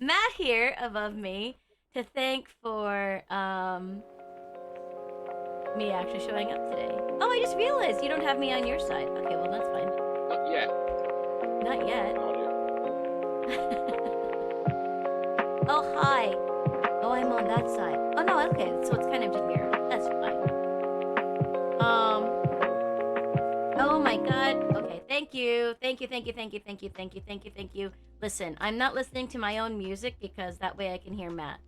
Matt here above me to thank for me actually showing up today. Oh, I just realized you don't have me on your side. Okay, well that's fine. Not yet. Not yet. No idea. Oh, hi. Oh, I'm on that side. Oh no, okay. So it's kind of just mirrored. That's fine. Oh my god. Okay, thank you. Thank you, thank you, thank you, thank you, thank you, thank you, thank you. Listen, I'm not listening to my own music because that way I can hear Matt.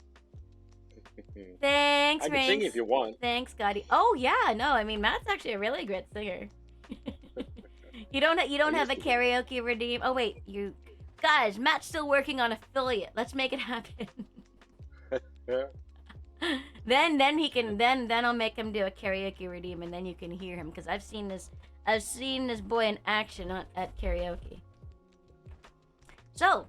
Thanks, I can sing if Rinks. you want. Thanks, Scotty. Oh yeah, no, I mean Matt's actually a really great singer. You I don't have used a to sing. karaoke redeem. Oh wait, you guys, Matt's still working on affiliate. Let's make it happen. Yeah. then he can then I'll make him do a karaoke redeem and then you can hear him because I've seen this boy in action at karaoke. So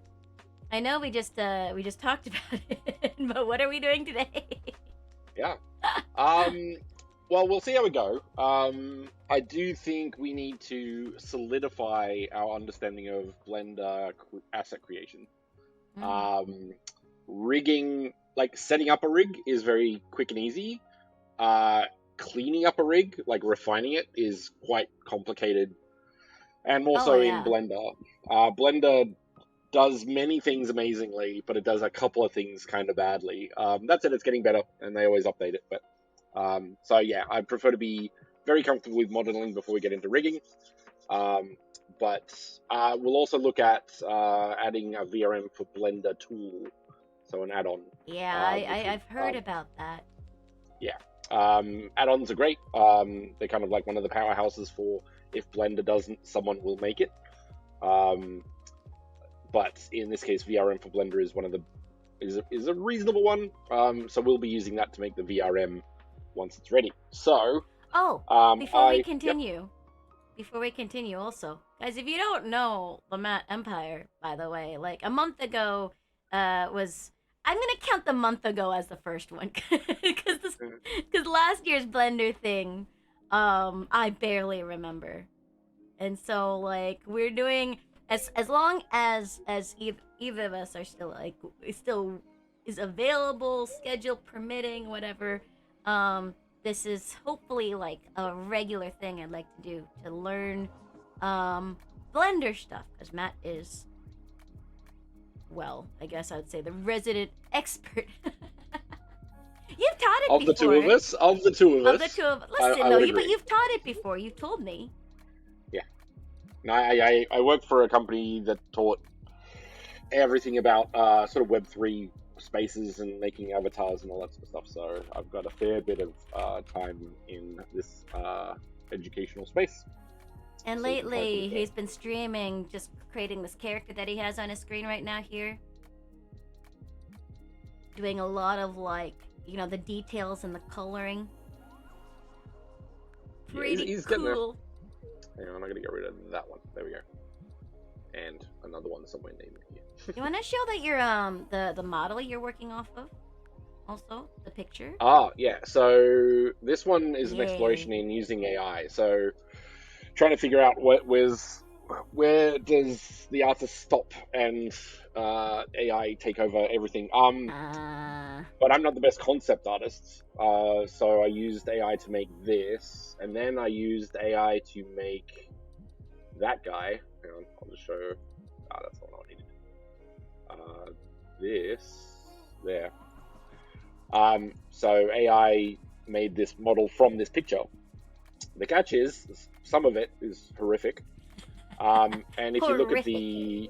I know we just talked about it, but what are we doing today? Yeah. Um. Well, we'll see how we go. I do think we need to solidify our understanding of Blender asset creation. Mm. Um, rigging, like setting up a rig, is very quick and easy. Uh, Cleaning up a rig, like refining it, is quite complicated, and more Oh so in yeah. Blender. Blender does many things amazingly, but it does a couple of things kind of badly. That's it. It's getting better, and they always update it. But so yeah, I prefer to be very comfortable with modeling before we get into rigging. Um, but we'll also look at adding a VRM for Blender tool, so an add-on, Yeah, which would I've heard about that. yeah. Add-ons are great. They're kind of like one of the powerhouses for if Blender doesn't, someone will make it. Um, but in this case, VRM for Blender is one of the is a reasonable one. So we'll be using that to make the VRM once it's ready. So Oh, before we I yep. continue, also, guys, if you don't know the Matt Empire, by the way, like a month ago, was I'm gonna count the month ago as the first one because last year's Blender thing, I barely remember, and so like we're doing as long as either of us are still like still is available, schedule permitting, whatever. Um, this is hopefully like a regular thing I'd like to do to learn Blender stuff because Matt is, well, I guess I would say the resident expert. You've taught it Of the two of before. us, of the two of Of the us, two of I listen though, would but agree. you've taught it before. You've told me. Yeah. And I worked for a company that taught everything about sort of Web3 spaces and making avatars and all that sort of stuff. So I've got a fair bit of time in this educational space. And So we can kind of put lately, it there. he's been streaming, just creating this character that he has on his screen right now here. Doing a lot of, like, the details and the coloring. Yeah, Pretty he's getting there. cool. Hang on, I'm gonna get rid of that one. There we go. And another one somewhere named here. You want to show that you're, the model you're working off of? Also, the picture? Yeah. So this one is an Yay. exploration in using AI. So trying to figure out where does the artist stop and AI take over everything. Uh, But I'm not the best concept artist. So I used AI to make this, and then I used AI to make that guy. Hang on, I'll just show. That's not what I needed. This there. So AI made this model from this picture. The catch is some of it is horrific. And Horrific.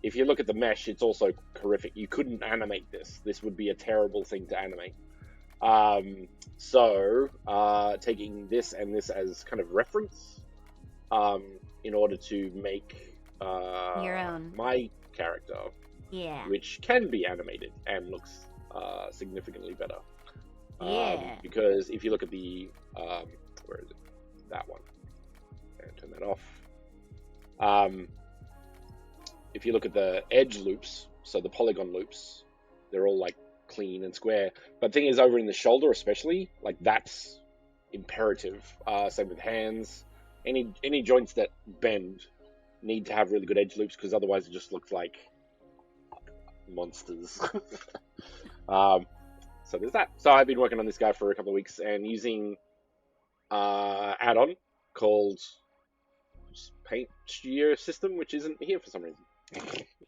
if you look at the mesh, it's also horrific. You couldn't animate this. This would be a terrible thing to animate. Taking this and this as kind of reference, in order to make Your own. my character, Yeah. which can be animated and looks significantly better. Yeah. Because if you look at the where is it? That one. And turn that off. If you look at the edge loops, so the polygon loops, they're all like clean and square. But the thing is, over in the shoulder especially, like that's imperative. Same with hands. Any joints that bend need to have really good edge loops because otherwise it just looks like monsters. um, so there's that. So I've been working on this guy for a couple of weeks and using add-on called Paint Studio System, which isn't here for some reason.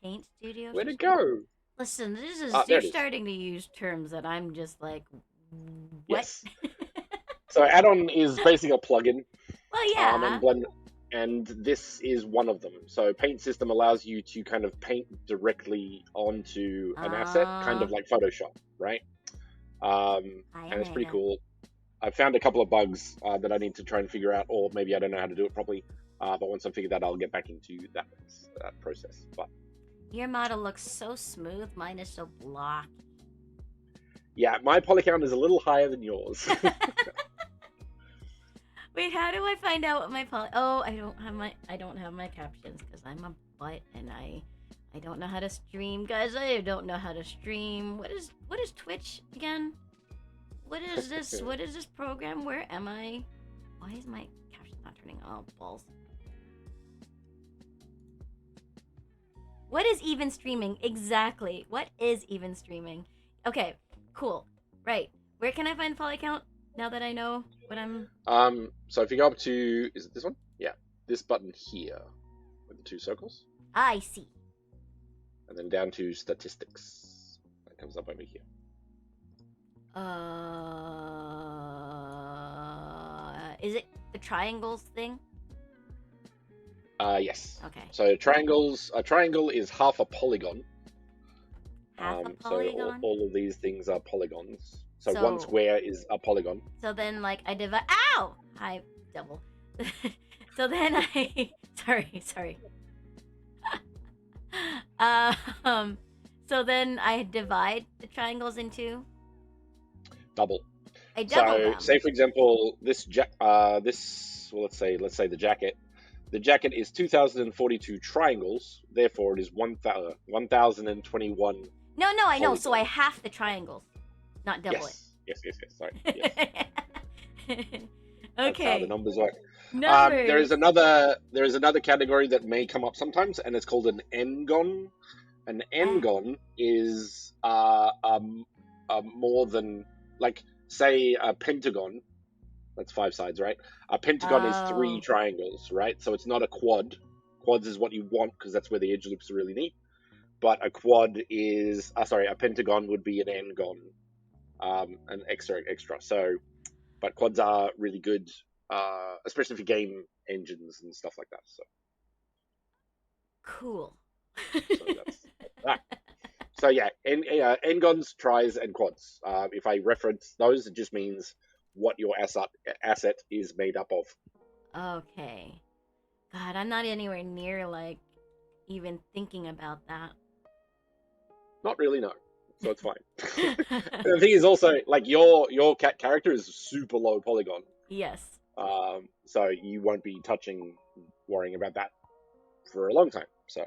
Paint Studio. Where'd it go? Listen, this is There you're it is. starting to use terms that I'm just like, what? Yes. So add-on is basically a plugin, Well, yeah. and Blend, and this is one of them. So Paint System allows you to kind of paint directly onto an asset, kind of like Photoshop, right? And it's pretty cool. I found a couple of bugs that I need to try and figure out, or maybe I don't know how to do it properly. But once I figure that, I'll get back into that process. But Your model looks so smooth. Mine is so blocky. yeah, my poly count is a little higher than yours. Wait, how do I find out what my poly? Oh, I don't have my captions because I'm a butt and I don't know how to stream, guys. I don't know how to stream. What is Twitch again? What is this? What is this program? Where am I? Why is my caption not turning? Oh, balls. What is even streaming? Exactly. What is even streaming? Okay, cool. Right. Where can I find the poly count now that I know what I'm... So if you go up to, is it this one? Yeah, this button here with the two circles. I see. And then down to statistics. That comes up over here. Is it the triangles thing? Yes. Okay. So triangles. A triangle is half a polygon. Half a polygon? So all of these things are polygons. So one square is a polygon. So then, like, I divide. Ow! Hi, devil. So then I. Sorry. So then I divide the triangles into. Double. I double them. Say for example, well, let's say the jacket. The jacket is 2,042 triangles, therefore it is 1,021. No, I know. So I half the triangles, not double it. Yes. Sorry. Yes. Okay. That's how the numbers work. Numbers. There is another category that may come up sometimes, and it's called an n-gon. An n-gon is more than, like, say a pentagon. That's 5 sides, right? A pentagon is 3 triangles, right? So it's not a quad. Quads is what you want because that's where the edge loops are really neat. But a quad is, a pentagon would be an n-gon, an extra. So, but quads are really good, especially for game engines and stuff like that. So cool. So that's that. So yeah, n-gons, tris, and quads. If I reference those, it just means what your asset is made up of. Okay. God, I'm not anywhere near, like, even thinking about that. Not really, no. So it's fine. The thing is also, like, your cat character is super low polygon. Yes. So you won't be worrying about that for a long time. So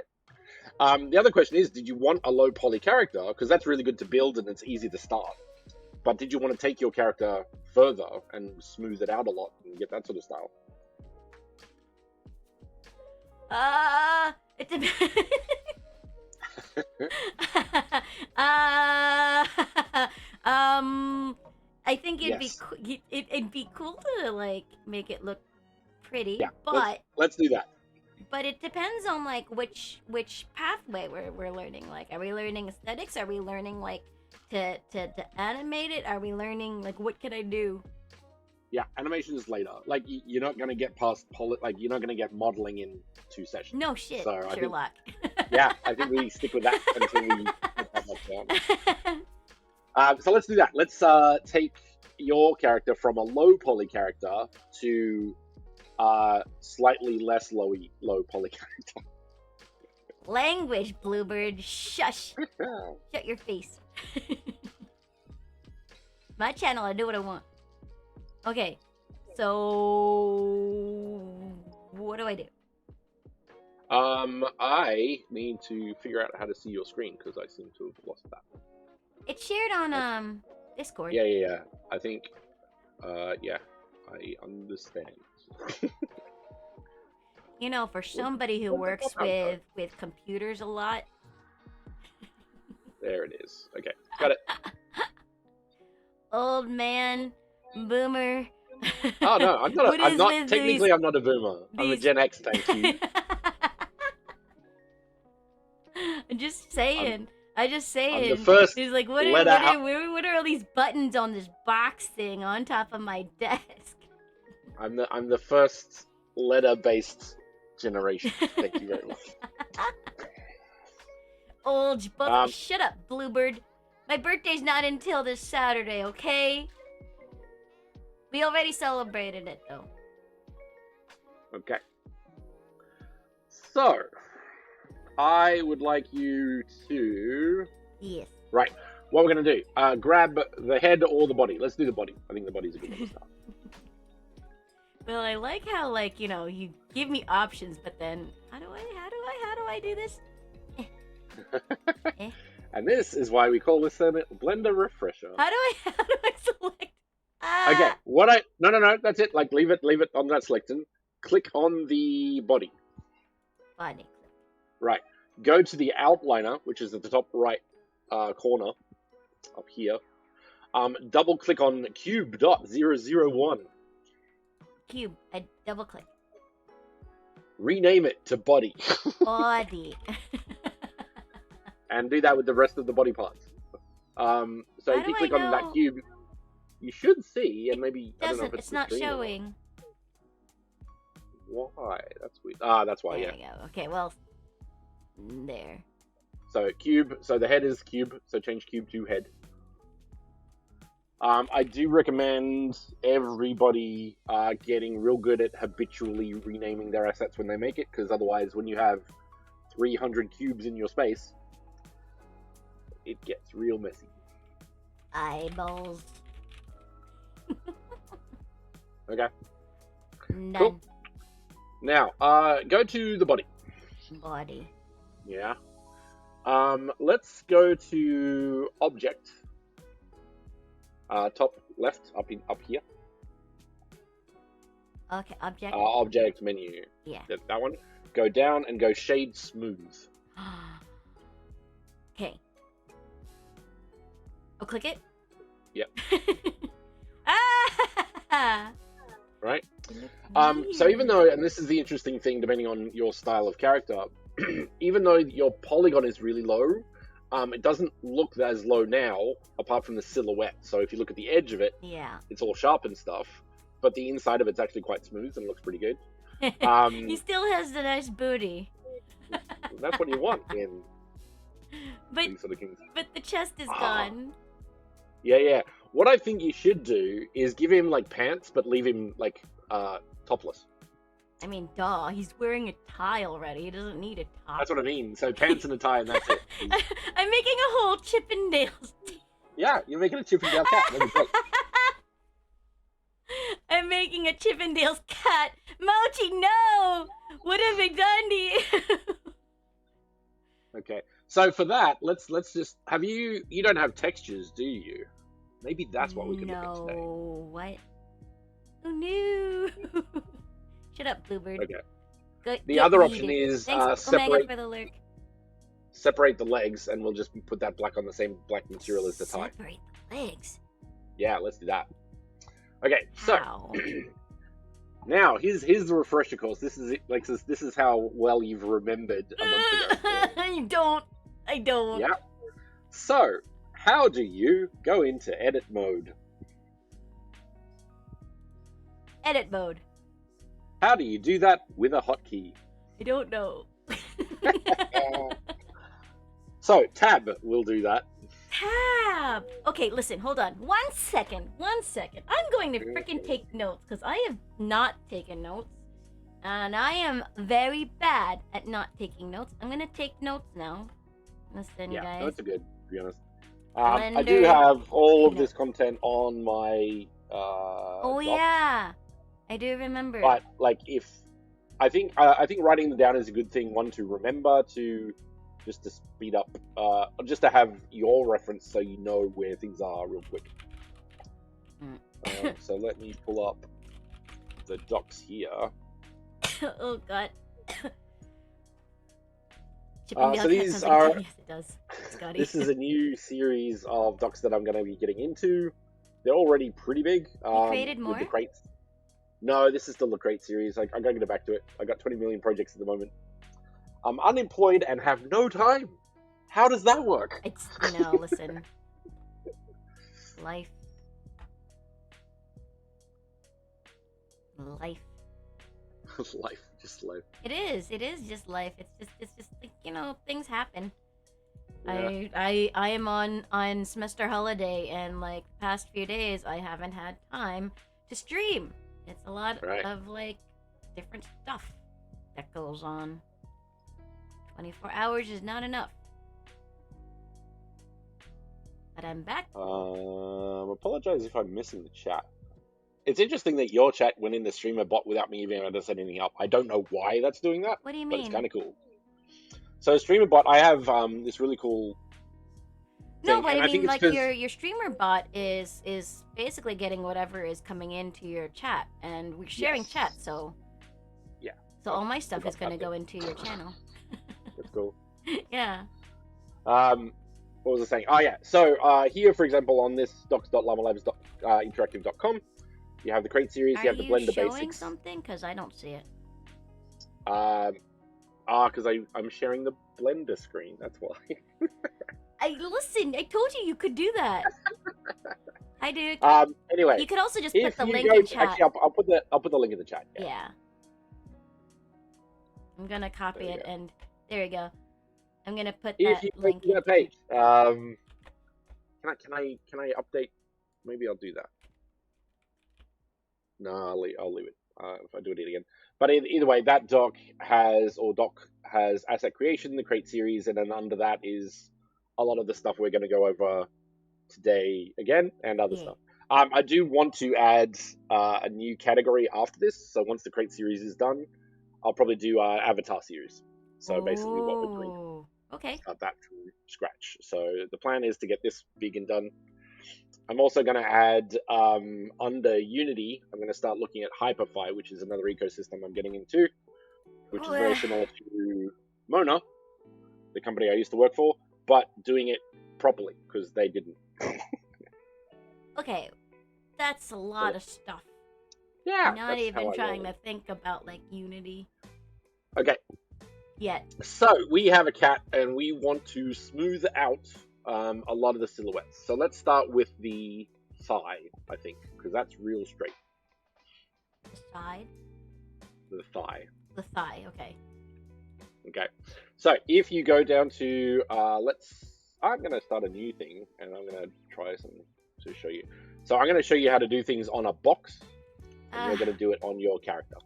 the other question is, did you want a low poly character? Because that's really good to build and it's easy to start. But did you want to take your character further and smooth it out a lot and get that sort of style? It depends. I think it'd be cool to, like, make it look pretty. Yeah, but let's do that. But it depends on, like, which pathway we're learning. Like, are we learning aesthetics? Are we learning, like, to animate it? Are we learning, like, what can I do? Yeah, animation is later. Like, you're not gonna get past you're not gonna get modeling in 2 sessions. No shit, so Sherlock. Yeah, I think we stick with that until we put that much down. So let's do that. Let's take your character from a low poly character to slightly less low poly character. Language, Bluebird. Shush. Shut your face. My channel, I do what I want. Okay, so what do I do? I need to figure out how to see your screen because I seem to have lost that. It's shared on Discord. Yeah. I think, yeah, I understand. You know, for somebody who works with computers a lot. There it is. Okay, got it. Old man, boomer. Oh no, I'm not. What I'm is not. with Technically, I'm not a boomer. I'm a these- Gen X. Thank you. I'm just saying. I just saying. I'm the first He's like, letter out. what are all these buttons on this box thing on top of my desk? I'm the first letter-based generation. Thank you very much. Old shut up, Bluebird. My birthday's not until this Saturday, okay? We already celebrated it though. Okay. So, I would like you to. Yes. Right. What we're gonna do? Grab the head or the body. Let's do the body. I think the body's a good one to start. Well, I like how you give me options, but then how do I do this? And this is why we call this a blender refresher. How do I select? Okay. No. That's it. Like leave it on that selection. Click on the body. Body. Right. Go to the outliner, which is at the top right corner up here. Double click on cube.001. Cube. I double click. Rename it to body. Body. And do that with the rest of the body parts. So How if you do click I on that know? cube, you should see, and maybe I don't know if It's the not screen or not. showing. Why? That's weird. That's why. There Yeah. we go. Okay, well, there. So cube. So the head is cube. So change cube to head. I do recommend everybody getting real good at habitually renaming their assets when they make it, because otherwise, when you have 300 cubes in your space, it gets real messy. Eyeballs. Okay. None. Cool. Now, go to the body. Body. Yeah. Let's go to object. Top left, up here. Okay, object. Object menu. Yeah. That one. Go down and go shade smooth. Okay. Oh, click it? Yep. Ah! Right? So even though, and this is the interesting thing, depending on your style of character, even though your polygon is really low, it doesn't look as low now, apart from the silhouette. So if you look at the edge of it, Yeah. it's all sharp and stuff, but the inside of it's actually quite smooth and looks pretty good. He still has the nice booty. That's what you want in But these sort of things. but the chest is gone. Yeah. What I think you should do is give him like pants, but leave him like topless. I mean, duh, he's wearing a tie already. He doesn't need a top. That's what I mean. So pants and a tie, and that's it. I'm making a whole Chippendales. Yeah, you're making a Chippendale cat. That'd be great. I'm making a Chippendales cat. Mochi, no! What have I done to you? Okay. So for that, let's just have you don't have textures, do you? Maybe that's what we can look at today. No, what? Oh no! Shut up, Bluebird. Okay. The other option is Thanks, Omega, separate for the lurk. separate the legs, and we'll just put that black on the same black material as the tie. Separate the legs. Yeah, let's do that. Okay, so How? now here's the refresher course. This is how well you've remembered a month ago. I don't. Yeah. So, how do you go into edit mode? Edit mode. How do you do that with a hotkey? I don't know. So, tab will do that. Tab. Okay, listen, hold on. 1 second. I'm going to freaking take notes because I have not taken notes. And I am very bad at not taking notes. I'm going to take notes now. Listen, Yeah, guys. notes are good, to be honest. I do Blender. have all of this content on my Oh, docs, yeah. I do remember. but like I think writing them down is a good thing. One, to remember, to just to speed up, just to have your reference so you know where things are real quick. So let me pull up the docs here. Oh, God. Chippendale So Cat these sounds like a are. cat. Yes, it does. Scotty. This is a new series of docs that I'm going to be getting into. They're already pretty big. You created With the more? crates. No, this is still the crate series. I'm going to get back to it. I got 20 million projects at the moment. I'm unemployed and have no time. How does that work? It's, listen. Life. Life. Life, just life. It is just life. It's just like, things happen. Yeah. I am on semester holiday, and like the past few days I haven't had time to stream. It's a lot Right. of like different stuff that goes on. 24 hours is not enough. But I'm back. Apologize if I'm missing the chat. It's interesting that your chat went in the streamer bot without me even able to set anything up. I don't know why that's doing that. What do you But it's mean? kind of cool. So streamer bot, I have this really cool No, thing, but and I think mean, it's like 'cause- your streamer bot is basically getting whatever is coming into your chat, and we're sharing Yes. chat, so Yeah. So all my stuff forgot is gonna about go that. into your channel. That's cool. Yeah. What was I saying? Oh yeah. So here, for example, on this docs.llamalabs.interactive.com, you have the crate series. Are You have the you Blender showing basics. something? Because I don't see it. Because I'm sharing the Blender screen. That's why. Listen. I told you could do that. I do. Anyway, You could also just if put the you link go, in chat. actually, I'll put the link in the chat. Yeah. I'm gonna copy There you it, go. and there you go. I'm gonna put If that you go link to in. that page, can I update? Maybe I'll do that. No, I'll leave it. If I do it again. But either way, that doc has asset creation, the crate series, and then under that is a lot of the stuff we're going to go over today again, and other Yeah. stuff. I do want to add a new category after this. So once the crate series is done, I'll probably do Avatar series. So basically, what we're doing, Oh, okay. start that from scratch. So the plan is to get this big and done. I'm also going to add under Unity, I'm going to start looking at Hyperfi, which is another ecosystem I'm getting into, which is very similar to Mona, the company I used to work for, but doing it properly because they didn't. Okay, that's a lot of stuff. Yeah, Not that's even how I trying roll. to think about like Unity Okay, yet. so we have a cat and we want to smooth out a lot of the silhouettes. So let's start with the thigh, I think, because that's real straight. The side, The thigh. the thigh. Okay. Okay, so if you go down to I'm going to start a new thing and I'm going to try something to show you. So I'm going to show you how to do things on a box, and you're going to do it on your character.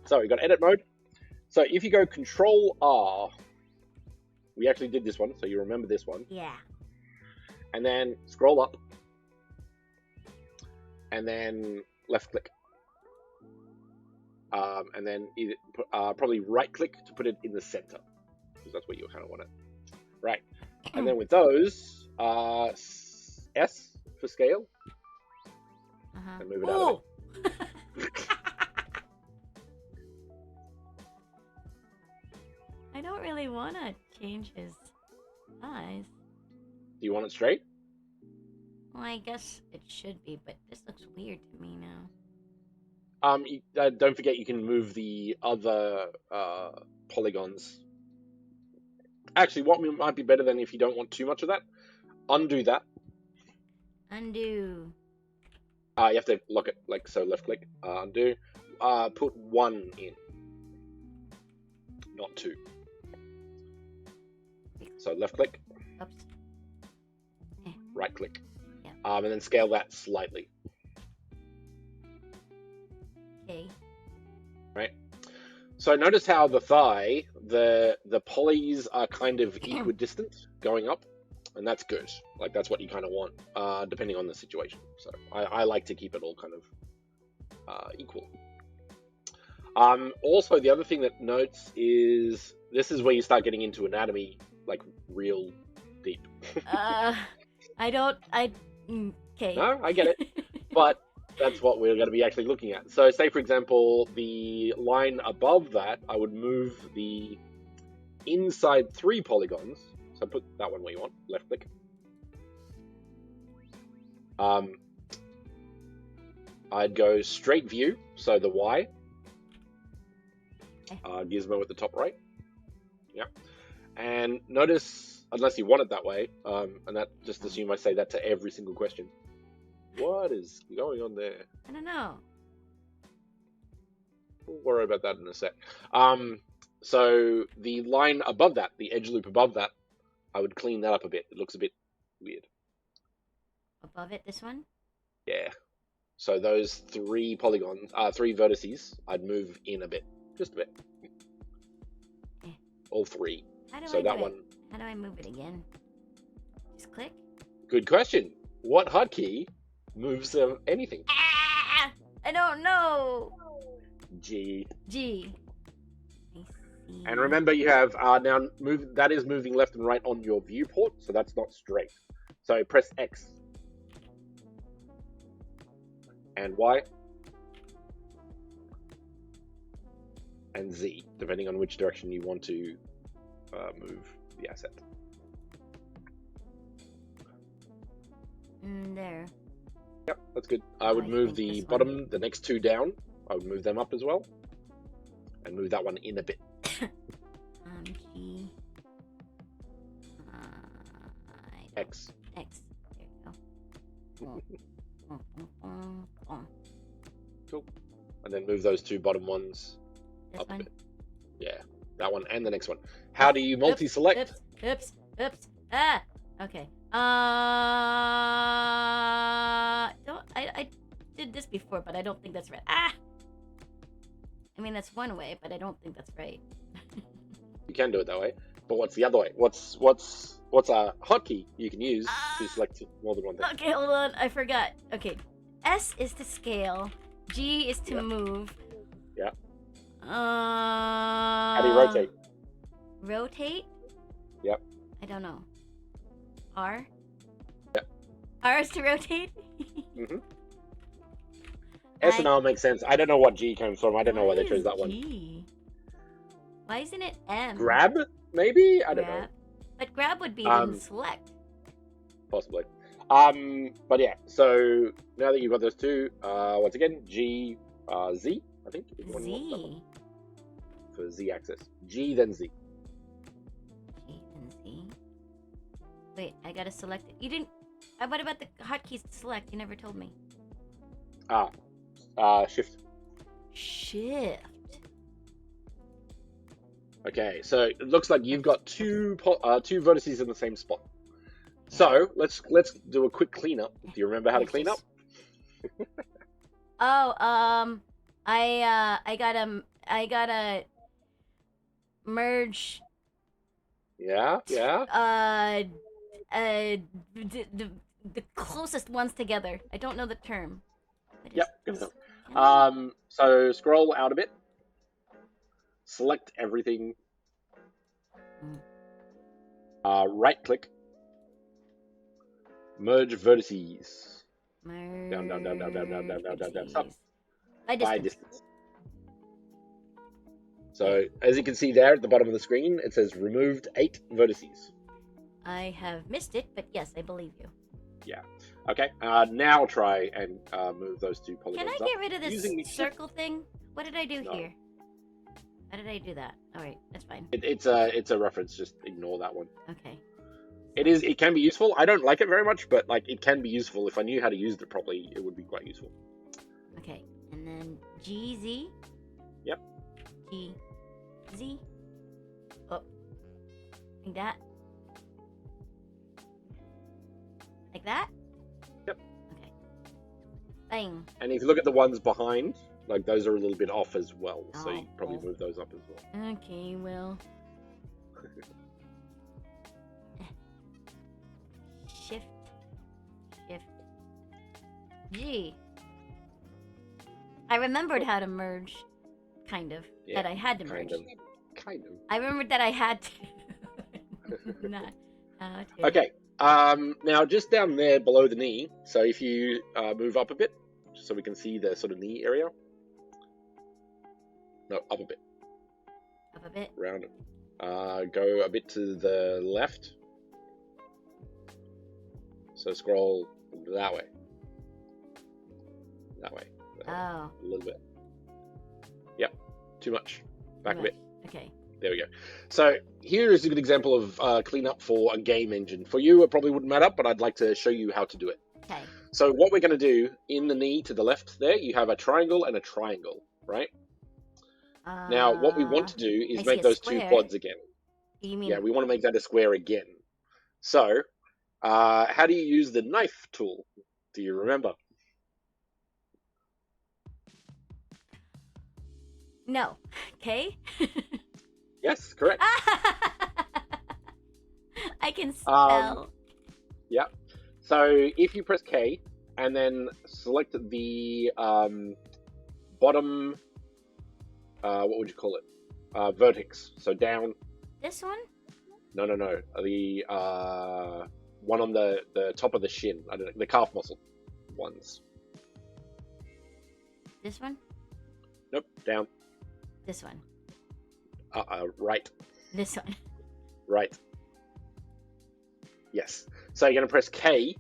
So we got edit mode. So if you go Control R, we actually did this one, so you remember this one, Yeah. and then scroll up, and then left click. And then either, probably right click to put it in the center, because that's where you kind of want it. Right. And then with those, S for scale, and move it out of it. I don't really want to change his size. Do you want it straight? Well, I guess it should be, but this looks weird to me now. Don't forget you can move the other polygons. Actually, what might be better than if you don't want too much of that, undo that. Undo. You have to lock it like so. Left click, undo. Put 1 in, not 2. So left click, Oops. right click, Yeah. and then scale that slightly. Okay. Right. So notice how the thigh, the polys are kind of equidistant going up, and that's good. Like that's what you kind of want, depending on the situation. So I like to keep it all kind of equal. Also, the other thing that notes is this is where you start getting into anatomy, like real deep. I don't. Okay. No, I get it, but that's what we're going to be actually looking at. So say, for example, the line above that, I would move the inside 3 polygons. So put that one where you want, left click. I'd go straight view, so the Y. Gizmo at the top right. Yeah. And notice, unless you want it that way, and that just assume I say that to every single question. What is going on there? I don't know. We'll worry about that in a sec. So the line above that, the edge loop above that, I would clean that up a bit. It looks a bit weird. Above it, this one? Yeah. So those 3 polygons, 3 vertices, I'd move in a bit. Just a bit. Yeah. All 3. How do So I that do one. it? How do I move it again? Just click? Good question. What hotkey moves anything? Ah! I don't know. G. G. I see. And remember, you have now move. That is moving left and right on your viewport, so that's not straight. So press X and Y and Z, depending on which direction you want to move the asset. There. Yep, that's good. I would move the bottom, the next 2 down. I would move them up as well, and move that one in a bit. G. X. X. There you go. Cool. And then move those 2 bottom ones This up one? a bit. Yeah, that one and the next one. How do you multi-select? Oops. Ah. Okay. I did this before, but I don't think that's right. Ah. I mean, that's one way, but I don't think that's right. You can do it that way, but what's the other way? What's a hotkey you can use to select more than one thing? Okay, hold on. I forgot. Okay. S is to scale. G is to move. Yeah. How How do you rotate? Rotate? Yep. I don't know. R? Yep. R is to rotate? Mm-hmm. S and R makes sense. I don't know what G comes from. I don't know why they Why chose is that one. G? Why isn't it M? Grab, maybe? I don't know. But grab would be in select. Possibly. But yeah, so now that you've got those 2, once again, G, Z, I think. Is one you want that one. Z. For Z axis. G, then Z. G and Z. Wait, I gotta select it. You didn't. What about the hotkeys to select? You never told me. Shift. Shift. Okay, so it looks like you've got 2 vertices in the same spot. So let's do a quick cleanup. Do you remember how to clean up? I gotta merge. Yeah. The closest ones together. I don't know the term. Yep, good enough. So scroll out a bit. Select everything. Right click. Merge vertices. Down. Stop. By distance. So as you can see there at the bottom of the screen, it says removed 8 vertices. I have missed it, but yes, I believe you. Yeah. Okay. Now try and move those 2 polygons up. Can I get rid of this circle thing? What did I do here? How did I do that? All right, that's fine. It's a reference. Just ignore that one. Okay. It can be useful. I don't like it very much, but like it can be useful. If I knew how to use it properly, it would be quite useful. Okay, and then GZ. Yep. GZ. Oh. Like that. Like that? Yep. Okay. Bang. And if you look at the ones behind, like those are a little bit off as well. So you probably move those up as well. Okay, well. Shift. G. I remembered how to merge. Kind of. Yeah, that I had to merge. Kind of. I remembered that I had to. Not how to. Okay. Now just down there below the knee. So if you move up a bit, just so we can see the sort of knee area. No, up a bit. Up a bit. Round it. Go a bit to the left. So scroll that way. That way. Oh. A little bit. Yep. Too much. Back a bit. Okay. There we go. So here is a good example of cleanup for a game engine. For you, it probably wouldn't matter, but I'd like to show you how to do it. Okay. So what we're going to do, in the knee to the left there, you have a triangle and a triangle, right? Now, what we want to do is make those two quads again. You mean? Yeah, we want to make that a square again. So, how do you use the knife tool? Do you remember? No. Okay. Yes, correct. I can spell. Yeah. So if you press K and then select the bottom, what would you call it? Vertex. So down. This one? No. The one on the top of the shin. I don't know, the calf muscle ones. This one? Nope. Down. This one. Right. This one. Right. Yes. So you're going to press K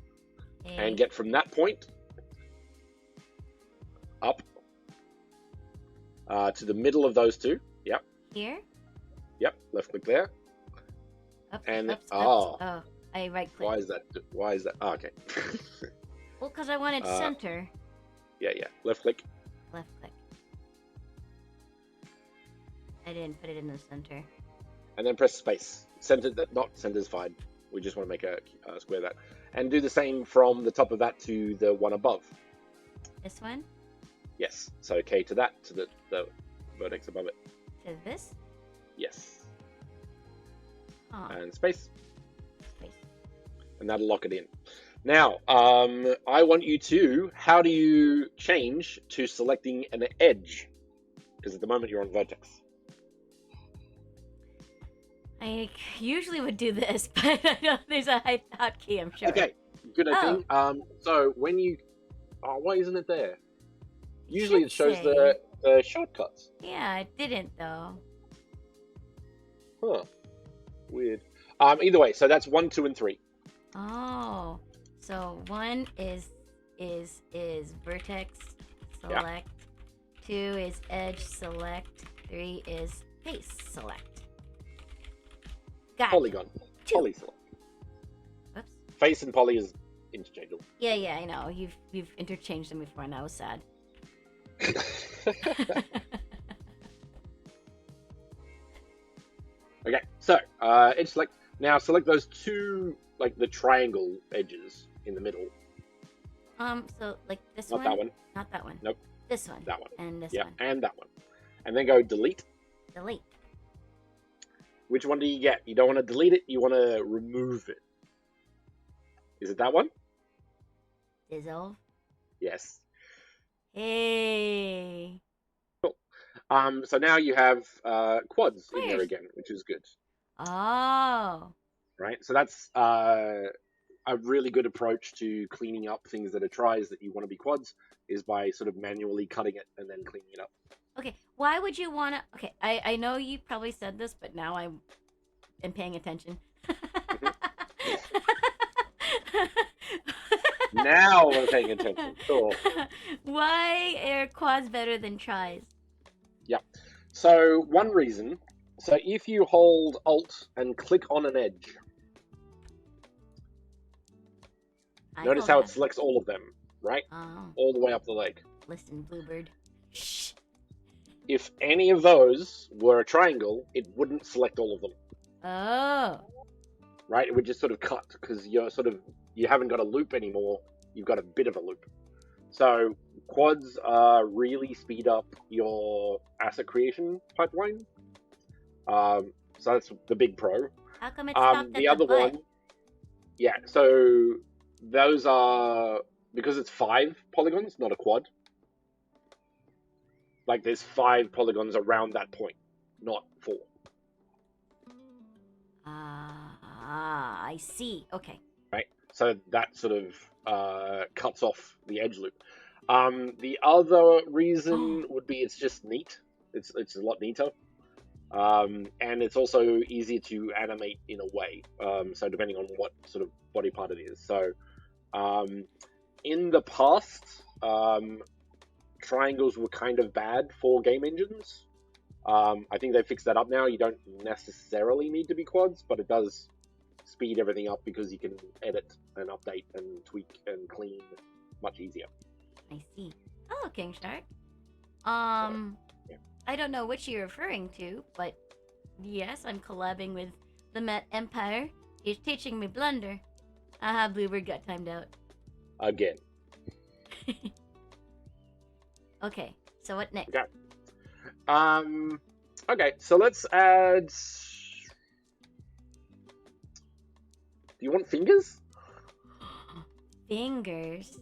and get from that point up to the middle of those two. Yep. Here? Yep. Left click there. Up, and up, oh, I right click. Why is that? Oh, okay. Well, because I wanted center. Yeah. Left click. Left click. I didn't put it in the center. And then press space. Center, not center's fine. We just want to make a square that. And do the same from the top of that to the one above. This one? Yes. So K to that, to the vertex above it. To this? Yes. Oh. And space. Space. And that'll lock it in. Now, I want you to, how do you change to selecting an edge? Because at the moment you're on vertex. I usually would do this, but I know there's a hotkey, I'm sure. Okay, good thing. So when you... Oh, why isn't it there? Usually it shows the shortcuts. Yeah, it didn't, though. Huh. Weird. Either way, so that's 1, 2, and 3. Oh. So 1 is vertex select. Yeah. 2 is edge select. 3 is face select. Gotcha. Polygon. 2. Poly select. Oops. Face and poly is interchangeable. Yeah, I know. You've interchanged them before, and I was sad. Okay, so edge select. Now select those two, like the triangle edges in the middle. So like this one? Not Not that one. Not that one. Nope. This one. That one. And this one. Yeah, and that one. And then go delete. Delete. Which one do you get? You don't want to delete it, you want to remove it. Is it that one? Dissolve. Yes. Hey. Cool. So now you have quads in Weird. there again, which is good. Oh. Right? So that's a really good approach to cleaning up things that are tries that you want to be quads, is by sort of manually cutting it and then cleaning it up. Okay, why would you want to... Okay, I know you probably said this, but now I am paying attention. Now we're paying attention. Cool. Why are quads better than tries? Yeah. So one reason, so if you hold Alt and click on an edge, notice how it selects all of them, right? Oh. All the way up the leg. Listen, Bluebird. Shh. If any of those were a triangle, it wouldn't select all of them. Oh. Right? It would just sort of cut, because you haven't got a loop anymore. You've got a bit of a loop. So quads really speed up your asset creation pipeline. So that's the big pro. How come it stopped the at other the butt? one, yeah. So those are, because it's 5 polygons, not a quad. Like there's 5 polygons around that point, not 4. I see. Okay. Right. So that sort of cuts off the edge loop. The other reason would be it's just neat. It's a lot neater. And it's also easier to animate in a way. So depending on what sort of body part it is. So in the past, triangles were kind of bad for game engines. I think they fixed that up now. You don't necessarily need to be quads, but it does speed everything up because you can edit and update and tweak and clean much easier. I see. Oh, King Shark. Yeah. I don't know which you're referring to, but yes, I'm collabing with the Met Empire. He's teaching me Blender. Aha, Bluebird got timed out. Again. Okay, so what next? Okay. Okay, so let's add. Do you want fingers? Fingers.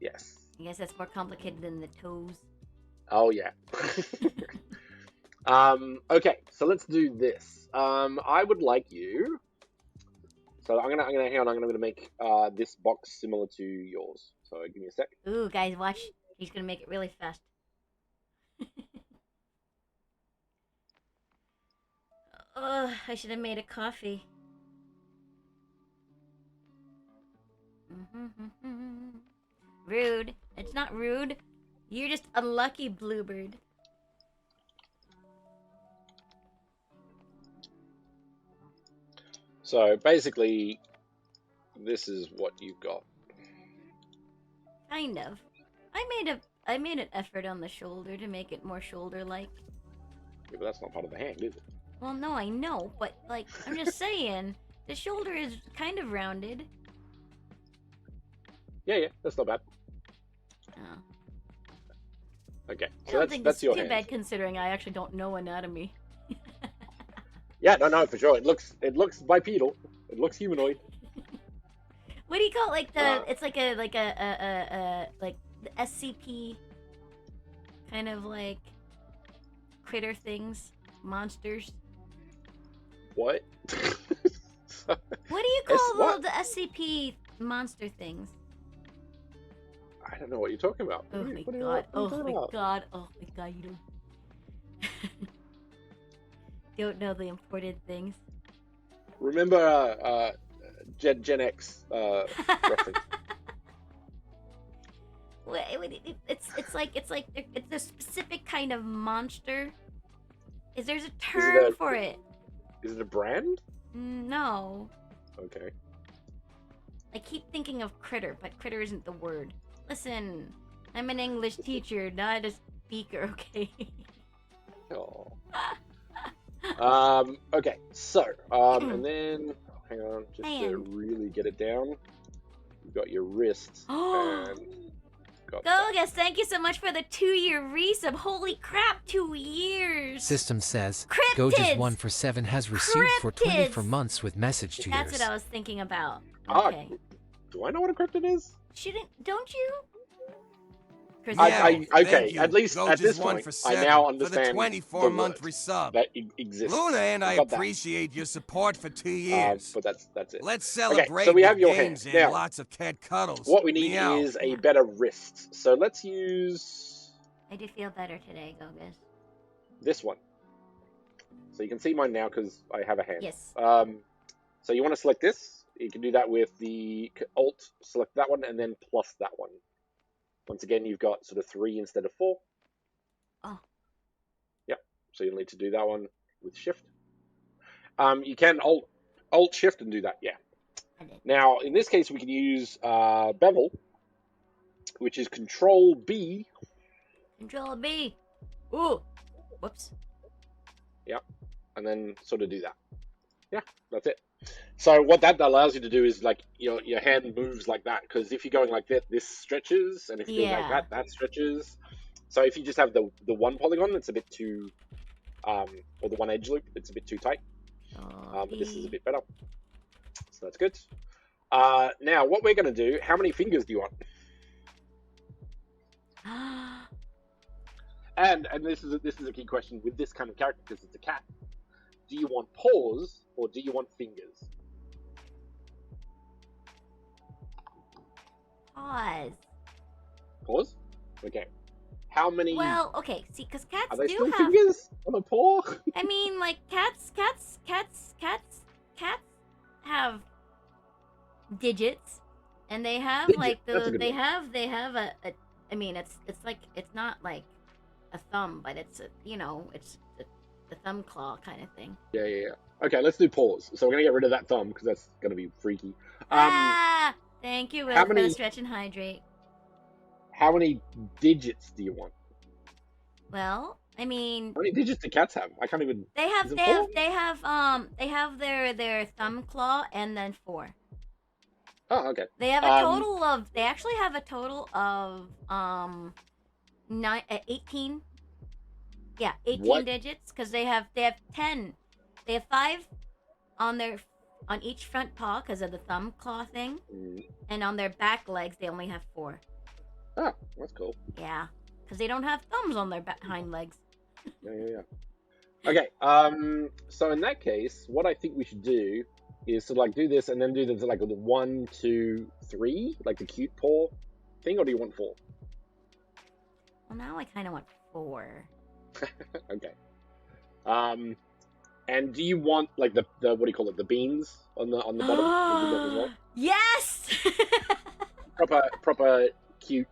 Yes. I guess that's more complicated than the toes. Oh yeah. Okay, so let's do this. I would like you. So I'm gonna hang on. I'm gonna make this box similar to yours. So give me a sec. Ooh, guys, watch. He's gonna make it really fast. Ugh, I should have made a coffee. Rude. It's not rude. You're just unlucky, Bluebird. So basically, this is what you've got. Kind of. I made an effort on the shoulder to make it more shoulder-like. Yeah, but that's not part of the hand, is it? Well, no, I know, but like I'm just saying, the shoulder is kind of rounded. Yeah, that's not bad. Oh. Okay, I so don't think that's it's your too hand. bad considering I actually don't know anatomy. Yeah, no, for sure. It looks bipedal. It looks humanoid. What do you call it? Like the? It's like a like the SCP kind of like critter things, monsters. What? What do you call what? the SCP monster things? I don't know what you're talking about. Oh my god! Oh my god! Oh my god! You don't know the important things. Remember Gen X reference? It's like it's a specific kind of monster. There's a term for it? Is it a brand? No. Okay. I keep thinking of critter, but critter isn't the word. Listen, I'm an English teacher, not a speaker, okay? Oh. Okay, so, and then, hang on, just to really get it down, you've got your wrist, and got Gogus, thank you so much for the 2-year resub. Holy crap, 2 years! System says, Cryptids! Gojas1 for 7 has received for 24 months with message to That's yours. what I was thinking about. Okay. Do I know what a cryptid is? Don't you? Okay, at least at this point, I now understand for the 24-month resub. that exists. Luna and I appreciate your support for 2 years. But that's it. Let's celebrate so we have with your games hand. and Now, lots of cat cuddles. What we need Meow. is a better wrist. So let's use I do feel better today, Gogus. this one. So you can see mine now because I have a hand. Yes. So you want to select this. You can do that with the Alt, select that one, and then plus that one. Once again, you've got sort of 3 instead of 4. Oh. Yep. So you'll need to do that one with Shift. You can Alt Shift and do that. Yeah. I did. Now, in this case, we can use Bevel, which is Control B. Control B. Ooh. Whoops. Yep. And then sort of do that. Yeah, that's it. So what that allows you to do is like your hand moves like that, because if you're going like that, this stretches, and if you're doing like that, that stretches. So if you just have the one polygon, it's a bit too, or the one edge loop, it's a bit too tight. But this is a bit better. So that's good. Now what we're going to do, how many fingers do you want? And this is a key question with this kind of character because it's a cat. Do you want paws or do you want fingers? Pause. Paws? Okay. How many? Well, okay, see, because Are cats they do still have. fingers on a paw? I mean, like cats have digits, and they have Digit. like That's a good they one. have a. I mean, it's like it's not like a thumb, but it's a, it's the thumb claw kind of thing. Yeah. Okay, let's do paws. So we're gonna get rid of that thumb because that's gonna be freaky. Thank you, how Will, for many- the stretch and hydrate. How many digits do you want? Well, I mean, How many digits do cats have? I can't even. they have Is it they four? have they have their thumb claw and then 4. Oh, okay. They have a total of. They actually have a total of 18. Yeah, 18 What? digits because they have 10. They have 5 on each front paw because of the thumb claw thing, and on their back legs they only have 4. Oh, that's cool. Yeah, because they don't have thumbs on their hind legs. Yeah. Okay. So in that case, what I think we should do is to like do this and then do the like the 1, 2, 3, like the cute paw thing, or do you want 4? Well, now I kind of want 4. Okay. And do you want like the what do you call it? The beans on the bottom? Would you want as well? Yes. Proper cute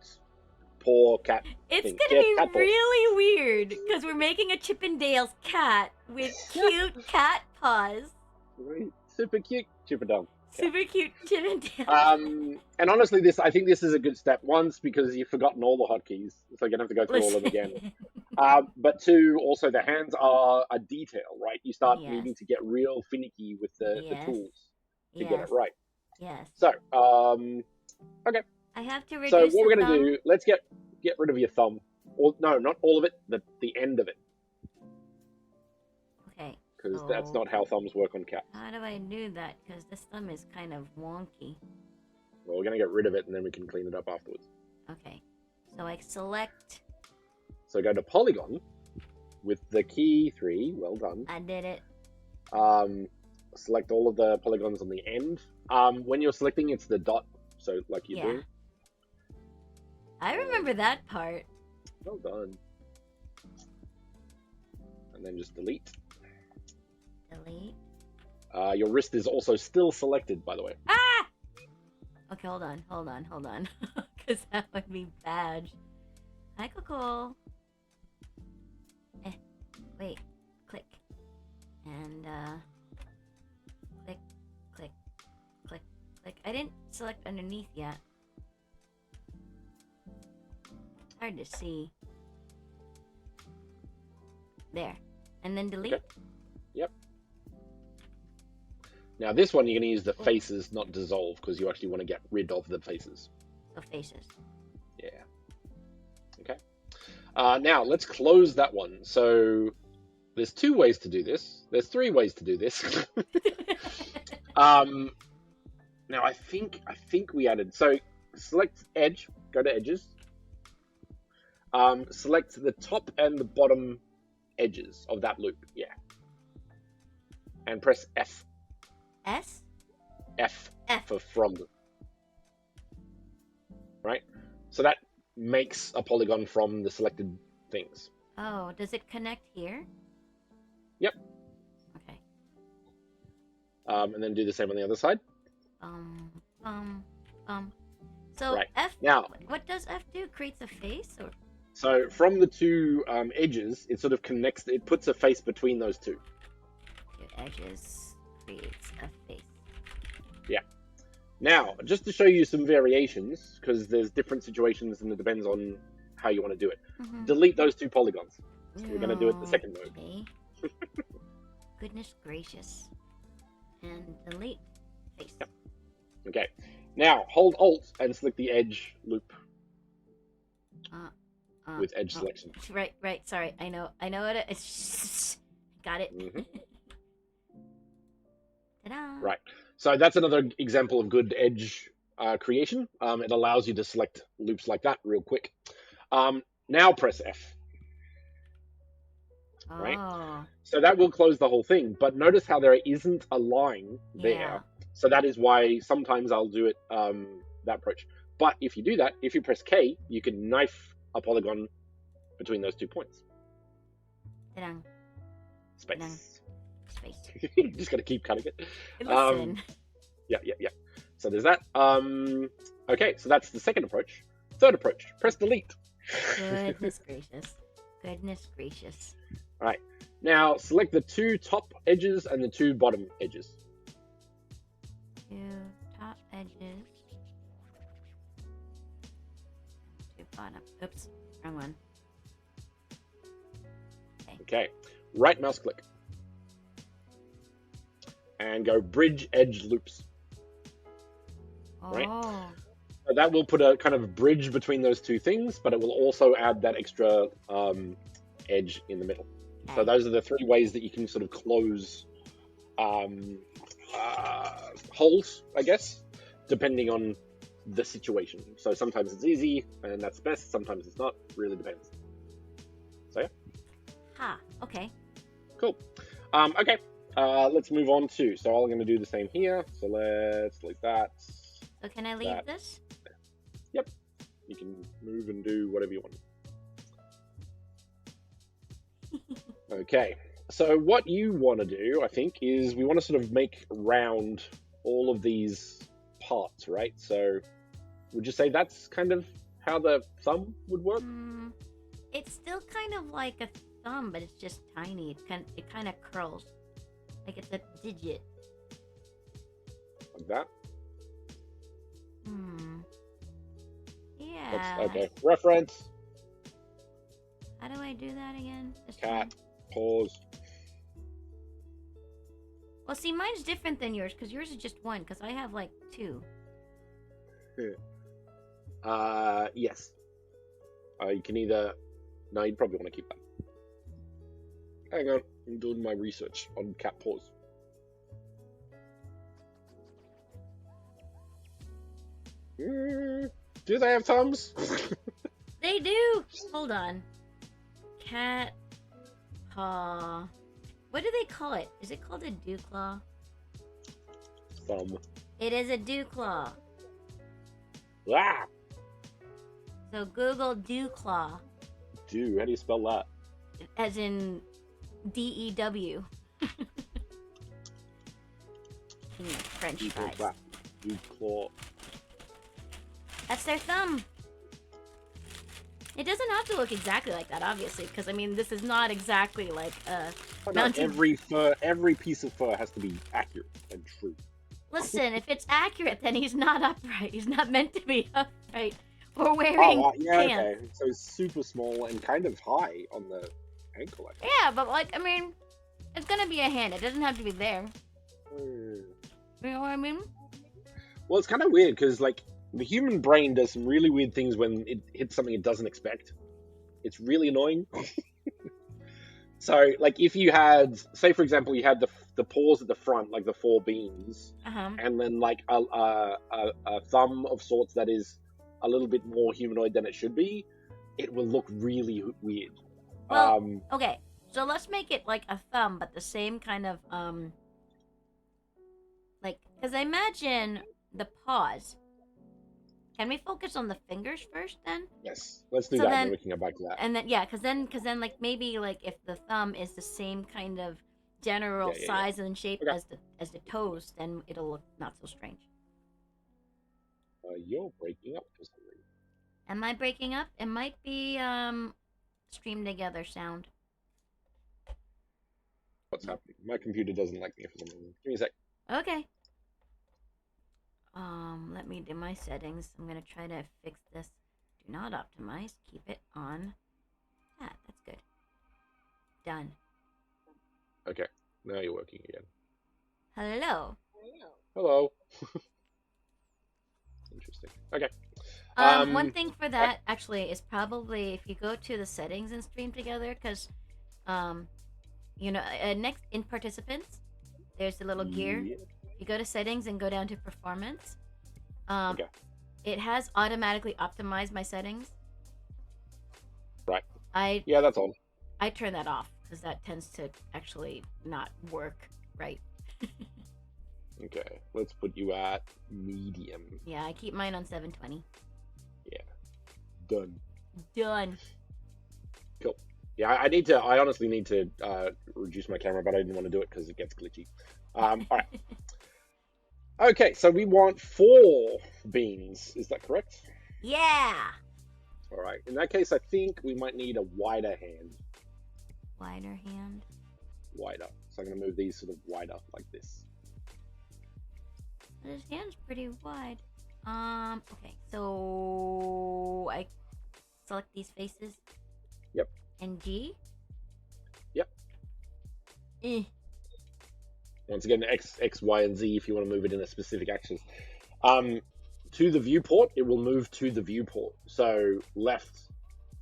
paw cat. It's thing. gonna Yeah, be cat paw. really weird because we're making a Chippendales cat with cute cat paws. Super cute, super dumb. Super cute Chippendales. And honestly, I think this is a good step. Once, because you've forgotten all the hotkeys, so you're gonna have to go through all of them again. But 2, also the hands are a detail, right? You start Yes. needing to get real finicky with the Yes. tools to Yes. get it right. Yes. So, okay. I have to reduce So what we're the gonna thumb. do? Let's get rid of your thumb. Or no, not all of it. The end of it, Okay. because that's not how thumbs work on cats. How do I do that? Because this thumb is kind of wonky. Well, we're gonna get rid of it and then we can clean it up afterwards. Okay. So I select. So go to polygon with the key 3. Well done. I did it. Select all of the polygons on the end. When you're selecting, it's the dot. So like you're doing. I remember that part. Well done. And then just delete. Delete. Your wrist is also still selected, by the way. Ah! Okay, hold on. Because that would be bad. Hi, Coco. Wait. Click. And, click. I didn't select underneath yet. Hard to see. There. And then delete. Okay. Yep. Now this one you're going to use the faces, not dissolve, because you actually want to get rid of the faces. So faces. Yeah. Okay. Now let's close that one. So there's 2 ways to do this. There's 3 ways to do this. Now I think we added. So select edge. Go to edges. Select the top and the bottom edges of that loop. Yeah. And press F. S? F. F. For frog. Right? So that makes a polygon from the selected things. Oh, does it connect here? Yep. Okay. And then do the same on the other side. So Right. F. Now, what does F do? Creates a face, or? so from the 2 edges, it sort of connects. It puts a face between those 2. Two edges creates a face. Yeah. Now, just to show you some variations, because there's different situations and it depends on how you want to do it. Mm-hmm. Delete those 2 polygons. We're going to do it the second mode. Okay. Goodness gracious. And delete face. Yep. Okay. Now, hold Alt and select the edge loop with edge selection. Right. Sorry, I know it. It's got it. Mhm. Ta-da! Right. So that's another example of good edge creation. It allows you to select loops like that real quick. Now press F. Right. Oh, So that will close the whole thing. But notice how there isn't a line there. yeah. So that is why sometimes I'll do it that approach. But if you do that, if you press K, you can knife a polygon between those 2 points. Ta-dang. Space. Ta-dang. Space. You just got to keep cutting it. Listen. Yeah. So there's that. Okay, so that's the second approach. Third approach, press delete. Goodness gracious. Goodness gracious. All right. Now select the 2 top edges and the 2 bottom edges. 2 top edges. 2 bottom. Oops, wrong one. Okay. Right mouse click. And go bridge edge loops. Right. Oh. So that will put a kind of bridge between those 2 things, but it will also add that extra edge in the middle. Okay. So those are the 3 ways that you can sort of close holes, I guess, depending on the situation. So sometimes it's easy, and that's best. Sometimes it's not. Really depends. So yeah. Ha. Okay. Cool. Okay. Let's move on to. So I'm going to do the same here. So let's like that. So can I leave this? Yep. You can move and do whatever you want. Okay. So what you want to do, I think, is we want to sort of make round all of these parts, right? So would you say that's kind of how the thumb would work? It's still kind of like a thumb, but it's just tiny. It kind of curls. Like it's a digit. Like that? Yeah. That's, okay. Reference. How do I do that again? Cat. Pause. Well, see, mine's different than yours, because yours is just 1, because I have, like, 2. Yes. You can either... No, you'd probably want to keep that. Hang on. I'm doing my research on cat paws. Do they have thumbs? They do! Hold on. Cat paw. What do they call it? Is it called a dew claw? Thumb. It is a dew claw. Ah! So Google dew claw. Dew, how do you spell that? As in D-E-W. French fries. Dew claw. That's their thumb. It doesn't have to look exactly like that, obviously, because I mean, this is not exactly like a mountain. Every piece of fur has to be accurate and true. Listen, if it's accurate, then he's not upright. He's not meant to be upright or wearing pants. Okay. So it's super small and kind of high on the ankle, I think. Yeah, but like, I mean, it's gonna be a hand. It doesn't have to be there. You know what I mean? Well, it's kind of weird because, like, the human brain does some really weird things when it hits something it doesn't expect. It's really annoying. So, like, if you had, say, for example, you had the paws at the front, like the 4 beans, and then, like, a thumb of sorts that is a little bit more humanoid than it should be, it will look really weird. Well, okay, so let's make it like a thumb, but the same kind of, like, because I imagine the paws. Can we focus on the fingers first, then? Yes, let's do that, and then we can go back to that. And then, yeah, because then, like, maybe, like, if the thumb is the same kind of general size and shape as the toes, then it'll look not so strange. You're breaking up for some reason. Am I breaking up? It might be, stream together sound. What's happening? My computer doesn't like me for some reason. Give me a sec. Okay. Let me do my settings. I'm gonna try to fix this. Do not optimize. Keep it on. That's good. Done. Okay. Now you're working again. Hello. Hello. Interesting. Okay. One thing for that actually is probably if you go to the settings and stream together, because, you know, next in participants, there's the little gear. Yeah. You go to settings and go down to performance. Okay. It has automatically optimized my settings. Right. Yeah, that's on. I turn that off because that tends to actually not work right. Okay, let's put you at medium. Yeah, I keep mine on 720. Yeah. Done. Done. Yeah, I honestly need to reduce my camera, but I didn't want to do it because it gets glitchy. All right. Okay, so we want 4 beans. Is that correct? Yeah. All right. In that case, I think we might need a wider hand. Wider hand. Wider. So I'm going to move these sort of wider, like this. This hand's pretty wide. Okay, so I select these faces. Yep. And G. Yep. Eh. Once again, X, Y, and Z if you want to move it in a specific axis. To the viewport, it will move to the viewport. So left,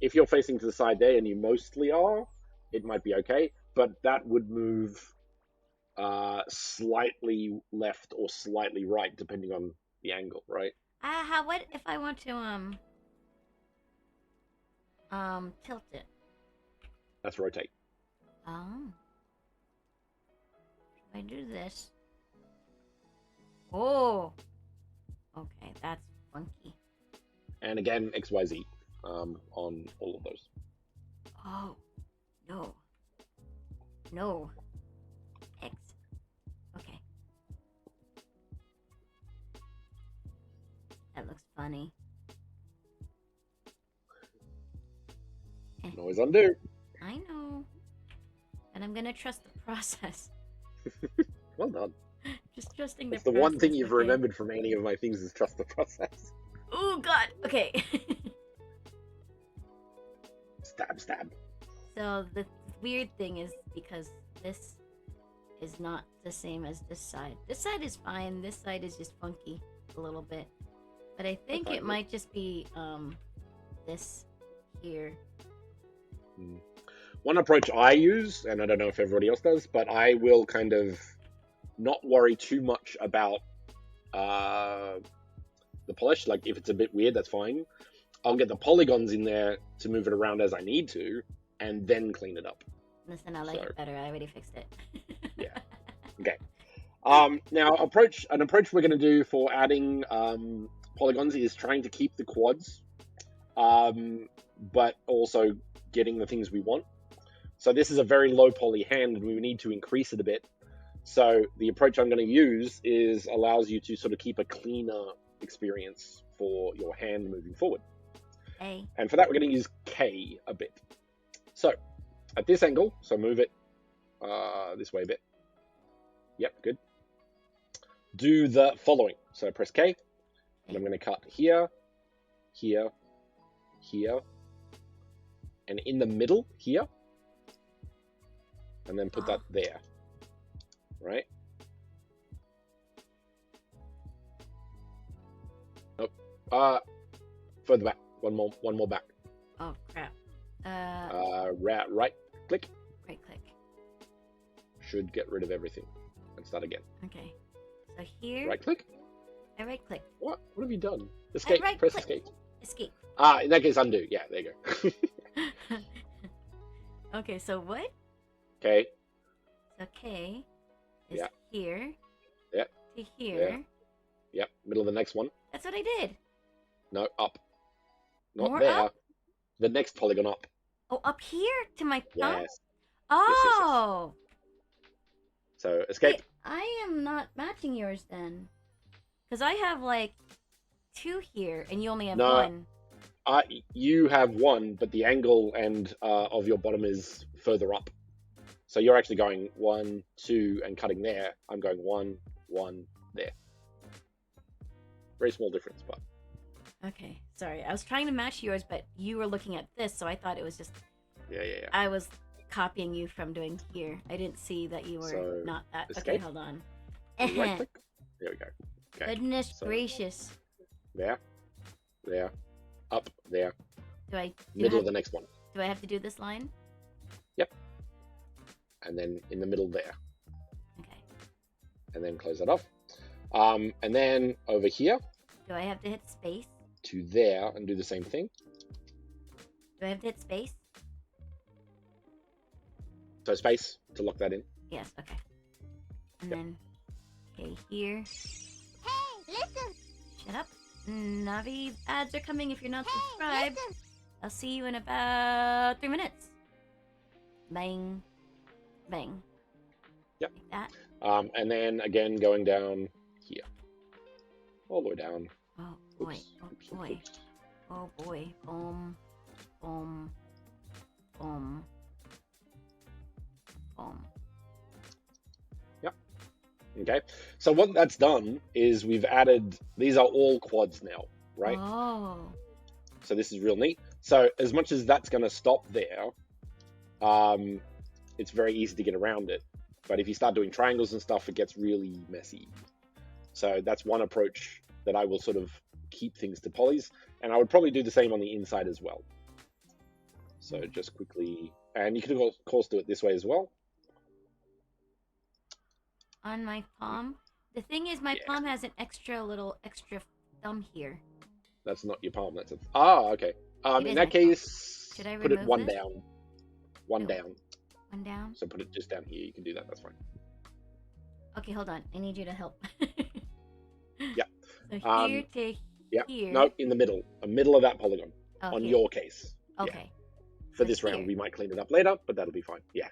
if you're facing to the side there, and you mostly are, it might be okay. But that would move slightly left or slightly right, depending on the angle, right? What if I want to tilt it? That's rotate. Oh. If I do this. Oh. Okay, that's funky. And again, X, Y, Z on all of those. Oh. No. No. X. Okay. That looks funny. You can always undo. I know. And I'm gonna trust the process. Well done. Just trusting That's the the process. one thing you've okay. remembered from any of my things is trust the process. Oh god. Okay. Stab, stab. So the weird thing is because this is not the same as this side. This side is fine. This side is just funky a little bit. But I think it might just be this here. One approach I use, and I don't know if everybody else does, but I will kind of not worry too much about the polish. Like if it's a bit weird, that's fine. I'll get the polygons in there to move it around as I need to, and then clean it up. Listen, I like it better. I already fixed it. Yeah. Okay. Now, an approach we're going to do for adding polygons is trying to keep the quads, but also getting the things we want. So this is a very low poly hand, and we need to increase it a bit. So the approach I'm going to use allows you to sort of keep a cleaner experience for your hand moving forward. A. And for that, we're going to use K a bit. So at this angle, so move it this way a bit. Yep, good. Do the following. So press K, and I'm going to cut here, here, here, and in the middle here, and then put that there, right? Nope. Further back. One more back. Oh crap. Right click. Right click. Should get rid of everything. And start again. Okay. So here. Right click. I right click. What? What have you done? Escape. Press escape. Escape. In that case, undo. Yeah, there you go. Okay, so what? Okay. So K is here. Yep. To here. Yeah. Yep. Middle of the next one. That's what I did. No, up. Not More there. up? The next polygon up. Oh, up here to my thumb? Yes. Oh. Yes. So escape. Wait, I am not matching yours then. Because I have like 2 here and you only have 1. You have 1, but the angle of your bottom is further up. So you're actually going 1, 2, and cutting there. I'm going 1, 1, there. Very small difference, but. Okay, sorry. I was trying to match yours, but you were looking at this, so I thought it was just... Yeah. I was copying you from doing here. I didn't see that you were not that. Escape. Okay, hold on. Right click. There we go. Okay. Goodness gracious. There. Up, there. Middle of the next one. Do I have to do this line? Yep. And then in the middle there. Okay. And then close that off. And then over here. Do I have to hit space? To there and do the same thing. Do I have to hit space? So space to lock that in. Yes, okay. And then, okay, here. Hey, listen! Shut up. Navi ads are coming if you're not subscribed. Listen. I'll see you in about 3 minutes. bang, bang. Yep. Like that. And then again going down here, all the way down. Oh boy, Oops, oh oops, boy, oops. oh boy. Boom, boom, boom, boom. Yep. Okay. So what that's done is we've added, these are all quads now, right? Oh. So this is real neat. So as much as that's going to stop there, it's very easy to get around it. But if you start doing triangles and stuff, it gets really messy. So that's one approach that I will sort of keep things to polys. And I would probably do the same on the inside as well. So just quickly, and you can of course do it this way as well. On my palm. The thing is, my Yeah. palm has an extra thumb here. That's not your palm. That's okay. It In is that my palm. case, Should I put it remove one this? down. One No. down. One down. So put it just down here. You can do that. That's fine. Okay, hold on. I need you to help. Yeah. So here to Yeah. here. No, in the middle. The middle of that polygon. Oh, On here. your case. Okay. Yeah. For So this round, here. we might clean it up later, but that'll be fine. Yeah.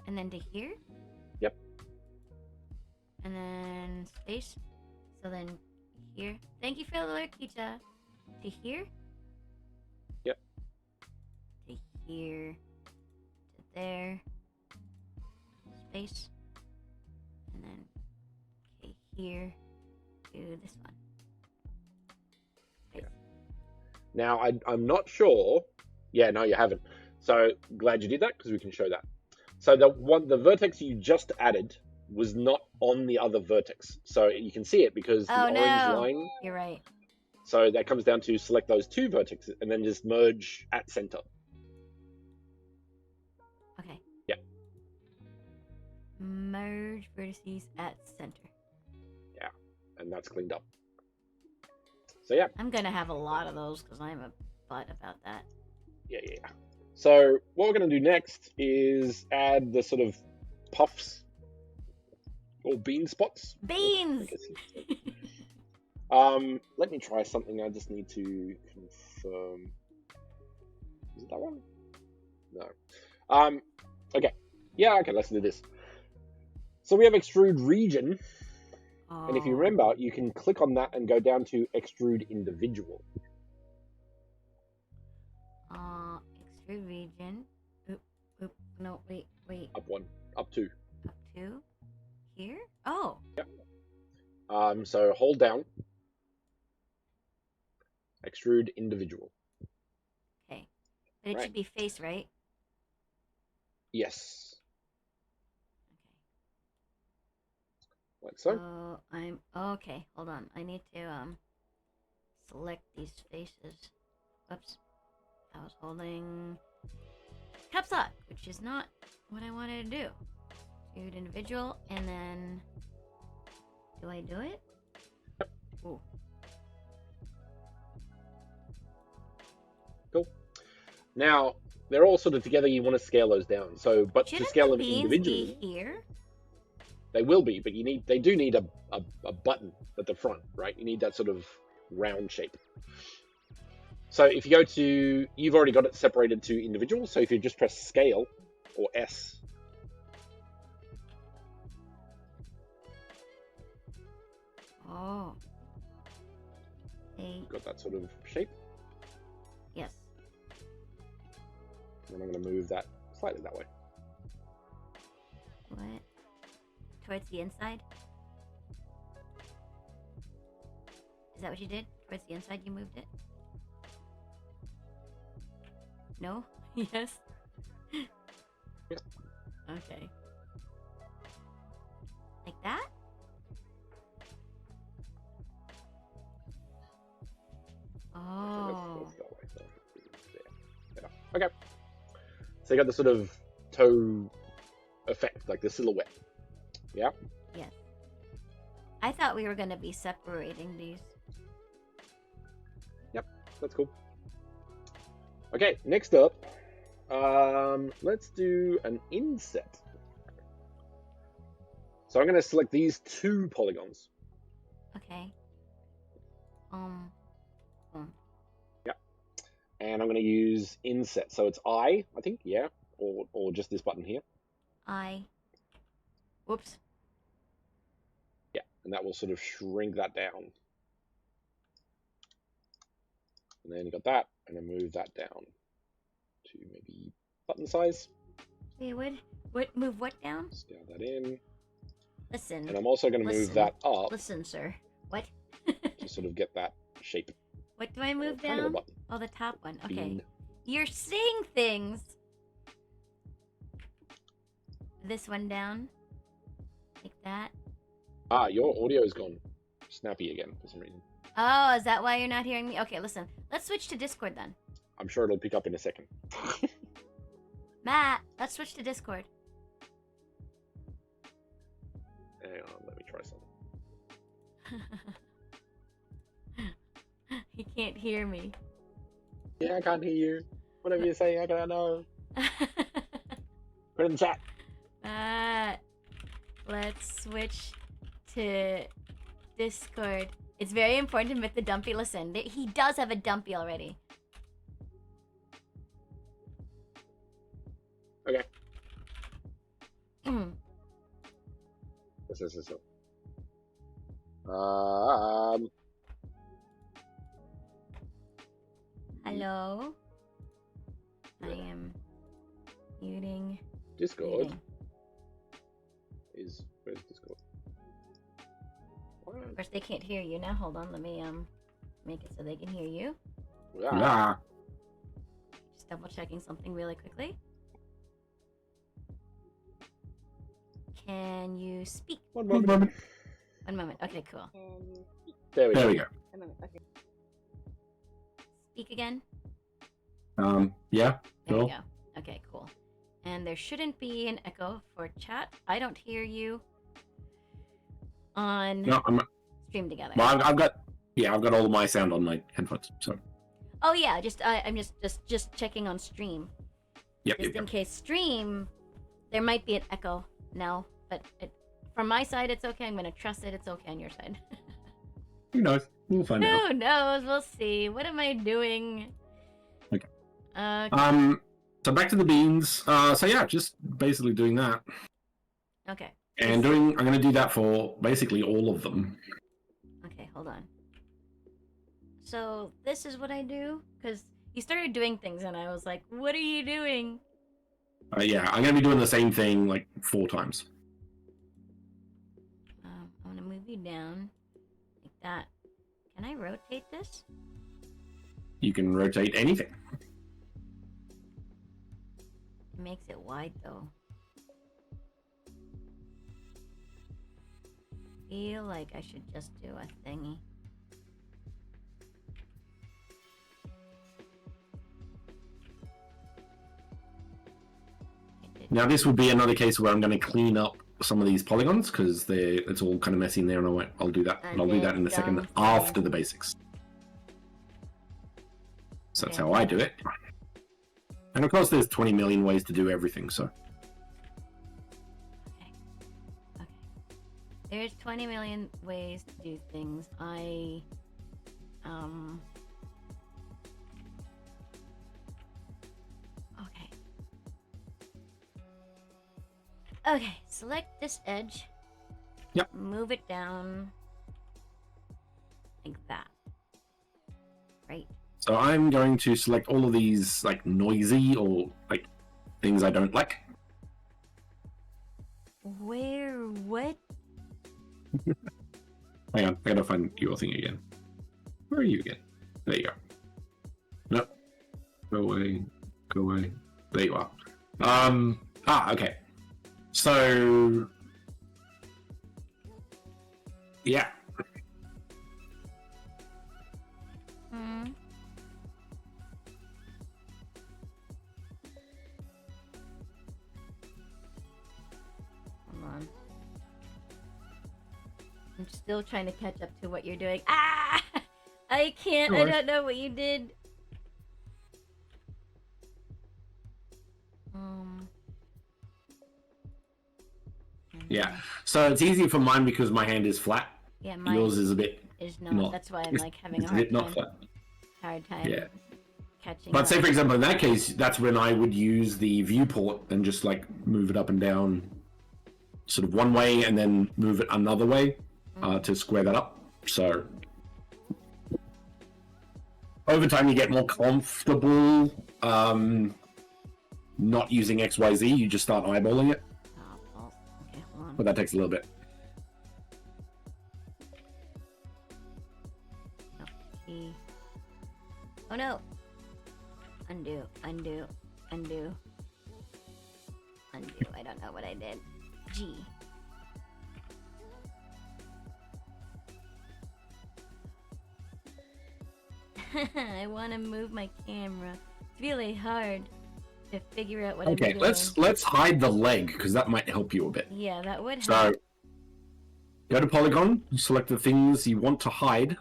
And then to here. Yep. And then space. So then here. Thank you for the alert, Kita. To here. Yep. To here. To there. Space. And then okay, here to this one. Space. Now, I'm not sure. Yeah, no, you haven't. So glad you did that because we can show that. So the vertex you just added was not on the other vertex. So you can see it because the orange line. You're right. So that comes down to select those two vertices and then just merge at center. Okay. Yeah. Merge vertices at center. Yeah, and that's cleaned up. So yeah. I'm gonna have a lot of those because I'm a butt about that. Yeah. So what we're going to do next is add the sort of puffs or bean spots. Beans. Let me try something. I just need to confirm. Is it that one? No. Okay. Yeah. Okay. Let's do this. So we have extrude region, and if you remember, you can click on that and go down to extrude individual. Extrude region. Oop. No, wait. Up one. Up two. Up two. Here. Oh. Yep. So hold down. Extrude individual. Okay. But it should be face, right? Yes. Okay. Like so. I'm okay. Hold on. I need to select these faces. Whoops. I was holding caps lock, which is not what I wanted to do. Shoot individual, and then do I do it? Yep. Ooh. Cool. Now they're all sort of together. You want to scale those down. So, but Shouldn't to scale the them beans individually, be here? they will be. But they do need a button at the front, right? You need that sort of round shape. So if you go to, you've already got it separated to individual. So if you just press scale or S. Oh. You've got that sort of shape. Yes. And I'm going to move that slightly that way. What? Towards the inside? Is that what you did? Towards the inside you moved it? No? Yes? Yep. Okay. Like that? Oh. Let's go away. So, there. Okay. So you got the sort of toe effect, like the silhouette. Yeah? Yes. I thought we were going to be separating these. Yep, that's cool. Okay, next up, let's do an inset. So I'm going to select these two polygons. Okay. Yeah. And I'm going to use inset. So it's I think, yeah, or or just this button here. Whoops. Yeah, and that will sort of shrink that down. And then you got that, and then move that down to maybe button size. Wait, what? Move what down? Scale that in. Listen. And I'm also going to move that up. Listen, sir. What? To sort of get that shape. What do I move Kind of a down? button. Oh, the top one. Okay. Bean. You're seeing things. This one down. Like that. Ah, your audio's gone snappy again for some reason. Oh, is that why you're not hearing me? Okay, listen. Let's switch to Discord then. I'm sure it'll pick up in a second. Matt, let's switch to Discord. Hang on, let me try something. He can't hear me. Yeah, I can't hear you. Whatever you say, how can I know? Put it in the chat. Matt, let's switch to Discord. It's very important to make the dumpy. Listen, he does have a dumpy already. Okay. Mm. So. Hello. I am muting. Discord is where's Discord? What? Of course, they can't hear you now. Hold on, let me make it so they can hear you. Yeah. Just double checking something really quickly. Can you speak? One moment. One moment. Okay, cool. There we go. Okay. Speak again. Yeah. There we Cool. go. Okay, cool. And there shouldn't be an echo for chat. I don't hear you on No, Stream Together. well, I've got all of my sound on my headphones. So. Oh yeah, I'm just checking on Stream. Yep. Just in case Stream, there might be an echo now, but from my side it's okay. I'm gonna trust that it's okay on your side. Who knows? We'll find out. Who knows? We'll see. What am I doing? Okay. Okay. So back to the beans. So yeah, just basically doing that. Okay. And I'm going to do that for basically all of them. Okay, hold on. So this is what I do? Because you started doing things and I was like, what are you doing? Yeah, I'm going to be doing the same thing like 4 times. I'm going to move you down like that. Can I rotate this? You can rotate anything. It makes it wide though. Feel like I should just do a thingy. Now this would be another case where I'm going to clean up some of these polygons because it's all kind of messy in there, and I'll do that. And I'll do that in a second dumb after the basics. So that's how I do it. And of course, there's 20 million ways to do everything. So Okay. There's 20 million ways to do things. Okay. Okay, select this edge. Yep. Move it down like that. Right. So I'm going to select all of these like noisy or like things I don't like. Where? What? Hang on, I gotta find your thing again. Where are you again? There you go. Nope. Go away. Go away. There you are. Okay. So yeah. Hmm. Hold on. I'm still trying to catch up to what you're doing. Ah! I can't. No I worries. don't know what you did. Yeah. So it's easier for mine because my hand is flat. Yeah, mine Yours is a bit is not. not- That's why I'm like having a it's hard bit not time. flat. Hard time. Yeah. catching But up. say, for example, in that case, that's when I would use the viewport and just like move it up and down sort of one way and then move it another way to square that up. So over time, you get more comfortable not using XYZ. You just start eyeballing it. Oh, okay, hold on. But that takes a little bit. E. Oh no! Undo, undo, undo. Undo. I don't know what I did. G. I want to move my camera. It's really hard to figure out what I'm doing. Okay, let's hide the leg because that might help you a bit. Yeah, that would So help. go to polygon, select the things you want to hide.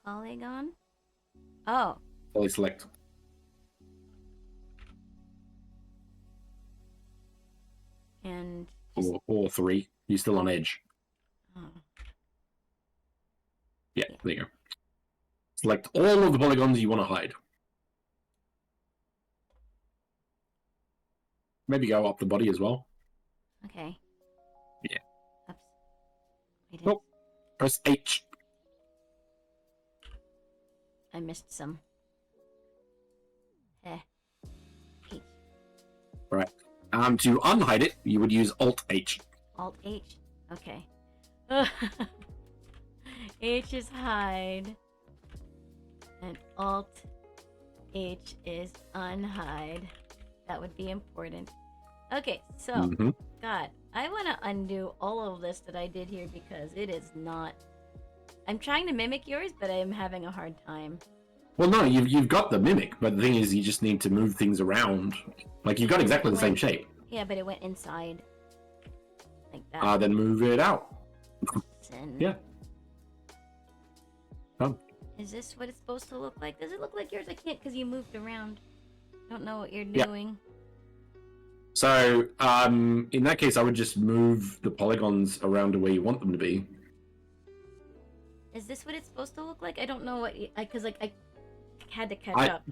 Polygon? Oh. Poly select. And just, Or 3. You're still on edge. oh. Yeah, there you go. Select all of the polygons you want to hide. Maybe go up the body as well. Okay. Yeah. Oops. Wait, Oh. Press H. I missed some. H. Right. To unhide it, you would use Alt H. Alt H. Okay. H is hide. And Alt H is unhide. That would be important. Okay, so Mhm. God, I want to undo all of this that I did here because it is not. I'm trying to mimic yours, but I'm having a hard time. Well, no, you've got the mimic, but the thing is, you just need to move things around. Like, you've got exactly the same shape. Yeah, but it went inside. Like that. Then move it out. And Yeah. Done. is this what it's supposed to look like? Does it look like yours? I can't because you moved around. Don't know what you're Yeah. doing. So, in that case, I would just move the polygons around to where you want them to be. Is this what it's supposed to look like? I don't know what because I had to catch I- up,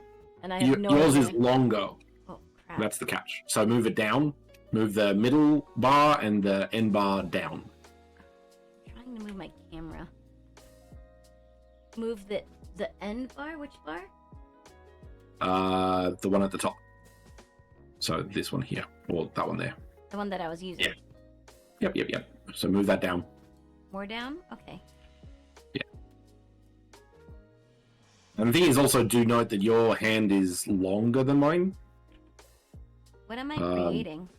and I have no Yours idea. is longer. Oh crap! That's the catch. So move it down. Move the middle bar and the end bar down. I'm trying to move my camera. Move the end bar. Which bar? The one at the top. So this one here, or that one there. The one that I was using. Yeah. Yep. So move that down. More down. Okay. And the thing is also, do note that your hand is longer than mine. What am I creating?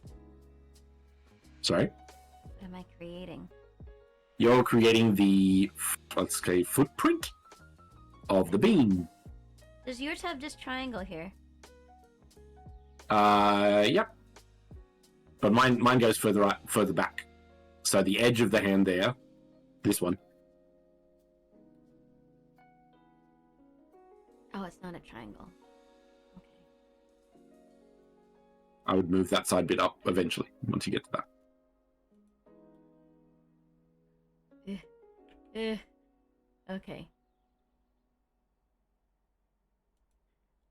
Sorry? What am I creating? You're creating the, let's say, footprint of the bean. Does yours have this triangle here? Yep. But mine goes further back. So the edge of the hand there, this one. Oh, it's not a triangle. Okay. I would move that side bit up eventually, once you get to that. Okay.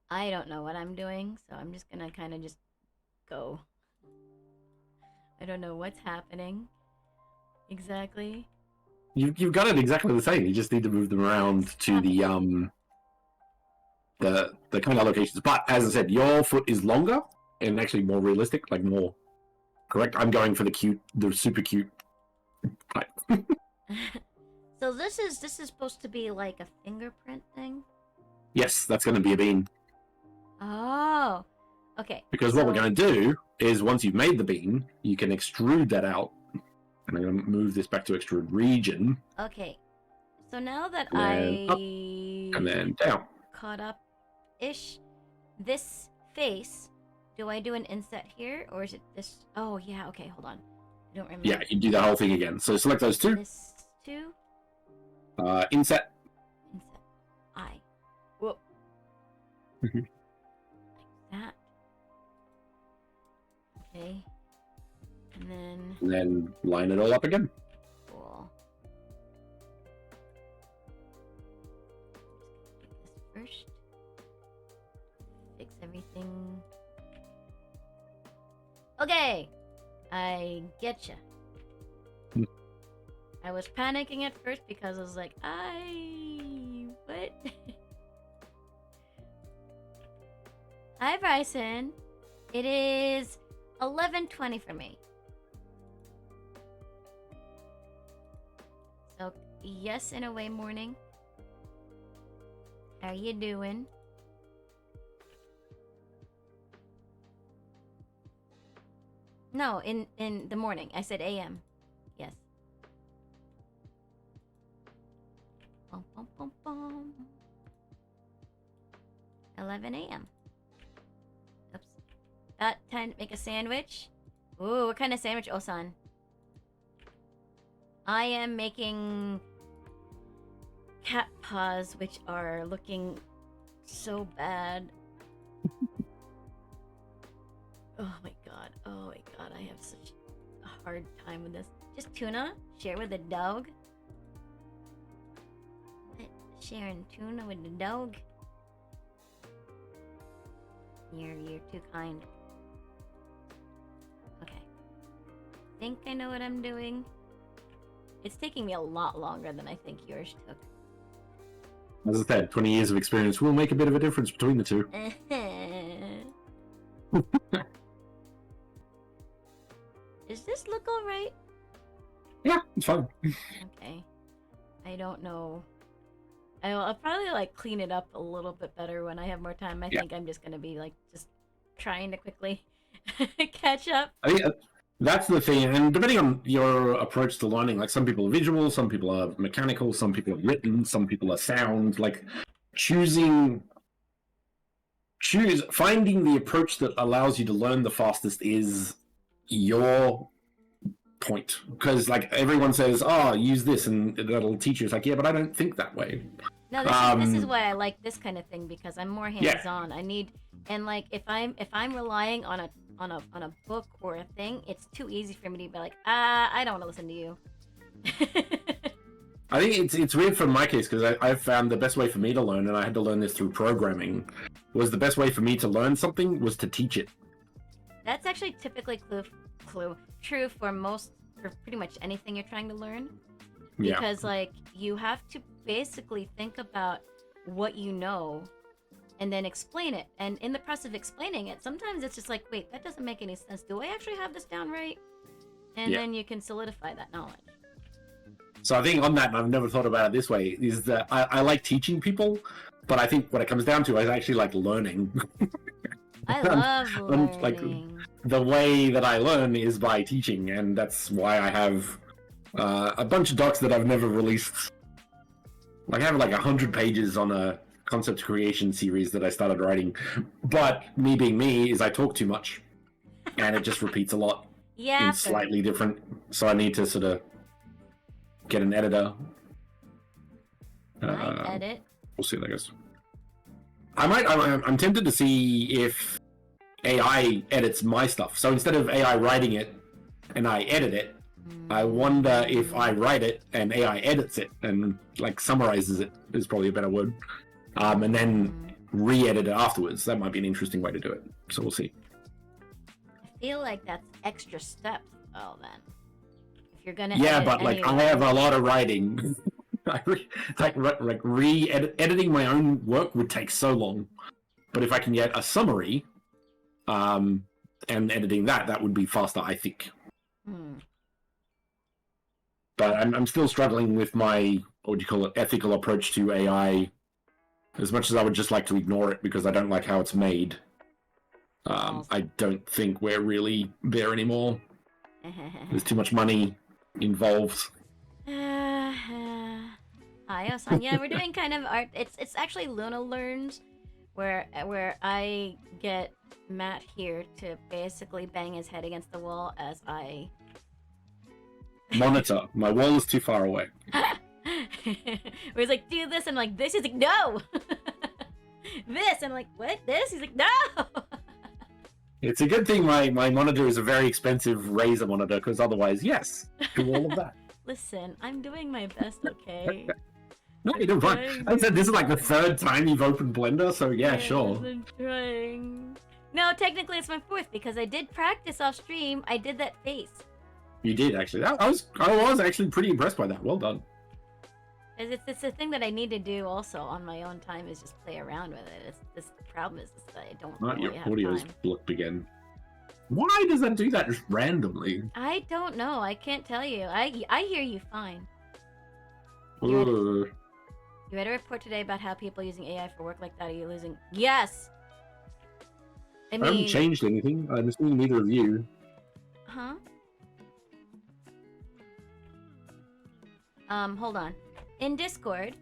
I don't know what I'm doing, so I'm just gonna kind of just go. I don't know what's happening exactly. You've got it exactly the same. You just need to move them around to the kind of locations. But as I said, your foot is longer and actually more realistic, like more correct. I'm going for the super cute type. So this is supposed to be like a fingerprint thing? Yes, that's going to be a bean. Oh. Okay. Because what we're going to do is once you've made the bean, you can extrude that out. And I'm going to move this back to extrude region. Okay. So now that And then up, I and then down. caught up ish, this face, do I do an inset here or is it this? Oh yeah, okay, hold on. I don't remember. Yeah, you do the whole thing again. So select those two. This two? Inset. Inset. I. Whoop. Mhm. Like that. Okay. And then line it all up again. cool. Okay, I get you. I was panicking at first because I was like, what? Hi, Bryson. It is 11:20 for me. So, yes, in a way, morning. How you doing? No, in the morning. I said AM. Yes. Bum, bum, bum, bum. 11 a.m. Oops. That time to make a sandwich. Ooh, what kind of sandwich, Osan? I am making cat paws, which are looking so bad. Oh my god, I have such a hard time with this. Just tuna? Share with the dog? Sharing tuna with the dog? You're too kind. Okay. Think I know what I'm doing? It's taking me a lot longer than I think yours took. As I said, 20 years of experience will make a bit of a difference between the two. Does this look alright? Yeah, it's fine. Okay. I don't know. I'll probably like clean it up a little bit better when I have more time. I think I'm just gonna be like just trying to quickly catch up. I think that's the thing, and depending on your approach to learning, like some people are visual, some people are mechanical, some people are written, some people are sound. Like finding the approach that allows you to learn the fastest is your point, because like everyone says, oh, use this and that'll teach you. It's like, yeah, but I don't think that way. No, this is why I like this kind of thing, because I'm more hands-on. I need, and like if I'm relying on a book or a thing, it's too easy for me to be like, I don't want to listen to you. I think it's weird for my case, because I've found the best way for me to learn, and I had to learn this through programming, was the best way for me to learn something was to teach it. That's actually typically true for pretty much anything you're trying to learn. Because like you have to basically think about what you know and then explain it. And in the process of explaining it, sometimes it's just like, wait, that doesn't make any sense. Do I actually have this down right? And then you can solidify that knowledge. So I think on that, and I've never thought about it this way, is that I like teaching people, but I think what it comes down to, I actually like learning. I love learning. Like, the way that I learn is by teaching, and that's why I have a bunch of docs that I've never released. Like, I have like 100 pages on a concept creation series that I started writing, but me being me is I talk too much, and it just repeats a lot. Yeah. Slightly different, so I need to sort of get an editor. Edit. We'll see how that goes. I'm tempted to see if AI edits my stuff. So instead of AI writing it and I edit it, I wonder if I write it and AI edits it and like summarizes it is probably a better word, and then re-edit it afterwards. That might be an interesting way to do it. So we'll see. I feel like that's extra steps. Oh, then if you're gonna but like I have a lot of writing. Editing my own work would take so long, but if I can get a summary, and editing that would be faster, I think. But I'm still struggling with my, what would you call it, ethical approach to AI. As much as I would just like to ignore it because I don't like how it's made, I don't think we're really there anymore. There's too much money involved. Hi, Osan. Yeah, we're doing kind of art. It's actually Lunadi Learns, where I get Matt here to basically bang his head against the wall as I monitor. My wall is too far away. Where he's like, do this, and I'm like, this. He's like, no. This, and I'm like, what? This? He's like, no. It's a good thing my monitor is a very expensive Razer monitor, because otherwise, yes, do all of that. Listen, I'm doing my best, okay? No, you're doing fine. I said this is like the third time you've opened Blender, so yeah, sure. I'm trying. No, technically it's my 4th because I did practice off stream. I did that face. You did actually. I was actually pretty impressed by that. Well done. It's a thing that I need to do also on my own time is just play around with it. The problem is that I don't Not really your have audio's time. blipped again. Why does that do that just randomly? I don't know. I can't tell you. I hear you fine. Ugh. You read a report today about how people using AI for work like that are you losing? Yes. I I haven't changed anything. I'm assuming neither of you. Huh? Hold on. In Discord,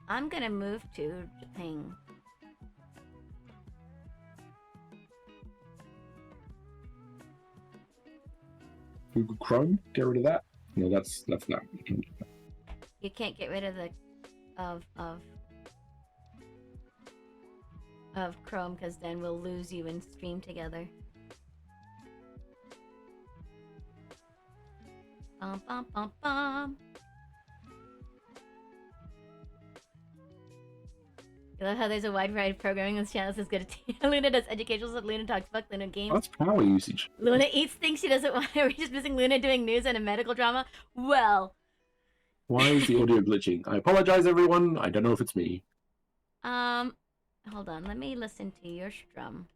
I'm gonna move to Japan. Google Chrome, get rid of that. No, that's not. You can't get rid of the of Chrome because then we'll lose you in stream together. Bum, bum, bum, bum. I love how there's a wide variety of programming on this channel. This is good. Luna does educational stuff. Luna talks fuck. Luna games. That's power usage. Luna eats things she doesn't want. We're just missing Luna doing news and a medical drama. Well. Why is the audio glitching? I apologize, everyone. I don't know if it's me. Hold on. Let me listen to your strum.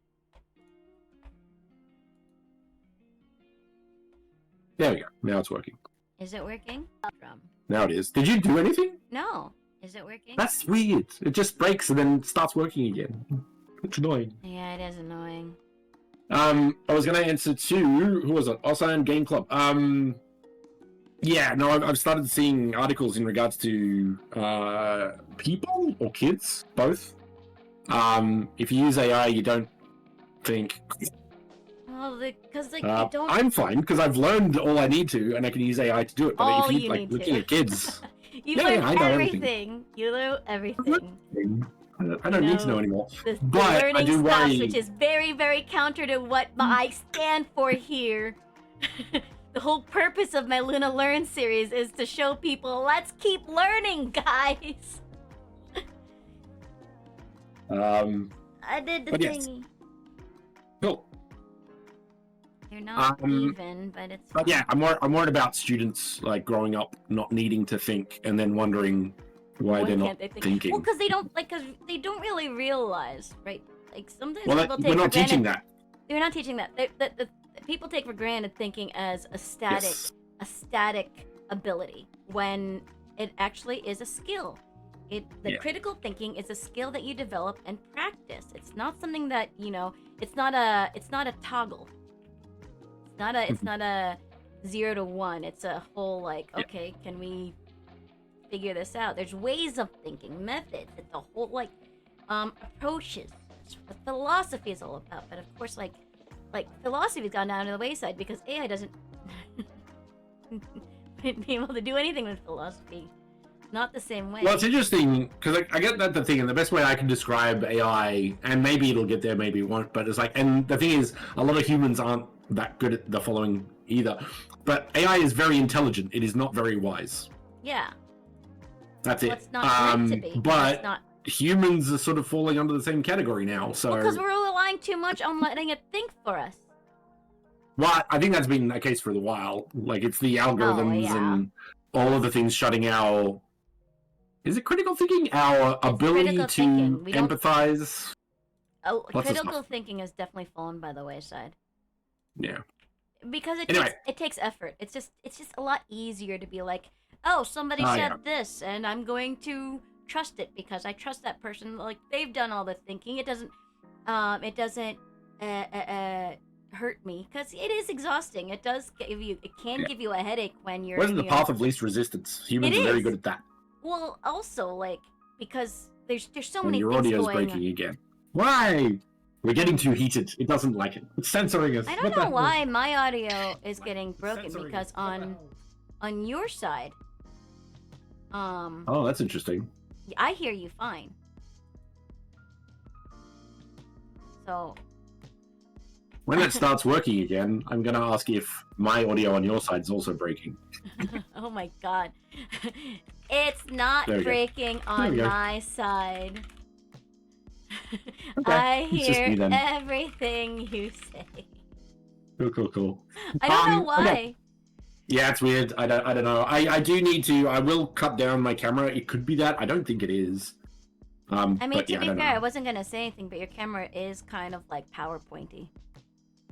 There we go. Now it's working. Is it working? Drum. Now it is. Did you do anything? No. Is it working? That's weird. It just breaks and then starts working again. It's annoying. Yeah, it is annoying. I was gonna answer to who was it? Osan Game Club. Yeah, no, I've started seeing articles in regards to people or kids, both. If you use AI, you don't think. Well, because like you don't. I'm fine because I've learned all I need to, and I can use AI to do it. But All if you you like need looking to. at kids, You Yeah, learn I know everything. You know everything. I don't need to know anymore. The But I learning do stuff, worry. which is very, very counter to what I stand for here. The whole purpose of my Luna Learns series is to show people, let's keep learning, guys. I did the But yes. thingy. Cool. You're not even, but it's fine. But yeah, I'm worried about students like growing up not needing to think and then wondering why they're not thinking. Well, because they don't really realize, right? Like sometimes Well, people take we're for not teaching granted. that. They're not teaching that. The people take for granted thinking as a static ability when it actually is a skill. The critical thinking is a skill that you develop and practice. It's not something that it's not a toggle. It's not a 0 to 1. It's a whole okay, can we figure this out? There's ways of thinking, methods. It's a whole approaches. That's what philosophy is all about. But of course, like philosophy's gone down to the wayside because AI doesn't be able to do anything with philosophy. Not the same way. Well, it's interesting because I get that the thing, and the best way I can describe AI, and maybe it'll get there, maybe it won't, but it's and the thing is, a lot of humans aren't that good at the following either. But AI is very intelligent. It is not very wise. Yeah. That's Well, it. it's not meant to be. But It's not. humans are sort of falling under the same category now. So Because we're relying too much on letting it think for us. well, I think that's been the case for a while. Like it's the algorithms and all of the things shutting our. Is it critical thinking? Our ability critical to thinking. We don't- empathize. Oh, Lots of critical stuff. thinking has definitely fallen by the wayside. Yeah. Because Anyway. it takes effort. It's just a lot easier to be like, oh, somebody said this, and I'm going to trust it because I trust that person. Like they've done all the thinking. It doesn't hurt me because it is exhausting. It can give you a headache when you're. Where's the path of least resistance? Humans It are very is. good at that. Well, also because there's so When many your things audio's going breaking on. again. Why? We're getting too heated. It doesn't like it. It's censoring us. I What don't the know hell? why my audio is getting broken Censoring because us. What the hell? on your side, Oh, that's interesting. I hear you fine. So When it starts working again, I'm going to ask if my audio on your side is also breaking. oh my god. It's not There we go. breaking There we on go. my side. Okay. I It's just hear me then. everything you say. Cool. I don't know why. Okay. Yeah, it's weird. I don't know. I do need to. I will cut down my camera. It could be that. I don't think it is. I mean, but to yeah, be I don't fair, know. I wasn't gonna say anything, but your camera is kind of like PowerPointy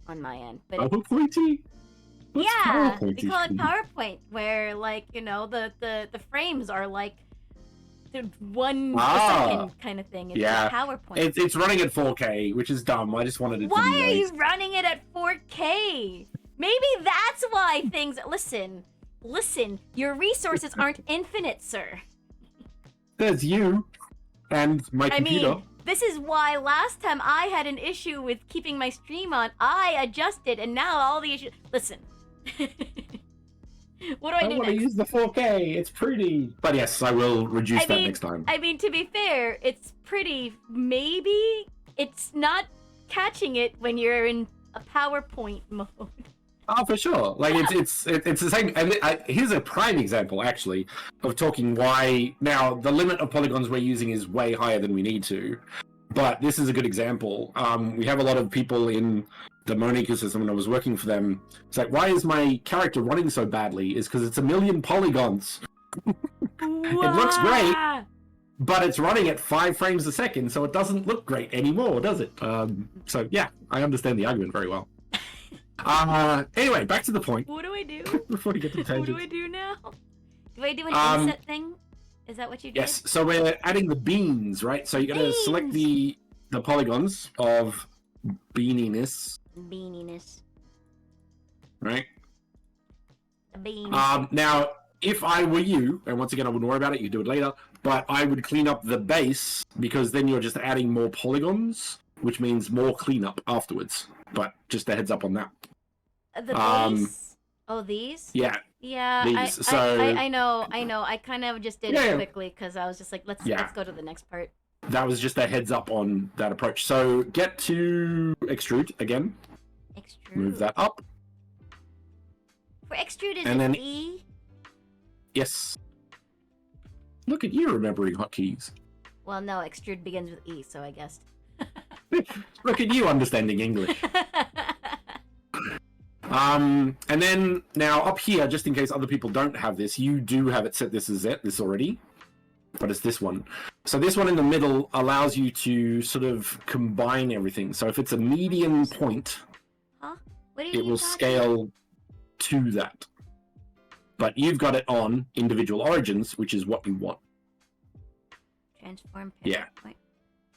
on my end. But PowerPointy? What's yeah, PowerPointy? we call it PowerPoint, where like the frames are like the one a second kind of thing. It's yeah. like PowerPoint. It's running at 4K, which is dumb. I just wanted it to be Why are nice. you running it at 4K? Maybe that's why things. Listen. Your resources aren't infinite, sir. There's you and my computer. I mean, this is why last time I had an issue with keeping my stream on, I adjusted, and now all the issues. Listen. What do I do want to next? use the 4K. It's pretty. But yes, I will reduce that next time. I mean, to be fair, it's pretty. Maybe it's not catching it when you're in a PowerPoint mode. Oh, for sure. Like it's the same. And here's a prime example, actually, of talking why now the limit of polygons we're using is way higher than we need to. But this is a good example. We have a lot of people in the Moan ecosystem when I was working for them. It's like, why is my character running so badly? Is because it's a million polygons. It looks great, but it's running at 5 frames a second, so it doesn't look great anymore, does it? So yeah, I understand the argument very well. Anyway, back to the point. What do I do? Before we get to What tangents. do I do now? Do I do an inset thing? Is that what you did? Yes, so we're adding the beans, right? So you're gonna select the polygons of beaniness, right? The bean. Now, if I were you, and once again I wouldn't worry about it, you do it later, but I would clean up the base, because then you're just adding more polygons, which means more cleanup afterwards. But just a heads up on that. The base? Oh, these? Yeah. Yeah, These, I know. I kind of just did it quickly because I was just like, let's go to the next part. That was just a heads up on that approach. So get to extrude again. Extrude. Move that up. For extrude, is And it then- E? Yes. Look at you remembering hotkeys. Well, no, extrude begins with E, so I guessed. Look at you understanding English. And then now up here, just in case other people don't have this, you do have it set this as this already, but it's this one. So this one in the middle allows you to sort of combine everything. So if it's a median point, Huh? What are it you will talking? scale to that. But you've got it on individual origins, which is what you want. Transform. Yeah. Point.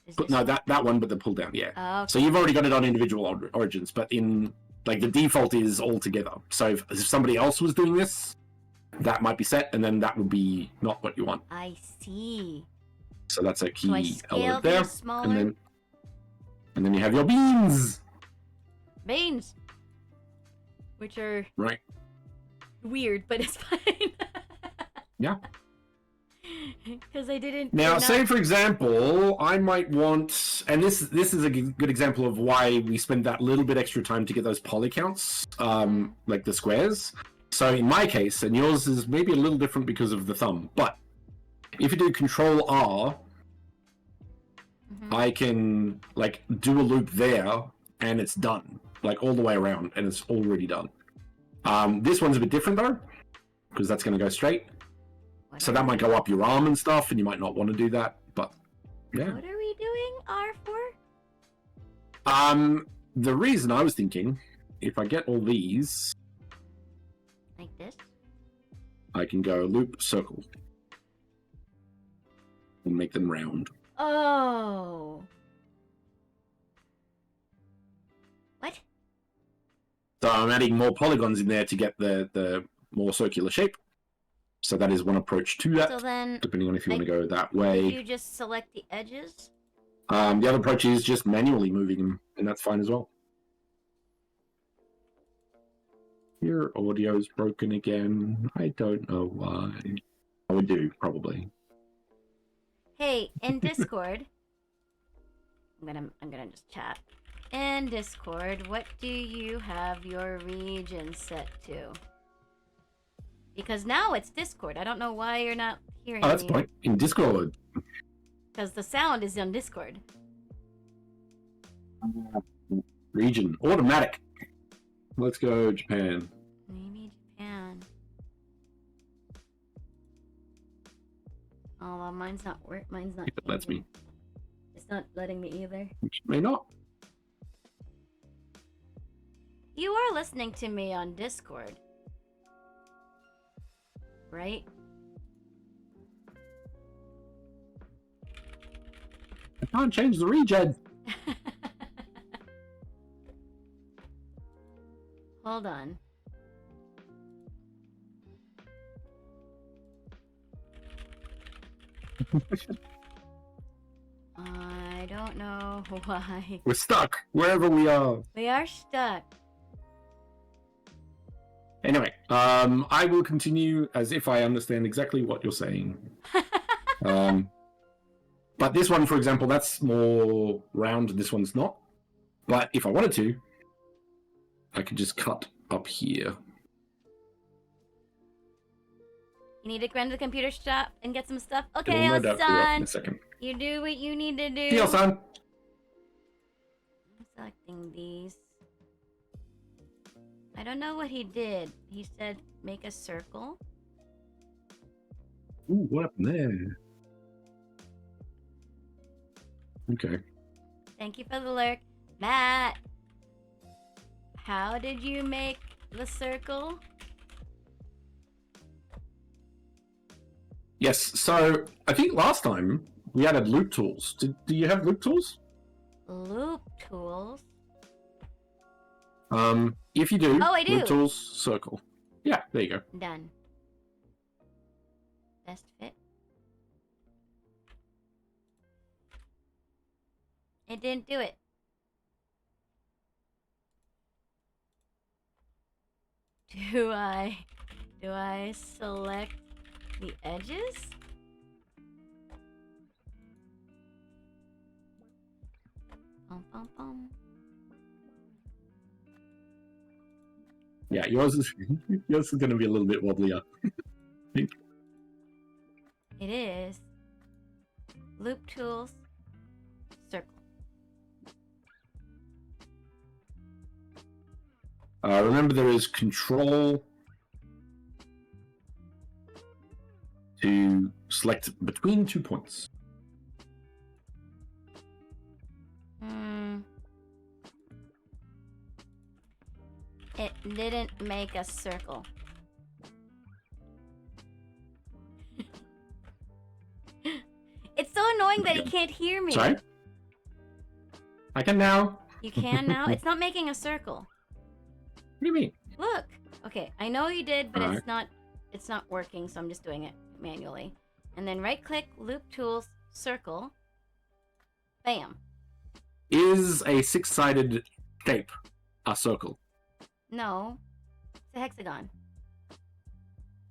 Is But this- no, that one, but the pull down, yeah. Oh, okay. So you've already got it on individual origins, but in like the default is all together. So if somebody else was doing this, that might be set, and then that would be not what you want. I see. So that's a So I key scale element there. these smaller. And then you have your beans, Beans. Which are right? weird, but it's fine. Yeah. Because I didn't. Now, they're say not- for example, I might want, and this is a good example of why we spend that little bit extra time to get those poly counts, like the squares. So in my case, and yours is maybe a little different because of the thumb, but if you do Control R, Mhm. I can like do a loop there, and it's done, like all the way around, and it's already done. This one's a bit different though, because that's going to go straight. So that might go up your arm and stuff, and you might not want to do that, but yeah. What are we doing R for? The reason I was thinking, if I get all these, Like this? I can go loop circle and make them round. Oh. What? So I'm adding more polygons in there to get the more circular shape. So that is one approach to that, So then, depending on if you want to like, go that did way. you just select the edges? The other approach is just manually moving them, and that's fine as well. Your audio's broken again. I don't know why. I would do, probably. Hey, in Discord, I'm gonna just chat. In Discord, what do you have your region set to? Because now it's Discord. I don't know why you're not hearing Oh, that's me. the point. In Discord. Because the sound is on Discord. Region. Automatic. Let's go Japan. Maybe Japan. Oh, well, mine's not work. Mine's not. If it lets me. It's not letting me either. Which may not. You are listening to me on Discord, right? I can't change the region. Hold on. I don't know why. We're stuck wherever we are. We are stuck. Anyway, I will continue as if I understand exactly what you're saying. But this one, for example, that's more round. This one's not. But if I wanted to, I could just cut up here. You need to run to the computer shop and get some stuff. Okay, No doubt, son. in a second. You do what you need to do. Deal, son. I'm selecting these. I don't know what he did. He said make a circle. Ooh, what happened there? Okay. Thank you for the lurk. Matt, how did you make the circle? Yes, so I think last time we added loop tools. Do you have loop tools? Loop tools? If you do, Oh, I do. loop tools, circle. Yeah, there you go. Done. Best fit. It didn't do it. Do I select the edges? Bum, bum, bum. Yeah, yours is going to be a little bit wobblier. I think. It is. Loop tools. Circle. Remember, there is control to select between 2 points. It didn't make a circle. It's so annoying that he can't hear me. Sorry? I can now. You can now? It's not making a circle. What do you mean? Look. Okay, I know you did, but Alright. it's not working, so I'm just doing it manually. And then right click, loop tools, circle. Bam. Is a 6-sided shape a circle? No. It's a hexagon.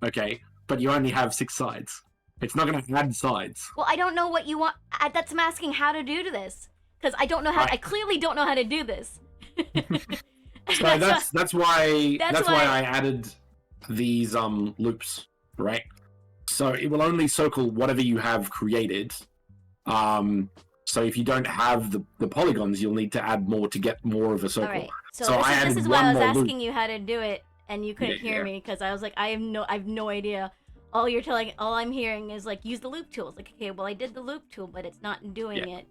Okay, but you only have 6 sides. It's not going to add sides. Well, I don't know what you want. That's I'm asking how to do this. Because I don't know how. I clearly don't know how to do this. So that's why That's why- I added these loops, right? So it will only circle whatever you have created. So if you don't have the polygons, you'll need to add more to get more of a circle. All right. So, So I this added is why I one was more loop. asking you how to do it, and you couldn't hear me because I was like, I have no idea. All I'm hearing is like use the loop tools. Like, okay, well I did the loop tool, but it's not doing it.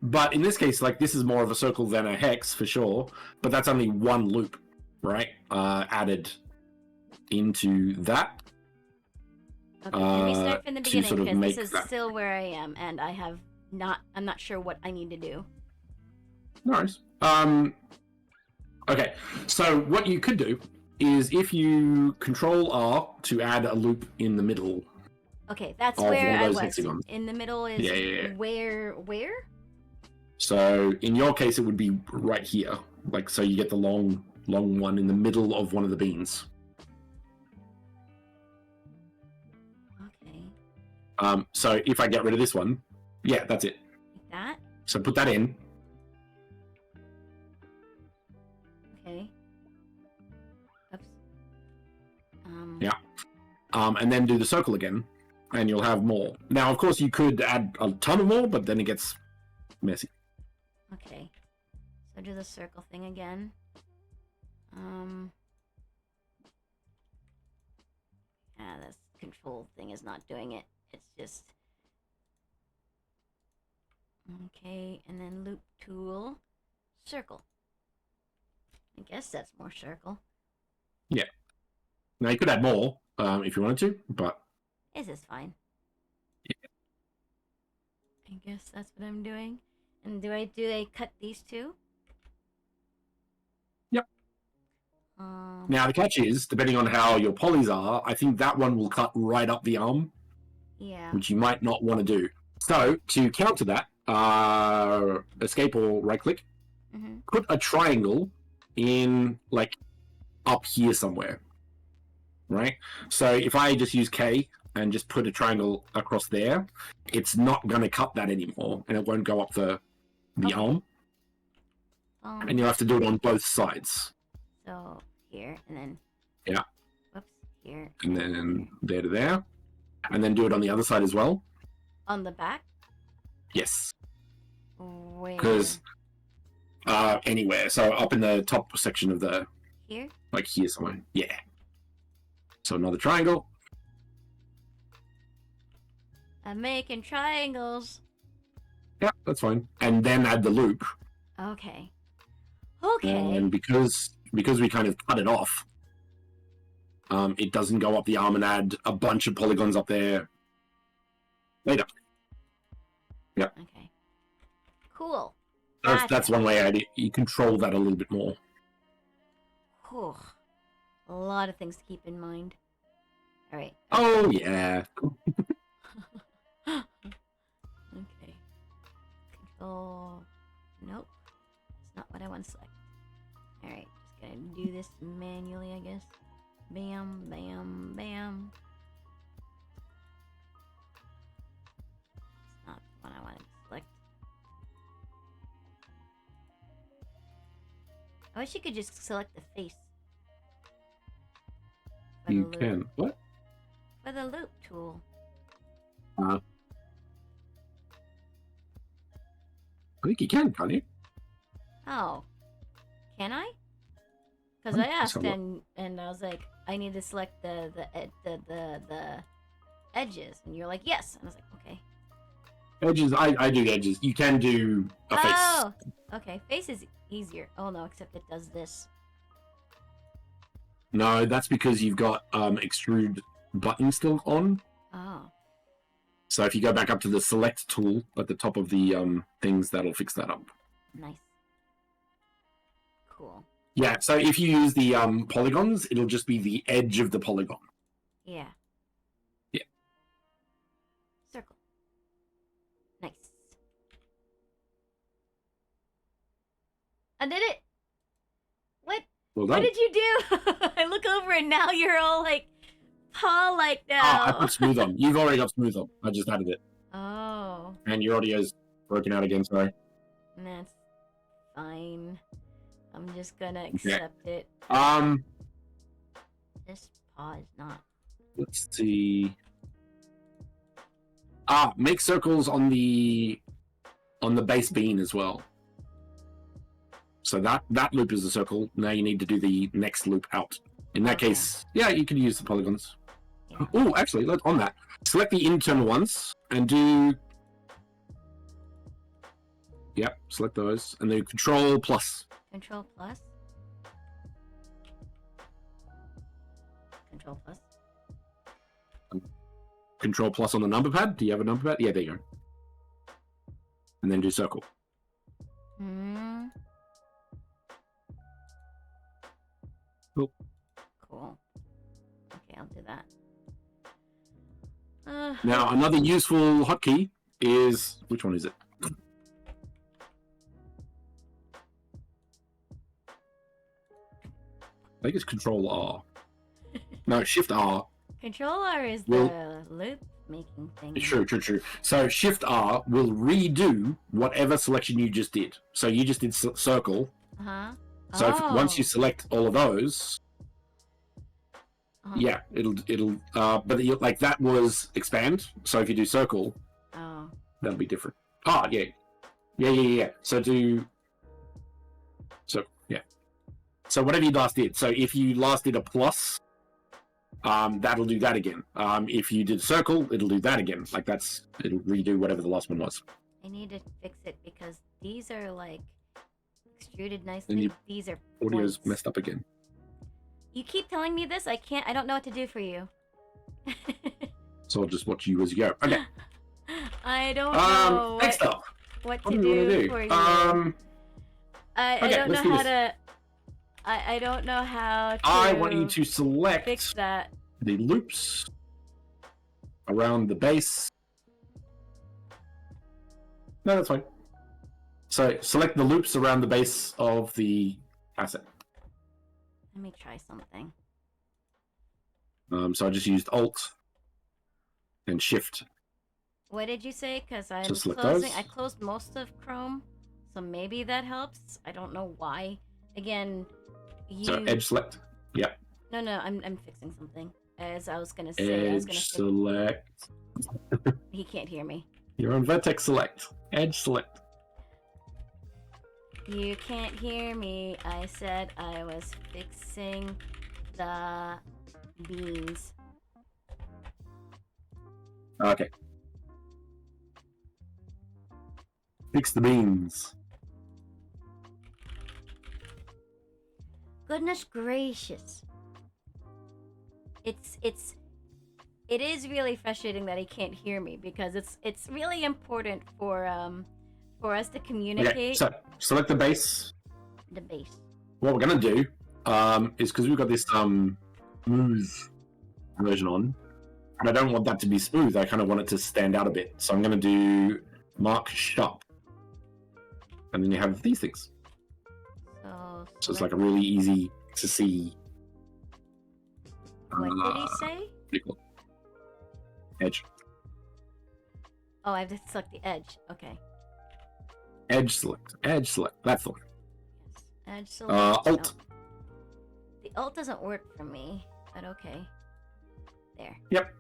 But in this case, like this is more of a circle than a hex for sure. But that's only one loop, right? Added into that. Okay, let me start from the to beginning sort of because make this is that. still where I am, and I'm not sure what I need to do. Nice. Okay, so what you could do is if you Control R to add a loop in the middle. Okay, that's Of where one of I those was. hexagons. In the middle is Yeah. where? So in your case, it would be right here. Like, so you get the long one in the middle of one of the beans. Okay. So if I get rid of this one, yeah, that's it. Like that. So put that in. Okay. Oops. Yeah. And then do the circle again, and you'll have more. Now, of course, you could add a ton of more, but then it gets messy. Okay. So do the circle thing again. This control thing is not doing it. It's just... Okay, and then loop tool. Circle. I guess that's more circle. Yeah. Now you could add more if you wanted to, but... This is fine. Yeah. I guess that's what I'm doing. And do I cut these two? Yep. Now the catch is, depending on how your polys are, I think that one will cut right up the arm. Yeah. Which you might not want to do. So to counter that, escape or right click, put a triangle in like up here somewhere. Right? So if I just use K and just put a triangle across there, it's not going to cut that anymore, and it won't go up the arm. And you'll have to do it on both sides. So here, and then... Yeah. Whoops, here. And then there to there. And then do it on the other side as well. On the back? Yes. Where? Because anywhere. So up in the top section of the... Here? Like here somewhere. Yeah. So another triangle. I'm making triangles. Yeah, that's fine. And then add the loop. Okay. Okay. And because we kind of cut it off, it doesn't go up the arm and add a bunch of polygons up there later. Yep. Okay. Cool. That's one way you control that a little bit more. Whew. A lot of things to keep in mind. All right. Oh yeah. Okay. Control. Nope. It's not what I want to select. All right. Just gonna do this manually, I guess. Bam, bam, bam. It's not the one I wanted to select. I wish you could just select the face. For You the loop. can. What? For the loop tool. I think you can, can't you? Oh. Can I? Because I asked somewhat. and I was like, I need to select the edges, and you're like, yes, and I was like, okay. Edges, I do edges. You can do a face. Oh, okay. Face is easier. Oh no, except it does this. No, that's because you've got extrude button still on. Oh. So if you go back up to the select tool at the top of the things, that'll fix that up. Nice. Cool. Yeah, so if you use the polygons, it'll just be the edge of the polygon. Yeah. Yeah. Circle. Nice. I did it! What? Well What done. did you do? I look over and now you're all like paw-like now. Ah, I put smooth on. You've already got smooth on. I just added it. Oh. And your audio's broken out again, sorry. That's fine. I'm just gonna accept it. This paw is not. Let's see. Make circles on the base bean as well. So that loop is a circle. Now you need to do the next loop out. In that case, yeah, you can use the polygons. Yeah. Oh, actually, on that, select the internal ones and do. Yep, select those and then Control plus. Control plus. Control plus. Control plus on the number pad. Do you have a number pad? Yeah, there you go. And then do circle. Hmm. Cool. Cool. Okay, I'll do that. Now, another useful hotkey is... Which one is it? I think it's Control R. No, Shift R. Control R is Well- the loop making thing. True. So Shift R will redo whatever selection you just did. So you just did circle. Uh-huh. So once you select all of those, yeah, it'll but like that was expand. So if you do circle, Oh. that'll be different. Ah, yeah. Yeah. So So whatever you last did. So if you last did a plus, that'll do that again. If you did a circle, it'll do that again. Like it'll redo whatever the last one was. I need to fix it because these are like extruded And nicely. your These are audio's points. messed up again. You keep telling me this. I don't know what to do for you. So I'll just watch you as you go. Okay. I don't know next up. what What to do you want to do do? for you. I okay, don't let's know do how this. to. I don't know how to. I want you to select fix that. the loops around the base. No, that's fine. So select the loops around the base of the asset. Let me try something. So I just used Alt and Shift. What did you say? Because I'm Just select closing. those. I closed most of Chrome, so maybe that helps. I don't know why. Again, you. So Edge Select. Yeah. No, I'm fixing something. As I was gonna say, I was gonna Edge fix... Select. He can't hear me. You're on Vertex Select. Edge Select. You can't hear me. I said I was fixing the beans. Okay. Fix the beans. Goodness gracious. It is really frustrating that he can't hear me because it's really important for us to communicate. Okay, so select the base. The base. What we're gonna do is because we've got this smooth version on, and I don't want that to be smooth. I kind of want it to stand out a bit. So I'm gonna do mark sharp, and then you have these things. So it's like a really easy to see. What did he say? Pretty cool. Edge. Oh, I have to select the edge. Okay. Edge select. Edge select. That's the one. Yes. Edge select. Alt. No. The alt doesn't work for me, but okay. There. Yep.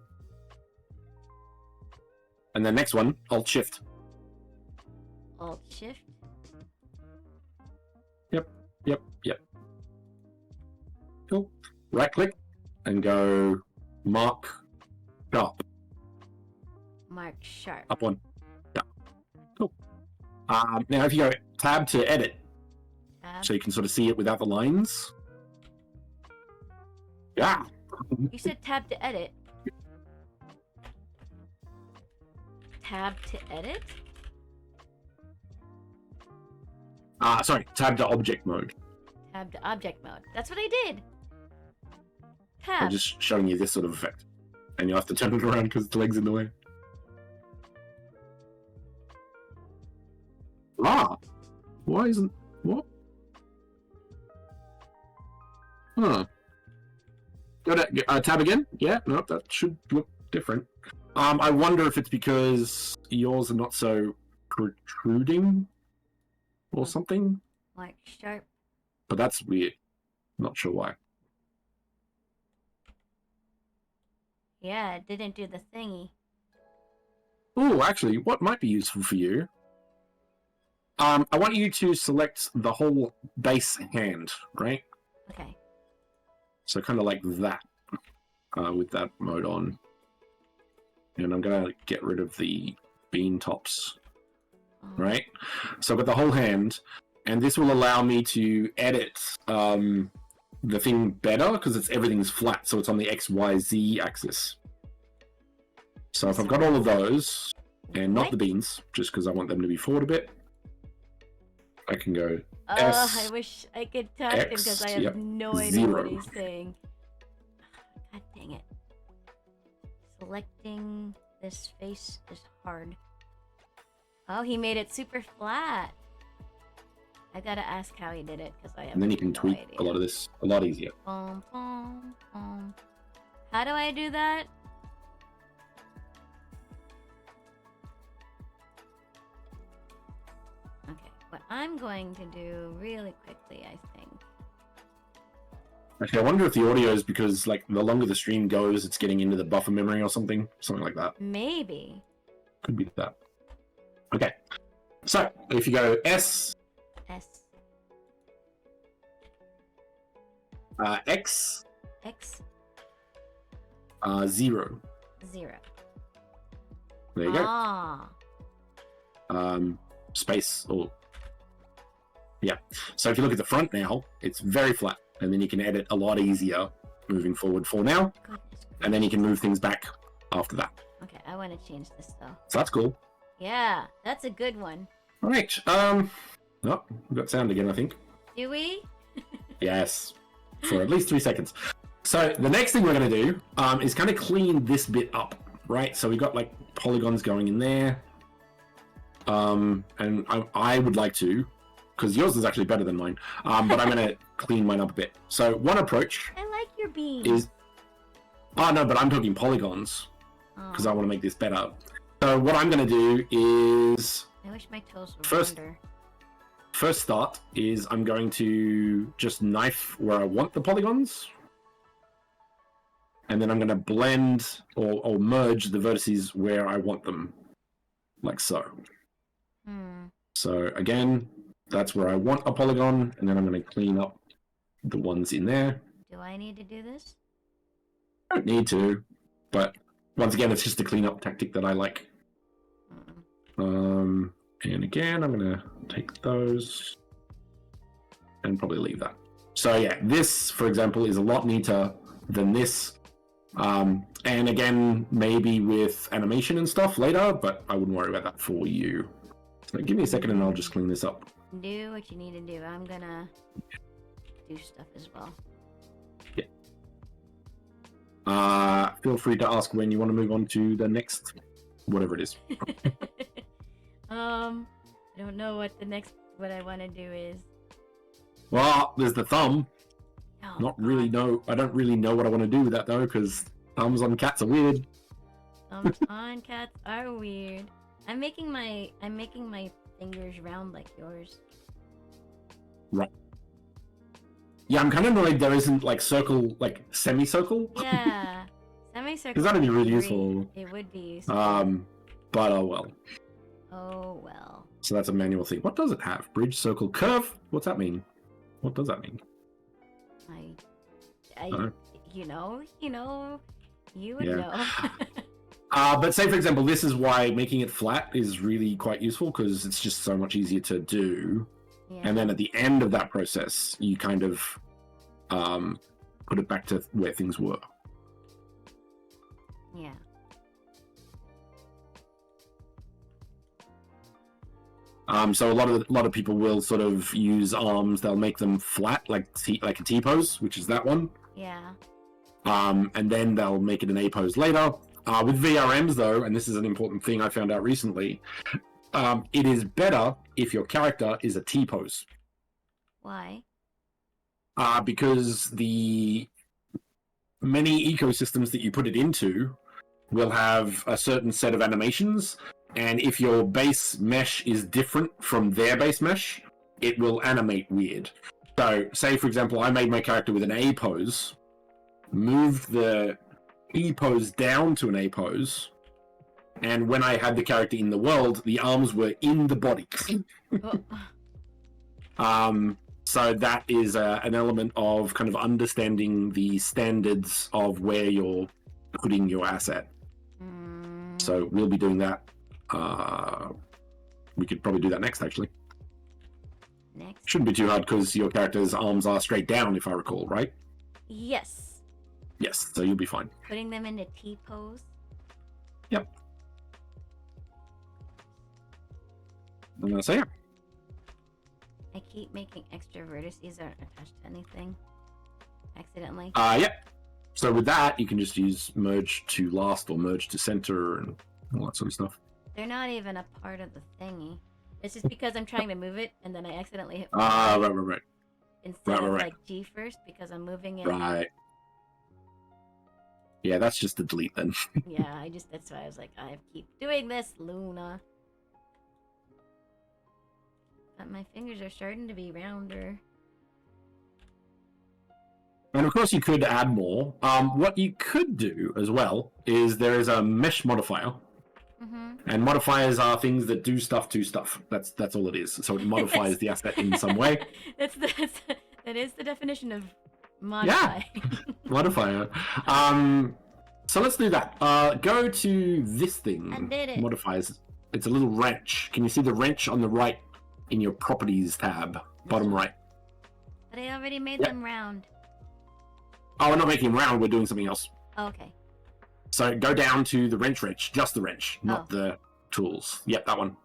And then next one, Alt Shift. Alt shift. Yep. Cool. Right click and go mark sharp. Mark sharp. Up one. Yeah. Cool. Now if you go tab to edit, Tab. so you can sort of see it without the lines. Yeah. You said tab to edit. Tab to edit? Sorry, tab to object mode. Tab to object mode. That's what I did. I'm Tab. just showing you this sort of effect. And you'll have to turn it around because the leg's in the way. Why isn't... What? Huh. Go to tab again? Yeah, nope, that should look different. I wonder if it's because yours are not so protruding or something. Mark sharp. But that's weird. Not sure why. Yeah, it didn't do the thingy. Oh, actually, what might be useful for you? I want you to select the whole base hand, right? Okay. So kind of like that, with that mode on. And I'm gonna get rid of the bean tops, right? So I've got the whole hand, and this will allow me to edit the thing better because everything's flat, so it's on the X, Y, Z axis. So if I've got all of those, and not the beans, just because I want them to be forward a bit, I can go S, I wish I could talk to him because I have X, no idea 0. what he's saying. God dang it. Selecting this face is hard. Oh, he made it super flat. I gotta ask how he did it because I have and then you can no tweak idea. a lot of this a lot easier. Boom, boom, boom. How do I do that? Okay, what I'm going to do really quickly, I think. Actually, I wonder if the audio is because, like, the longer the stream goes, it's getting into the buffer memory or something like that. Maybe. Could be that. Okay. So if you go S, S, X, X, 0. 0. There you go. Ah. Space, or yeah. So if you look at the front now, it's very flat, and then you can edit a lot easier moving forward for now, Goodness. and then you can move things back after that. Okay, I want to change this though. So that's cool. Yeah, that's a good one. All right. Oh, we've got sound again, I think. Do we? Yes, for at least 3 seconds. So the next thing we're going to do is kind of clean this bit up, right? So we got like polygons going in there. And I would like to, because yours is actually better than mine, but I'm going to clean mine up a bit. So one approach I like your beams. is... Oh, no, but I'm talking polygons, because I want to make this better. So what I'm going to do is... I wish my toes were First- rounder. First start is I'm going to just knife where I want the polygons. And then I'm going to blend or merge the vertices where I want them. Like so. So again, that's where I want a polygon, and then I'm going to clean up the ones in there. Do I need to do this? I don't need to, but once again, it's just a cleanup tactic that I like. And again, I'm going to take those and probably leave that. So yeah, this, for example, is a lot neater than this. And again, maybe with animation and stuff later, but I wouldn't worry about that for you. So give me a second and I'll just clean this up. Do what you need to do. I'm gonna do stuff as well. Yeah. Feel free to ask when you want to move on to the next, whatever it is. I don't know what I want to do is. Well, there's the thumb. Oh, Not really know. I don't really know what I want to do with that though, because thumbs on cats are weird. Thumbs on cats are weird. I'm making my fingers round like yours. Right. Yeah, I'm kind of annoyed there isn't like circle, like semicircle. Yeah, semicircle. Because that'd be really great. useful. It would be useful. But oh well. Oh well. So that's a manual thing. What does it have? Bridge, circle, curve? What's that mean? What does that mean? You would know. But say, for example, this is why making it flat is really quite useful, because it's just so much easier to do. Yeah. And then at the end of that process, you kind of put it back to where things were. Yeah. So a lot of people will sort of use arms. They'll make them flat, like a T pose, which is that one. Yeah. And then they'll make it an A pose later. With VRMs though, and this is an important thing I found out recently, it is better if your character is a T pose. Why? Because the many ecosystems that you put it into will have a certain set of animations, and if your base mesh is different from their base mesh, it will animate weird. So, say for example, I made my character with an A pose, moved the E pose down to an A pose, and when I had the character in the world, the arms were in the body. So that is an element of kind of understanding the standards of where you're putting your asset. So we'll be doing that. We could probably do that next, actually. Next. Shouldn't be too hard because your character's arms are straight down, if I recall, right? Yes. Yes, so you'll be fine. Putting them into T pose. Yep. So yeah. I keep making extra vertices that aren't attached to anything. Accidentally. Yeah. So with that, you can just use merge to last or merge to center and all that sort of stuff. They're not even a part of the thingy. It's just because I'm trying to move it and then I accidentally hit Right. instead of right. like G first because I'm moving it. Right. Yeah, that's just a delete then. Yeah, that's why I was like, I keep doing this, Luna. But my fingers are starting to be rounder. And of course you could add more. What you could do as well is there is a mesh modifier And modifiers are things that do stuff to stuff. That's all it is. So it modifies the asset in some way. That is the definition of modify. Yeah, modifier. So let's do that. Go to this thing. I did it. Modifiers. It's a little wrench. Can you see the wrench on the right in your properties tab, bottom right? But I already made them round. Oh, we're not making them round. We're doing something else. Oh, okay. So go down to the wrench, just the wrench, not the tools. Yep, that one.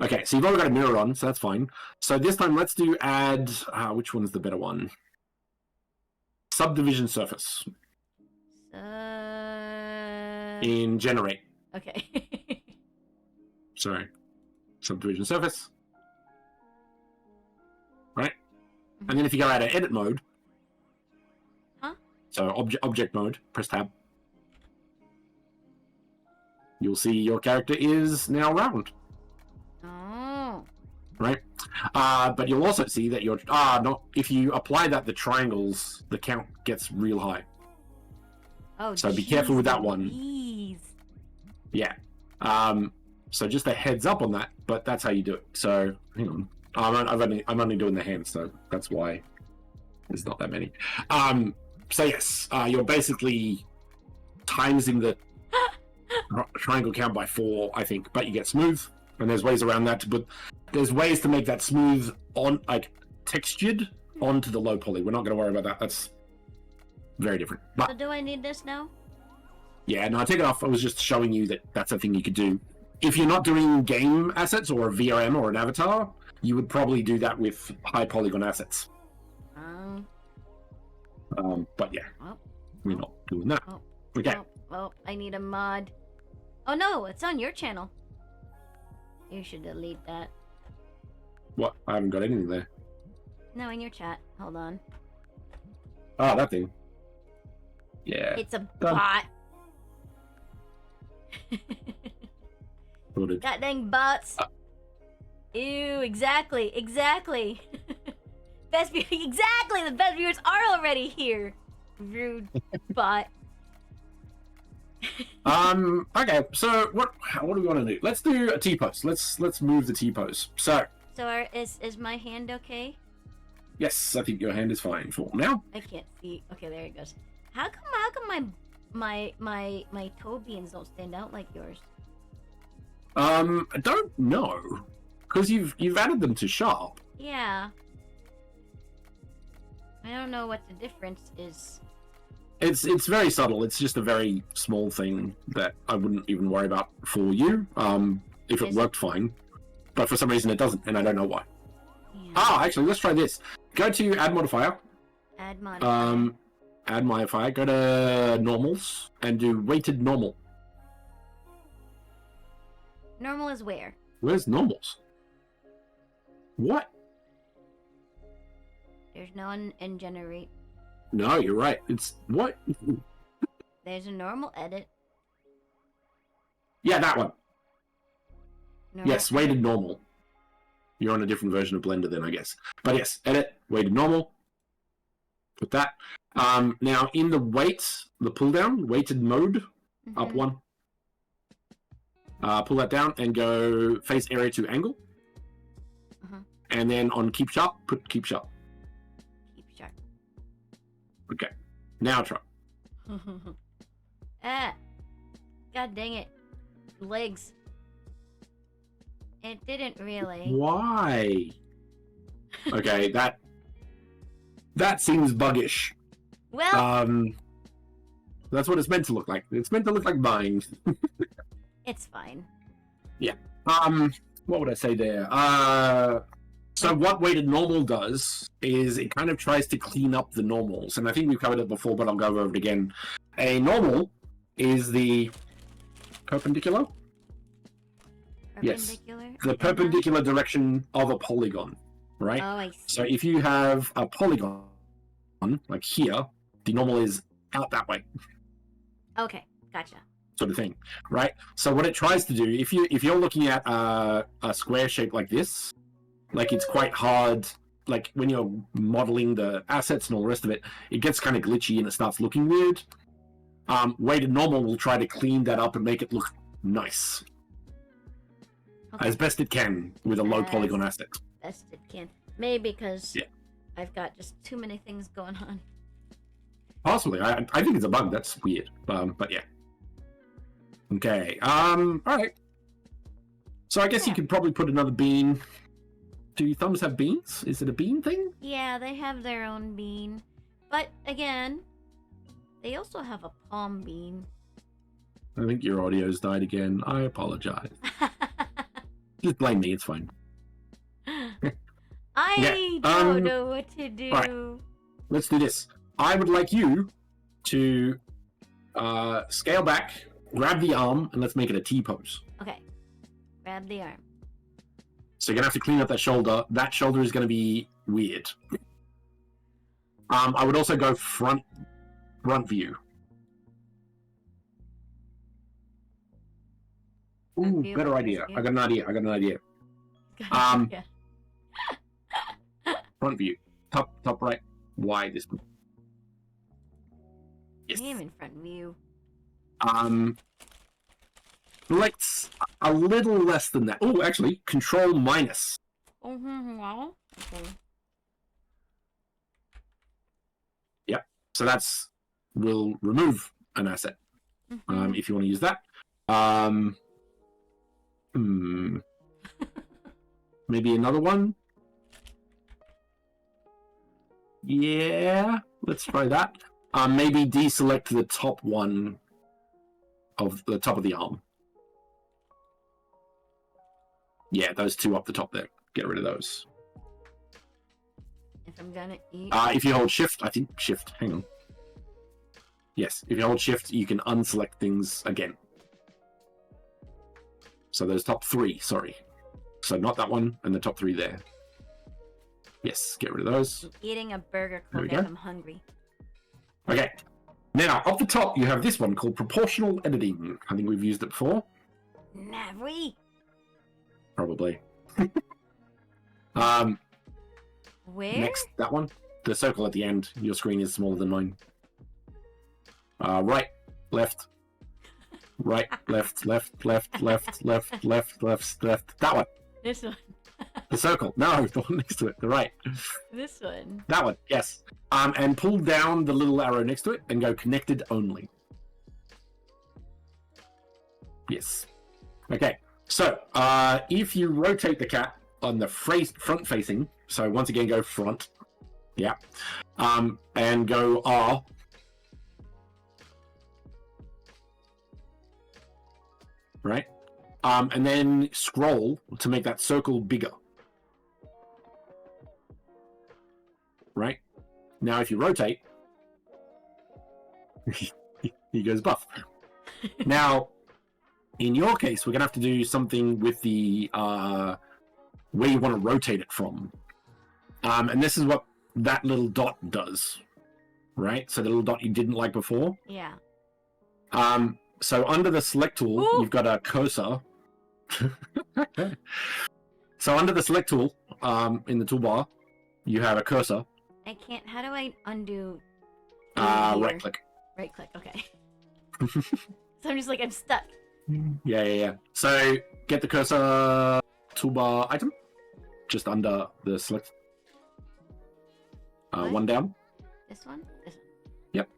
Okay, so you've already got a mirror on, so that's fine. So this time let's do add, which one's the better one? Subdivision surface. In generate. Okay. Sorry. Subdivision surface. Right? And then if you go out of edit mode. Huh? So object mode, press tab. You'll see your character is now round. Oh. Right? But you'll also see that you're if you apply that the triangles, the count gets real high. Oh, so be careful with that one. Jeez. Yeah. So just a heads up on that, but that's how you do it. So hang on. I'm only doing the hands, so that's why there's not that many. So yes, you're basically timesing the triangle count by 4, I think, but you get smooth, and there's ways around that. But there's ways to make that smooth on, like, textured onto the low poly. We're not going to worry about that. That's very different. But So do I need this now? yeah, no, I take it off. I was just showing you that that's a thing you could do. If you're not doing game assets or a VRM or an avatar, you would probably do that with high polygon assets. But yeah, we're not doing that. Okay. Well, I need a mod. Oh no, it's on your channel. You should delete that. What? I haven't got anything there. No, in your chat. Hold on. Oh, that thing. Yeah. It's a Done. bot. Sorted. God dang bots. Ew, exactly. Best view, exactly. The best viewers are already here. Rude bot. Okay, so what do we want to do? Let's do a T-pose. Let's move the T-pose. So is my hand okay? yes, I think your hand is fine for now. I can't see. Okay, there it goes. How come my toe beans don't stand out like yours? I don't know, because you've added them to sharp. Yeah. I don't know what the difference is. It's very subtle. It's just a very small thing that I wouldn't even worry about for you. If it worked fine, but for some reason it doesn't, and I don't know why. Yeah. Actually, let's try this. Go to add modifier. Add modifier. Add modifier. Go to normals and do weighted normal. Normal is where? Where's normals? What? There's no one in generate. No, you're right. It's what? There's a normal edit. Yeah, that one. Normal yes, weighted normal. You're on a different version of Blender then, I guess. But yes, edit, weighted normal. Put that. Now in the weights, the pull down, weighted mode, up one. Pull that down and go face area to angle. And then on keep sharp, put keep sharp. Keep sharp. Okay. Now try. God dang it. Legs. It didn't really. Why? Okay, that seems buggish. Well, that's what it's meant to look like. It's meant to look like mine. It's fine. Yeah. What would I say there? So what weighted normal does is it kind of tries to clean up the normals, and I think we've covered it before, but I'll go over it again. A normal is the perpendicular. Yes, the perpendicular direction of a polygon, right? Oh, I see. So if you have a polygon, like here, the normal is out that way. Okay, gotcha. Sort of thing, right? So what it tries to do, if you're looking at a square shape like this, like it's quite hard, like when you're modeling the assets and all the rest of it, it gets kind of glitchy and it starts looking weird. Weighted normal will try to clean that up and make it look Nice. Okay. As best it can with a low As polygon asset. Best it can. Maybe because Yeah. I've got just too many things going on. Possibly. I think it's a bug. That's weird. But yeah. Okay. All right. So I guess you could probably put another bean. Do thumbs have beans? Is it a bean thing? Yeah, they have their own bean. But again, they also have a palm bean. I think your audio's died again. I apologize. Just blame me. It's fine. I don't know what to do. Right. Let's do this. I would like you to scale back, grab the arm, and let's make it a T-pose. Okay. Grab the arm. So you're going to have to clean up that shoulder. That shoulder is going to be weird. I would also go front view. Front Ooh, view, better front idea. view. I got an idea. Yeah. Front view. Top right. Why this one? Yes. I am in front view. Let's a little less than that. Oh, actually, control minus. Wow. Okay. Yep. So that's will remove an asset. If you want to use that. Maybe another one. Yeah, let's try that. Maybe deselect the top one of the top of the arm. Yeah, those two up the top there. Get rid of those. If I'm gonna eat. If you hold shift, I think shift. Hang on. Yes, if you hold shift, you can unselect things again. So those top three, sorry. So not that one, and the top three there. Yes, get rid of those. I'm eating a burger There we because go. I'm hungry. Okay. Now, up the top, you have this one called proportional editing. I think we've used it before. Have we? Probably. Where? Next, that one. The circle at the end. Your screen is smaller than mine. Right, left. Right, left. That one. This one. The circle. No, the one next to it. The right. This one. That one, yes. And pull down the little arrow next to it and go connected only. Yes. Okay. So, if you rotate the cat on the front facing, so once again go front, yeah, and go R, right, and then scroll to make that circle bigger, right. Now, if you rotate, he goes buff. Now, in your case, we're going to have to do something with the where you want to rotate it from. And this is what that little dot does, right? So the little dot you didn't like before. Yeah. So under the select tool, Ooh. you've got a cursor. So under the select tool in the toolbar, you have a cursor. I can't. How do I undo? Right click. Right click. Okay. So I'm just like I'm stuck. Yeah. So get the cursor toolbar item just under the select. What? One down. This one. This one. Yep.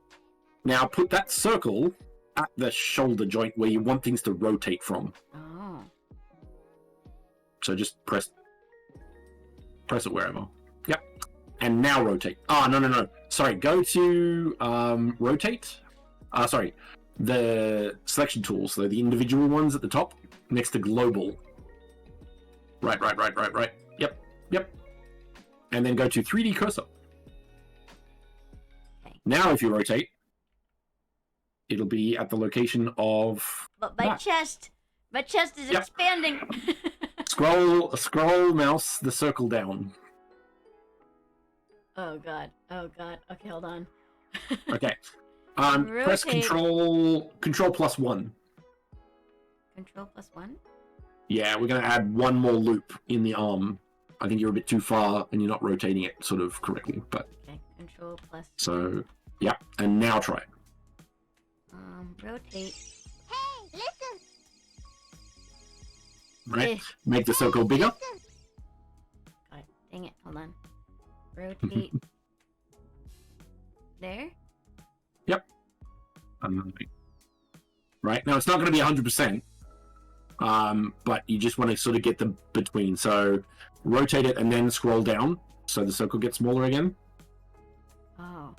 Now put that circle at the shoulder joint where you want things to rotate from. Oh. So just press it wherever. Yep. And now rotate. No. Sorry. Go to rotate. Sorry. The selection tools, so the individual ones at the top, next to global. Right. Yep. And then go to 3D cursor. Okay. Now if you rotate, it'll be at the location of... But my chest is Yep. expanding. Scroll mouse the circle down. Oh god. Okay, hold on. Okay. Press Rotate. control +1. Control +1. Yeah, we're going to add one more loop in the arm. I think you're a bit too far and you're not rotating it sort of correctly, but... Okay, control plus. So, yeah, and now try it. Rotate. Hey, listen. right? Make the circle bigger. God dang it! Hold on. Rotate. There. Yep. Right now, it's not going to be 100%, but you just want to sort of get the between. So rotate it and then scroll down so the circle gets smaller again. Oh.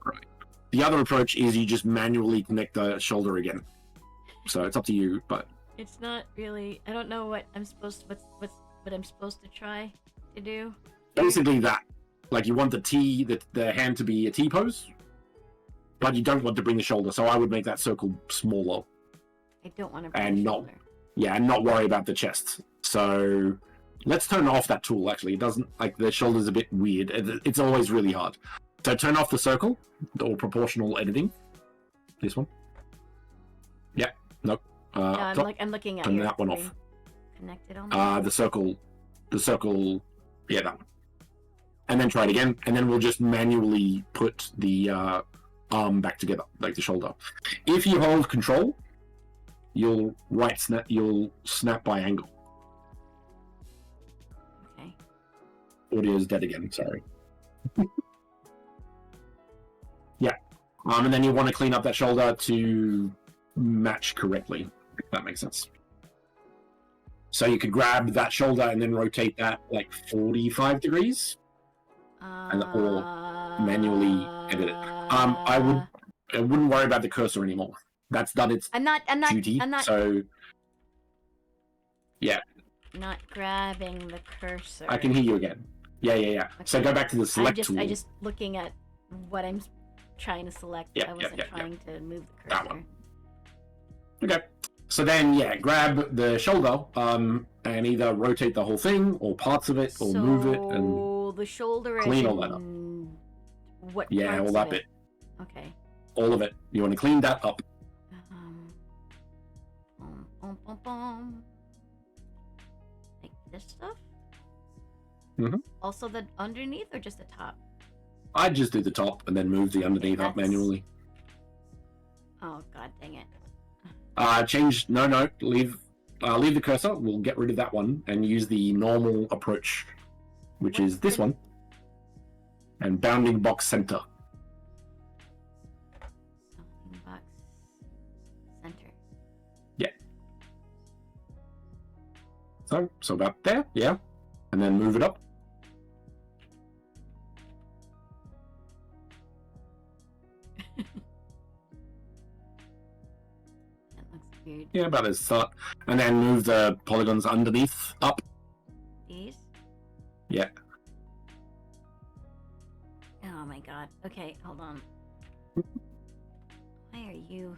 Right. The other approach is you just manually connect the shoulder again. So it's up to you, but It's not really. I don't know what I'm supposed to. What I'm supposed to try to do. basically that. Like you want the T, the hand to be a T pose, but you don't want to bring the shoulder. So I would make that circle smaller. I don't want to. Bring And the not- shoulder. Yeah, and not worry about the chest. So let's turn off that tool, actually. It doesn't, like, the shoulder's a bit weird. It's always really hard. So turn off the circle, or proportional editing. This one. Yeah, nope. No, I'm top. I'm looking at Turn your that one screen. off. Connected on. The circle, yeah, that one. And then try it again, and then we'll just manually put the arm back together, like the shoulder. If you hold control, you'll snap by angle. Okay. Audio's dead again, sorry. Yeah. And then you want to clean up that shoulder to match correctly, if that makes sense. So you could grab that shoulder and then rotate that like 45 degrees. Or manually edit it. I wouldn't worry about the cursor anymore. That's done its I'm not. duty. I'm not. So yeah, Not grabbing the cursor. I can hear you again. Yeah. So Okay. go back to the select tool. I'm just looking at what I'm trying to select. Yeah, I wasn't trying to move the That cursor. one. Okay. So then, grab the shoulder, and either rotate the whole thing, or parts of it, or move it, and the shoulder is clean all that up. What? yeah, parts all that of bit, it? Okay. all of it. You want to clean that up. Like this stuff. Mhm. Also the underneath or just the top? I'd just do the top and then move the underneath up that's- manually. Oh god dang it. Change. No. Leave the cursor. We'll get rid of that one and use the normal approach, which What's is this the- one. And bounding box center. Bounding box center. So about there, yeah. And then move it up. That looks weird. Yeah, about as start. And then move the polygons underneath up. These? Yeah. Oh my god. Okay, hold on. Why are you?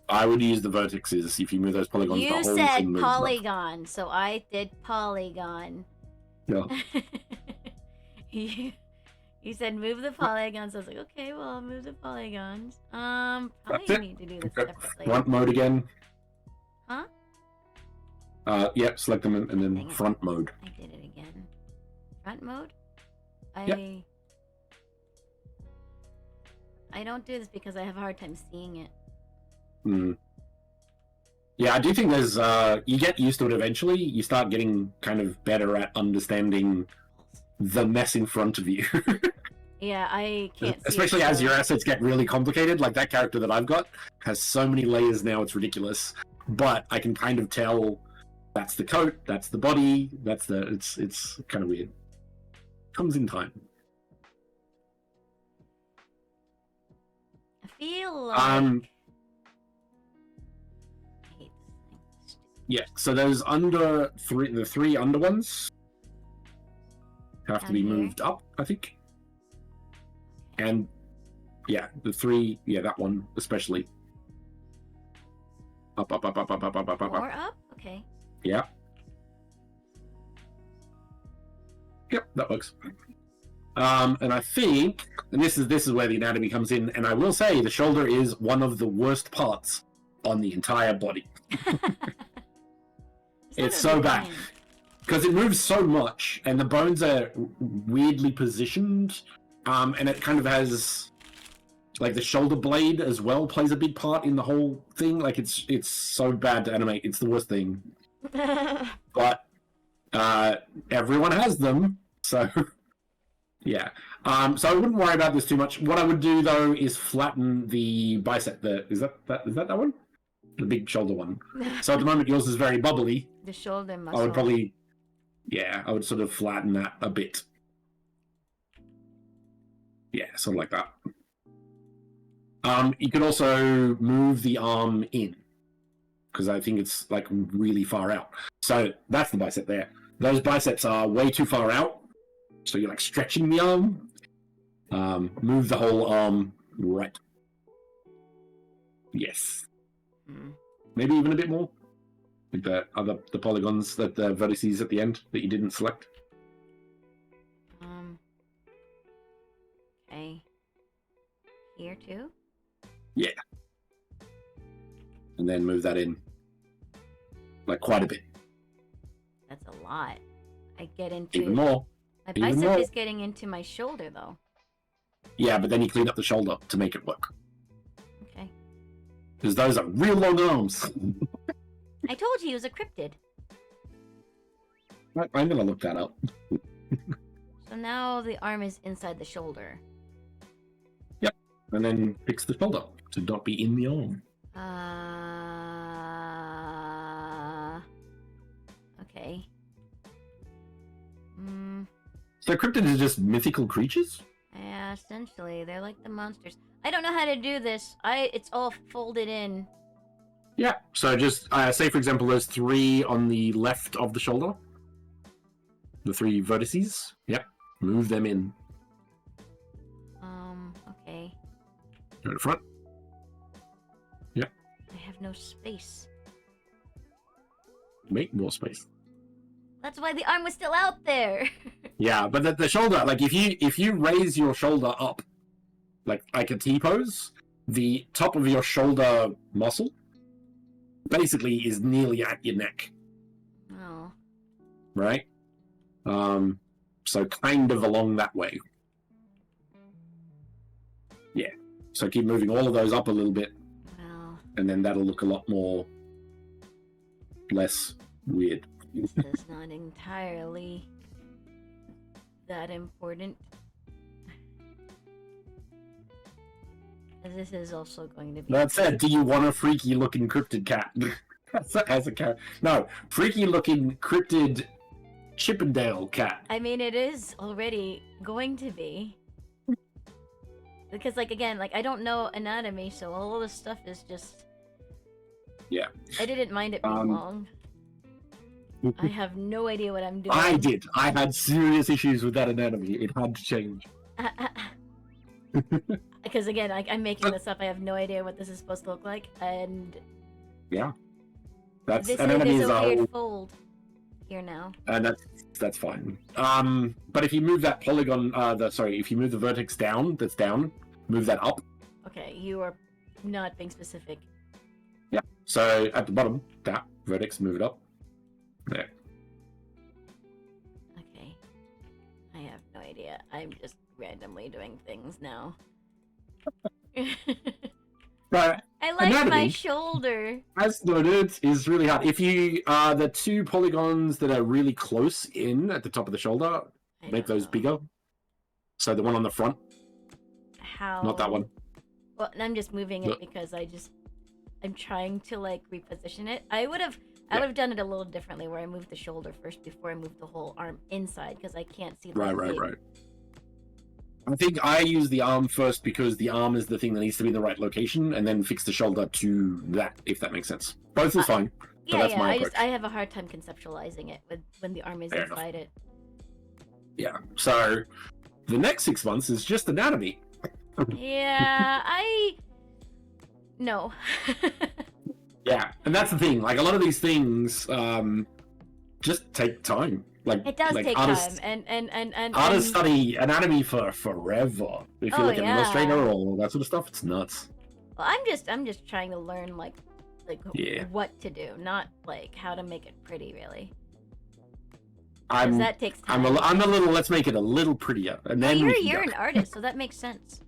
I would use the vertices if you move those polygons. the You whole said thing moves up. polygon, so I did polygon. Yeah. you said move the polygons. I was like, okay, well, I'll move the polygons. Probably That's it. need to do this Go separately. front mode again. Huh? Yep, select them and Dang then it. front mode. I did it again. Front mode? Yep. I don't do this because I have a hard time seeing it. Hmm. Yeah, I do think there's, you get used to it eventually. You start getting kind of better at understanding the mess in front of you. Yeah, I can't see it, Especially as so- your assets get really complicated. Like that character that I've got has so many layers now, it's ridiculous. But I can kind of tell that's the coat, that's the body, that's the... It's kind of weird. Comes in time. I feel like... Um, I hate this thing. Yeah, so those the three under ones have to Down be here? moved up, I think. And yeah, the three, that one especially. Up. More up? Okay. Yeah. Yep, that works. And I think, and this is where the anatomy comes in, and I will say the shoulder is one of the worst parts on the entire body. It's so bad. Because it moves so much, and the bones are weirdly positioned, and it kind of has like the shoulder blade as well plays a big part in the whole thing. Like it's so bad to animate. It's the worst thing. But everyone has them, so yeah. So I wouldn't worry about this too much. What I would do though is flatten the bicep. Is that one? The big shoulder one. So at the moment yours is very bubbly. The shoulder muscle. I would probably, I would sort of flatten that a bit. Yeah, sort of like that. You could also move the arm in, because I think it's like really far out. So that's the bicep there. Those biceps are way too far out, so you're like stretching the arm. Move the whole arm right. Yes. Maybe even a bit more. Like the polygons, the vertices at the end that you didn't select. Okay. Here too? Yeah. And then move that in. Like quite a bit. That's a lot. I get into... Even more. My Even bicep more. is getting into my shoulder, though. Yeah, but then you clean up the shoulder to make it work. Okay. Because those are real long arms. I told you he was a cryptid. I'm going to look that up. So now the arm is inside the shoulder. Yep. And then fix the shoulder to not be in the arm. Okay. So cryptids are just mythical creatures? Yeah, essentially. They're like the monsters. I don't know how to do this. It's all folded in. Yeah. So just say, for example, there's 3 on the left of the shoulder. The 3 vertices. Yep. Move them in. Okay. Go to the front. Yep. I have no space. Make more space. That's why the arm was still out there. Yeah, but the shoulder, like if you raise your shoulder up, like a T pose, the top of your shoulder muscle basically is nearly at your neck. Oh. Right? So kind of along that way. Yeah. So keep moving all of those up a little bit. Well. And then that'll look a lot less weird. That's not entirely that important. This is also going to be... That said, do you want a freaky looking cryptid cat? As a cat? No, freaky looking cryptid Chippendale cat. I mean, it is already going to be. Because, like, again, like, I don't know anatomy, so all of this stuff is just... Yeah. I didn't mind it being long. I have no idea what I'm doing. I did. I had serious issues with that anatomy. It had to change. Because again, like, I'm making this up. I have no idea what this is supposed to look like, and yeah, that's this anatomy is is a weird whole... fold here now. And that's fine. But if you move that polygon, if you move the vertex down, that's down, move that up. Okay, you are not being specific. Yeah. So at the bottom, that vertex, move it up. There. Okay. I have no idea. I'm just randomly doing things now. Right. I like anatomy, my shoulder. As noted, is really hard. If you the 2 polygons that are really close in at the top of the shoulder, make those bigger. So the one on the front. How? Not that one. Well, I'm just moving it because I'm trying to like reposition it. I would have done it a little differently, where I moved the shoulder first before I moved the whole arm inside, because I can't see the Right. I think I use the arm first because the arm is the thing that needs to be in the right location, and then fix the shoulder to that, if that makes sense. Both is fine. But that's my approach. I have a hard time conceptualizing it when the arm is Fair inside it. Yeah. So the next 6 months is just anatomy. Yeah, no. Yeah, and that's the thing. Like a lot of these things, just take time. Like it does take artists, time, and artists study anatomy for forever. If you look at an illustrator or all that sort of stuff, it's nuts. Well, I'm just trying to learn like what to do, not like how to make it pretty, really. That takes time. I'm a little. Let's make it a little prettier, and then you're an artist, so that makes sense.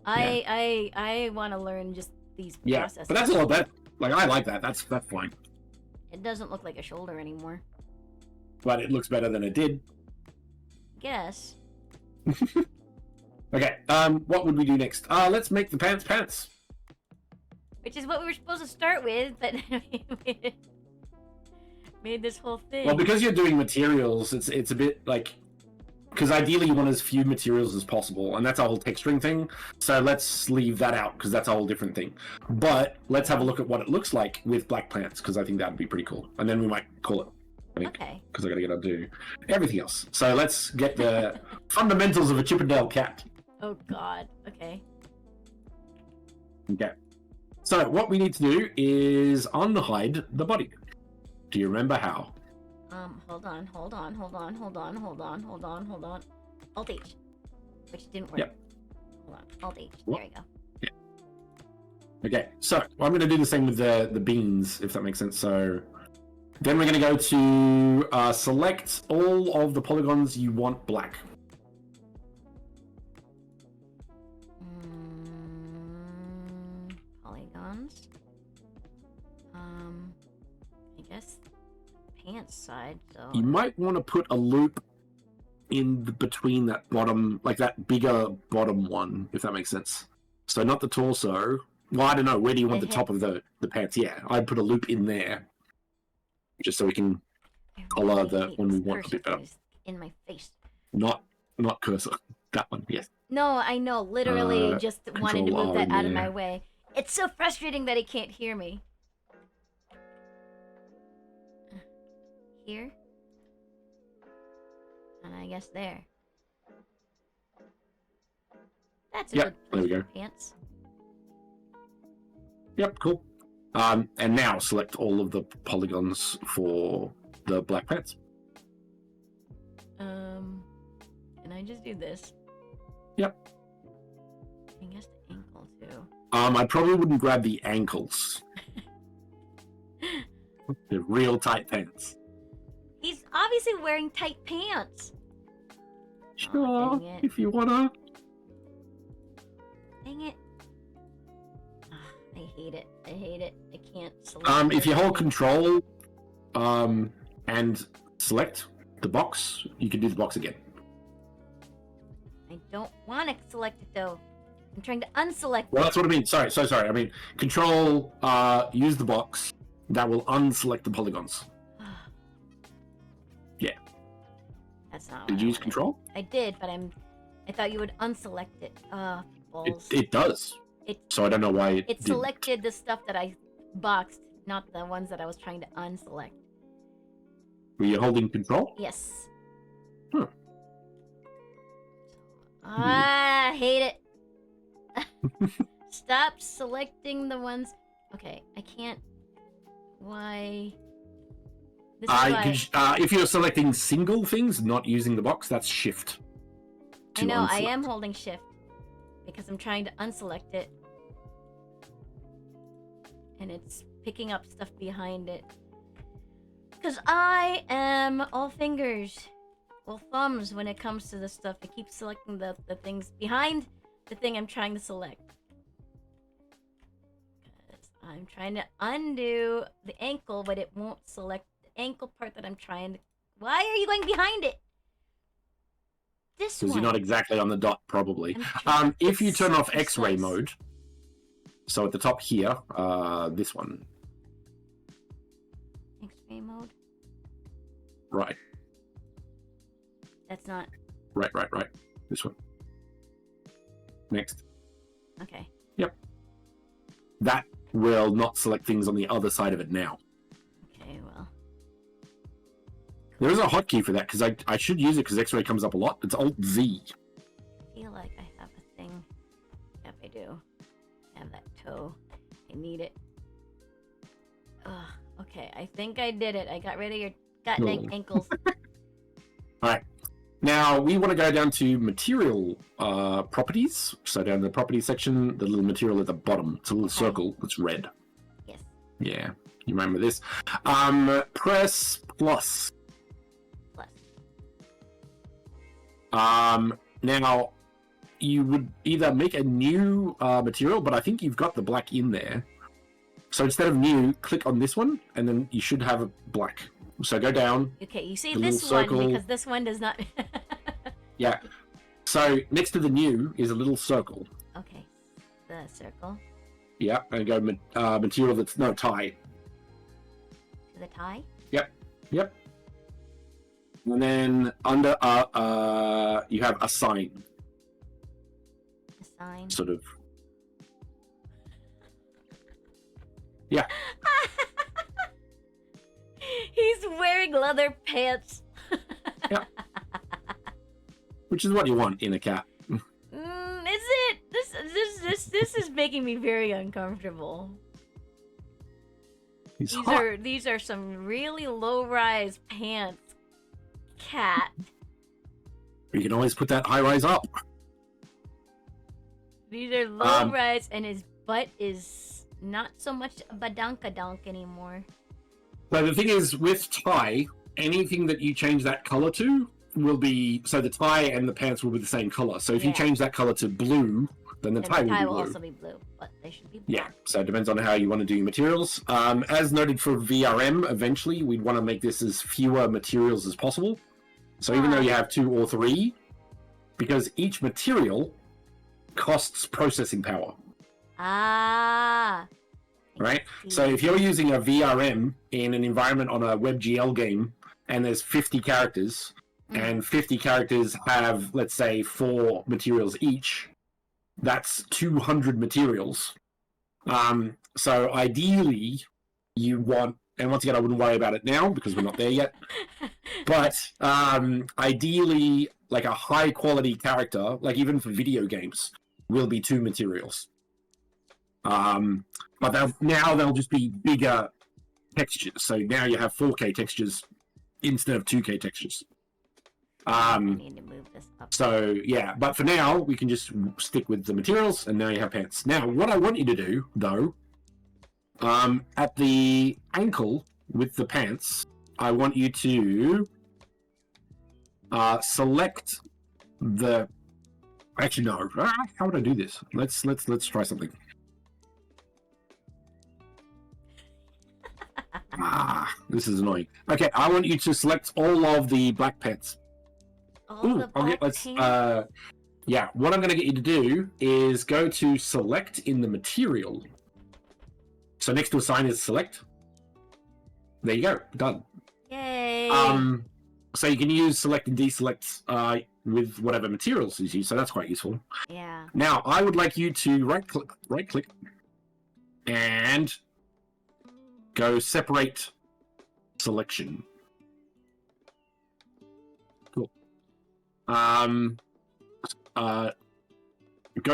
I want to learn just these Yeah, processes. but that's all that. Like, I like that. That's fine. It doesn't look like a shoulder anymore. But it looks better than it did. Guess. Okay. What would we do next? Let's make the pants. Which is what we were supposed to start with, but made this whole thing. Well, because you're doing materials, it's a bit like, because ideally you want as few materials as possible, and that's a whole texturing thing. So let's leave that out because that's a whole different thing. But let's have a look at what it looks like with black pants, because I think that would be pretty cool. And then we might call it. I think, Okay. because I gotta get to do everything else. So let's get the fundamentals of a Chippendale cat. Oh God. Okay. Okay. So what we need to do is unhide the body. Do you remember how? Hold on. Alt H. Which didn't work. Yep. Hold on. Alt H. What? There you go. Okay, so I'm going to do the same with the beans, if that makes sense. So then we're going to go to select all of the polygons you want black. Polygons. I guess pants side. So You might want to put a loop in between that bottom, like that bigger bottom one, if that makes sense. So not the torso. Well, I don't know. Where do you want the top of the pants? Yeah, I'd put a loop in there, just so we can color the one we want a bit better. In my face. Not cursor. That one, yes. No, I know. Literally, just wanted to move that out of my there. way. It's so frustrating that he can't hear me. Here. And I guess there. That's a Yep, good there we place go. for pants. Yep, cool. And now select all of the polygons for the black pants. Can I just do this? Yep. I guess the ankle too. I probably wouldn't grab the ankles. The real tight pants. He's obviously wearing tight pants. Sure, dang it. if you wanna. Dang it. I hate it. I hate it. I can't select. If you hold everything. control, and select the box, you can do the box again. I don't want to select it though. I'm trying to unselect Well, it. that's what I mean. Sorry. I mean, control, use the box. That will unselect the polygons. Yeah. That's not. Did what you I use wanted. control? I did, but I thought you would unselect it. Balls. It does. It So I don't know why it it didn't. selected the stuff that I boxed, not the ones that I was trying to unselect. Were you holding control? Yes. Hmm. I hate it. Stop selecting the ones. Okay, I can't. Why? This is why. If you're selecting single things, not using the box, that's shift. I to know, I unselect. am holding shift because I'm trying to unselect it. And it's picking up stuff behind it. Because I am all fingers, all thumbs when it comes to this stuff. I keep selecting the things behind the thing I'm trying to select. Because I'm trying to undo the ankle, but it won't select the ankle part that I'm trying to... Why are you going behind it? This Because one. you're not exactly on the dot, probably. I'm If you turn off It's X-ray precise. mode, so at the top here, this one, X-ray mode? right, That's not... right, this one. Next. Okay. That will not select things on the other side of it now. Okay, well... There is a hotkey for that, because I should use it because X-ray comes up a lot. It's Alt-Z. I feel like I have a thing. Yep, I do. I have that toe. I need it. Ugh, okay, I think I did it. I got rid of your goddamn No. ankles. Alright. Now, we want to go down to material properties. So down the properties section, the little material at the bottom. It's a little Okay. circle that's red. Yes. Yeah, you remember this. Press plus. Plus. Now, you would either make a new material, but I think you've got the black in there. So instead of new, click on this one, and then you should have a black. So go down. Okay, you say the this little circle. one because this one does not. Yeah. So next to the new is a little circle. Okay, the circle. Yeah, and go material that's no tie. To the tie. Yep. And then under you have assign. Assign. Sort of. Yeah. He's wearing leather pants. Yeah. Which is what you want in a cat. Is it? This is making me very uncomfortable. These are some really low-rise pants, cat. You can always put that high-rise up. These are low-rise, and his butt is not so much a badonkadonk anymore. So the thing is, with tie, anything that you change that color to will be... So the tie and the pants will be the same color. So if you change that color to blue, then the tie will be blue. also be blue, but they should be black. Yeah, so it depends on how you want to do your materials. As noted for VRM, eventually we'd want to make this as fewer materials as possible. So even though you have 2 or 3, because each material costs processing power. Ah. Right? So if you're using a VRM in an environment on a WebGL game, and there's 50 characters, and 50 characters have, let's say, 4 materials each, that's 200 materials. So ideally, you want, and once again, I wouldn't worry about it now because we're not there yet, but ideally, like a high quality character, like even for video games, will be 2 materials. But they'll just be bigger textures. So now you have 4K textures instead of 2K textures. I need to move this up. So yeah, but for now we can just stick with the materials, and now you have pants. Now, what I want you to do, though, at the ankle with the pants, I want you to select the. Actually, no. How would I do this? Let's try something. This is annoying. Okay, I want you to select all of the black pants. Yeah, what I'm going to get you to do is go to select in the material. So next to assign is select. There you go, done. Yay! So you can use select and deselect with whatever materials is used, so that's quite useful. Yeah. Now, I would like you to right click, and go separate selection. Cool. Go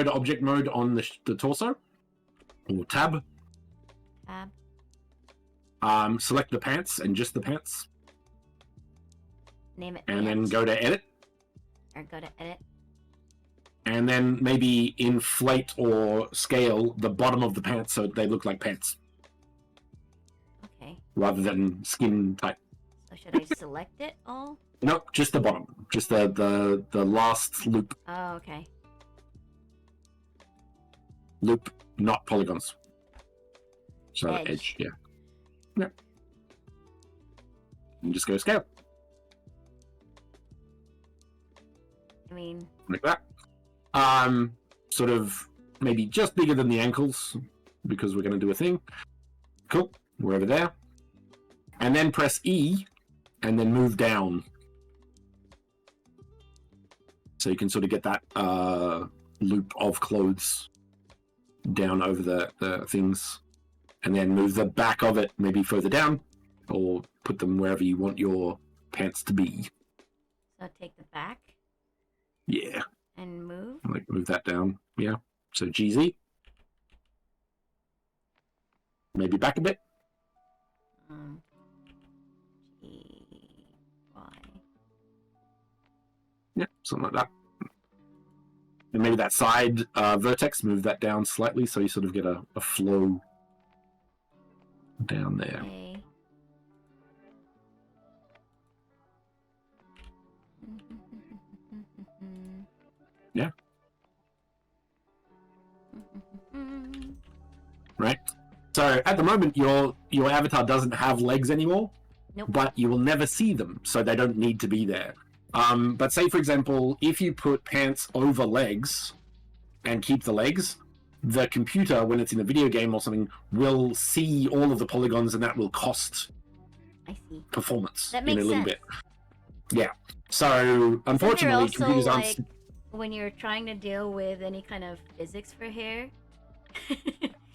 to object mode on the torso, or tab. Select the pants and just the pants. Name it. And then go to edit. Or go to edit. And then maybe inflate or scale the bottom of the pants so they look like pants. Okay. Rather than skin type. So should I select it all? Nope, just the bottom. Just the last loop. Oh, okay. Loop, not polygons. So Edge. edge, yeah. Yep. And just go scale. I mean, Like that. Sort of maybe just bigger than the ankles because we're going to do a thing. Cool. We're over there. And then press E and then move down. So you can sort of get that loop of clothes down over the things. And then move the back of it maybe further down or put them wherever you want your pants to be. so take the back Yeah. and move. Like move that down. Yeah. So GZ. Maybe back a bit. G, Y. Yeah, something like that. And maybe that side vertex, move that down slightly so you sort of get a flow down there. A. Yeah. So at the moment, your avatar doesn't have legs anymore, Nope. but you will never see them, so they don't need to be there. But say, for example, if you put pants over legs and keep the legs, the computer, when it's in a video game or something, will see all of the polygons, and that will cost I see. performance That in makes a little sense. bit. Yeah. So unfortunately, Isn't there computers also, aren't. like, when you're trying to deal with any kind of physics for hair.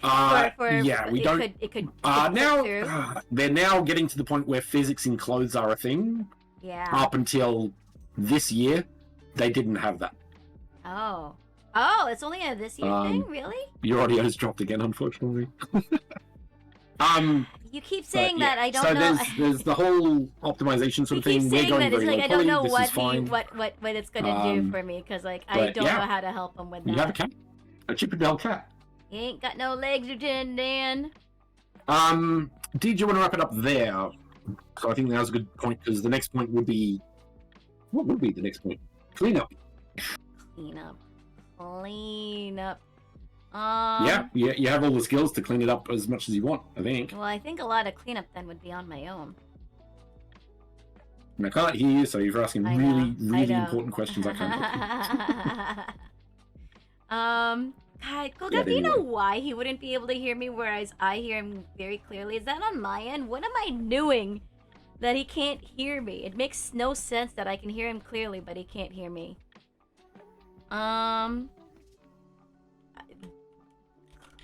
Yeah, we don't. It could Now through. they're now getting to the point where physics in clothes are a thing. Yeah. Up until this year, they didn't have that. Oh. Oh, it's only a this year thing, really? Your audio's dropped again, unfortunately. You keep saying But, yeah. that. I don't so know. there's the whole optimization sort You of thing. keep We're saying going that. It's very like I low don't know poly. This is fine. what it's gonna do for me, because like I but, don't yeah. know how to help him with that. You have a cat, a Chippendale cat. He ain't got no legs, Lieutenant Dan. Did you want to wrap it up there? So I think that was a good point, because the next point would be, what would be the next point? Cleanup. Clean up. Yeah, you have all the skills to clean it up as much as you want, I think. Well, I think a lot of cleanup then would be on my own. And I can't hear you, so you're asking I really, know, really I know. important questions. I can't help you. God, Golgaf, Yeah, do you know anyway. why he wouldn't be able to hear me, whereas I hear him very clearly? Is that on my end? What am I doing that he can't hear me? It makes no sense that I can hear him clearly, but he can't hear me.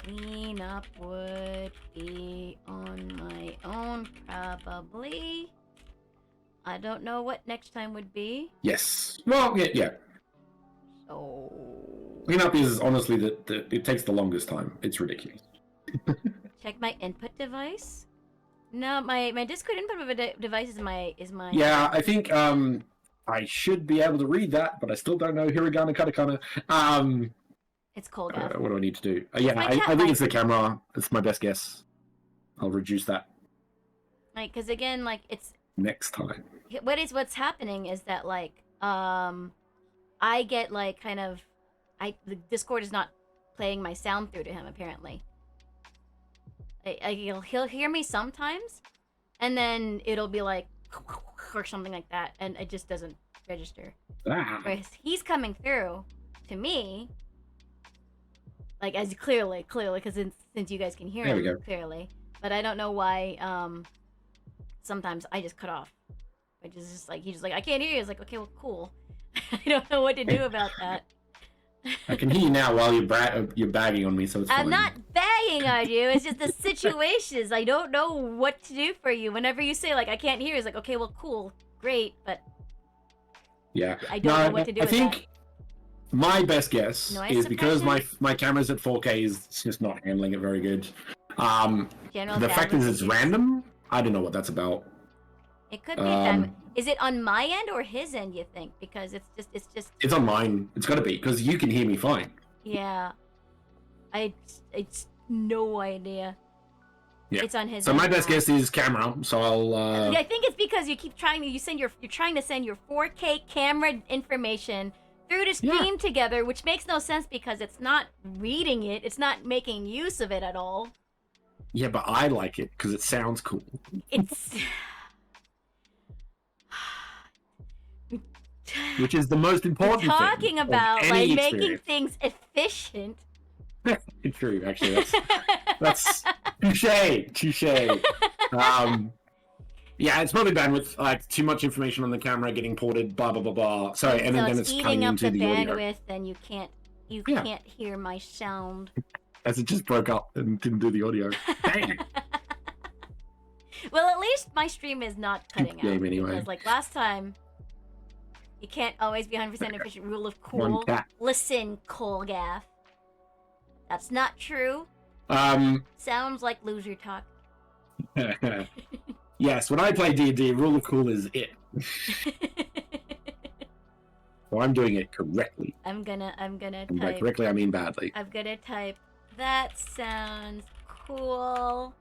Clean up would be on my own, probably. I don't know what next time would be. Yes. Well, yeah. So... Cleanup is honestly it takes the longest time. It's ridiculous. Check my input device? No, my Discord input device is my... Yeah, I think I should be able to read that, but I still don't know hiragana, katakana. It's cold out. What do I need to do? Yeah, my I cat think mic. it's the camera. It's my best guess. I'll reduce that Like, because again, like, it's... next time. What's happening is that, like, I get, like, kind of... the Discord is not playing my sound through to him, apparently. He'll hear me sometimes, and then it'll be like... or something like that, and it just doesn't register. Whereas he's coming through to me... like, as clearly, because since you guys can hear There we him go. clearly. But I don't know why, sometimes I just cut off. Which is just like, he's just like, I can't hear you. It's like, okay, well, cool. I don't know what to do about that. I can hear you now while you're bagging on me, so it's fine. I'm not bagging on you. It's just the situations. I don't know what to do for you. Whenever you say, like, I can't hear, it's like, okay, well, cool, great, but Yeah. I don't know what to do with that. My best guess Noise is because suppression? my camera's at 4K is just not handling it very good. General The fact is bandwidth it's issues. random. I don't know what that's about. It could be that. Is it on my end or his end, you think? Because it's just It's on mine. It's got to be because you can hear me fine. yeah. It's no idea. Yeah. It's on his So end my best now. guess is camera. So I'll. Yeah, I think it's because you keep trying to you're trying to send your 4K camera information through to stream together, which makes no sense because it's not reading it. It's not making use of it at all. Yeah, but I like it because it sounds cool. It's Which is the most important thing. talking of about any like making experience. things efficient. True, actually, that's touche. Yeah, it's probably bandwidth, like too much information on the camera getting ported, blah blah blah blah. Sorry, and so then it's it's cutting eating up into the the audio. bandwidth, and you can't Yeah. hear my sound. As it just broke up and didn't do the audio. Dang it. Well, at least my stream is not cutting Game out. anyway. Because, like, last time, you can't always be 100% efficient. Rule of One cool. cat. Listen, Colgaff. That's not true. Sounds like loser talk. Yes, when I play D&D, rule of cool is it. So I'm doing it correctly. I'm gonna And by type. correctly, I mean badly. I'm gonna type. That sounds cool.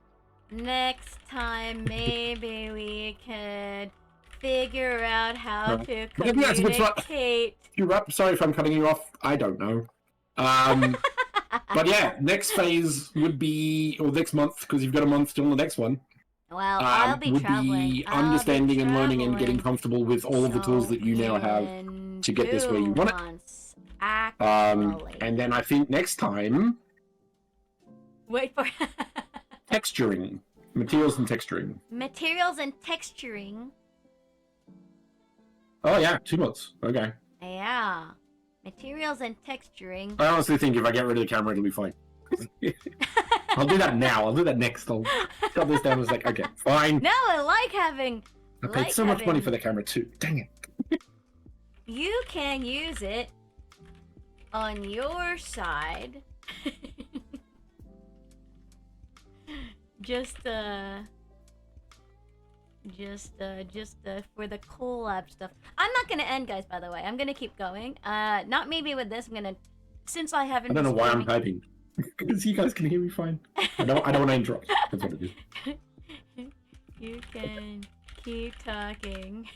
Next time, maybe we could figure out how to Maybe that's a good spot. communicate. You're up. Sorry if I'm cutting you off. I don't know. But yeah, next phase would be, or next month, because you've got a month till the next one. Well, I'll be would traveling. be understanding and learning and getting traveling. comfortable with all of the tools that you now have in to get this where you 2 want it. months, actually. And then I think next time, Wait for texturing. Materials and texturing. materials and texturing. Oh yeah, 2 months. Okay. Yeah, materials and texturing. I honestly think if I get rid of the camera, it'll be fine. I'll do that now. I'll do that next. I'll shut this down. I was like, okay, fine. No, I like having. I paid so much money for the camera too. Dang it. You can use it on your side. just for the collab stuff. I'm not gonna end, guys. By the way, I'm gonna keep going. Not maybe with this. I'm gonna, since I haven't. I don't know been why I'm streaming- typing. Because you guys can hear me fine. I don't want to interrupt. That's what it is. You can keep talking.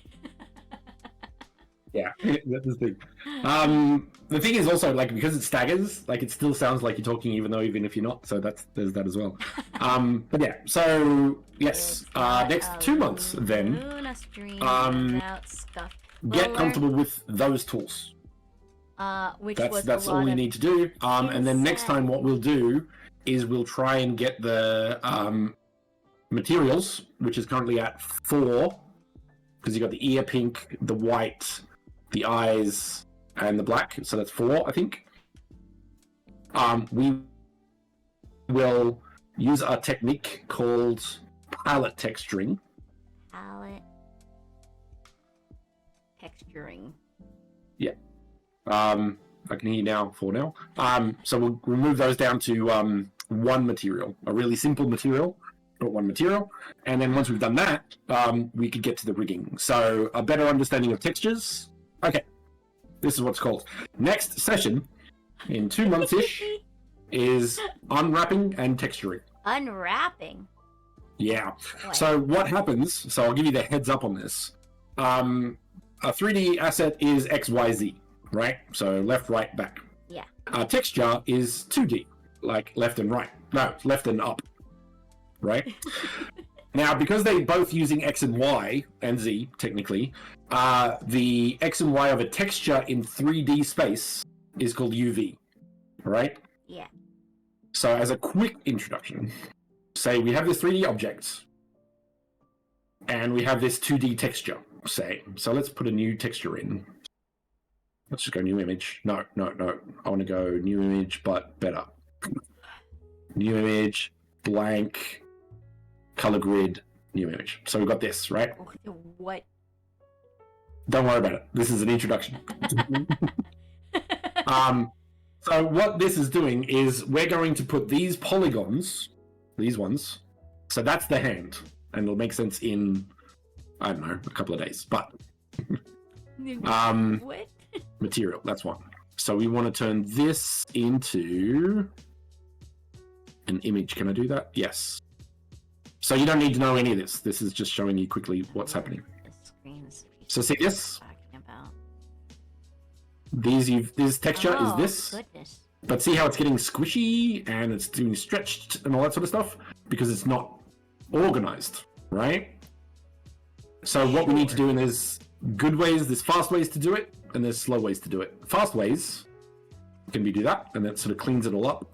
Yeah, that's the thing. The thing is also, like, because it staggers, like, it still sounds like you're talking even if you're not, so there's that as well. But yeah, so, yes, next 2 months, then, Luna stream without stuff. get We'll comfortable with those tools. Which That's was that's a all lot you of need to do. And then next time what we'll do is we'll try and get the materials, which is currently at 4, because you got the ear pink, the white, the eyes, and the black. So that's 4, I think. We will use a technique called palette texturing. palette texturing. I can hear you now, 4 now. So we'll remove those down to 1 material, a really simple material, but 1 material. And then once we've done that, we could get to the rigging. So a better understanding of textures. Okay, this is what's called. Next session, in 2 months-ish, is unwrapping and texturing. Unwrapping. Yeah. What? So what happens, so I'll give you the heads up on this. A 3D asset is XYZ, right? So left, right, back. Yeah. Texture is 2D, like left and right. No, left and up, right? Now, because they're both using X and Y, and Z, technically, the X and Y of a texture in 3D space is called UV, right? Yeah. So as a quick introduction, say we have this 3D object, and we have this 2D texture, say. So let's put a new texture in. Let's just go new image. No. I want to go new image, but better. New image, blank, color grid, new image. So we've got this, right? What? Don't worry about it. This is an introduction. So what this is doing is we're going to put these polygons, these ones, so that's the hand, and it'll make sense in, I don't know, a couple of days, but What? material, that's one. So we want to turn this into an image. Can I do that? Yes. So you don't need to know any of this. This is just showing you quickly what's happening. The screen is So see this? talking about. This texture is Oh, this. Goodness. But see how it's getting squishy and it's doing stretched and all that sort of stuff? Because it's not organized, right? So what we need to do, and there's good ways, there's fast ways to do it, and there's slow ways to do it. Fast ways can be do that, and that sort of cleans it all up.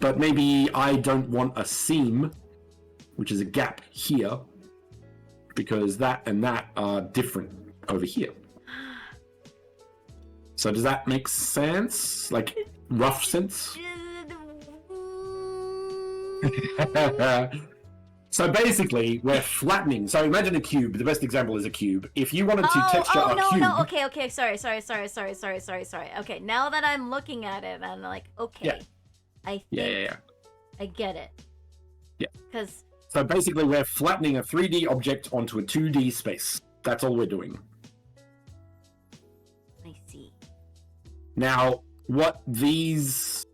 But maybe I don't want a seam, which is a gap here, because that and that are different over here. So does that make sense? Like, rough sense? So basically, we're flattening. So imagine a cube. The best example is a cube. If you wanted to texture a no, cube... no, okay, sorry. Okay, now that I'm looking at it, I'm like, okay. Yeah. I think Yeah. I get it. Yeah. Because So basically, we're flattening a 3D object onto a 2D space. That's all we're doing. I see. Now, what these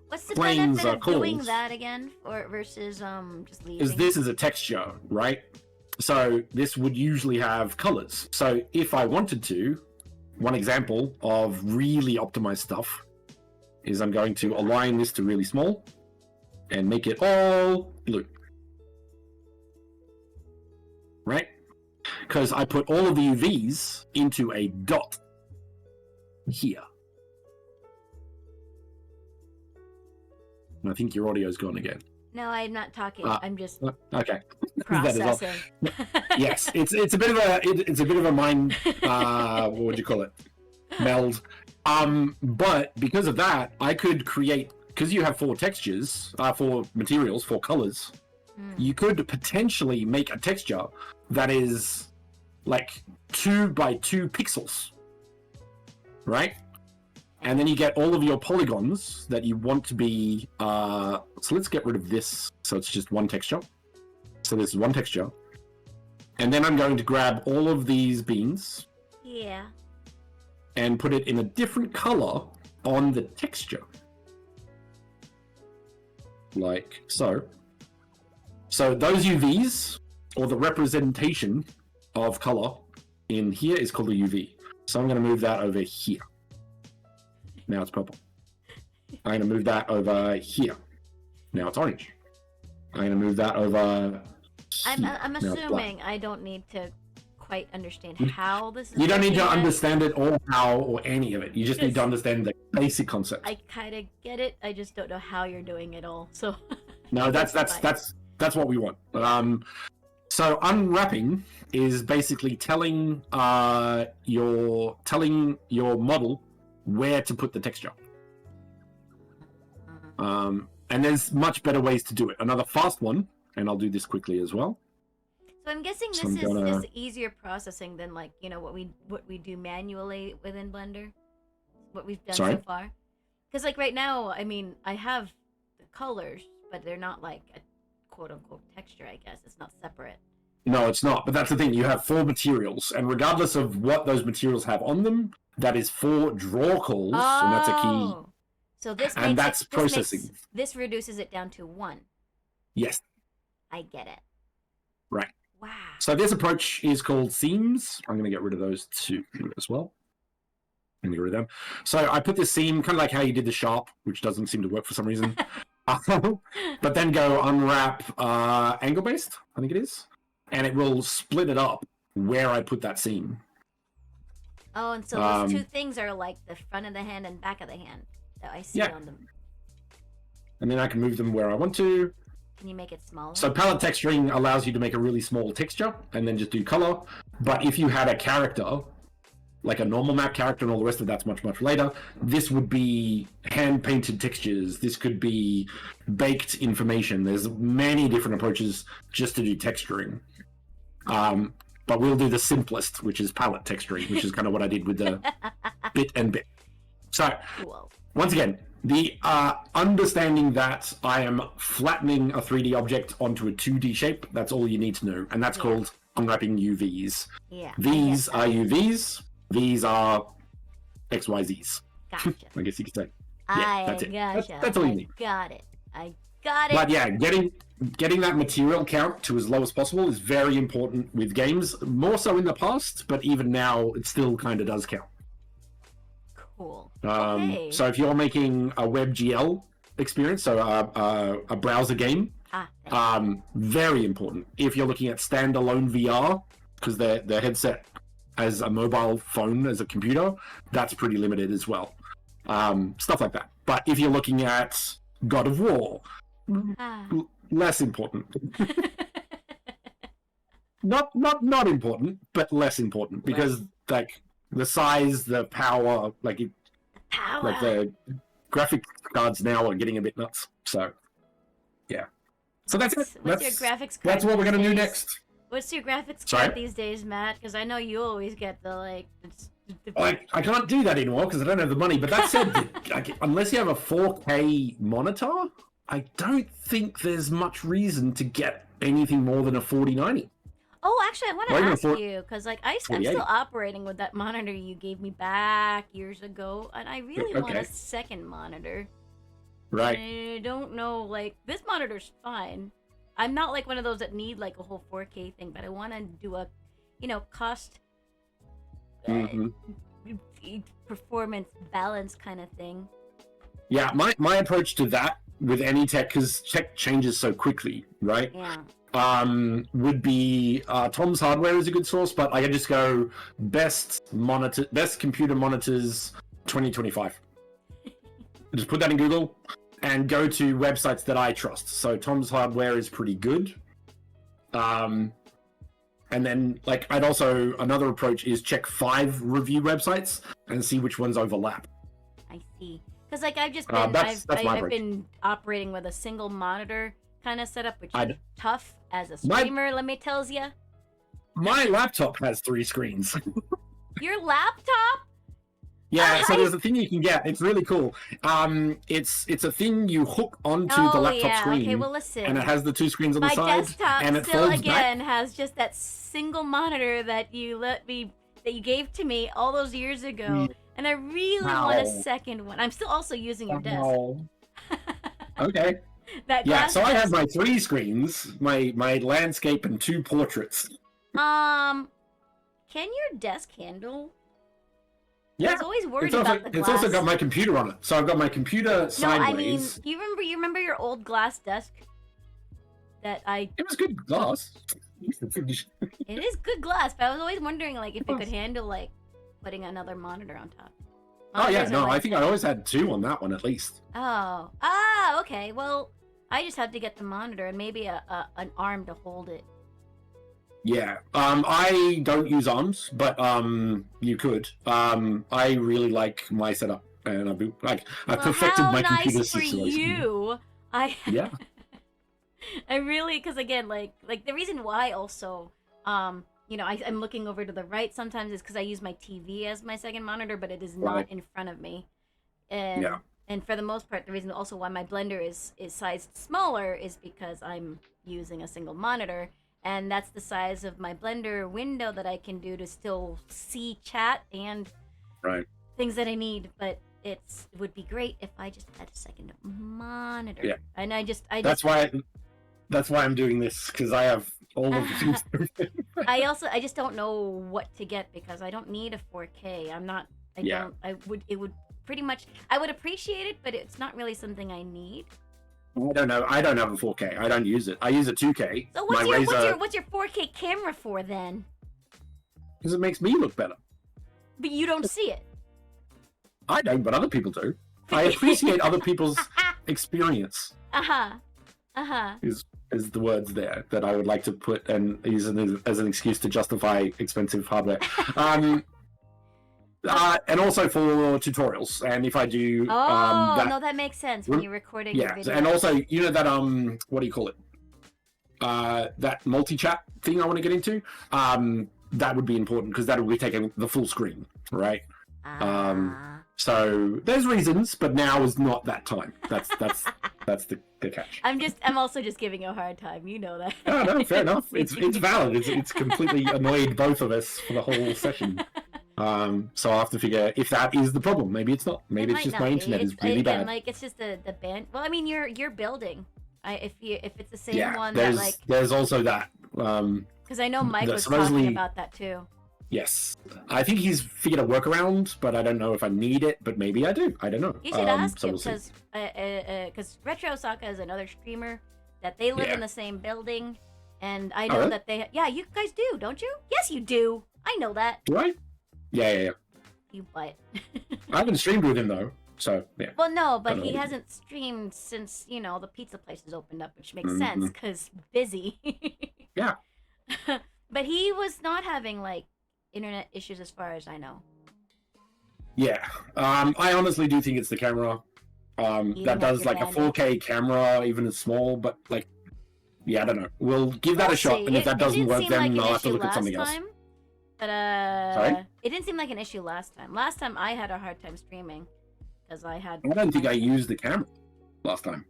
What's the planes benefit are of doing called that again, or versus just leaving? is this is a texture, right? So this would usually have colors. So if I wanted to, one example of really optimized stuff is I'm going to align this to really small and make it all blue. Right? Because I put all of the UVs into a dot here. And I think your audio's gone again. No, I'm not talking. I'm just Okay. processing. Yes, it's a bit of a mind what would you call it? Meld. But because of that, I could create, because you have 4 textures, 4 materials, 4 colors. You could potentially make a texture that is like 2 by 2 pixels, right? And then you get all of your polygons that you want to be. So let's get rid of this. So it's just one texture. So this is one texture. And then I'm going to grab all of these beans. Yeah. And put it in a different color on the texture. Like so. So those UVs, or the representation of color in here, is called a UV. So I'm going to move that over here. Now it's purple. I'm going to move that over here. Now it's orange. I'm going to move that over here. I'm assuming I don't need to quite understand how this is. You don't need to working. understand it or how or any of it. You just need to understand the basic concept. I kind of get it. I just don't know how you're doing it all. So No, that's what we want. So unwrapping is basically telling your model where to put the texture. And there's much better ways to do it. Another fast one, and I'll do this quickly as well. So I'm guessing this is easier processing than like, you know, what we do manually within Blender. What we've done so far. Because like right now, I mean, I have the colors, but they're not like a quote unquote texture, I guess. It's not separate. No, it's not. But that's the thing. You have 4 materials, and regardless of what those materials have on them, that is 4 draw calls, and that's a key. So this and that's processing. This reduces it down to 1. Yes. I get it. Right. Wow. So this approach is called seams. I'm going to get rid of those 2 as well. I'm going to get rid of them. So I put this seam, kind of like how you did the sharp, which doesn't seem to work for some reason. But then go unwrap angle-based, I think it is. And it will split it up where I put that seam. Oh, and so those 2 things are like the front of the hand and back of the hand that I see on them. And then I can move them where I want to. Can you make it smaller? So palette texturing allows you to make a really small texture and then just do color. But if you had a character, like a normal map character and all the rest of that's much, much later, this would be hand-painted textures. This could be baked information. There's many different approaches just to do texturing. But we'll do the simplest, which is palette texturing, which is kind of what I did with the bit and bit. So, once again, the understanding that I am flattening a 3D object onto a 2D shape, that's all you need to know. And that's called unwrapping UVs. Yeah. These are UVs. These are XYZs. Gotcha. I guess you could say. Yeah, that's it. Gotcha. That's all you need. Got it. I got it. But yeah, getting that material count to as low as possible is very important with games. More so in the past, but even now, it still kind of does count. Cool. Okay. So if you're making a WebGL experience, so a browser game, very important. If you're looking at standalone VR, because the headset as a mobile phone, as a computer, that's pretty limited as well. Stuff like that. But if you're looking at God of War, less important. not important, but less important, because like the size, the power, like the graphic cards now are getting a bit nuts. So yeah. So that's it. What's your graphics card? That's what we're gonna do next. What's your graphics card these days, Matt? Because I know you always get the like. I can't do that anymore because I don't have the money. But that said, unless you have a 4K monitor, I don't think there's much reason to get anything more than a 4090. Oh, actually, I want to ask you because like I'm still operating with that monitor you gave me back years ago, and I really want a second monitor. Right. And I don't know, like this monitor's fine. I'm not like one of those that need like a whole 4K thing, but I want to do a, cost performance balance kind of thing. Yeah, my approach to that with any tech, because tech changes so quickly, right? Yeah. Would be Tom's Hardware is a good source, but I can just go best computer monitors 2025. Just put that in Google and go to websites that I trust. So Tom's Hardware is pretty good. And then like I'd also another approach is check 5 review websites and see which ones overlap. I see. Because like I've just been I've been operating with a single monitor kind of setup, which is tough as a streamer. Let me tell you. My laptop has 3 screens. Your laptop? Yeah, so there's a thing you can get. It's really cool. It's a thing you hook onto the laptop screen. Okay, well listen. And it has the 2 screens on the side. My desktop and it still folds again back. has just that single monitor that you gave to me all those years ago, and I really want a second one. I'm still also using your desk. Okay. So I have my 3 screens, my landscape and 2 portraits. Can your desk handle? Yeah, I was always worried about the glass. It's also got my computer on it. So I've got my computer sideways. No, I mean, you remember your old glass desk? It was good glass. It is good glass, but I was always wondering like if it could handle like putting another monitor on top. I think I always had 2 on that one at least. Okay. Well, I just have to get the monitor and maybe an arm to hold it. Yeah, I don't use arms, but you could. I really like my setup, and I perfected my computer situation. How nice for you! Yeah. I really, because again, like the reason why also, I'm looking over to the right sometimes is because I use my TV as my second monitor, but it is not in front of me. And for the most part, the reason also why my blender is sized smaller is because I'm using a single monitor. And that's the size of my Blender window that I can do to still see chat and things that I need. But it would be great if I just had a second monitor. Yeah. And that's why I'm doing this, because I have all of the things. I just don't know what to get because I don't need a 4K. It would pretty much, I would appreciate it, but it's not really something I need. I don't know. I don't have a 4K. I don't use it. I use a 2K. So what's your 4K camera for then? Because it makes me look better. But you don't see it. I don't, but other people do. I appreciate other people's experience. Is the words there that I would like to put and use as an excuse to justify expensive hardware. And also for tutorials, and if I do that makes sense when you're recording your video. And also that what do you call it, that multi-chat thing I want to get into, that would be important because that would be taking the full screen, right? So there's reasons, but now is not that time. That's the catch. I'm also just giving you a hard time, you know that. No, fair enough. It's valid. It's completely annoyed both of us for the whole session. So I'll have to figure if that is the problem. Maybe it's not. Maybe it's just my internet is really bad. Like it's just the band. Well, I mean, you're building. If it's the same one there's also that. Because I know Mike was talking about that too. Yes, I think he's figured a workaround, but I don't know if I need it. But maybe I do. I don't know. You should ask him because Retro Osaka is another streamer that they live in the same building, and I know that they. Yeah, you guys do, don't you? Yes, you do. I know that. Do I? Yeah. You butt. I haven't streamed with him though, so yeah. Well, no, but he hasn't streamed since the pizza place has opened up, which makes sense because busy. Yeah. But he was not having like internet issues as far as I know. Yeah. I honestly do think it's the camera. That does like a 4K camera, even as small, but like, yeah, I don't know. We'll give that a shot, and if that doesn't work, then I'll have to look at something else. But Sorry? It didn't seem like an issue last time. Last time I had a hard time streaming because I don't think I used the camera last time.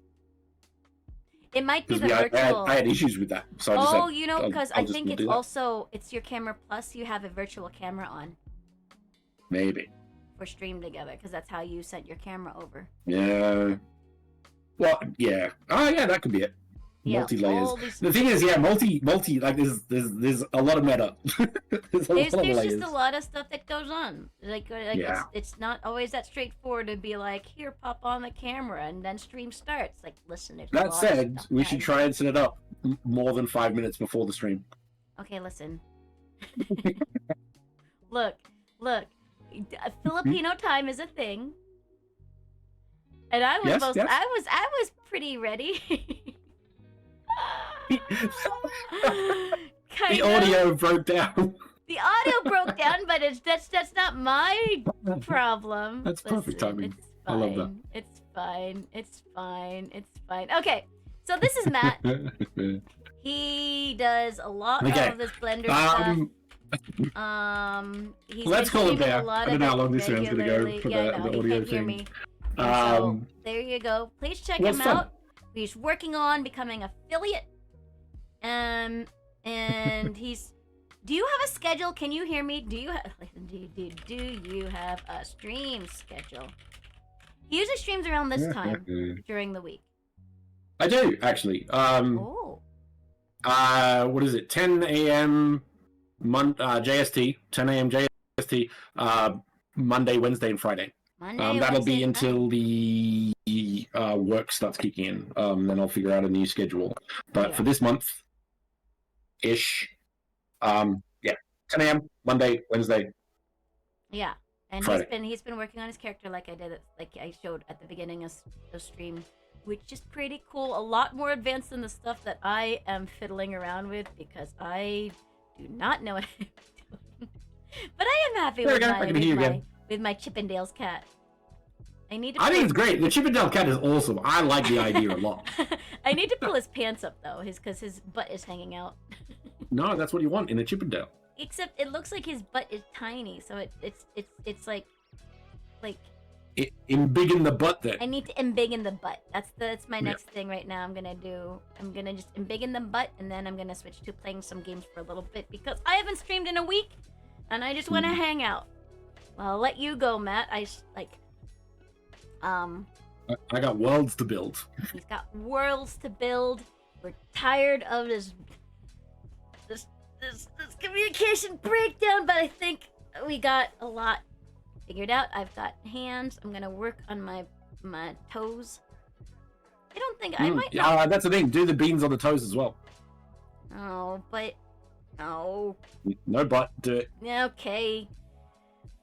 It might be the virtual. I had issues with that, so I just said, because I think it's your camera plus you have a virtual camera on. Maybe. For stream together, because that's how you sent your camera over. Yeah. Well, yeah. Oh, yeah, that could be it. Yeah, multi-layers. all these- The thing is, yeah, multi like there's a lot of meta. there's a lot of There's layers. just a lot of stuff that goes on. Like Yeah. it's not always that straightforward to be like, here, pop on the camera, and then stream starts. Like, listen, there's a That lot said, of stuff, we should guys. try and set it up more than 5 minutes before the stream. Okay, listen. Look, Filipino time is a thing, and I was Yes, most, yes. I was pretty ready. The Kind of. audio broke down. The audio broke down, but that's not my problem. That's perfect timing. It's I love that. fine. It's fine. It's fine. It's fine. Okay, so this is Matt. He does a lot Okay. of this Blender stuff. He's Let's been call it streaming there. a lot I don't of know how it long this round's gonna go regularly. for Yeah, the I know, audio he can't hear thing. me. And so Um, there you go. Please check well, him it's fun. out. He's working on becoming affiliate. And he's. Do you have a schedule? Can you hear me? Do you have? Do you have a stream schedule? He usually streams around this time during the week. I do actually. Oh. What is it? 10 a.m. JST. 10 a.m. JST. Monday, Wednesday, and Friday. Monday, That'll be Wednesday, until the work starts kicking in. Then I'll figure out a new schedule. But for this month, ish. 10 a.m. Monday, Wednesday. Yeah, and Friday. he's been working on his character like I showed at the beginning of the stream, which is pretty cool. A lot more advanced than the stuff that I am fiddling around with because I do not know what I'm doing. But I am happy There we go, I can hear you again. with my Chippendales cat. I need to. I think it's great. The Chippendale cat is awesome. I like the idea a lot. I need to pull his pants up though, because his butt is hanging out. No, that's what you want in a Chippendale. Except it looks like his butt is tiny, so it's like Embiggen the butt then. I need to embiggen the butt. That's my next thing right now. I'm gonna just embiggen the butt, and then I'm gonna switch to playing some games for a little bit because I haven't streamed in a week, and I just want to hang out. Well, I'll let you go, Matt. I got worlds to build. He's got worlds to build. We're tired of this communication breakdown, but I think we got a lot figured out. I've got hands. I'm gonna work on my toes. I don't think I might not. Yeah, that's the thing. Do the beans on the toes as well. Oh, but no. No butt. Do it. Okay.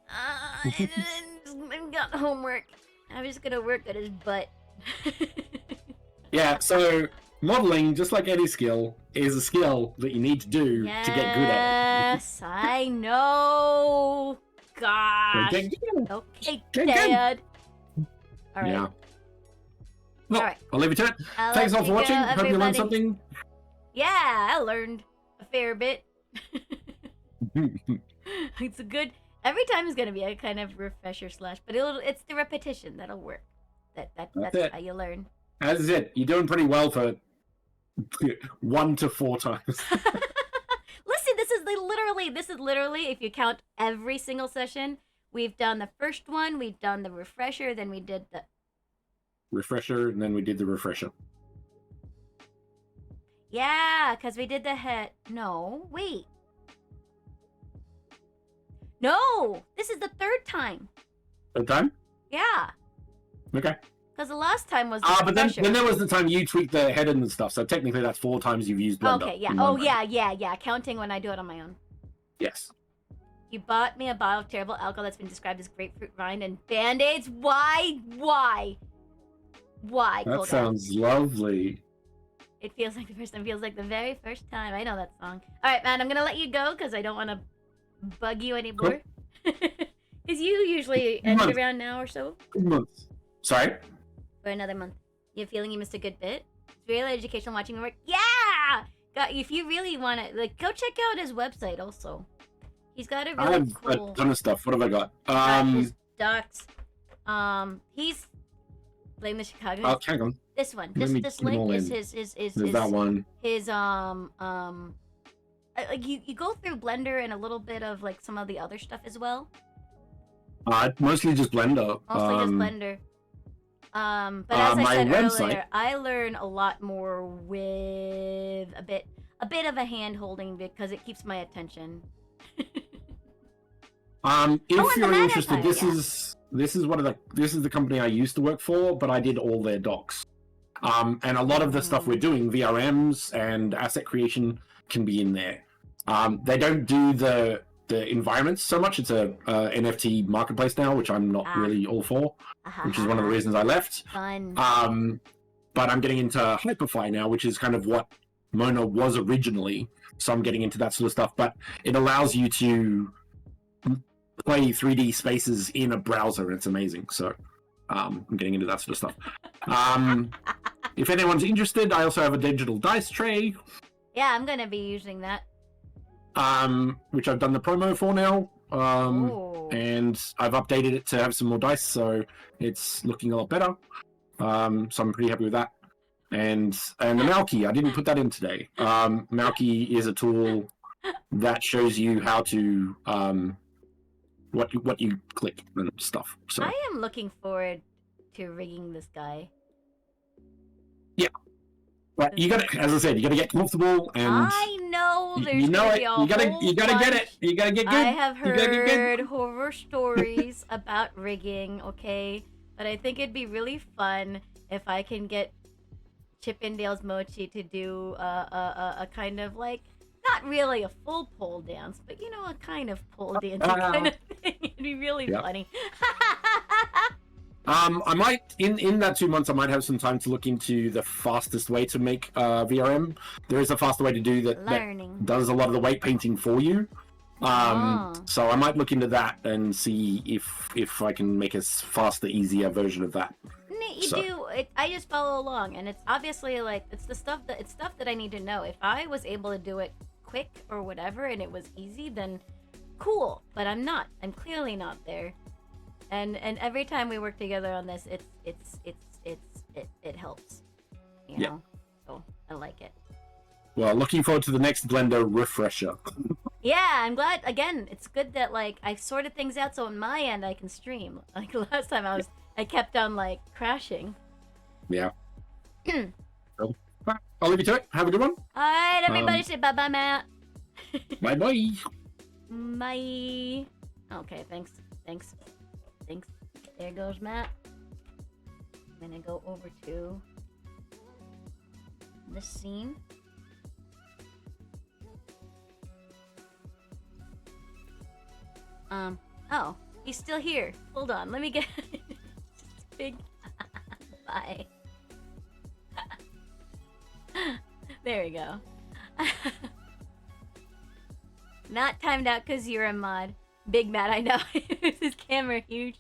I've got homework. I'm just gonna work at his butt. Yeah. So modeling, just like any skill, is a skill that you need to do to get good at it. Yes, I know. Gosh. Okay, Okay, Good. Dad. All right. Yeah. Well, All right. I'll leave it to it. I'll Thanks let all for you watching. go, Hope you learned everybody. something. Yeah, I learned a fair bit. It's a good. Every time is gonna be a kind of refresher slash, but it's the repetition that'll work. That's it. how you learn. As is it. You're doing pretty well for 1 to 4 times. Listen, this is literally if you count every single session, we've done the first one, we've done the refresher, then we did the Refresher, and then we did the refresher. yeah, because we did the head. No, wait. No, this is the third time. Third time? Yeah, Okay. because the last time was the But then refresher. there was the time you tweaked the head and stuff. So technically, that's 4 times you've used Blender. Okay, yeah. in Oh, one yeah. Counting when I do it on my own. Yes. You bought me a bottle of terrible alcohol that's been described as grapefruit rind and band-aids. Why? Why? That Cold sounds lovely. It feels like the first time. Feels like the very first time. I know that song. All right, man. I'm gonna let you go because I don't want to bug you anymore. Because you usually end Month. around now or so Good months. Sorry? for another month. You feeling you missed a good bit? It's really educational watching me work. Yeah. If you really want to, like, go check out his website. Also, he's got a I really have cool. a ton of stuff. What have I got? His docs. He's playing the Chicago. Oh, hang on. This one. Let me This put them all link is in. his There's that one. like you go through Blender and a little bit of like some of the other stuff as well. Mostly just Blender. Mostly just Blender. But as I my said website- earlier, I learn a lot more with a bit of a hand holding because it keeps my attention. If the you're Mad interested, Empire, this is the company I used to work for, but I did all their docs. And a lot of the stuff we're doing, VRMs and asset creation, can be in there. They don't do the environments so much. It's a NFT marketplace now, which I'm not really all for, which is one of the reasons I left. Fun. But I'm getting into Hyperfy now, which is kind of what Mona was originally. So I'm getting into that sort of stuff. But it allows you to play 3D spaces in a browser, and it's amazing. So I'm getting into that sort of stuff. If anyone's interested, I also have a digital dice tray. Yeah, I'm gonna be using that. Which I've done the promo for now. Ooh. And I've updated it to have some more dice, so it's looking a lot better. So I'm pretty happy with that. And the Malky, I didn't put that in today. Malky is a tool that shows you how to what you click and stuff. So I am looking forward to rigging this guy. yeah, but you gotta, as I said, you gotta get comfortable and I know there's you know gonna it. be a You gotta whole get bunch. it. You gotta get good. I have You gotta get good. heard horror stories about rigging, okay? But I think it'd be really fun if I can get Chippendale's Mochi to do a kind of like, not really a full pole dance, but you know, a kind of pole dancing kind of thing. It'd be really funny. I might in that 2 months I might have some time to look into the fastest way to make VRM. There is a faster way to do that that does a lot of the weight painting for you. So I might look into that and see if I can make a faster, easier version of that. I just follow along, and it's obviously like it's stuff that I need to know. If I was able to do it quick or whatever and it was easy, then cool. But I'm not. I'm clearly not there. And every time we work together on this, it helps. You know? So I like it. Well, looking forward to the next Blender refresher. Yeah, I'm glad. Again, it's good that like I sorted things out so on my end I can stream. Like last time I kept on like crashing. Yeah. Cool. I'll leave you to it. Have a good one. All right, everybody, say bye bye, Matt. Bye bye. Bye. Okay, thanks. There goes Matt. I'm gonna go over to this scene. Oh, he's still here. Hold on, let me get big. Bye. There we go. Not timed out because you're a mod. Big Matt, I know. Is his camera huge?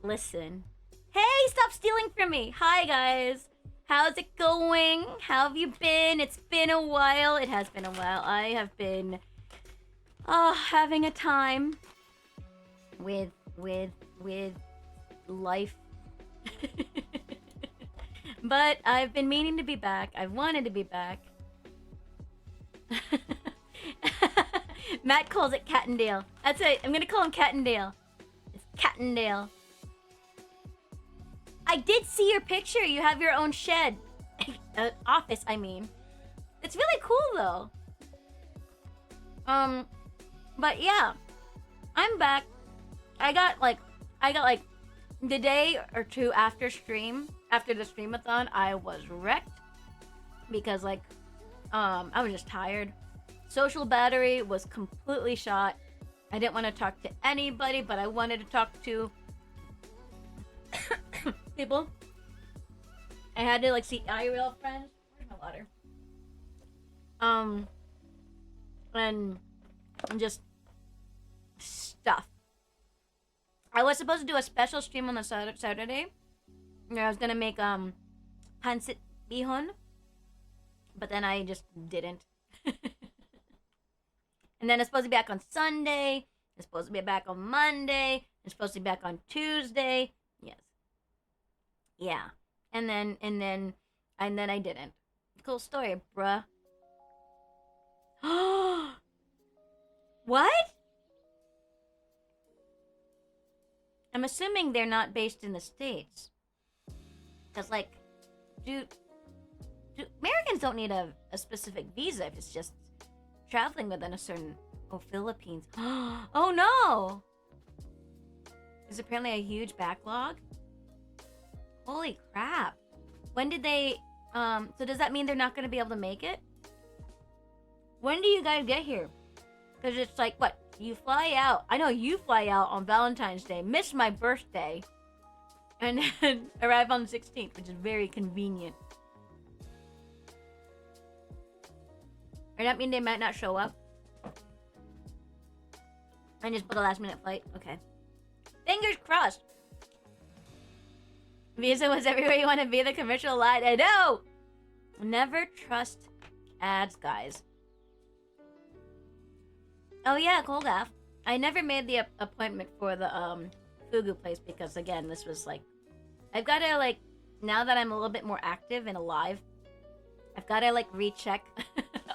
Listen. Hey, stop stealing from me. Hi, guys. How's it going? How have you been? It's been a while. It has been a while. I have been having a time with life. But I've been meaning to be back. I've wanted to be back. Matt calls it Cat and Dale. That's it. I'm gonna call him Cat and Dale. It's Cat and Dale. I did see your picture. You have your own shed. Office, I mean. It's really cool though. But yeah. I'm back. I got like the day or two after the streamathon, I was wrecked because like I was just tired. Social battery was completely shot. I didn't want to talk to anybody, but I wanted to talk to people. I had to like see IRL friends. Where's my water? And just stuff. I was supposed to do a special stream on the Saturday. Where I was gonna make pancit bihon, but then I just didn't. And then it's supposed to be back on Sunday. It's supposed to be back on Monday. It's supposed to be back on Tuesday. Yes. Yeah. And then I didn't. Cool story, bruh. What? I'm assuming they're not based in the States. Because, like, Americans don't need a specific visa if it's just traveling within a certain... Oh, Philippines. Oh, no! There's apparently a huge backlog. Holy crap. When did they... So does that mean they're not going to be able to make it? When do you guys get here? Because it's like, what? You fly out. I know you fly out on Valentine's Day, miss my birthday, and then arrive on the 16th, which is very convenient. Does that mean they might not show up? And just book a last minute flight? Okay. Fingers crossed. Visa was everywhere you want to be, the commercial line. I know! Never trust ads, guys. Oh yeah, Kolgaf. I never made the appointment for the Fugu place because, again, this was like... I've got to, like, now that I'm a little bit more active and alive, I've got to, like, recheck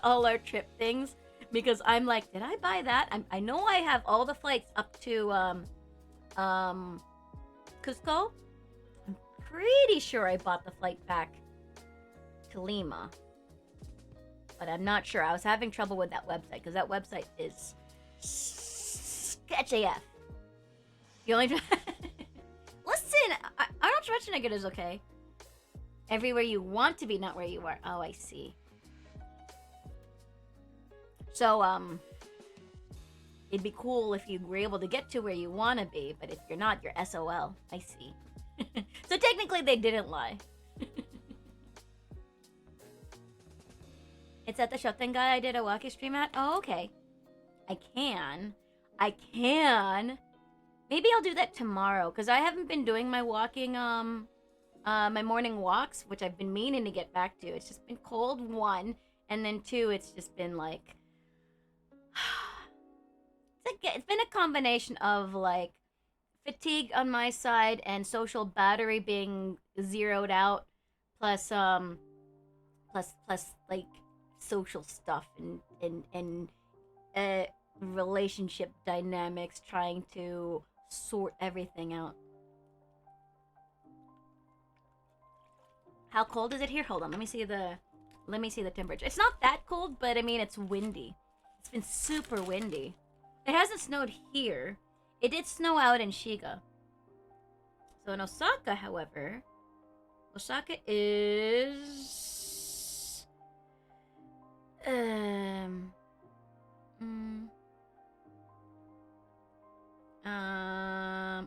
all our trip things because I'm like, did I buy that? I know I have all the flights up to Cusco. I'm pretty sure I bought the flight back to Lima, but I'm not sure. I was having trouble with that website because that website is sketch AF. You only listen. Arnold Schwarzenegger is okay. Everywhere you want to be, not where you are. Oh, I see. So it'd be cool if you were able to get to where you want to be, but if you're not, you're SOL. I see. So technically, they didn't lie. It's at the Shoten guy I did a walkie stream at? Oh, okay. I can. Maybe I'll do that tomorrow, because I haven't been doing my walking, my morning walks, which I've been meaning to get back to. It's just been cold, 1, and then 2, it's just been like... it's been a combination of, like, fatigue on my side and social battery being zeroed out, plus like, social stuff and relationship dynamics, trying to sort everything out. How cold is it here? Hold on, let me see the temperature. It's not that cold, but I mean it's windy. It's been super windy. It hasn't snowed here. It did snow out in Shiga. So in Osaka, however, Osaka is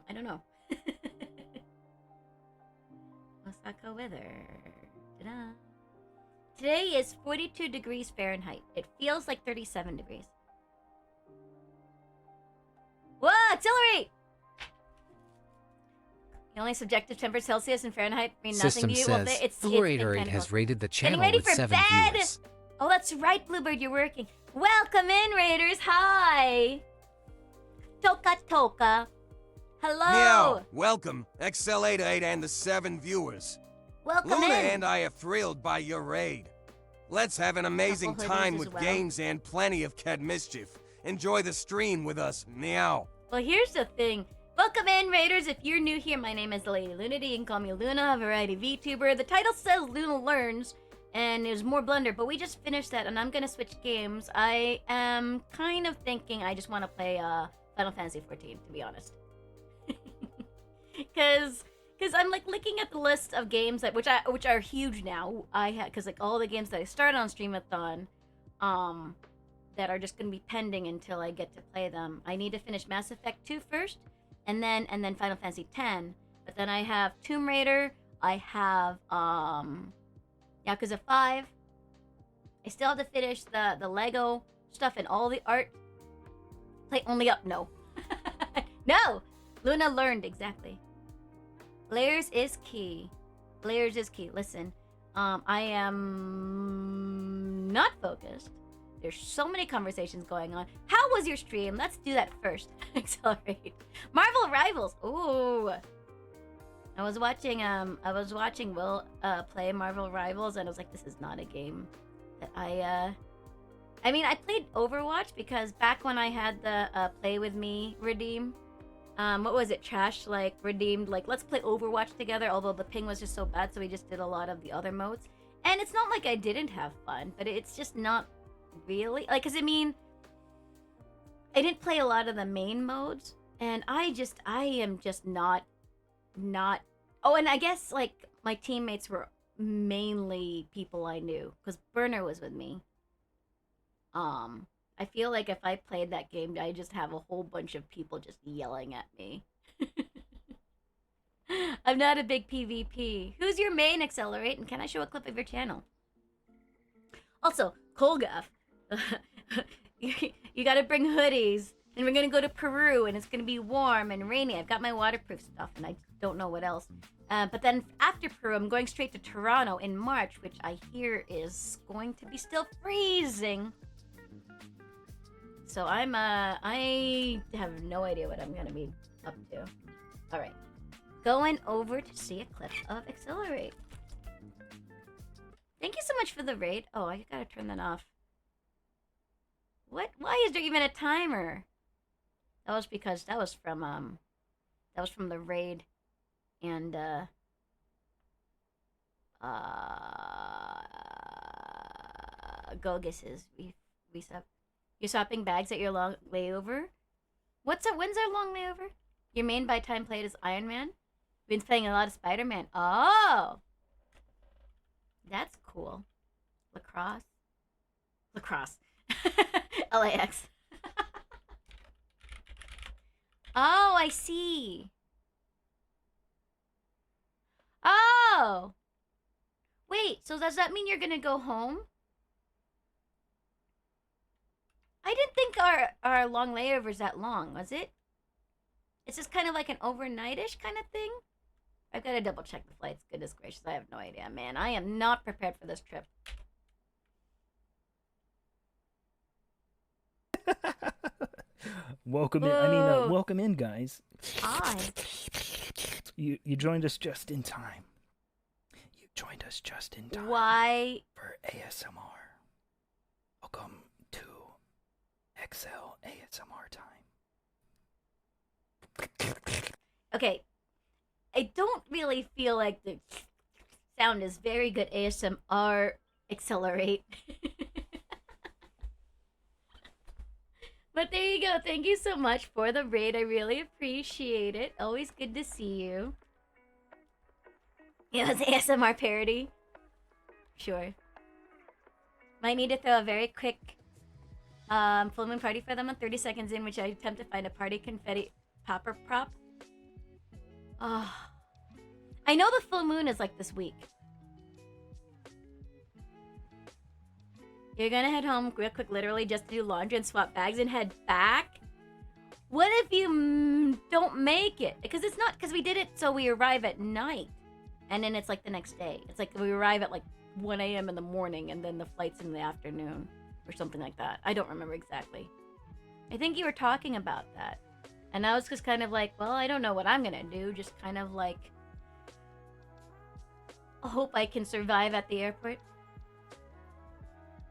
I don't know. Osaka weather. Ta-da. Today is 42 degrees Fahrenheit. It feels like 37 degrees. Whoa, auxiliary! The only subjective temperature Celsius and Fahrenheit mean nothing System to you. says Well, it's Bluratorade has rated the channel ready with for 7 bed! viewers. Oh, that's right, Bluebird, you're working. Welcome in, Raiders. Hi. Toka Toka. Hello. Meow. Welcome, XL88 and the 7 viewers. Welcome Luna in. and I are thrilled by your raid. Let's have an amazing Couple hoodies time as with well. games and plenty of cat mischief. Enjoy the stream with us. Meow. Well, here's the thing. Welcome in, Raiders. If you're new here, my name is the Lady Lunadi. You can call me Luna, a variety VTuber. The title says Luna Learns, and there's more blunder, but we just finished that, and I'm gonna switch games. I am kind of thinking I just want to play Final Fantasy XIV, to be honest. Because I'm like looking at the list of games that which are huge now. I had because like all the games that I started on Streamathon, that are just gonna be pending until I get to play them. I need to finish Mass Effect 2 first, and then Final Fantasy X. But then I have Tomb Raider. I have Yakuza 5. I still have to finish the Lego stuff and all the art. Play only up. No. No! Luna learned, exactly. Layers is key. Layers is key. Listen, I am not focused. There's so many conversations going on. How was your stream? Let's do that first. Accelerate. Marvel Rivals. Ooh. I was watching Will play Marvel Rivals, and I was like, this is not a game that I mean, I played Overwatch because back when I had the Play With Me redeem, what was it? Trash like redeemed like let's play Overwatch together. Although the ping was just so bad, so we just did a lot of the other modes. And it's not like I didn't have fun, but it's just not really like. Cause I mean, I didn't play a lot of the main modes, and I am just not. Oh, and I guess like my teammates were mainly people I knew, cause Burner was with me. I feel like if I played that game, I just have a whole bunch of people just yelling at me. I'm not a big PvP. Who's your main Accelerate, and can I show a clip of your channel? Also, Kolgath, you gotta bring hoodies, and we're gonna go to Peru, and it's gonna be warm and rainy. I've got my waterproof stuff, and I don't know what else. But then after Peru, I'm going straight to Toronto in March, which I hear is going to be still freezing. So I have no idea what I'm gonna be up to. All right, going over to see a clip of Accelerate. Thank you so much for the raid. Oh, I gotta turn that off. What? Why is there even a timer? That was because that was from the raid, and Gogis's we sub. You're swapping bags at your long layover? When's our long layover? Your main by time played is Iron Man? Been playing a lot of Spider-Man. Oh! That's cool. Lacrosse. LAX. Oh, I see. Oh! Wait, so does that mean you're gonna go home? I didn't think our long layover's that long, was it? It's just kind of like an overnight-ish kind of thing? I've got to double check the flights. Goodness gracious, I have no idea, man. I am not prepared for this trip. Welcome in. Welcome in, guys. Hi. You joined us just in time. You joined us just in time. Why? For ASMR. Welcome to XL ASMR time. Okay. I don't really feel like the sound is very good ASMR Accelerate. But there you go. Thank you so much for the raid. I really appreciate it. Always good to see you. It was ASMR parody. Sure. Might need to throw a very quick full moon party for them on 30 seconds in which I attempt to find a party confetti popper prop. Oh. I know the full moon is like this week. You're gonna head home real quick, literally just to do laundry and swap bags and head back? What if you don't make it? Because it's not, because we did it so we arrive at night. And then it's like the next day. It's like we arrive at like 1 a.m. in the morning and then the flight's in the afternoon. Or something like that. I don't remember exactly. I think you were talking about that. And I was just kind of like, well, I don't know what I'm gonna do. Just kind of like, I hope I can survive at the airport.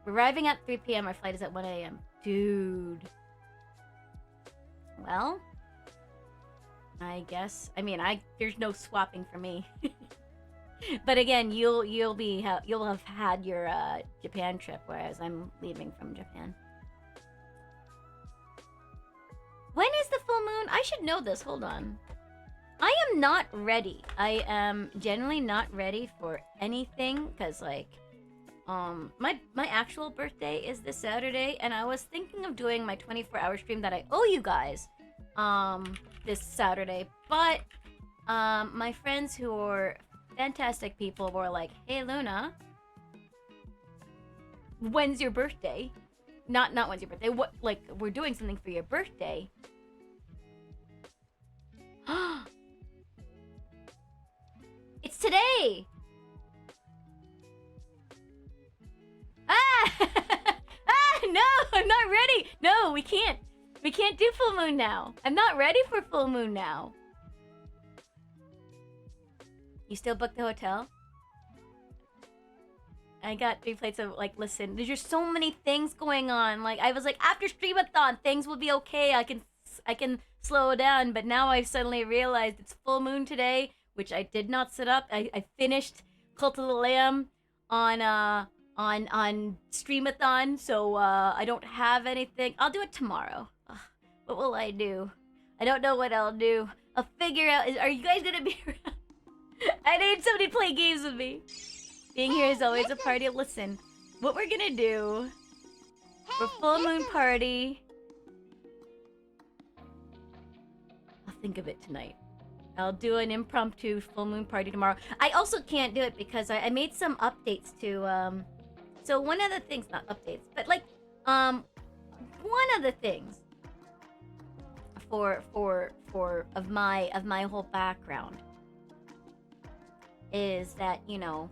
We're arriving at 3 p.m. Our flight is at 1 a.m. Dude. Well, I guess. I mean, there's no swapping for me. But again, you'll have had your Japan trip, whereas I'm leaving from Japan. When is the full moon? I should know this. Hold on. I am not ready. I am generally not ready for anything because, like, my actual birthday is this Saturday, and I was thinking of doing my 24-hour stream that I owe you guys, this Saturday. But my friends who are fantastic people were like, "Hey, Luna, when's your birthday? Not when's your birthday. What, like, we're doing something for your birthday." It's today. No, I'm not ready. No, we can't do full moon now. I'm not ready for full moon now. You still booked the hotel? I got 3 plates of, like, listen, there's just so many things going on. Like, I was like, after Streamathon, things will be okay. I can I can slow down. But now I've suddenly realized it's full moon today, which I did not set up. I finished Cult of the Lamb on Streamathon, so I don't have anything. I'll do it tomorrow. Ugh, what will I do? I don't know what I'll do. I'll figure out. Are you guys gonna be around? I need somebody to play games with me. Being here is always a party. Listen, what we're gonna do for full moon party. I'll think of it tonight. I'll do an impromptu full moon party tomorrow. I also can't do it because I made some updates to so one of the things, not updates, but like one of the things for of my whole background is that, you know,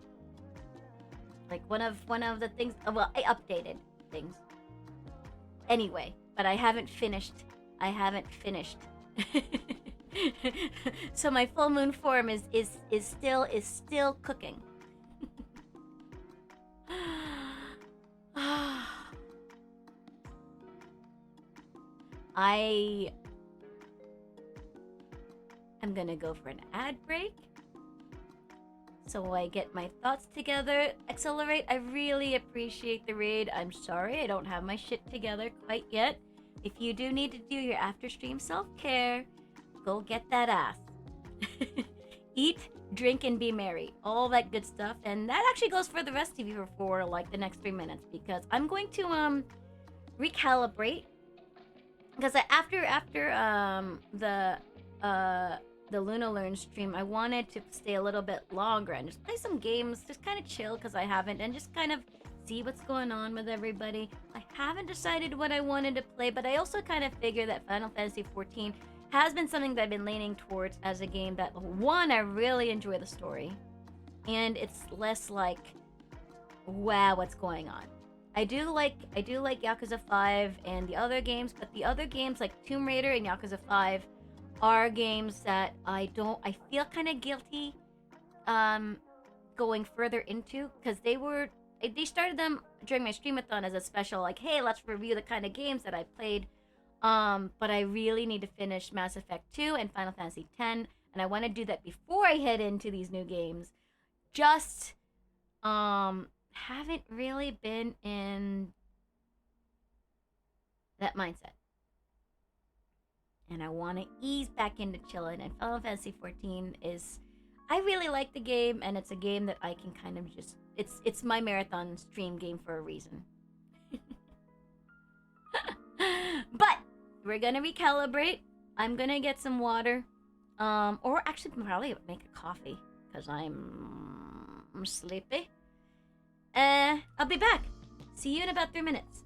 like one of the things, well, I updated things anyway, but I haven't finished. So my full moon form is still cooking. I am gonna go for an ad break so I get my thoughts together. Accelerate, I really appreciate the raid. I'm sorry I don't have my shit together quite yet. If you do need to do your after stream self-care, go get that ass. Eat, drink, and be merry. All that good stuff. And that actually goes for the rest of you for like the next 3 minutes, because I'm going to recalibrate. Because after the Lunadi Learns stream, I wanted to stay a little bit longer and just play some games, just kind of chill because I haven't, and just kind of see what's going on with everybody. I haven't decided what I wanted to play, but I also kind of figure that Final Fantasy XIV has been something that I've been leaning towards as a game that, one, I really enjoy the story, and it's less like, wow, what's going on. I do like Yakuza 5 and the other games, but the other games like Tomb Raider and Yakuza 5 are games that I feel kind of guilty going further into, because they started them during my streamathon as a special, like, hey, let's review the kind of games that I played. But I really need to finish Mass Effect 2 and Final Fantasy X, and I want to do that before I head into these new games. Just haven't really been in that mindset. And I want to ease back into chilling, and Final Fantasy XIV is, I really like the game, and it's a game that I can kind of just, it's my marathon stream game for a reason. But we're gonna recalibrate. I'm gonna get some water, or actually probably make a coffee because I'm sleepy. I'll be back. See you in about 3 minutes.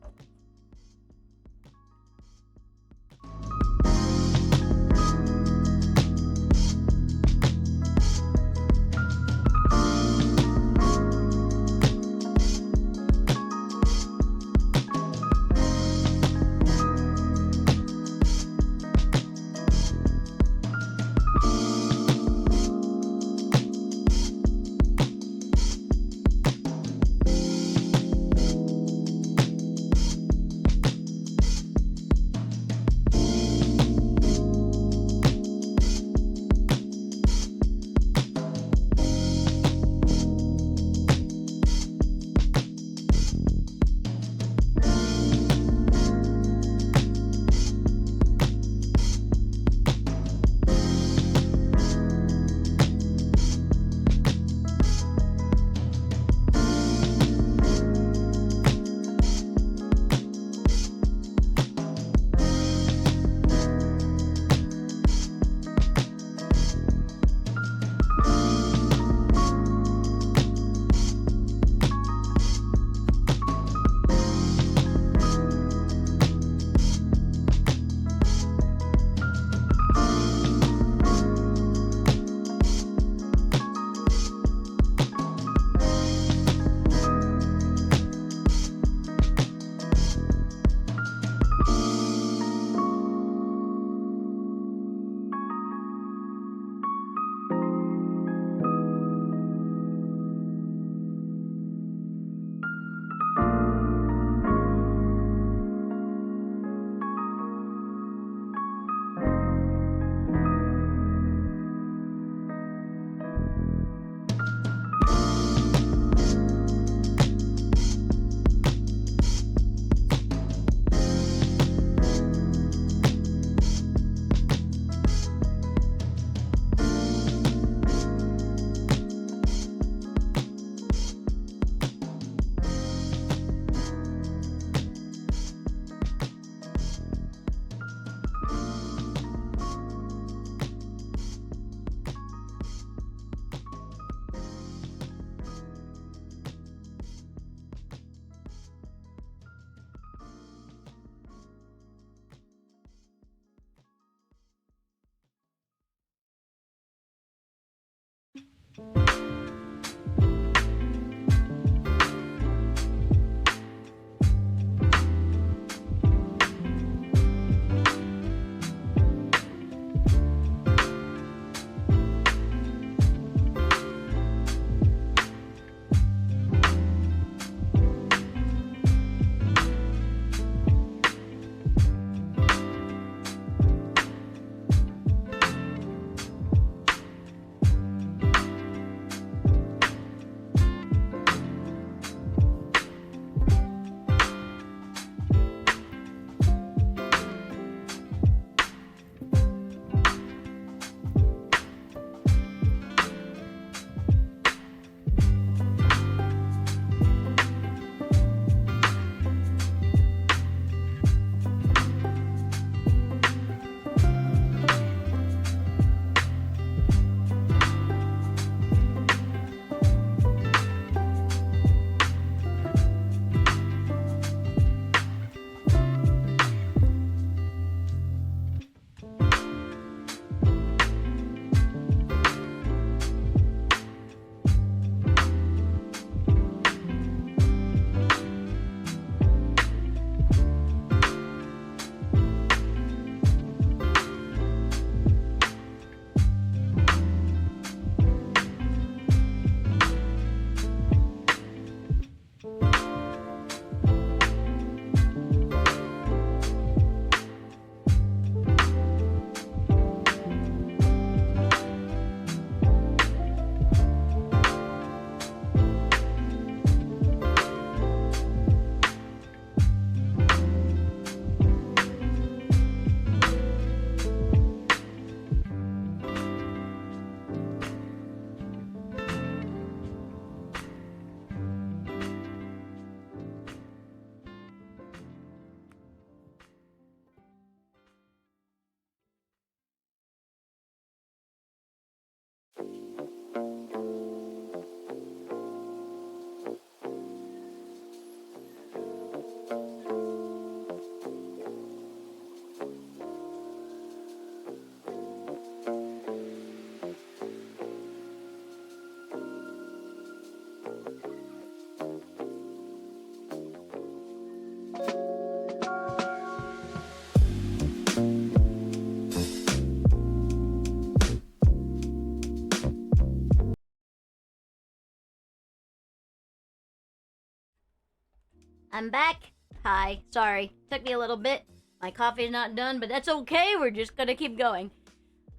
I'm back. Hi. Sorry. Took me a little bit. My coffee's not done, but that's okay. We're just gonna keep going.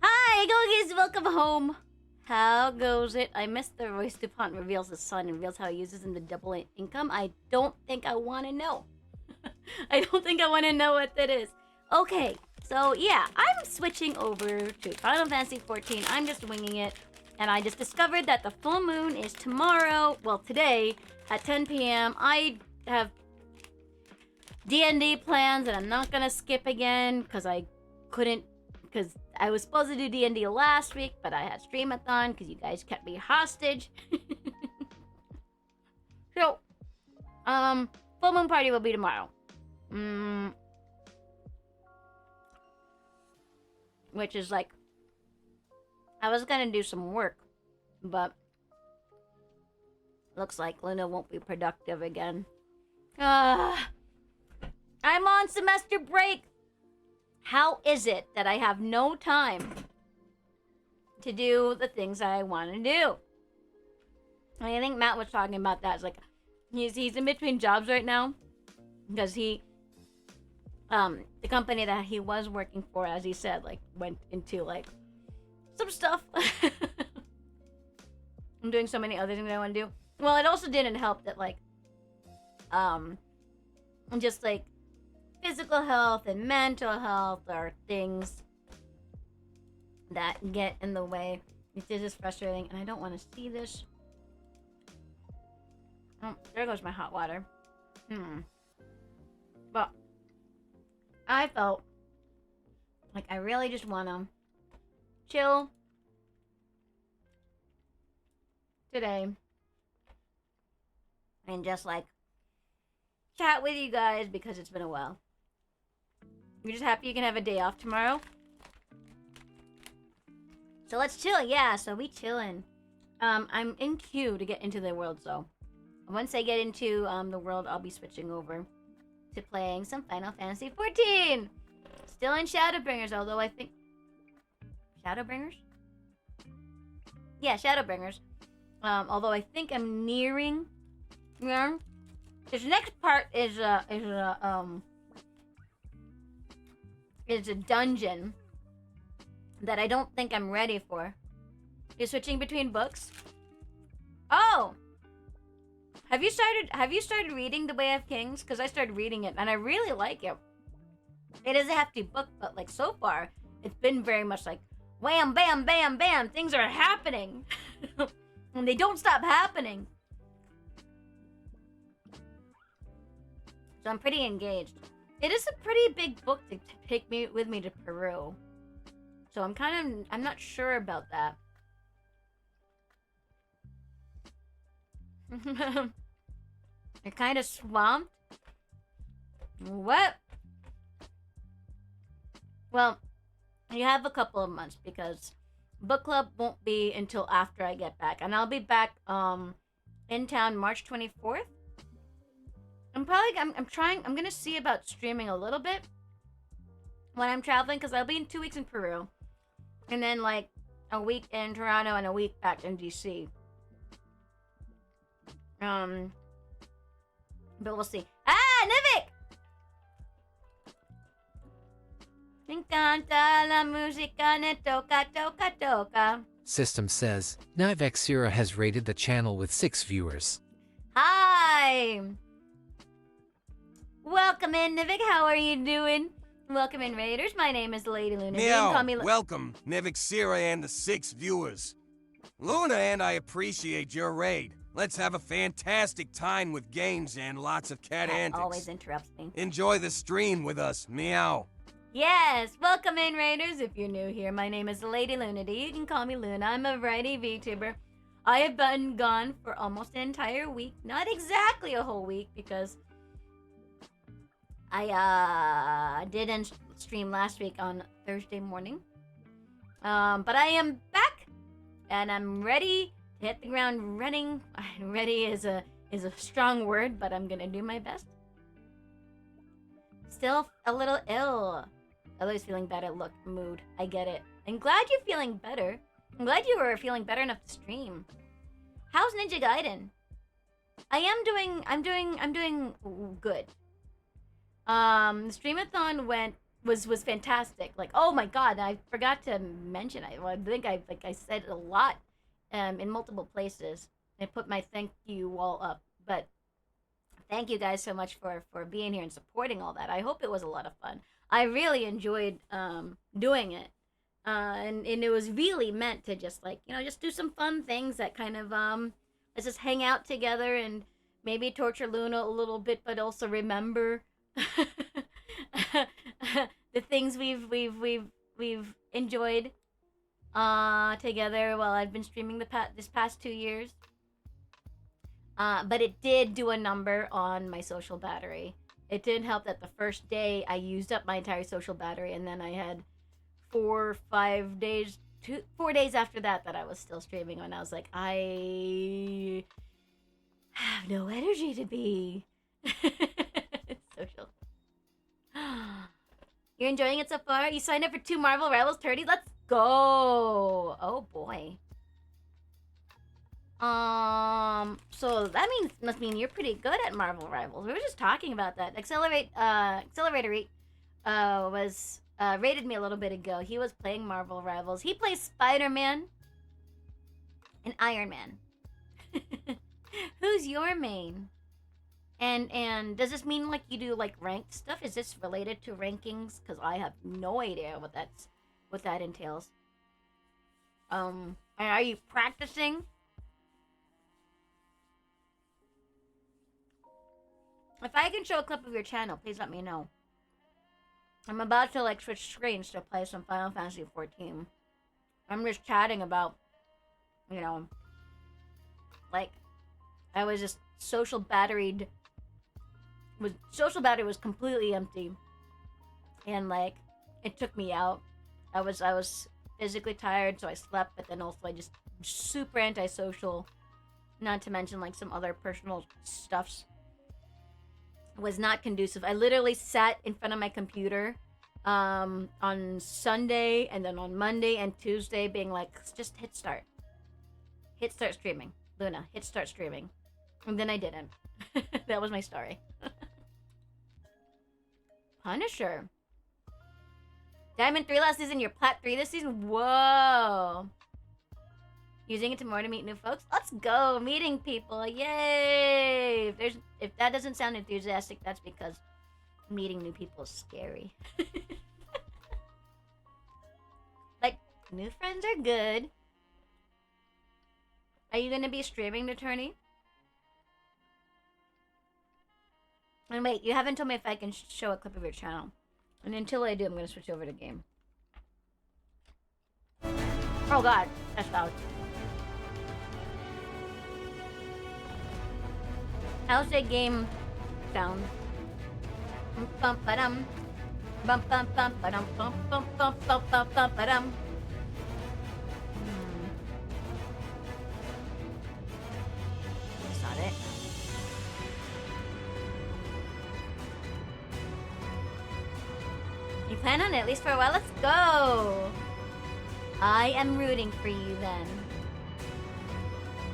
Hi, Gogies. Welcome home. How goes it? I missed the Royce DuPont reveals his son and reveals how he uses him to double income. I don't think I want to know. I don't think I want to know what that is. Okay, so yeah, I'm switching over to Final Fantasy XIV. I'm just winging it. And I just discovered that the full moon is tomorrow, well, today, at 10 p.m. I have D&D plans that I'm not going to skip again because I couldn't, because I was supposed to do D&D last week, but I had streamathon because you guys kept me hostage. So, full moon party will be tomorrow. Which is like, I was gonna do some work, but looks like Luna won't be productive again. I'm on semester break. How is it that I have no time to do the things I want to do? I think Matt was talking about that. It's like he's in between jobs right now because the company that he was working for, as he said, like went into like some stuff. I'm doing so many other things I want to do. Well, it also didn't help that like just like physical health and mental health are things that get in the way. It's just frustrating, and I don't want to see this. Oh, there goes my hot water. But I felt like I really just want to chill today and just like chat with you guys because it's been a while. You're just happy you can have a day off tomorrow? So let's chill. Yeah, so we chillin'. I'm in queue to get into the world, so once I get into the world, I'll be switching over to playing some Final Fantasy XIV. Still in Shadowbringers, although I think Shadowbringers? Yeah, Shadowbringers. Although I think I'm nearing. Yeah. This next part is a dungeon that I don't think I'm ready for. You're switching between books? Oh! Have you started reading The Way of Kings? Because I started reading it and I really like it. It is a hefty book, but like so far, it's been very much like wham, bam, bam, bam. Things are happening. And they don't stop happening. So I'm pretty engaged. It is a pretty big book to take me with me to Peru. So I'm not sure about that. You're kind of swamped? What? Well, you have a couple of months because book club won't be until after I get back. And I'll be back in town March 24th. I'm gonna see about streaming a little bit when I'm traveling because I'll be in 2 weeks in Peru. And then like a week in Toronto and a week back in DC. But we'll see. Ah, Nivik! Me encanta la música, ne toca, toca, toca. System says, now FFXIV has rated the channel with 6 viewers. Hi! Welcome in, Nivik. How are you doing? Welcome in, Raiders. My name is Lady Luna. Meow. Welcome, FFXIV and the 6 viewers. Luna and I appreciate your raid. Let's have a fantastic time with games and lots of cat antics. Always interrupts me. Enjoy the stream with us. Meow. Yes, welcome in, Raiders. If you're new here, my name is Lady Lunadi. You can call me Luna. I'm a variety VTuber. I have been gone for almost an entire week. Not exactly a whole week because I didn't stream last week on Thursday morning. But I am back and I'm ready to hit the ground running. Ready is a strong word, but I'm gonna do my best. Still a little ill. Always feeling better. Look, mood. I get it. I'm glad you're feeling better. I'm glad you were feeling better enough to stream. How's Ninja Gaiden? I'm doing good. The streamathon was fantastic. Like, oh my god, I forgot to mention. I think I said it a lot, in multiple places. I put my thank you wall up, but thank you guys so much for being here and supporting all that. I hope it was a lot of fun. I really enjoyed doing it, and it was really meant to just like just do some fun things that kind of let's just hang out together and maybe torture Luna a little bit, but also remember the things we've enjoyed together while I've been streaming this past 2 years. But it did do a number on my social battery. It didn't help that the first day I used up my entire social battery, and then I had 4 days after that I was still streaming, and I was like, I have no energy to be. It's social. You're enjoying it so far? You signed up for 2 Marvel Rivals tourneys? Let's go! Oh boy. So that must mean you're pretty good at Marvel Rivals. We were just talking about that. Accelerator was rated me a little bit ago. He was playing Marvel Rivals. He plays Spider-Man and Iron Man. Who's your main? And does this mean like you do like ranked stuff? Is this related to rankings? Because I have no idea what that entails. And are you practicing? If I can show a clip of your channel, please let me know. I'm about to like switch screens to play some Final Fantasy XIV. I'm just chatting about, like, I was just social battery was completely empty, and like it took me out. I was physically tired, so I slept, but then also I just super antisocial. Not to mention like some other personal stuffs. Was not conducive. I literally sat in front of my computer on Sunday and then on Monday and Tuesday being like, just hit start streaming, Luna, hit start streaming, and then I didn't. That was my story. Punisher Diamond 3 last season, you're Plat 3 this season. Whoa. Using it tomorrow to meet new folks. Let's go, meeting people. Yay! If that doesn't sound enthusiastic, that's because meeting new people is scary. Like, new friends are good. Are you gonna be streaming the tourney? And wait, you haven't told me if I can show a clip of your channel. And until I do, I'm gonna switch over to game. Oh god, that's loud. How's that game sound? Bum ba-dum. Bum bum bum ba-dum bum bum bum bum bum bum ba-dum. That's not it. You plan on it at least for a while? Let's go! I am rooting for you then.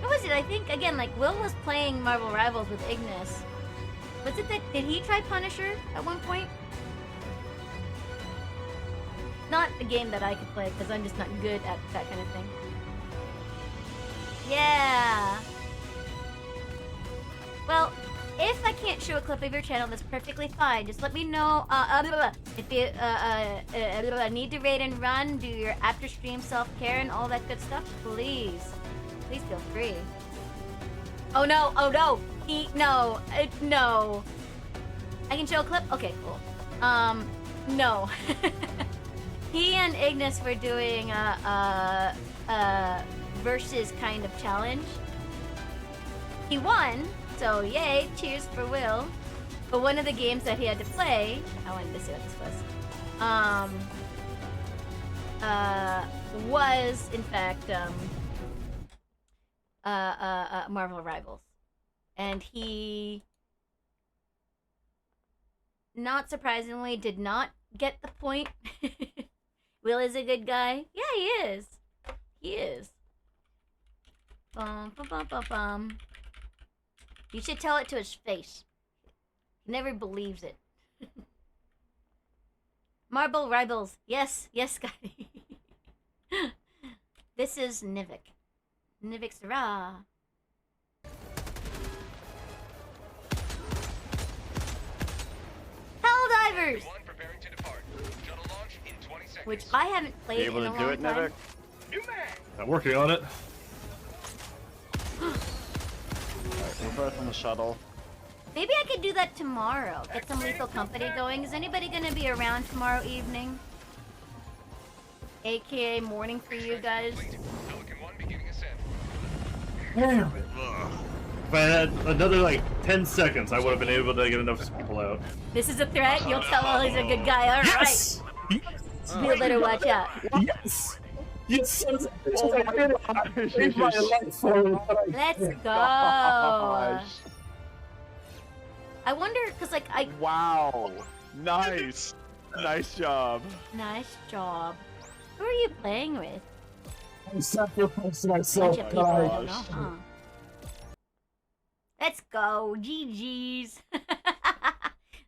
What was it? I think, again, like, Will was playing Marvel Rivals with Ignis. Was it that, did he try Punisher at one point? Not a game that I could play, because I'm just not good at that kind of thing. Yeah! Well, if I can't show a clip of your channel, that's perfectly fine. Just let me know, if you, need to raid and run, do your after-stream self-care and all that good stuff, please. Please feel free. Oh no, no. No. I can show a clip? Okay, cool. No. He and Ignis were doing a versus kind of challenge. He won, so yay, cheers for Will. But one of the games that he had to play, I wanted to see what this was, in fact, Marvel Rivals. And he, not surprisingly, did not get the point. Will is a good guy. Yeah, he is. He is. Bum, bum, bum, bum, bum. You should tell it to his face. He never believes it. Marble Rivals. Yes, Scotty. This is Nivik. Nivik Sarah. Helldivers! Which I haven't played Be able in a to do long it, time. Nevik? I'm working on it. Alright, we're both on the shuttle. Maybe I could do that tomorrow. Get some Lethal Company going. Is anybody gonna be around tomorrow evening? AKA morning for you guys. Damn it. If I had another like 10 seconds, I would have been able to get enough people out. This is a threat. You'll tell all he's a good guy. All right. Yes! You better watch out. Yes! Yes! Oh my gosh. Let's go. Gosh. I wonder, cause like I. Wow. Nice. Nice job. Nice job. Who are you playing with? I'm sacrificing Bunch myself, of people I don't know, guys. huh? Let's go. GG's.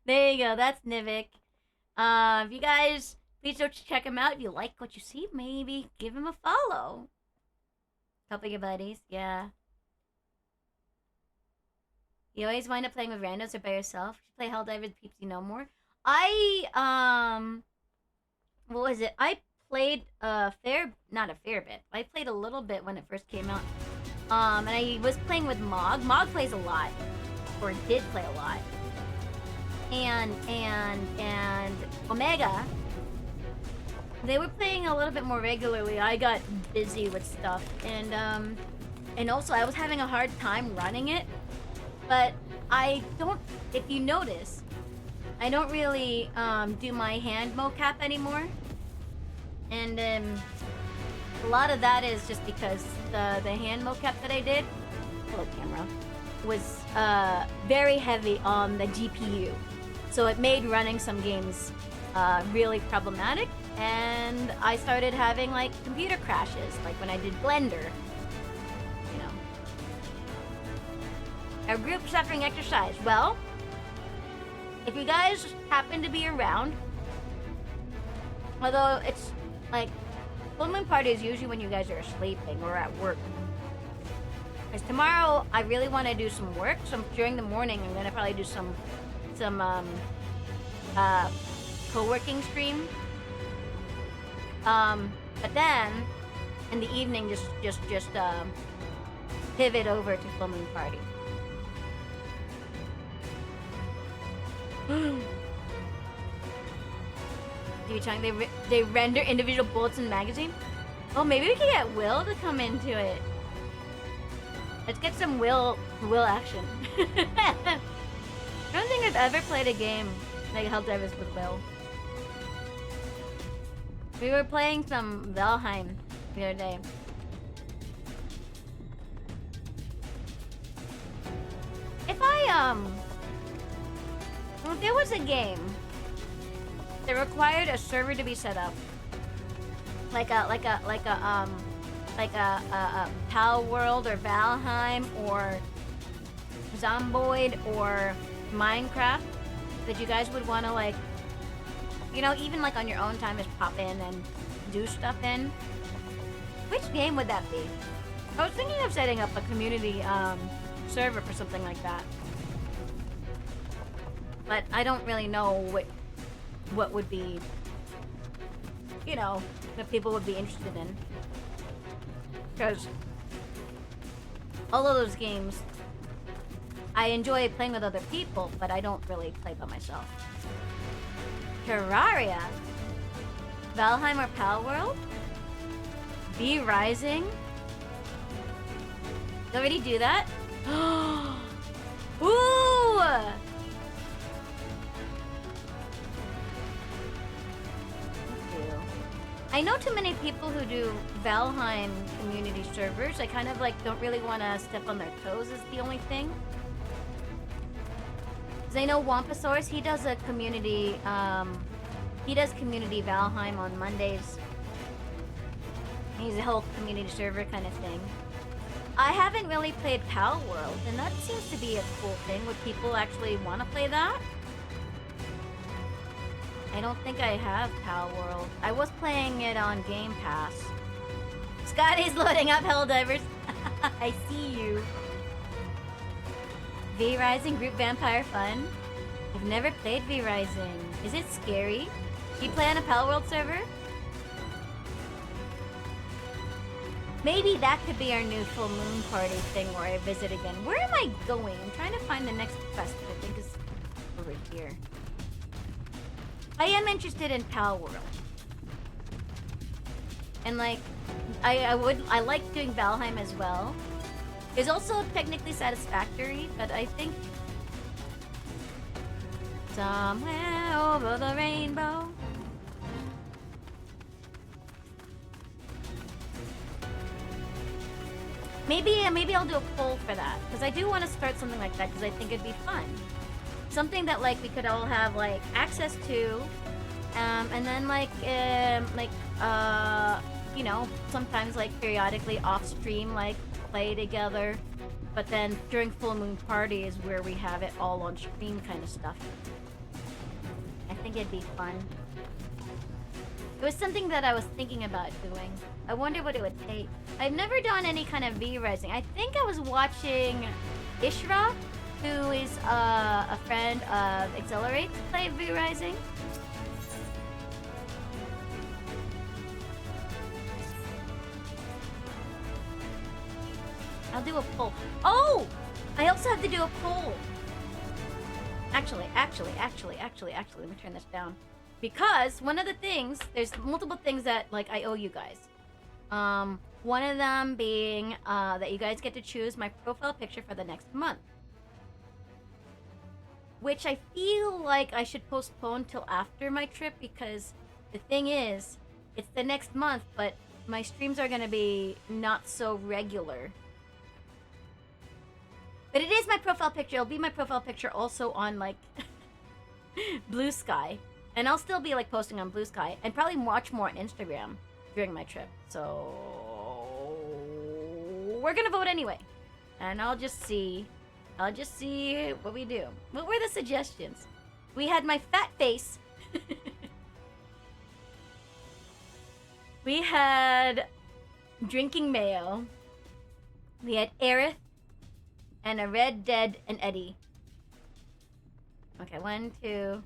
There you go. That's Nivik. If you guys, please don't check him out. If you like what you see, maybe give him a follow. Couple of your buddies, yeah. You always wind up playing with randos or by yourself. You play Helldivers with peeps you know more. What was it? I played not a fair bit. I played a little bit when it first came out. And I was playing with Mog. Mog plays a lot, or did play a lot. And Omega. They were playing a little bit more regularly. I got busy with stuff, and also I was having a hard time running it. But I don't. If you notice, I don't really do my hand mocap anymore. And a lot of that is just because the hand mocap that I did, hello camera, was very heavy on the GPU. So it made running some games really problematic, and I started having like computer crashes, like when I did Blender. You know. A group suffering exercise. Well, if you guys happen to be around, although it's like full moon party is usually when you guys are sleeping or at work. Because tomorrow I really want to do some work. So during the morning I'm gonna probably do some co-working stream. But then in the evening just pivot over to full moon party. They render individual bullets in the magazine? Oh, maybe we can get Will to come into it. Let's get some Will action. I don't think I've ever played a game like Helldivers with Will. We were playing some Valheim the other day. If there was a game that required a server to be set up, like a Pal World or Valheim or Zomboid or Minecraft, that you guys would want to, like, you know, even like on your own time, just pop in and do stuff in. Which game would that be? I was thinking of setting up a community server for something like that, but I don't really know what would be, you know, that people would be interested in. Because all of those games, I enjoy playing with other people, but I don't really play by myself. Terraria? Valheim or Pal World? V Rising? You already do that? Ooh! I know too many people who do Valheim community servers. I kind of like don't really want to step on their toes is the only thing. Cause I know Wampasaurus, he does a community, he does community Valheim on Mondays. He's a whole community server kind of thing. I haven't really played Pal World, and that seems to be a cool thing. Would people actually want to play that? I don't think I have Pal World. I was playing it on Game Pass. Scotty's loading up Helldivers. I see you. V Rising Group Vampire Fun. I've never played V Rising. Is it scary? Do you play on a Pal World server? Maybe that could be our new full moon party thing where I visit again. Where am I going? I'm trying to find the next quest, which I think is over here. I am interested in Pal World. And like, I like doing Valheim as well. It's also technically satisfactory, but I think somewhere over the rainbow. Maybe I'll do a poll for that, because I do want to start something like that, because I think it'd be fun. Something that like we could all have like access to, and then you know, sometimes like periodically off stream like play together, but then during full moon party is where we have it all on stream kind of stuff. I think it'd be fun. It was something that I was thinking about doing. I wonder what it would take. I've never done any kind of V Rising. I think I was watching Ishra, who is a friend of Accelerate, play V Rising. I'll do a poll. Oh! I also have to do a poll. Actually, let me turn this down. Because one of the things, there's multiple things that like I owe you guys. One of them being that you guys get to choose my profile picture for the next month. Which I feel like I should postpone till after my trip, because the thing is, it's the next month, but my streams are gonna be not so regular. But it is my profile picture. It'll be my profile picture also on like Blue Sky. And I'll still be like posting on Blue Sky and probably watch more on Instagram during my trip. So we're gonna vote anyway. And I'll just see what we do. What were the suggestions? We had my fat face. We had drinking mayo. We had Aerith and a Red Dead and Eddie. Okay, 1, 2,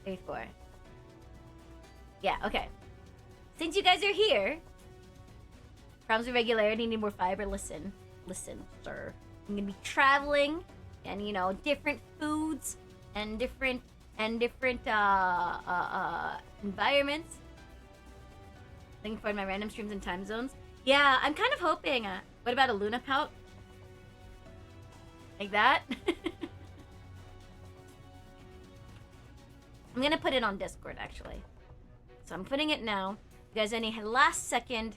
3, 4. Yeah, okay. Since you guys are here, problems with regularity, need more fiber. Listen, sir. I'm gonna be traveling, and you know, different foods and different environments. Looking forward to my random streams and time zones. Yeah, I'm kind of hoping. What about a Luna pout? Like that? I'm gonna put it on Discord actually. So I'm putting it now. You guys, any last second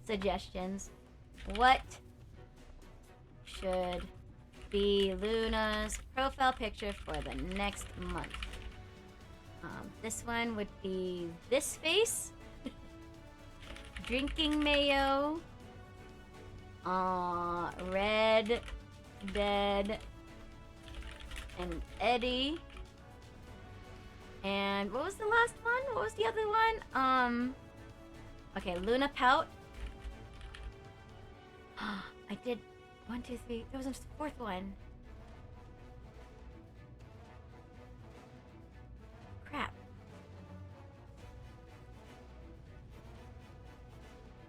suggestions? What should be Luna's profile picture for the next month? This one would be this face. Drinking mayo. Red Dead and Eddie. And what was the last one? What was the other one? Okay, Luna pout. I did 1, 2, 3. There was a fourth one. Crap.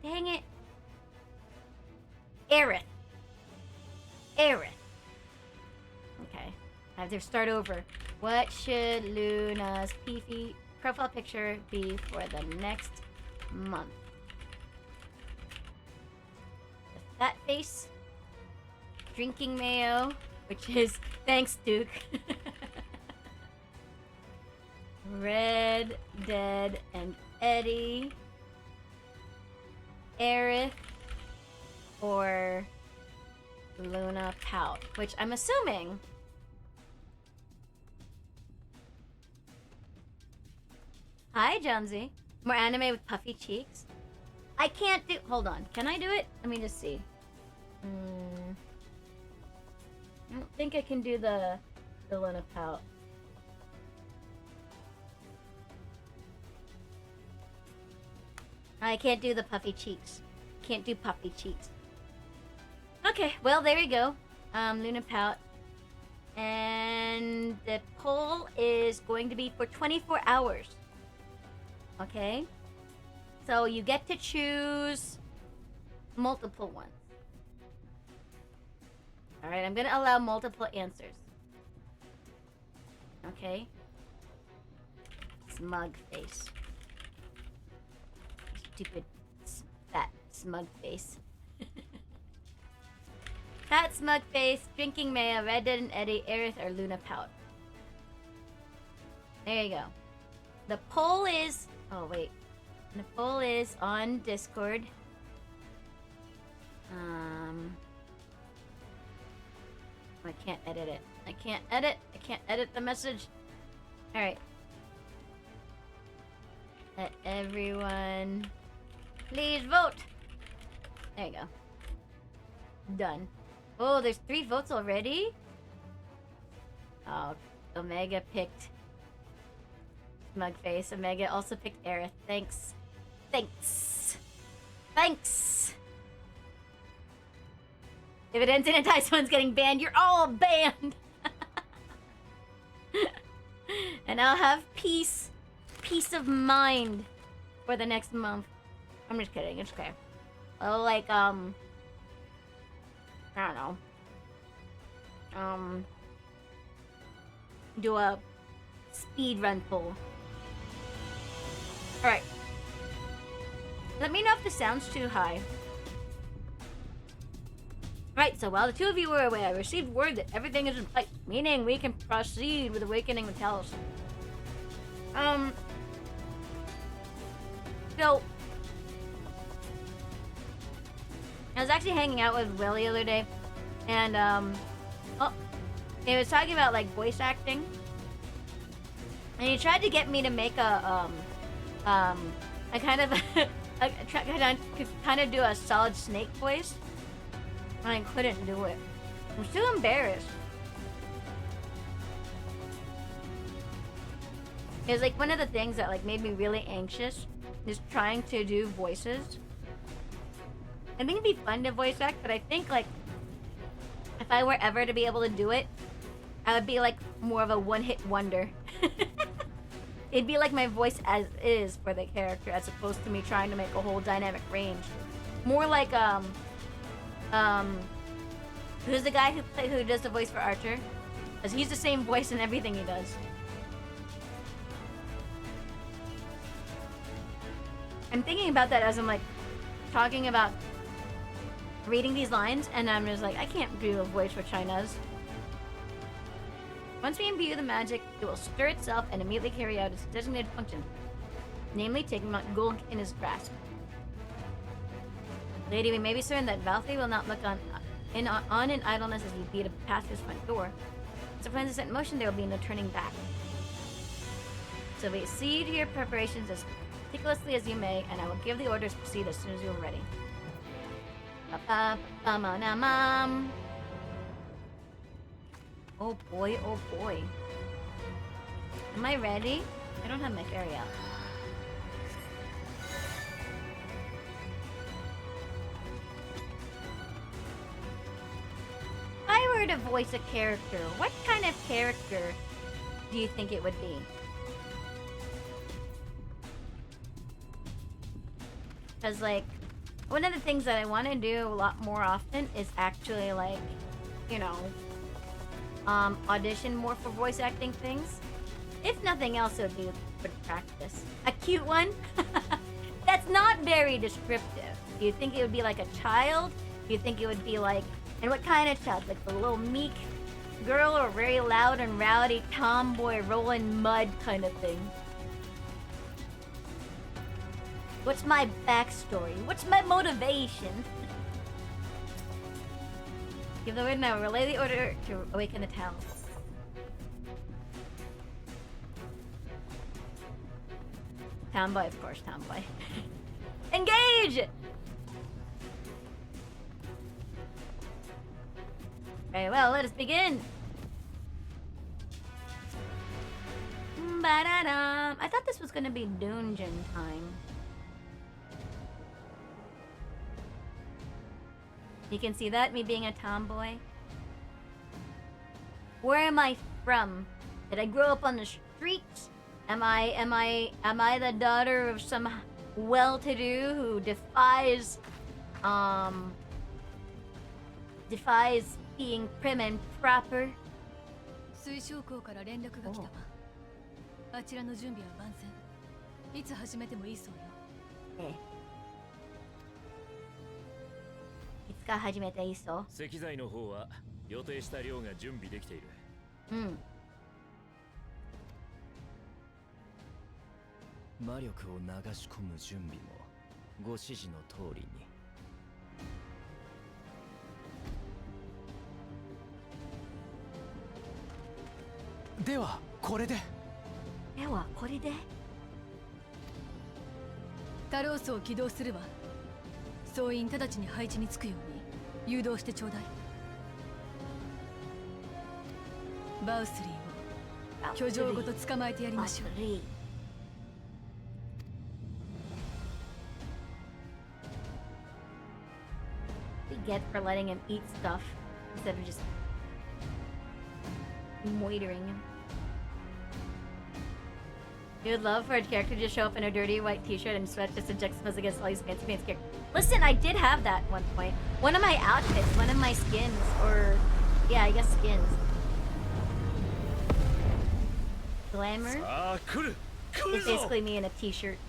Dang it. Aerith. Okay. I have to start over. What should Luna's Fifi profile picture be for the next month? The fat face. Drinking mayo. Which is... Thanks, Duke. Red Dead and Eddie. Aerith. Or Luna pout, which I'm assuming Hi, Jonesy. More anime with puffy cheeks. I can't do. Hold on. Can I do it? Let me just see. I don't think I can do the Luna pout. I can't do the puffy cheeks. Can't do puffy cheeks. Okay, well there we go. Luna pout. And the poll is going to be for 24 hours. Okay? So you get to choose multiple ones. Alright, I'm gonna allow multiple answers. Okay? Smug face. Stupid, fat, smug face. Fat, smug face, drinking Maya, Red Dead and Eddie, Aerith, or Luna pout. There you go. The poll is... Oh, wait. The poll is on Discord. I can't edit it. I can't edit the message. Alright. Let everyone please vote. There you go. Done. Oh, there's 3 votes already? Oh, Omega picked Smugface. Omega also picked Aerith. Thanks. Thanks. Thanks. If it ends in a tie, someone's getting banned. You're all banned. And I'll have peace of mind for the next month. I'm just kidding. It's okay. I'll like I don't know. Do a speed run poll. All right. Let me know if the sound's too high. Right, so while the 2 of you were away, I received word that everything is in place, meaning we can proceed with awakening the Talos. So, I was actually hanging out with Will the other day, and, he was talking about, like, voice acting, and he tried to get me to make a kind of, kind of do a Solid Snake voice. I couldn't do it. I'm still embarrassed. It was like one of the things that like made me really anxious is trying to do voices. I think it'd be fun to voice act, but I think like if I were ever to be able to do it, I would be like more of a one-hit wonder. It'd be like my voice as is for the character as opposed to me trying to make a whole dynamic range. More like who's the guy who does the voice for Archer? Because he's the same voice in everything he does. I'm thinking about that as I'm like talking about reading these lines, and I'm just like, I can't do a voice for China's. Once we imbue the magic, it will stir itself and immediately carry out its designated function, namely taking Mount Gulg in his grasp. Lady, we may be certain that Valkyrie will not look on in idleness as we beat past his front door. As the plans are set in motion, there will be no turning back. So we see to your preparations as meticulously as you may, and I will give the orders to proceed as soon as you are ready. Oh boy, oh boy. Am I ready? I don't have my fairy out. If I were to voice a character, what kind of character do you think it would be? Because, like, one of the things that I want to do a lot more often is actually, like, you know, audition more for voice acting things. If nothing else, it would be for practice. A cute one? That's not very descriptive. Do you think it would be like a child? Do you think it would be like, and what kind of child? Like the little meek girl or very loud and rowdy tomboy rolling mud kind of thing? What's my backstory? What's my motivation? Give the word now. Relay the order to awaken the Talos. Tomboy, of course, tomboy. Engage! Very well, let us begin. Ba-da-dum. I thought this was gonna be Dungeon time. You can see that, me being a tomboy. Where am I from? Did I grow up on the streets? Am I the daughter of some well-to-do who defies being prim and proper? 水晶港から連絡が来たわ。あちらの準備は万全。いつ始めてもいいそうよ。いつか始めていいそう。石材の方は予定した量が準備できている。うん。魔力を流し込む準備もご指示の通りに。ではこれで。タロースを起動するわ。総員直ちに配置につくように誘導してちょうだい。バウスリーを居城ごと捕まえてやりましょう。Get for letting him eat stuff instead of just moitering him. You would love for a character to just show up in a dirty white t-shirt and sweat just to juxtapose against all these fancy characters. Listen, I did have that at one point. One of my outfits, one of my skins, or yeah, I guess skins. Glamour is basically me in a t-shirt.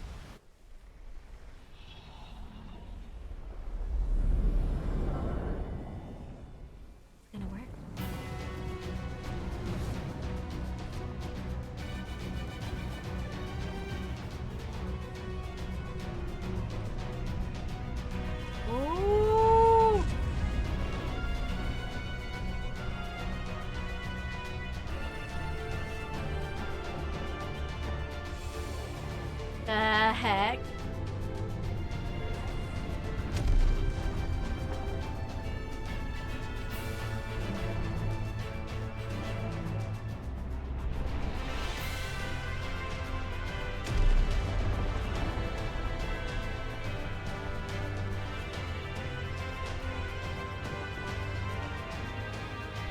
The heck?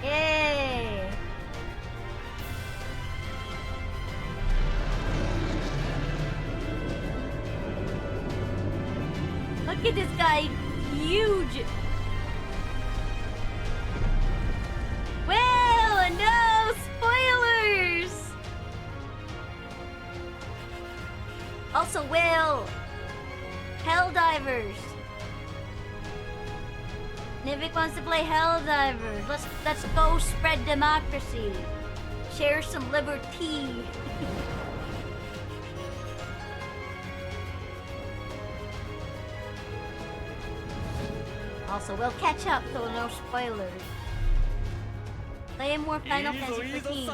Yay! Look at this guy, huge. Well, no spoilers. Also, Will, Helldivers. Nivik wants to play Helldivers. Let's go spread democracy. Share some liberty. Also, we'll catch up, so no spoilers. Play more Final Fantasy 15.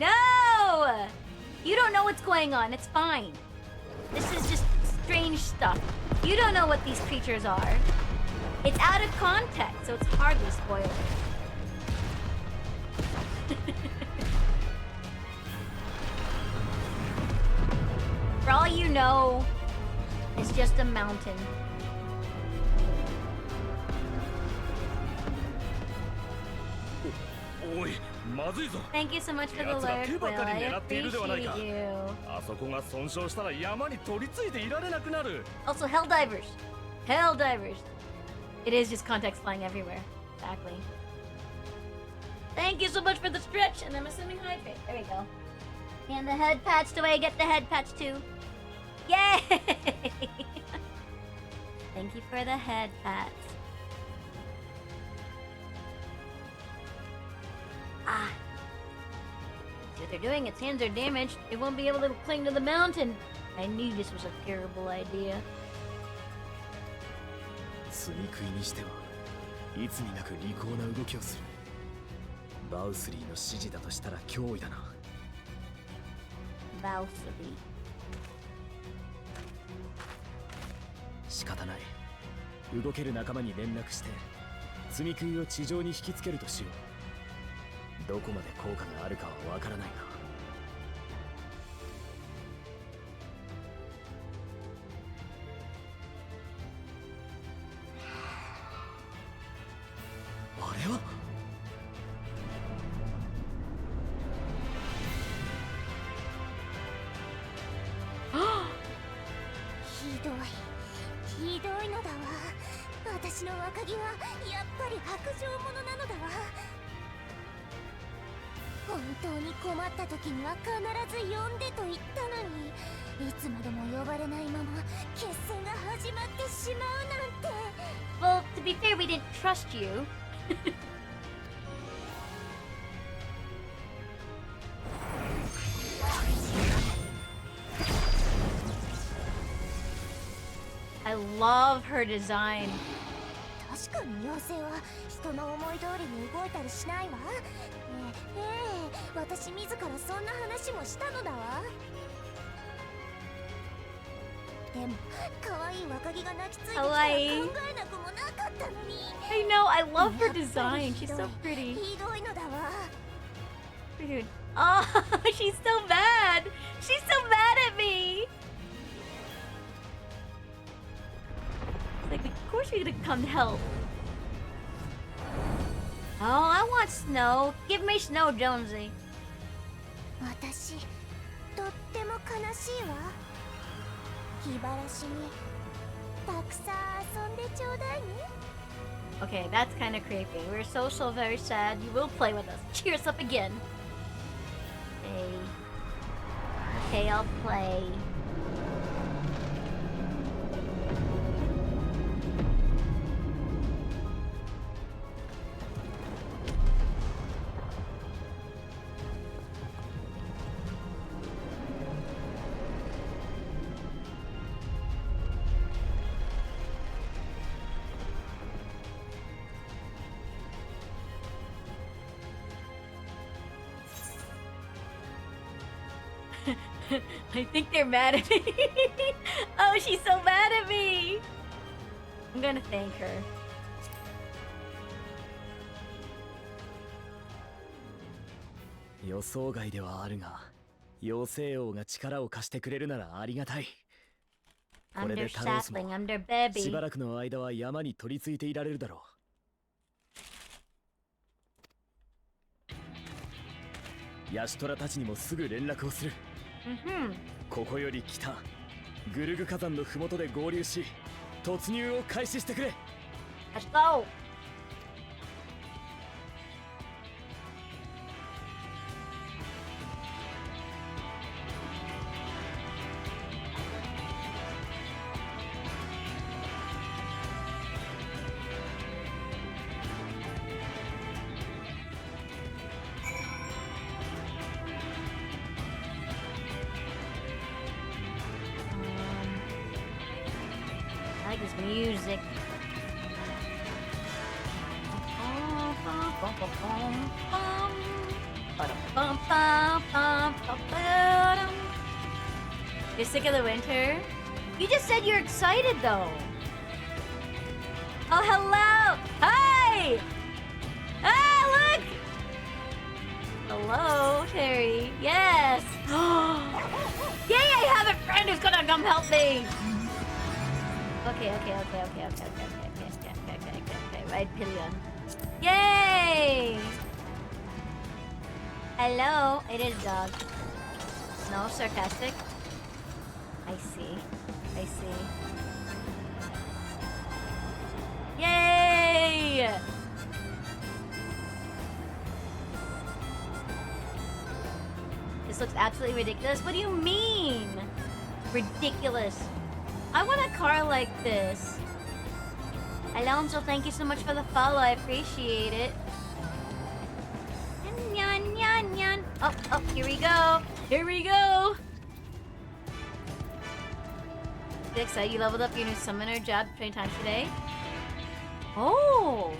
No! You don't know what's going on. It's fine. This is just strange stuff. You don't know what these creatures are. It's out of context, so it's hardly spoilers. For all you know, it's just a mountain. Thank you so much for the lurk, Will. I appreciate you. Also, Helldivers. Helldivers. It is just context flying everywhere. Exactly. Thank you so much for the stretch, and I'm assuming hydrate. There we go. And the head patch. Do I get the head patch too? Yay! Thank you for the head pats. Ah. See what they're doing? Its hands are damaged. It won't be able to cling to the mountain. I knew this was a terrible idea. 罪食いにしてはいつになく利口な動きをする。バウスリーの指示だとしたら脅威だな。Valsity. 仕方ない。動ける仲間に連絡して積み食いを地上に引きつけるとしよう。どこまで効果があるかはわからないが。あれはひどいひどいのだわ。私の若木はやっぱり薄情者なのだわ。本当に困った時には必ず呼んでと言ったのに、いつまでも呼ばれないまま決戦が始まってしまうなんて。 Well, to be fair, we didn't trust you. I love her design. 確かに妖精は人の思い通りに動いたりしないわ。私自らそんな話もしたのだわ。でも可愛い若木が泣きついてきたら考えなくもなかったのに。 I know, I love her design. She's so pretty. ひどいのだわ。 Dude. Oh, she's so bad. She's so mad at me. Like, of course you're gonna come help. Oh, I want snow. Give me snow, Jonesy. 私とっても悲しいわ。気晴らしにたくさん遊んでちょうだいね。 Okay, that's kind of creepy. We're so very sad. You will play with us. Cheer us up again. Okay, I'll play. I think they're mad at me. Oh, she's so mad at me. I'm gonna thank her. 予想外ではあるが、妖精王が力を貸してくれるならありがたい。これでタロスもしばらくの間は山に取り付いていられるだろう。ヤシトラたちにもすぐ連絡をする。ここより北、グルグ火山の麓で合流し、突入を開始してくれ。Let's go. I like this music. You're sick of the winter? You just said you're excited though. Oh, hello! Hi! Ah, look! Hello, Terry. Yes! Yay, I have a friend who's gonna come help me! Okay. Right, Pillion. Yay! Hello, it is dog. No, sarcastic. I see. Yay! This looks absolutely ridiculous. What do you mean? Ridiculous. I want a car like this. Alonso, thank you so much for the follow. I appreciate it. Oh, here we go. Excited you leveled up your new summoner job 20 times today. Oh!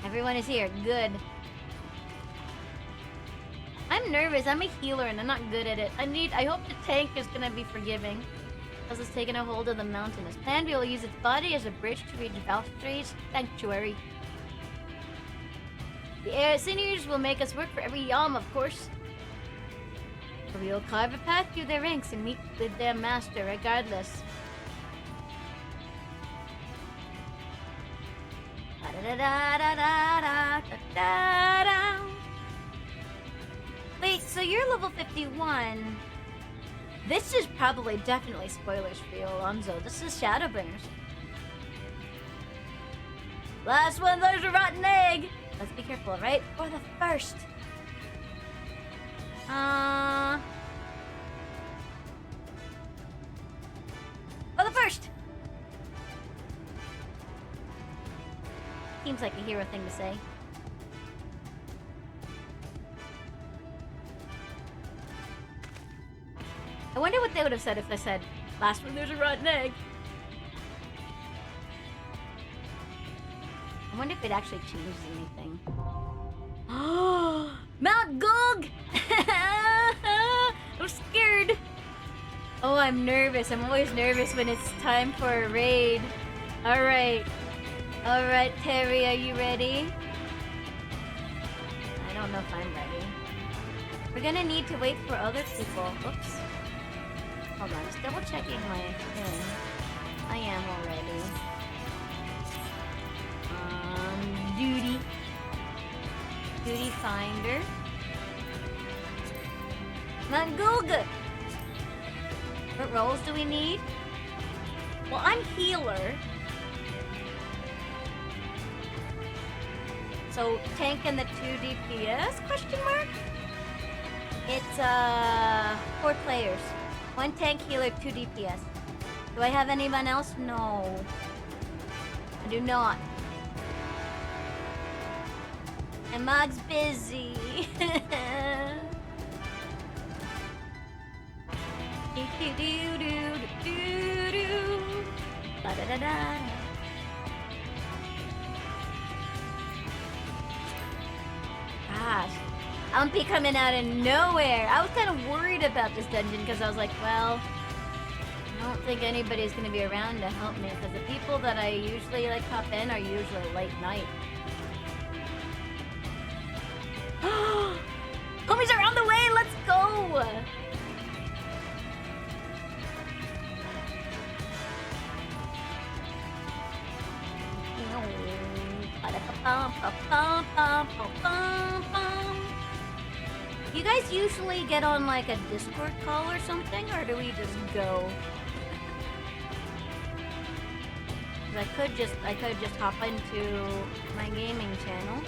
Everyone is here. Good. I'm nervous. I'm a healer and I'm not good at it. I hope the tank is gonna be forgiving. As it's taken a hold of the mountain. As planned, we will use its body as a bridge to reach Valstre's sanctuary. The air sinews will make us work for every yalm, of course. But we will carve a path through their ranks and meet with their master regardless. Wait, so you're level 51. This is probably definitely spoilers for you, Alonzo. This is Shadowbringers. Last one, there's a rotten egg! Let's be careful, right? For the first. For the first! Seems like a hero thing to say. I wonder what they would have said if I said, last one, there's a rotten egg. I wonder if it actually changes anything. Mount Gog! I'm scared. Oh, I'm nervous. I'm always nervous when it's time for a raid. Alright. Alright, Terry, are you ready? I don't know if I'm ready. We're gonna need to wait for other people. Oops. Hold on, just double checking my thing. I am already. Duty. Duty finder. Mangulga! What roles do we need? Well, I'm healer. So, tank and the 2 DPS, question mark? It's, 4 players. 1 tank healer, 2 DPS. Do I have anyone else? No. I do not. And Mog's busy. Gosh, Umpy coming out of nowhere. I was kind of worried about this dungeon because I was like, well, I don't think anybody's going to be around to help me because the people that I usually like pop in are usually late night. Homies are on the way, let's go! You guys usually get on like a Discord call or something, or do we just go? I could just hop into my gaming channel.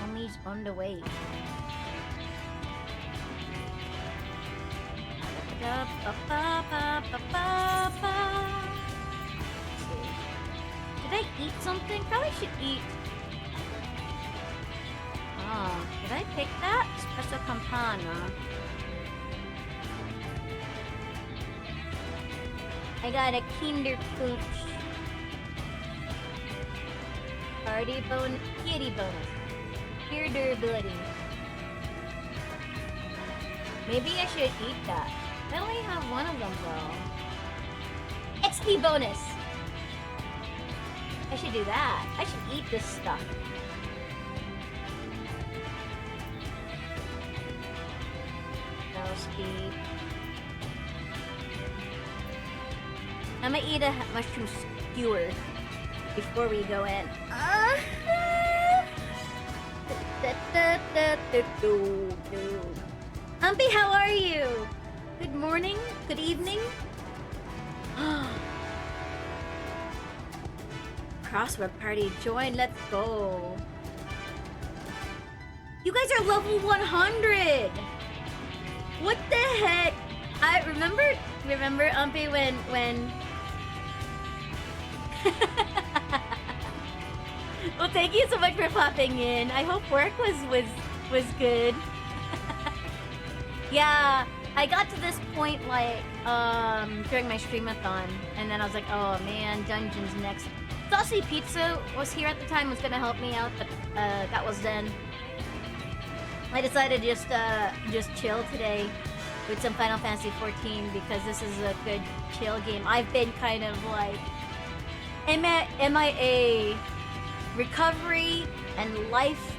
Homies on the way. Did I eat something? Probably should eat. Oh, did I pick that? Espresso Campana. I got a Kinder Pooch. Party bonus, kitty bonus. Pure durability. Maybe I should eat that. I only have one of them though. XP bonus! I should do that. I should eat this stuff. No speed. I'm gonna eat a mushroom skewer before we go in. Umpy, how are you? Good morning? Good evening? Crossword party, join, let's go. You guys are level 100! What the heck? I remember Umpy when Well, thank you so much for popping in. I hope work was good. Yeah, I got to this point like during my streamathon, and then I was like, oh man, dungeons next. Saucy Pizza was here at the time, was gonna help me out, but that was then. I decided to just chill today with some Final Fantasy 14 because this is a good chill game. I've been kind of like MIA, recovery and life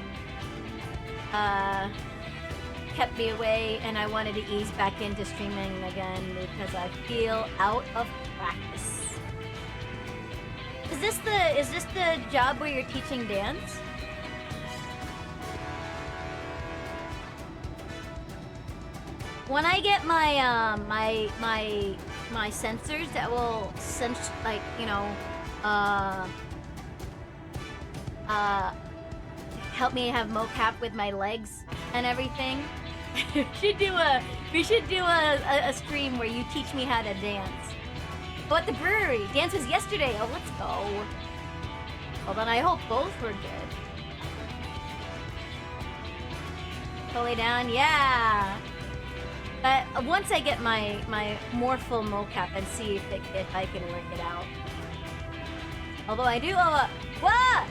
kept me away, and I wanted to ease back into streaming again because I feel out of practice. Is this the job where you're teaching dance? When I get my my sensors that will sense, like, you know, help me have mocap with my legs and everything. we should do a stream where you teach me how to dance. Oh, at the brewery. Dance was yesterday. Oh, let's go. Well, then I hope both were good. Fully down, yeah. But once I get my more full mocap and see if I can work it out. Although I do what?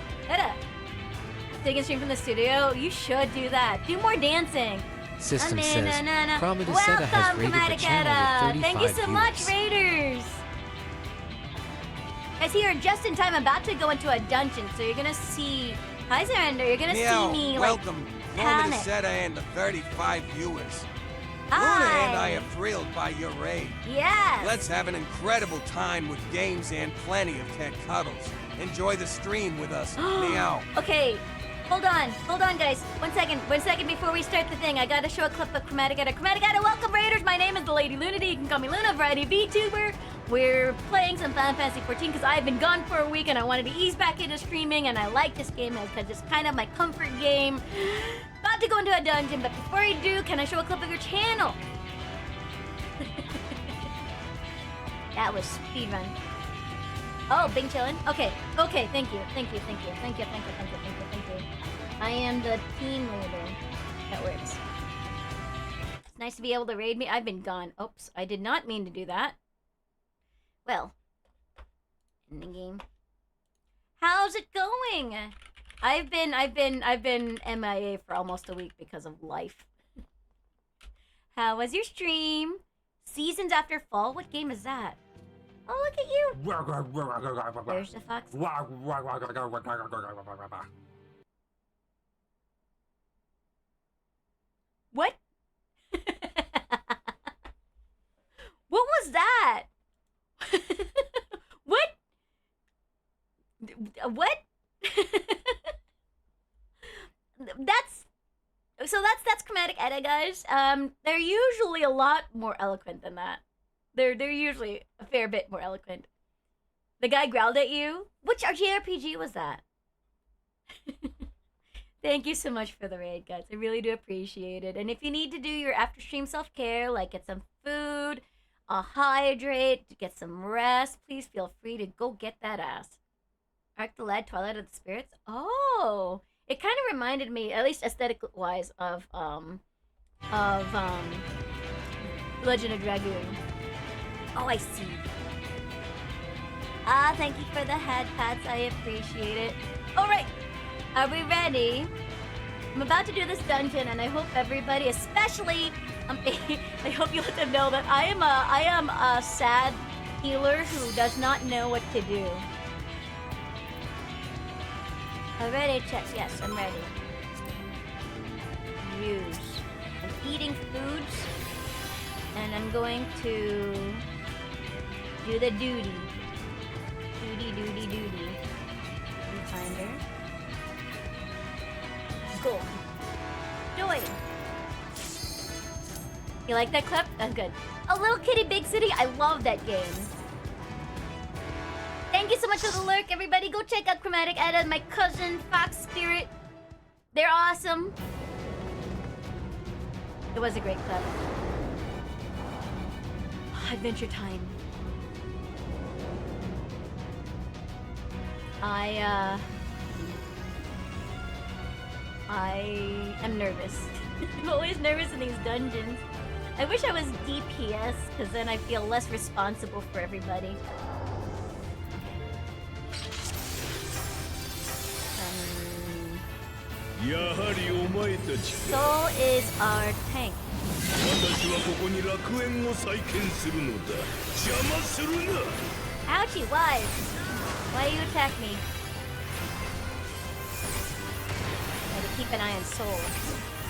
Take a stream from the studio? You should do that. Do more dancing. System says, Prometaceta has raided the channel with 35 Thank you so much, viewers. Raiders. Guys, here just in time, I'm about to go into a dungeon, so you're gonna see. Hi, Xander. You're gonna see me welcome, like panic. Prometaceta and the 35 viewers. Hi. Luna and I are thrilled by your raid. Yes. Let's have an incredible time with games and plenty of cat cuddles. Enjoy the stream with us. Meow. Okay, hold on, guys. One second before we start the thing. I gotta show a clip of Chromatic Edda. Chromatic Edda, welcome, Raiders. My name is the Lady Lunadi. You can call me Luna, variety VTuber. We're playing some Final Fantasy 14 because I've been gone for a week and I wanted to ease back into streaming, and I like this game because it's kind of my comfort game. About to go into a dungeon, but before I do, can I show a clip of your channel? That was speedrun. Oh, Bing chillin'? Okay, thank you. I am the team leader. That works. It's nice to be able to raid me. I've been gone. Oops, I did not mean to do that. Well, in the game. How's it going? I've been MIA for almost a week because of life. How was your stream? Seasons After Fall? What game is that? Oh, look at you! There's the fox. What? What was that? What? What? That's Chromatic Edda, guys. They're usually a lot more eloquent than that. They're usually a fair bit more eloquent. The guy growled at you? Which JRPG was that? Thank you so much for the raid, guys. I really do appreciate it. And if you need to do your after stream self-care, like get some food, hydrate, get some rest, please feel free to go get that ass. Arc the Lad, Twilight of the Spirits? Oh, it kind of reminded me, at least aesthetic-wise, of Legend of Dragoon. Oh, I see. Thank you for the head pats. I appreciate it. All right, are we ready? I'm about to do this dungeon, and I hope everybody, especially, I hope you let them know that I am a sad healer who does not know what to do. Already checked. Yes, I'm ready. Use. I'm eating foods, and I'm going to do the duty. Duty. Find her. Go. Joy. You like that clip? That's good. A Little Kitty Big City. I love that game. Thank you so much for the lurk, everybody. Go check out Chromatic Edda, my cousin, Fox Spirit. They're awesome. It was a great clip. Adventure time. I am nervous. I'm always nervous in these dungeons. I wish I was DPS, because then I feel less responsible for everybody. Soul is our tank. Ouchie, why? Why do you attack me? I have to keep an eye on Soul.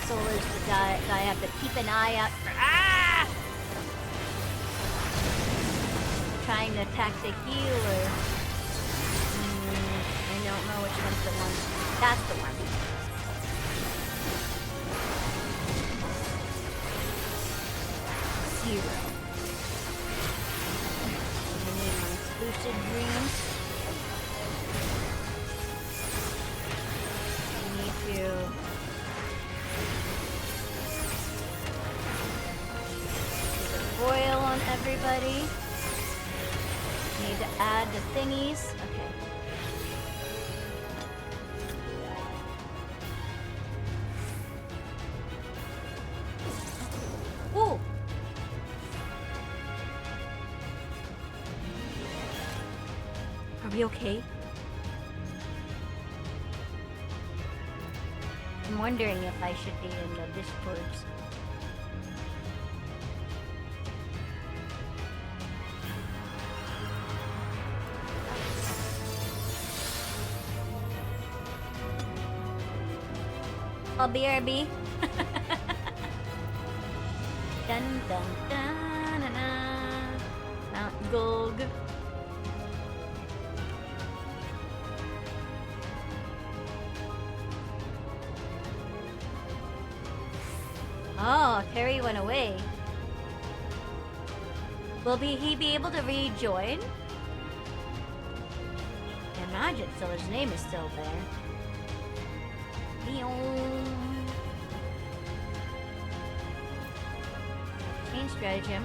Soul is the guy I have to keep an eye out for. Ah! Trying to attack the healer. I don't know which one's the one. That's the one. Zero. I need my lucid dreams. I need to put a foil on everybody. Need to add the thingies. Okay. Ooh. Are we okay? I'm wondering if I should be in the Discords. Oh, BRB. Dun dun dun na na. Mount Gulg. Oh, Terry went away. Will he be able to rejoin? I imagine so. His name is still there. Change stratagem.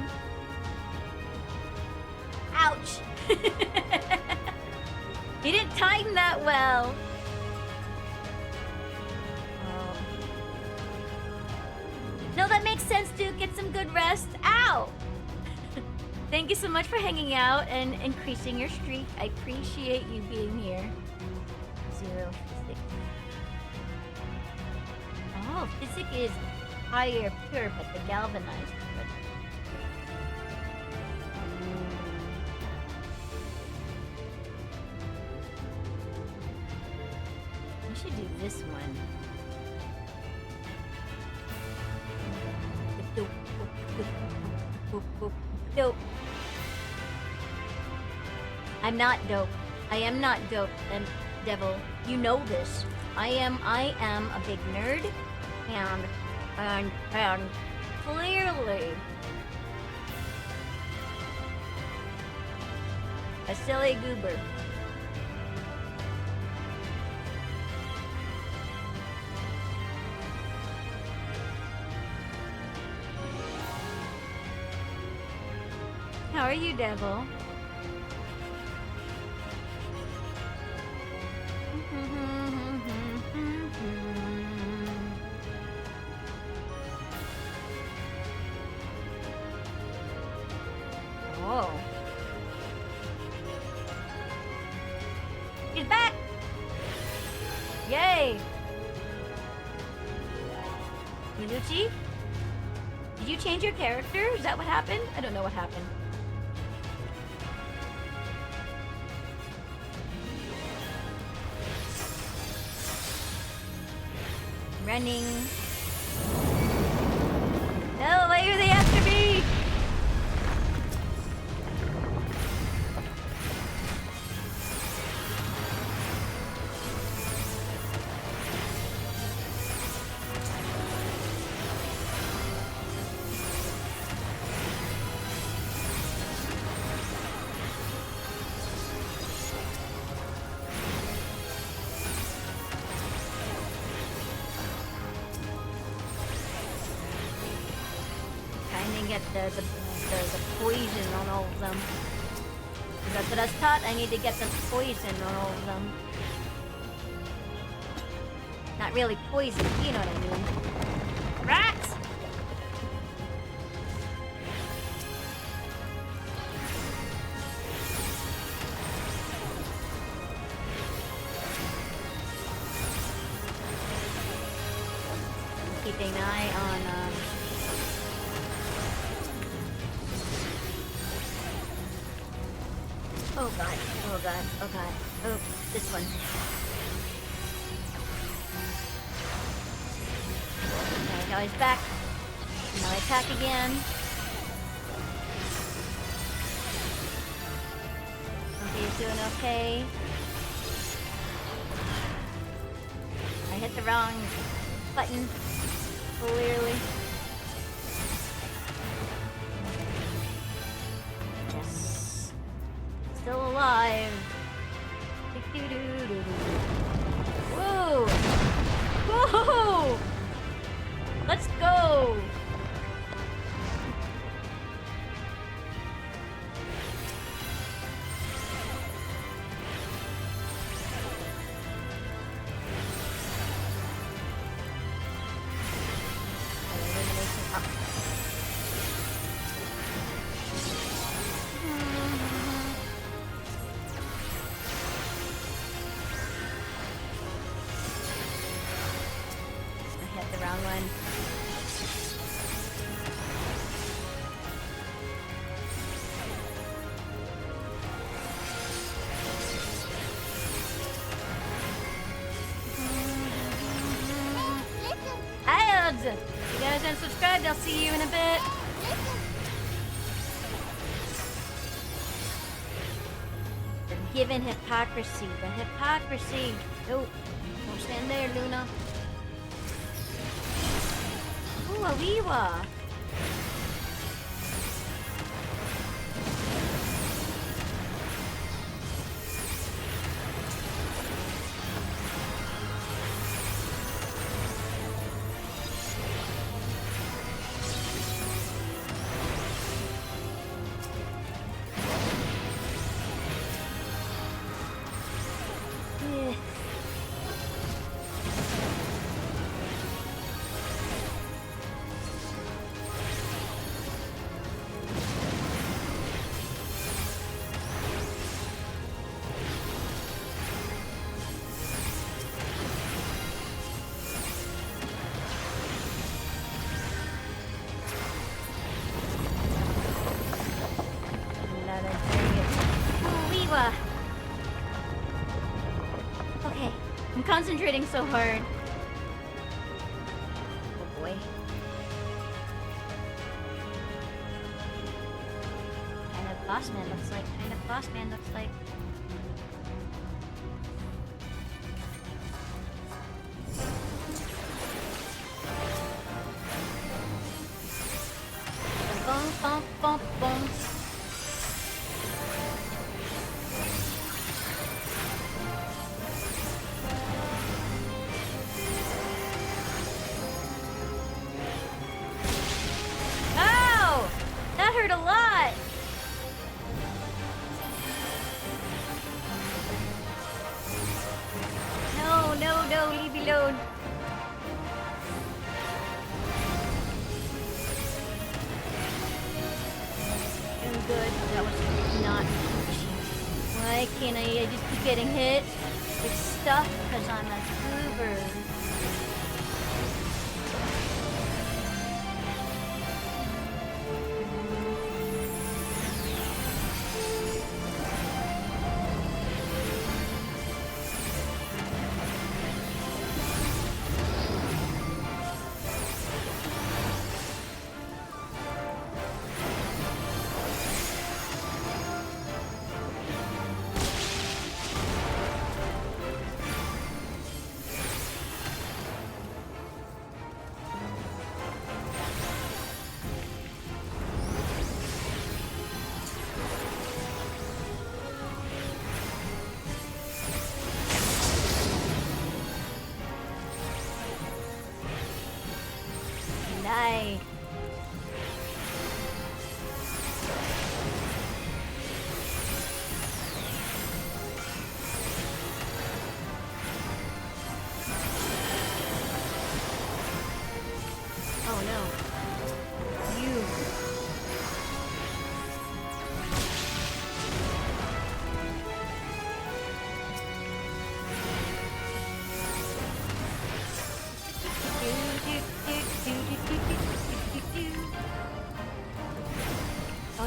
Ouch! He didn't time that well. Oh. No, that makes sense, dude. Get some good rest. Ow! Thank you so much for hanging out and increasing your streak. I appreciate you being here. 0, 6. Oh, physic is higher pure, but the galvanized. I should do this one. Dope. I'm not dope. I am not dope, then devil. You know this. I am a big nerd, and clearly a silly goober. How are you, devil? Oh. He's back! Yay! Milucci? Did you change your character? Is that what happened? I don't know what happened. Running. No, why are they after me? Trying to get the poison on all of them. That's what I was taught. I need to get the poison on all of them. Not really poison, you know what I mean. Rats! Keeping an eye on, oh god, oh god, oh god. Oh, this one. Okay, now he's back. Now I attack again. Okay, he's doing okay. I hit the wrong button. Clearly. Yes. Still alive. Whoa! Whoa! Let's go! If you guys aren't subscribed, I'll see you in a bit. Forgiven hypocrisy. The hypocrisy. Nope. Don't stand there, Luna. Ooh, a Weewa. Okay, I'm concentrating so hard. Oh boy. Kind of boss man looks like. Kind of boss man looks like. Bum, bum, bum, bum. Ow! That hurt a lot! No, no, no, leave me alone. I'm good. That was not. Why can't I just keep getting hit with stuff? Because I'm a goober.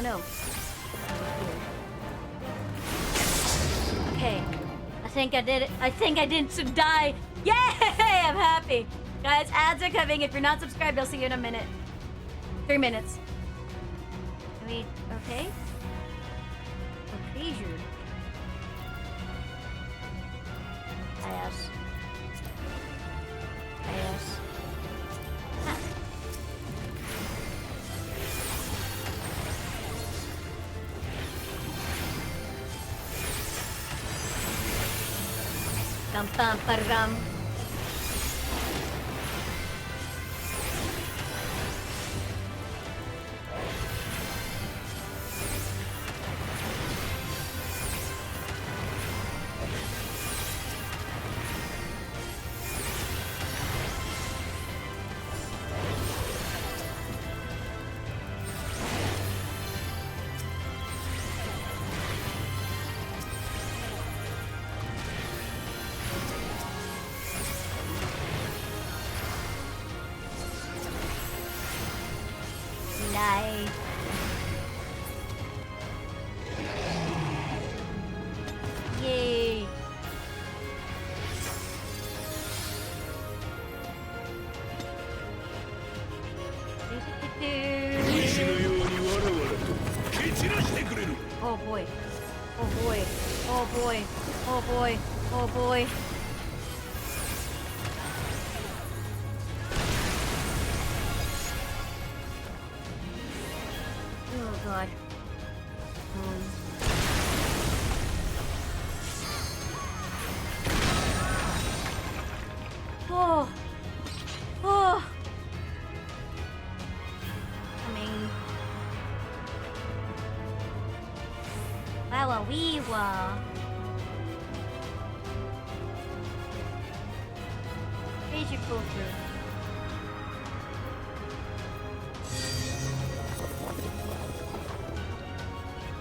Oh no. Okay. I think I did it. I think I didn't die. Yay! I'm happy. Guys, ads are coming. If you're not subscribed, I'll see you in a minute. 3 minutes. Are we okay? Okay, sure. Yes. Yes. Ah. Dum bum ba-dum. Nice. Yay. Oh boy. Oh boy. Oh boy. Oh boy. Oh boy. Oh god. Oh. Oh. Coming. Wow, wee wah. Here's your poker.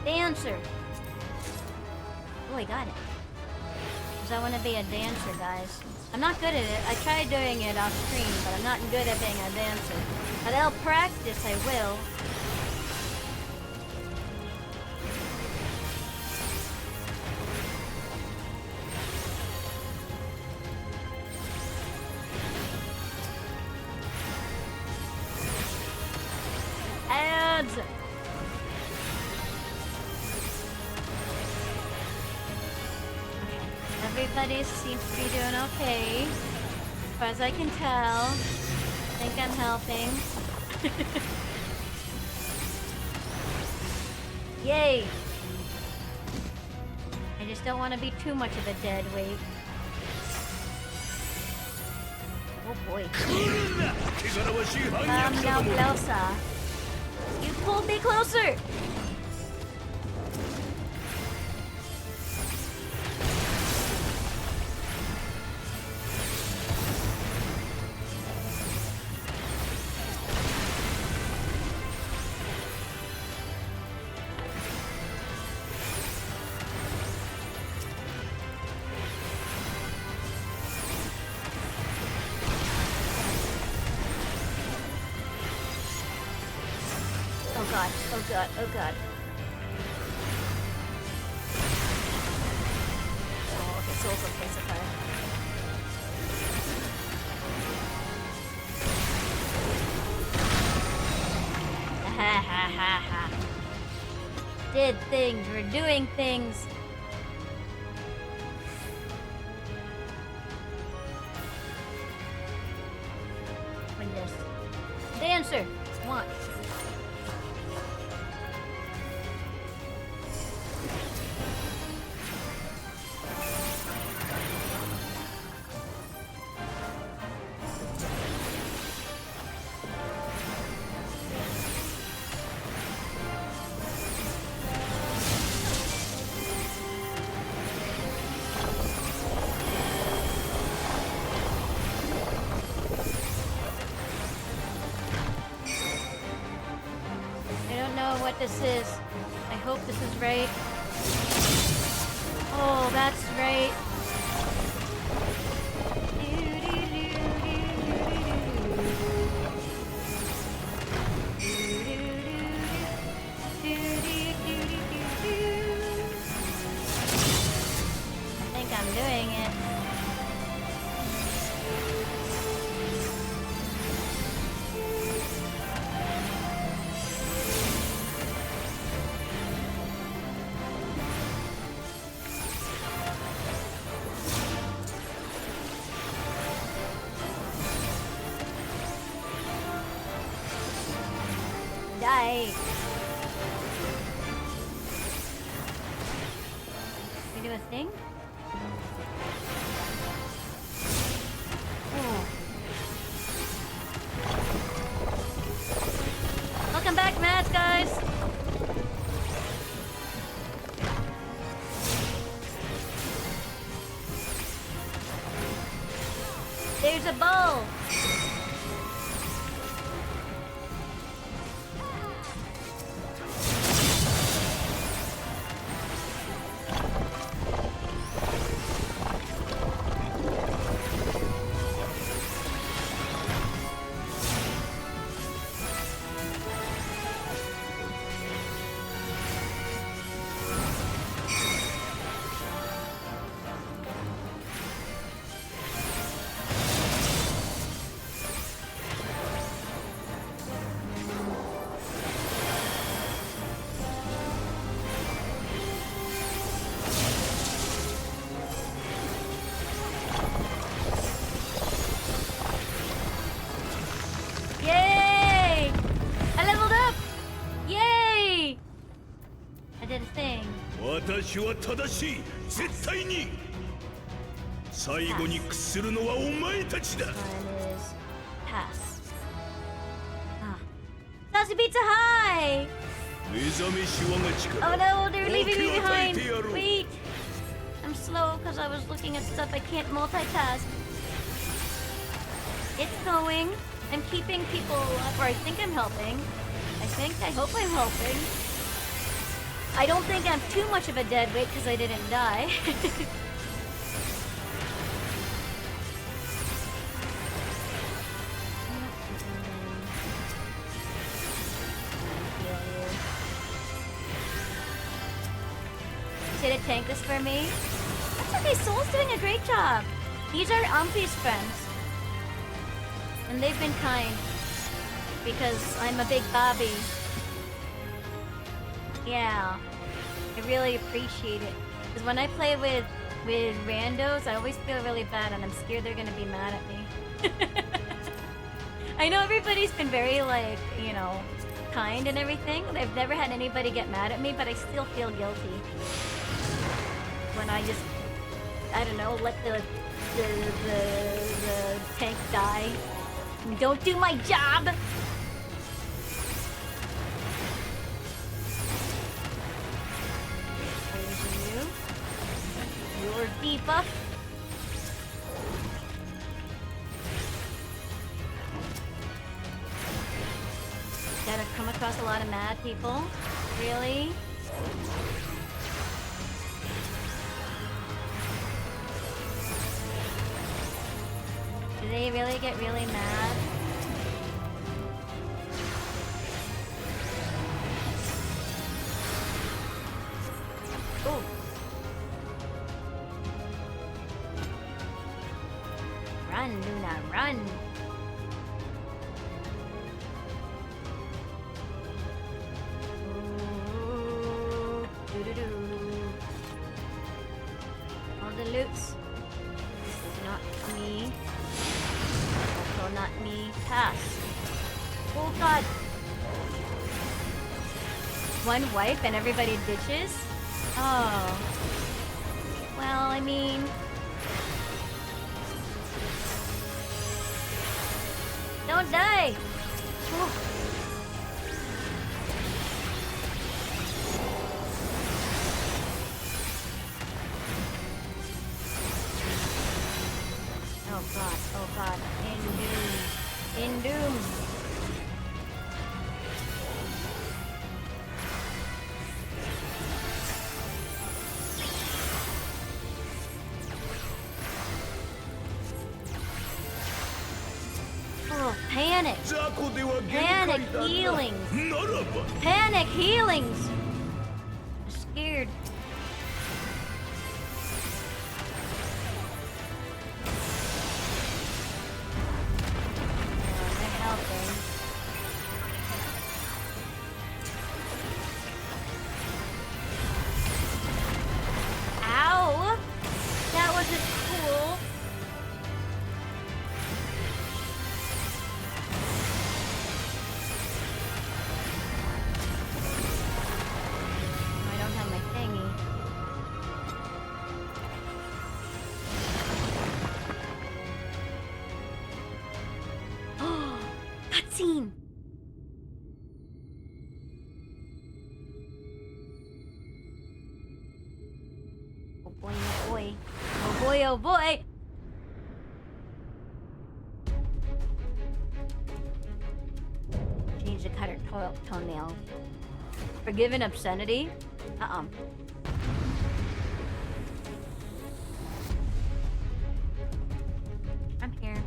Dancer. Oh, I got it. Because I want to be a dancer, guys. I'm not good at it. I tried doing it off screen, but I'm not good at being a dancer. But I'll practice, I will. Ads! Everybody seems to be doing okay. As far as I can tell. I think I'm helping. Yay! I just don't want to be too much of a dead weight. Oh boy. Come now closer. You pulled me closer! Oh god, oh god, oh god. Oh, okay, soul's okay so far. Ha ha ha ha. Did things, we're doing things. Win this. Dancer, one. What this is. I hope this is right. Oh, that's right. Wait. Can we do a thing? Oh. Welcome back, Matt, guys! There's a ball! Yay! I leveled up! Yay! I did a thing. 私は正しい絶対に最後に屈するのはお前たちだ One is pass. Ah. Sassy Pizza High! 目覚めし我が Oh 力 no, they're leaving me 大きを与え behind! てやろう Wait! I'm slow because I was looking at stuff I can't multitask. It's going. I'm keeping people alive, or I think I'm helping. I hope I'm helping. I don't think I'm too much of a dead weight because I didn't die. Did it tank this for me? That's okay, Soul's doing a great job. These are Umpy's friends. And they've been kind. Because I'm a big Bobby. Yeah. I really appreciate it. Because when I play with randos, I always feel really bad and I'm scared they're gonna be mad at me. I know everybody's been very, like, you know, kind and everything. I've never had anybody get mad at me, but I still feel guilty. When I just, I don't know, let the tank die. And don't do my job! There's you. You're debuff. Gotta come across a lot of mad people. Really? Do they really get really mad? Oh. Run, Luna, run! Ooh, doo-doo-doo. All the loops. Not me. Also not me. Pass. Oh god. One wipe and everybody ditches? Oh. Well, I mean... Don't die! Oh. Oh god, oh god. In doom. In doom. Oh, panic. Panic healings. Panic healings. I'm scared. Ow! That wasn't cool. boy, oh boy. Change to cut her toenail. Forgiven obscenity? I'm here.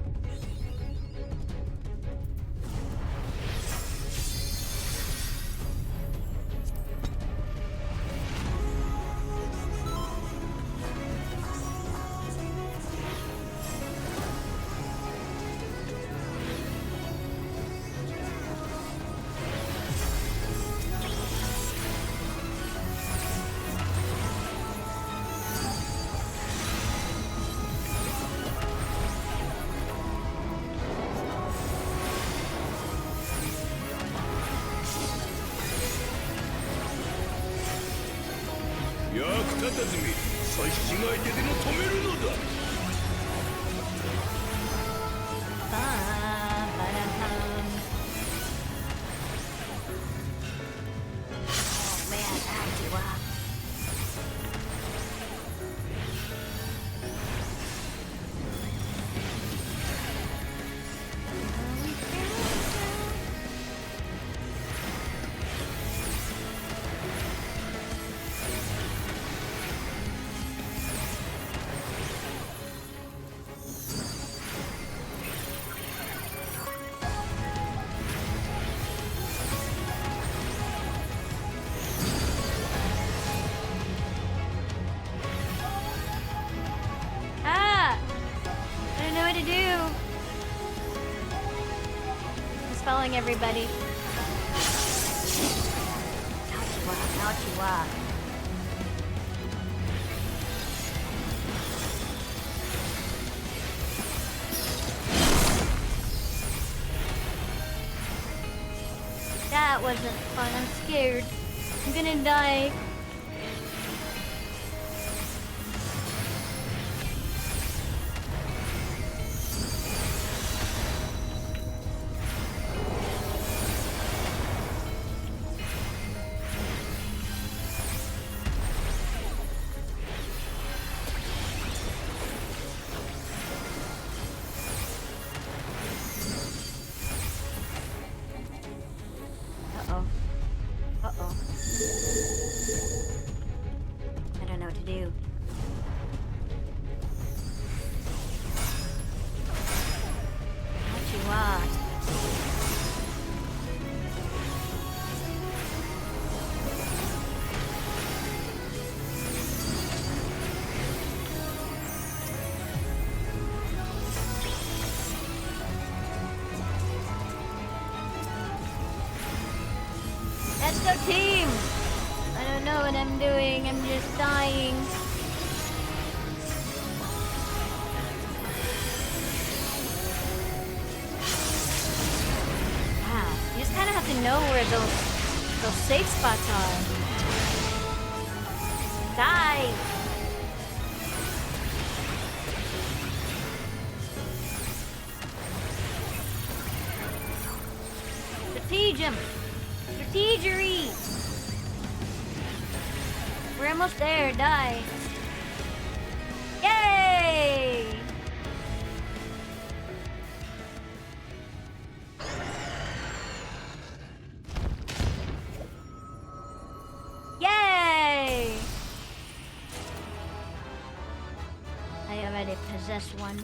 役立たずめ差し違えてでも止めるのだ。Spelling everybody. Ouchie-wah. That wasn't fun. I'm scared. I'm gonna die. I don't know what to do. What you want? Let's go team! I don't know what I'm doing, I'm just dying. Wow, you just kind of have to know where those safe spots are. Die! Strategem! Strategery! We're almost there, die. Yay! Yay! I already possess one.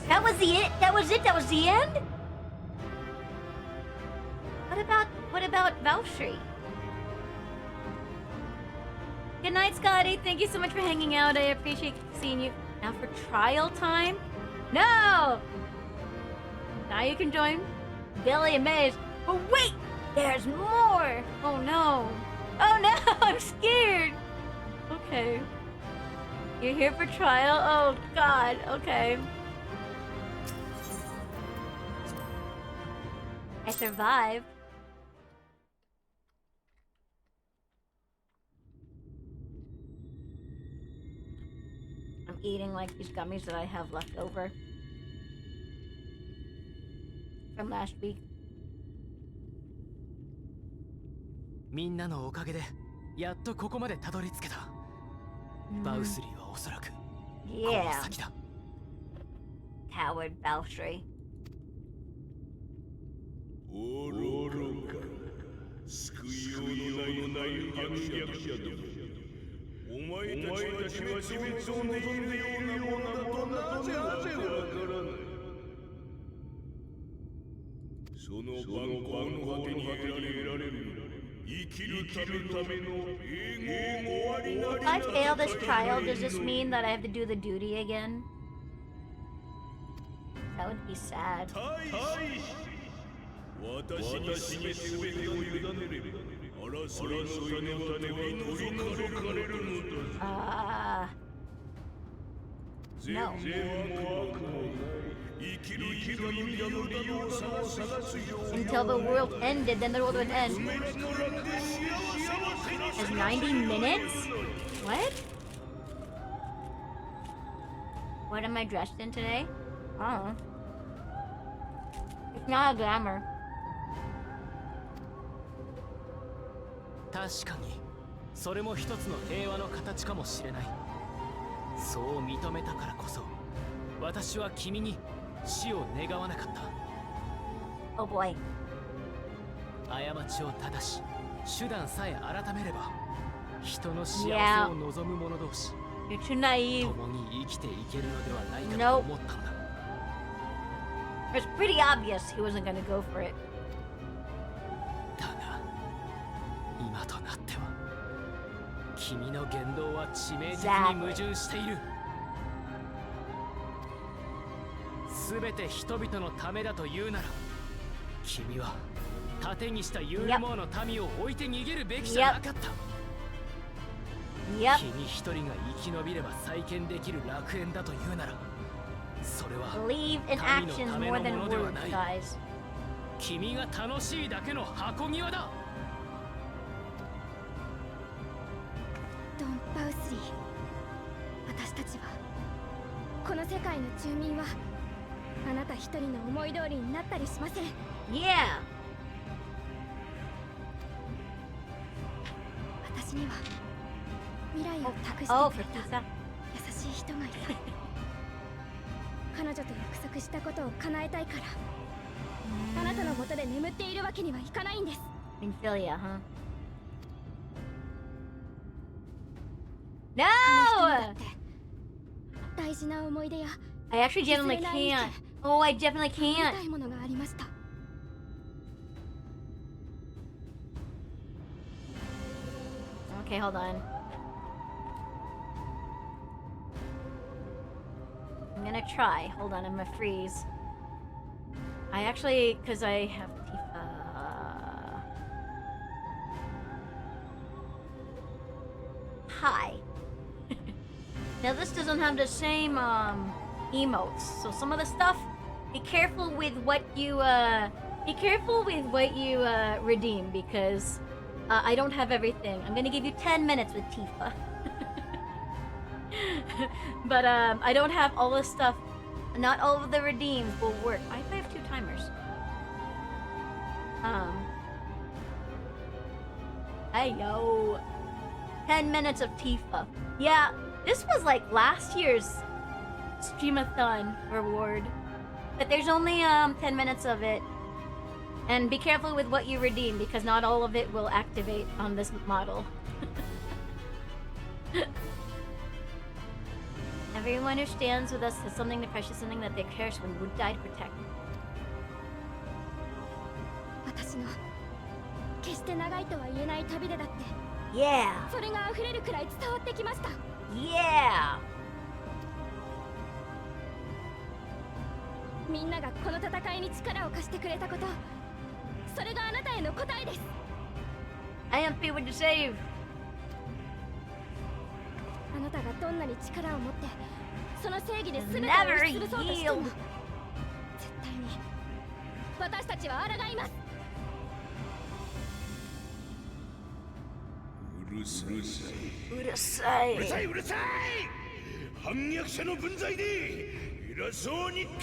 That was the it? That was it? That was the end? What about Valkyrie? Good night, Scotty. Thank you so much for hanging out. I appreciate seeing you. Now for trial time? No! Now you can join Billy and Maze. But wait! There's more! Oh no. Oh no! I'm scared! Okay. You're here for trial? Oh god. Okay. I survived. I'm eating like these gummies that I have left over from last week. みんなのおかげでやっとここまでたどり着けた。バウスリーはおそらく Yeah. Coward Balshrey. 愚か救いようのない反逆者ども。お前たちは自滅を望んでいるようなとなぜわからない。その蛮行の果てに得られる生きるための永劫終わりなり If I fail this trial, does this mean that I have to do the duty again? That would be sad. 私に全てを委ねれば争いの種は取り除かれるのだ。No. 生きる意味を探すよ。 Until the world ended, then the world would end. As 90 minutes? What? What am I dressed in today? I don't know. It's not a glamour. 確かにそれも一つの平和の形かもしれない。そう認めたからこそ私は君に死を願わなかった。 Oh boy. 過ちを正し手段さえ改めれば人の幸せを望む者同士 You're too naive. 共に生きていけるのではないかと思ったのだ。 It's pretty obvious he wasn't gonna go for it. だが今となっては君の言動は致命的に矛盾している。全て人々のためだというなら君は盾にしたユーモアの民を置いて逃げるべきじゃなかった。君一人が生き延びれば再建できる楽園だというならそれは Believe in 神の actions ため more の than ものでは words, ない。 guys. 君が楽しいだけの箱庭だ。ドン・バウスリー、私たちはこの世界の住民はあなた一人の思い通りになったりしません。 Yeah. 私には未来を託して Oh, くれ for た pizza. 優しい人がいた。彼女と約束したことを叶えたいから、あなたの元で眠っているわけにはいかないんです。 Infilia, huh? No! 大事な思い出や I actually genuinely can't. Oh, I definitely 見 can't. たいものがありました。 Okay, hold on. I'm gonna try. Hold on, I'm gonna freeze. I actually, because I have Tifa. Hi. Now this doesn't have the same emotes, so some of the stuff. Be careful with what you redeem because I don't have everything. I'm gonna give you 10 minutes with Tifa. But I don't have all the stuff. Not all of the redeems will work. I have 2 timers. Hey yo. 10 minutes of Tifa. Yeah, this was like last year's streamathon reward. But there's only 10 minutes of it. And be careful with what you redeem because not all of it will activate on this model. Everyone who stands with us has something to precious, something that they cherish when would die to protect. 私の決して長いとは言えない旅でだって Yeah! それが溢れるくらい伝わってきました。 Yeah! みんながこの戦いに力を貸してくれたこと、それがあなたへの答えです。 I am people to save. あなたがどんなに力を持ってその正義で全てを Never 押し潰そうとしても yield. 絶対に私たちは抗います。うるさい。うるさい。うるさい。うるさい。反逆者の分際で偉そうに語る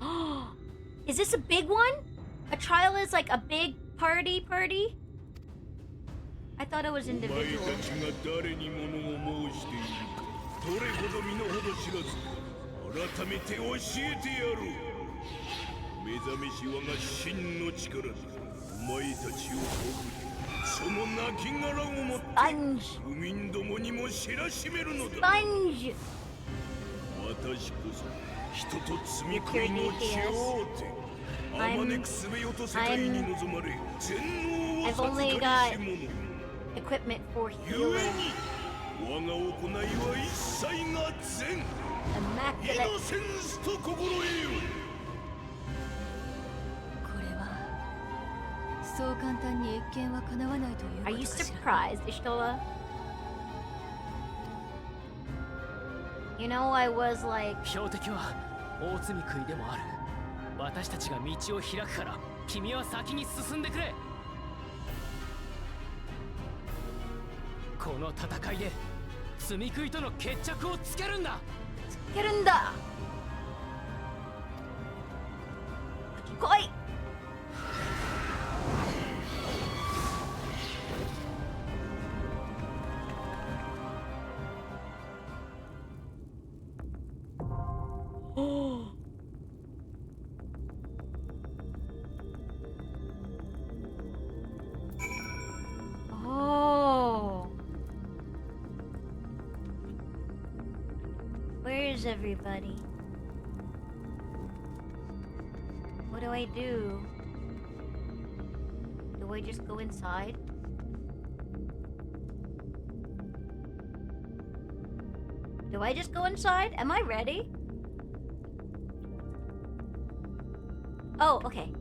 な。Is this a big one? A trial is like a big party? I thought it was お前 individual. たちが誰に物を申しているかどれほど身の程知らずか改めて教えてやろう目覚めし我が真の力でお前たちをほぐりその亡骸をもって庶民どもにも知らしめるのだ Sponge! 私こそ人と罪食いの頂点あまねくすべよと世界に望まれ全能を I've only 授か got りし者 equipment for ゆ healing. えに我が行いは一切が善イ Immaculate. ノセンスと心得よこれはそう簡単に越見は叶わないというこ Are と you かしら surprised, Ishtola? You know, I was like, 標的は大罪食いでもある私たちが道を開くから君は先に進んでくれこの戦いで罪食いとの決着をつけるんだ Kirunda! Koi! Oh! Oh! Where's everybody? What do I do? Do I just go inside? Do I just go inside? Am I ready? Oh, okay.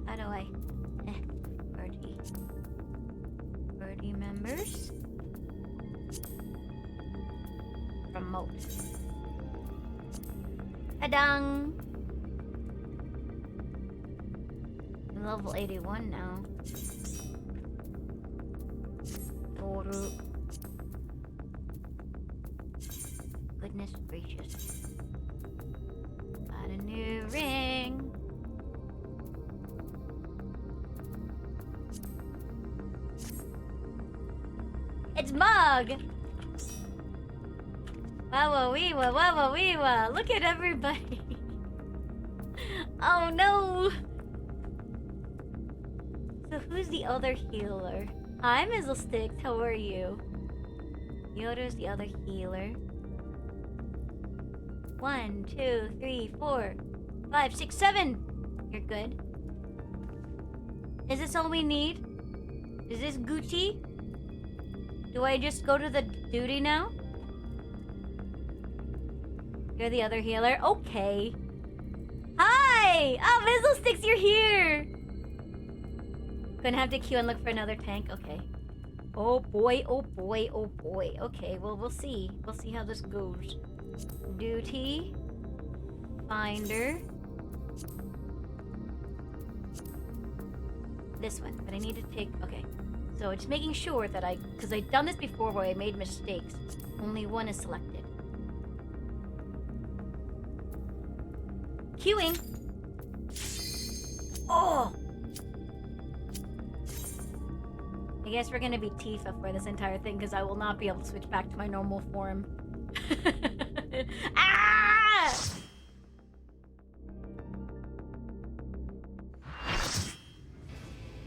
How do I... Party members? Promote. Adang! I'm level 81 now. Toru. Goodness gracious. Got a new ring. It's Mug! Wawa-wee-wa, wawa-wee-wa. Look at everybody. Oh no! So who's the other healer? Hi, Mizzlesticks. How are you? Yoda's the other healer. 1, 2, 3, 4, 5, 6, 7. You're good. Is this all we need? Is this Gucci? Do I just go to the duty now? You're the other healer? Okay. Hi! Oh, Mizzlesticks, you're here! Gonna have to queue and look for another tank? Okay. Oh boy, oh boy, oh boy. Okay, well, we'll see. We'll see how this goes. Duty. Finder. This one. But I need to take... Okay. So just making sure that I... Because I've done this before where I made mistakes. Only one is selected. Queuing. Oh! I guess we're gonna be Tifa for this entire thing because I will not be able to switch back to my normal form. Ah!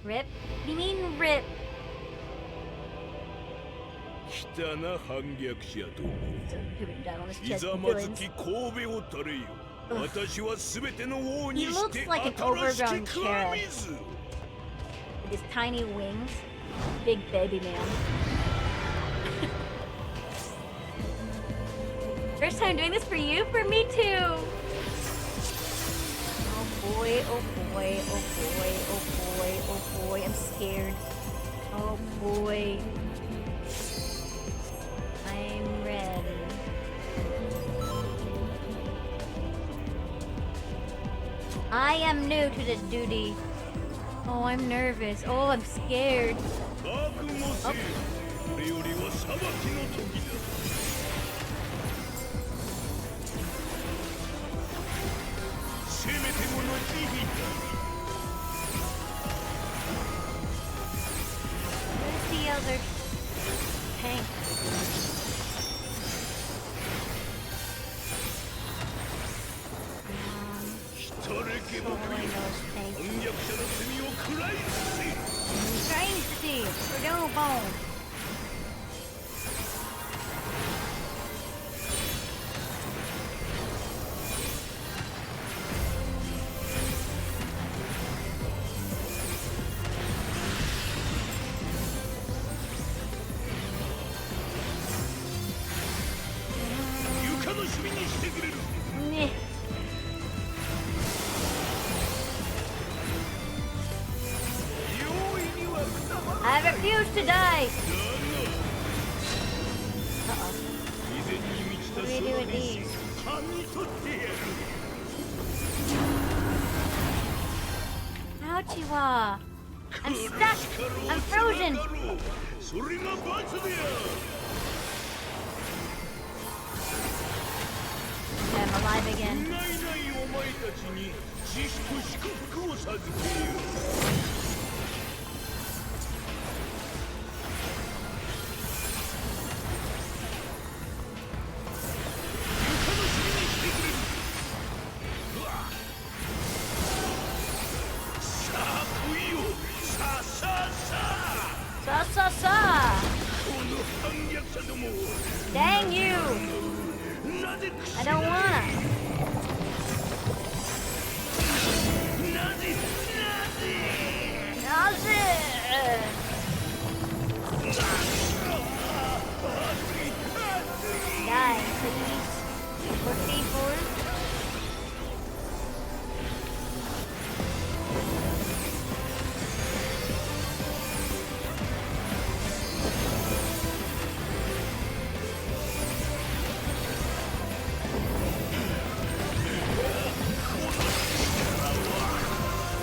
Rip? What do you mean rip? 来たな反逆者ども Doing that on his ひ chest. ざまずき神戸を垂れよ私は全ての王に He して looks like an 新 overgrown しき神 cherub 図 with his tiny wings. Big baby man. First time doing this for you? For me too! Oh boy, oh boy, oh boy, oh boy, oh boy, I'm scared. Oh boy. I'm ready. I am new to this duty. Oh, I'm nervous. Oh, I'm scared. 覚悟せよこれよりは裁きの時だせめてもの慈悲だ boom. Nyeh. I refuse to die. Uh-oh. What do we do with these? Ouchie-wah. I'm stuck. I'm frozen. Okay, I'm alive again. Sa. Dang you! I don't wanna. Die, please. For people.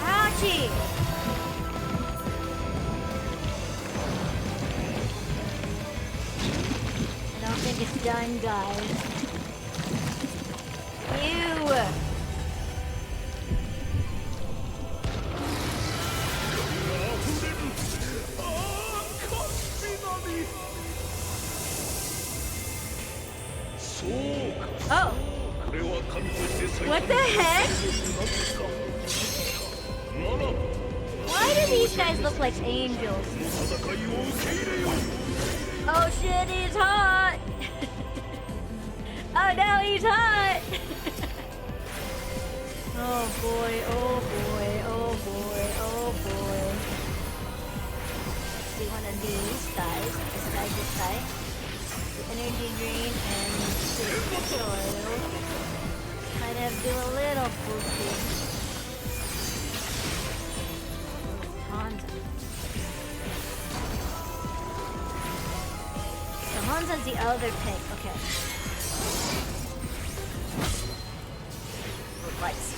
Ouchie! I don't think it's done, guys. Ew! Oh! What the heck? Why do these guys look like angels? Oh shit, he's hot! Oh no, he's hot! Oh boy, oh boy, oh boy, oh boy. See one of these guys. This guy. Energy drain and soil. Might have to do a little boosting. Hanzo. So Hanzo's the other pig. Okay. Lights.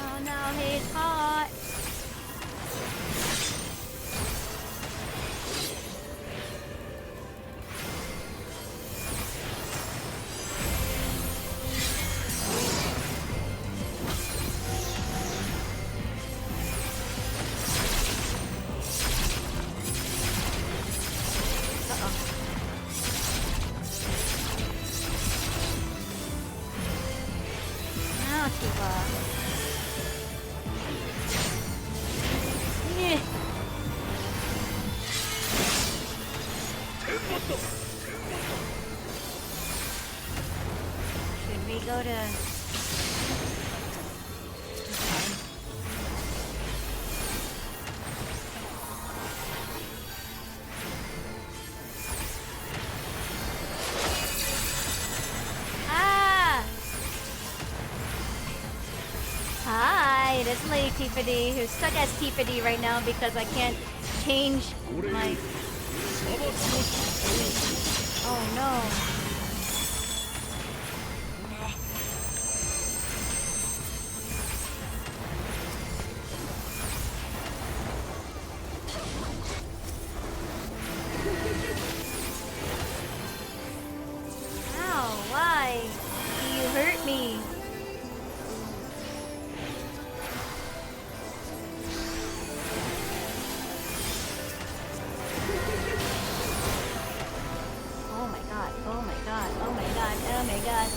Oh no, he's hot. Should we go to... Hi, this is Lady Tiffany, who's stuck as Tiffany right now because I can't change my... Oh no. Ow, why? You hurt me. Oh my god, oh my god, oh my god, oh my god.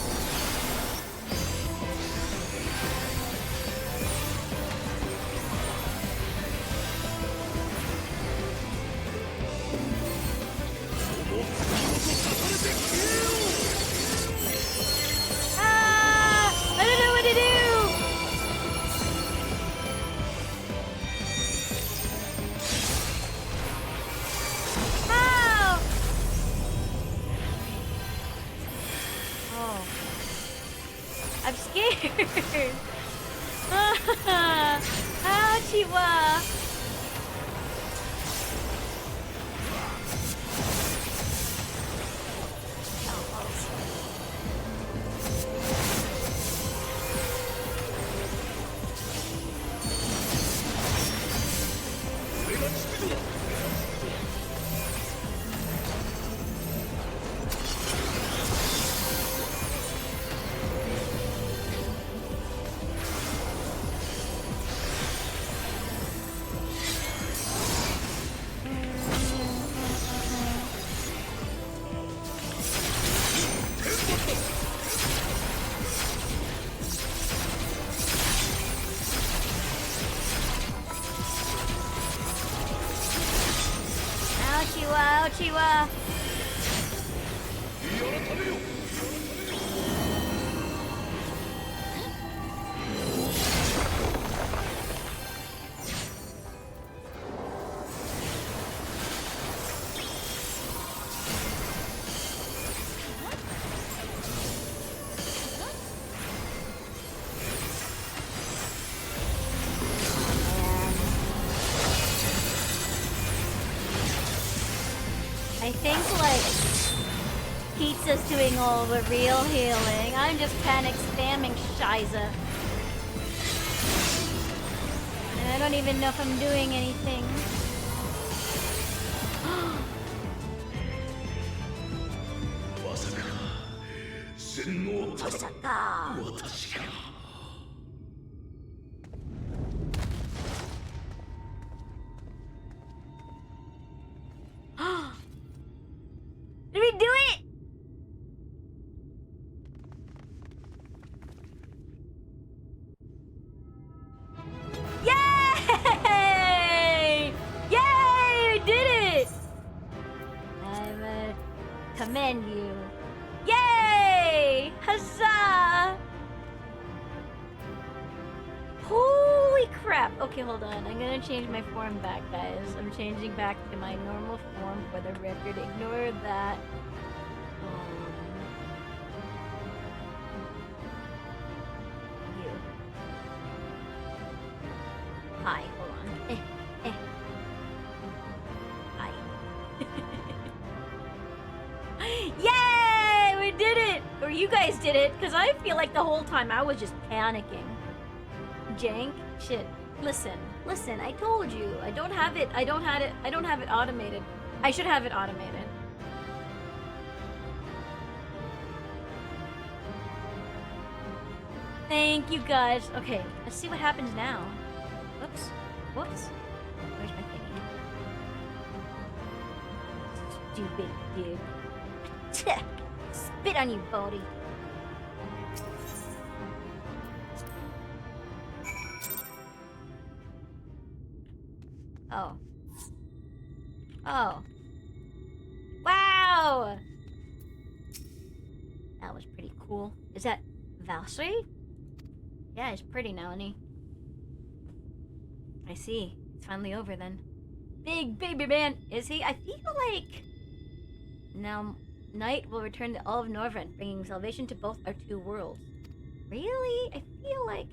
scared. Ah, Chihuahua. Chihuahua. I think, like, Pizza's doing all the real healing. I'm just panic spamming Shiza. And I don't even know if I'm doing anything. Did we do it? Yay! Yay! We did it! I commend you. Yay! Huzzah! Holy crap! Okay, hold on. I'm gonna change my form back, guys. I'm changing back to my normal form for the record. Ignore that. You. Hi, hold on. Hi. Yay! We did it! Or you guys did it, because I feel like the whole time I was just panicking. Jank? Shit. Listen, I told you. I don't have it automated. I should have it automated. Thank you guys. Okay, let's see what happens now. Whoops. Where's my thingy? Stupid dude. Spit on you, Baldy. Oh. Wow! That was pretty cool. Is that Valkyrie? Yeah, it's pretty now, isn't he? I see. It's finally over then. Big baby man, is he? I feel like now night will return to all of Norvent, bringing salvation to both our two worlds. Really? I feel like...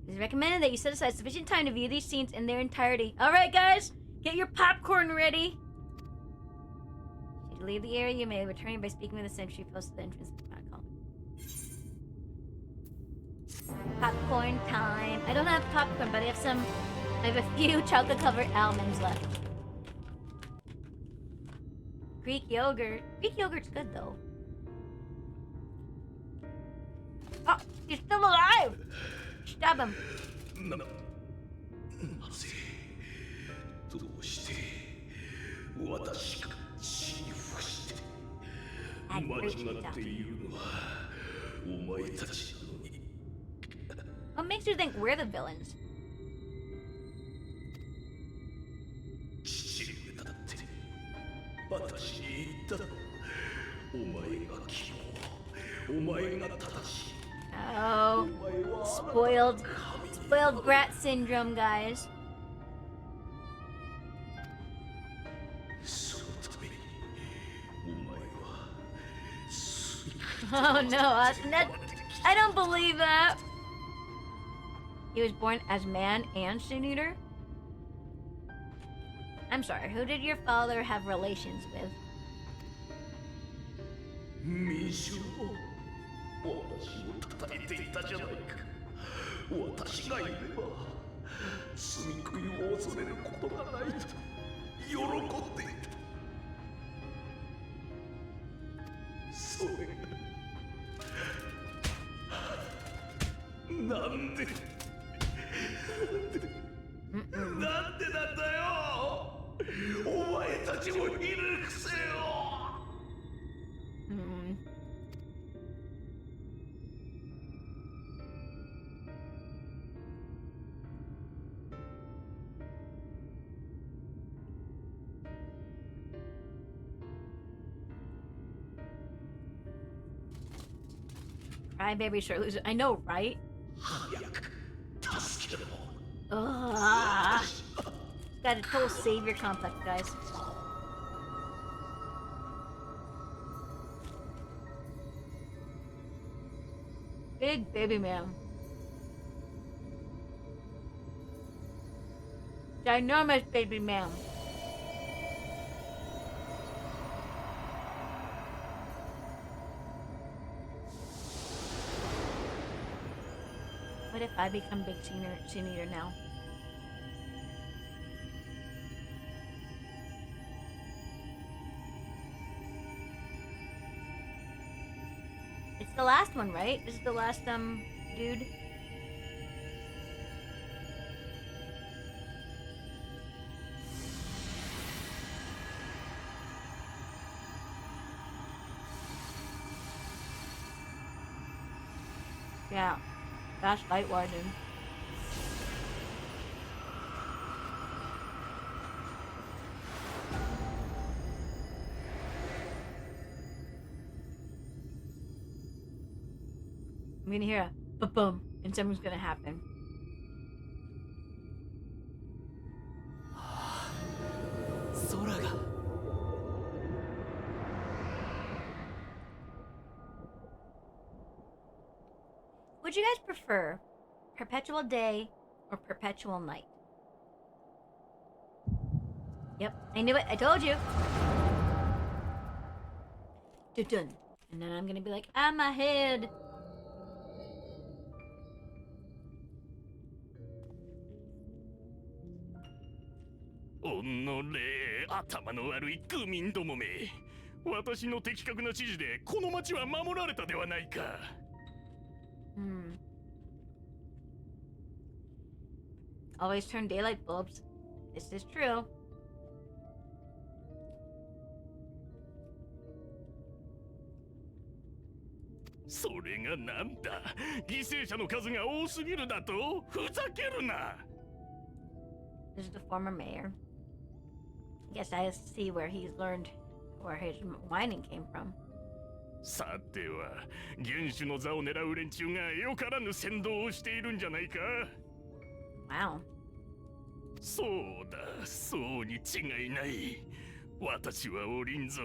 It is recommended that you set aside sufficient time to view these scenes in their entirety. Alright, guys! Get your popcorn ready! Should you leave the area, you may return by speaking with the sentry post at the entrance to the protocol. Popcorn time. I don't have popcorn, but I have a few chocolate-covered almonds left. Greek yogurt. Greek yogurt's good, though. Oh, he's still alive! Stab him. What makes you think we're the villains? Oh, spoiled brat syndrome, guys. Oh no, I don't believe that. He was born as man and Sin Eater? I'm sorry, who did your father have relations with? 民衆も私を叩いていたじゃないか。私がいれば罪食いを恐れることがないと喜んでいた。それがなんでなんでなんだよ。お前たちもいるくせよ。Crybaby sure loser. I know, right? 早く助けろ。Ugh. Got a total savior complex, guys. Big baby man. Ginormous baby man. What if I become big Sin Eater now? It's the last one, right? This is the last dude. Yeah. Gosh, light warden. I'm gonna hear a ba-boom, and something's gonna happen. Would you guys prefer perpetual day or perpetual night? Yep, I knew it. I told you. Dun-dun. And then I'm gonna be like, I'm ahead.おのれ、頭の悪い愚民どもめ。私の的確な指示でこの町は守られたではないか。Always turn daylight bulbs. This is true. それがなんだ。犠牲者の数が多すぎるだと？ふざけるな。This is the former mayor. I guess I see where he's learned where his whining came from. さては、元首の座を狙う連中がよからぬ先導をしているんじゃないか。Wow. そうだ、そうに違いない。私はおりんぞ、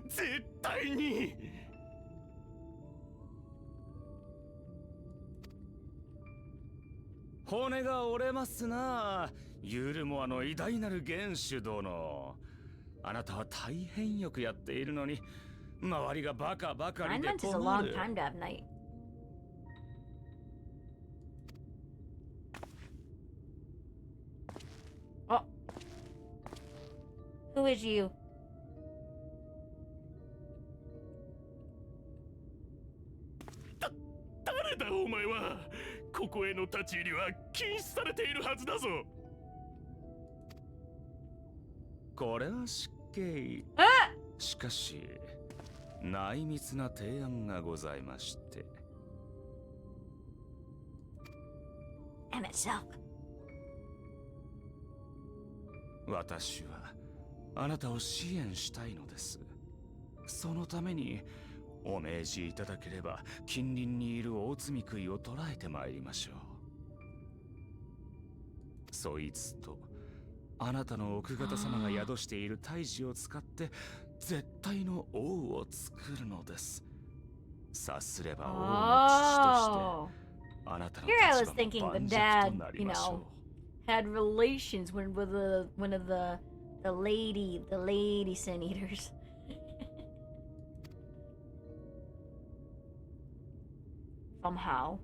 絶対に。骨が折れますな。ユルモアの偉大なる元首殿。あなたは大変よくやっているのに、周りがバカばかりで 9 months is a 困 long る。 time to have night. Oh. Who is you? 誰だお前は。ここへの立ち入りは禁止されているはずだぞ。これは失敬。しかし内密な提案がございまして。And itself. 私はあなたを支援したいのです。そのためにお命じいただければ近隣にいる大積み食いを捕らえてまいりましょう。そいつとあなたの奥方様が宿している胎児を使って絶対の王を作るのです。さすれば王の父として Oh. あなたの Here I 立 was 場 thinking も the 盤石 dad, となり you ましょ know, had relations with one of the lady sin eaters. Somehow.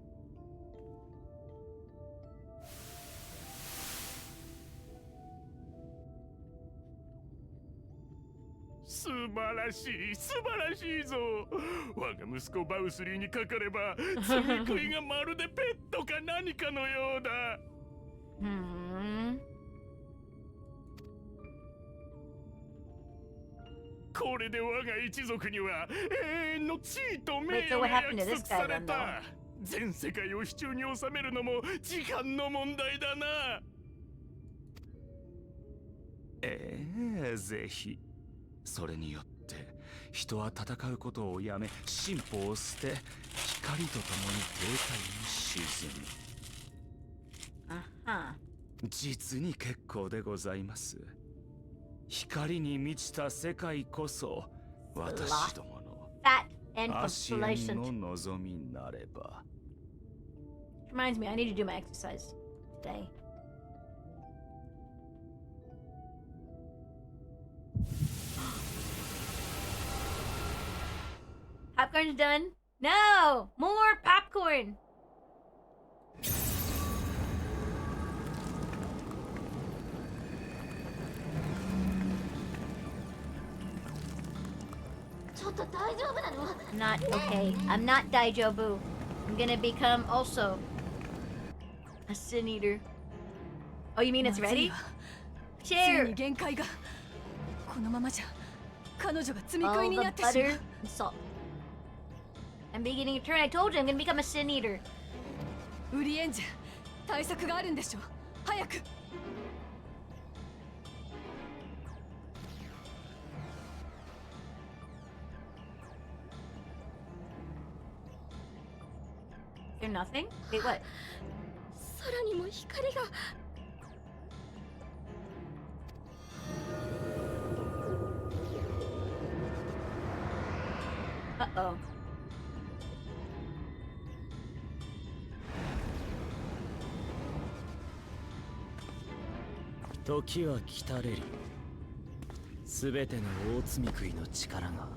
素晴らしい素晴らしいぞ。我が息子バウスリーにかかれば罪食いがまるでペットか何かのようだ。これで我が一族には永遠の地位と名 Wait, so 誉 what が happened 約 to this 束 guy され then, た though?。全世界を手中に収めるのも時間の問題だな。ぜひ。それによって人は戦うことをやめ進歩を捨て光とともに停滞に沈む。実に結構でございます。光に満ちた世界こそ私どものアシエンの望みなれば。Reminds me, I need to do my exercise today. Popcorn's done? No! More popcorn! I'm not okay. I'm not Daijobu. I'm gonna become also a sin eater. Oh, you mean it's ready? つい Share! に限界が。このままじゃ彼女が罪食い All に the なってしま butter う。 and salt. I'm beginning to turn. I told you I'm gonna become a sin eater. ウリエンジェ、対策があるんでしょ。早く。Is there nothing? Wait, what? 空にも光が。Uh-oh. 時は来たれり。すべての大罪食いの力が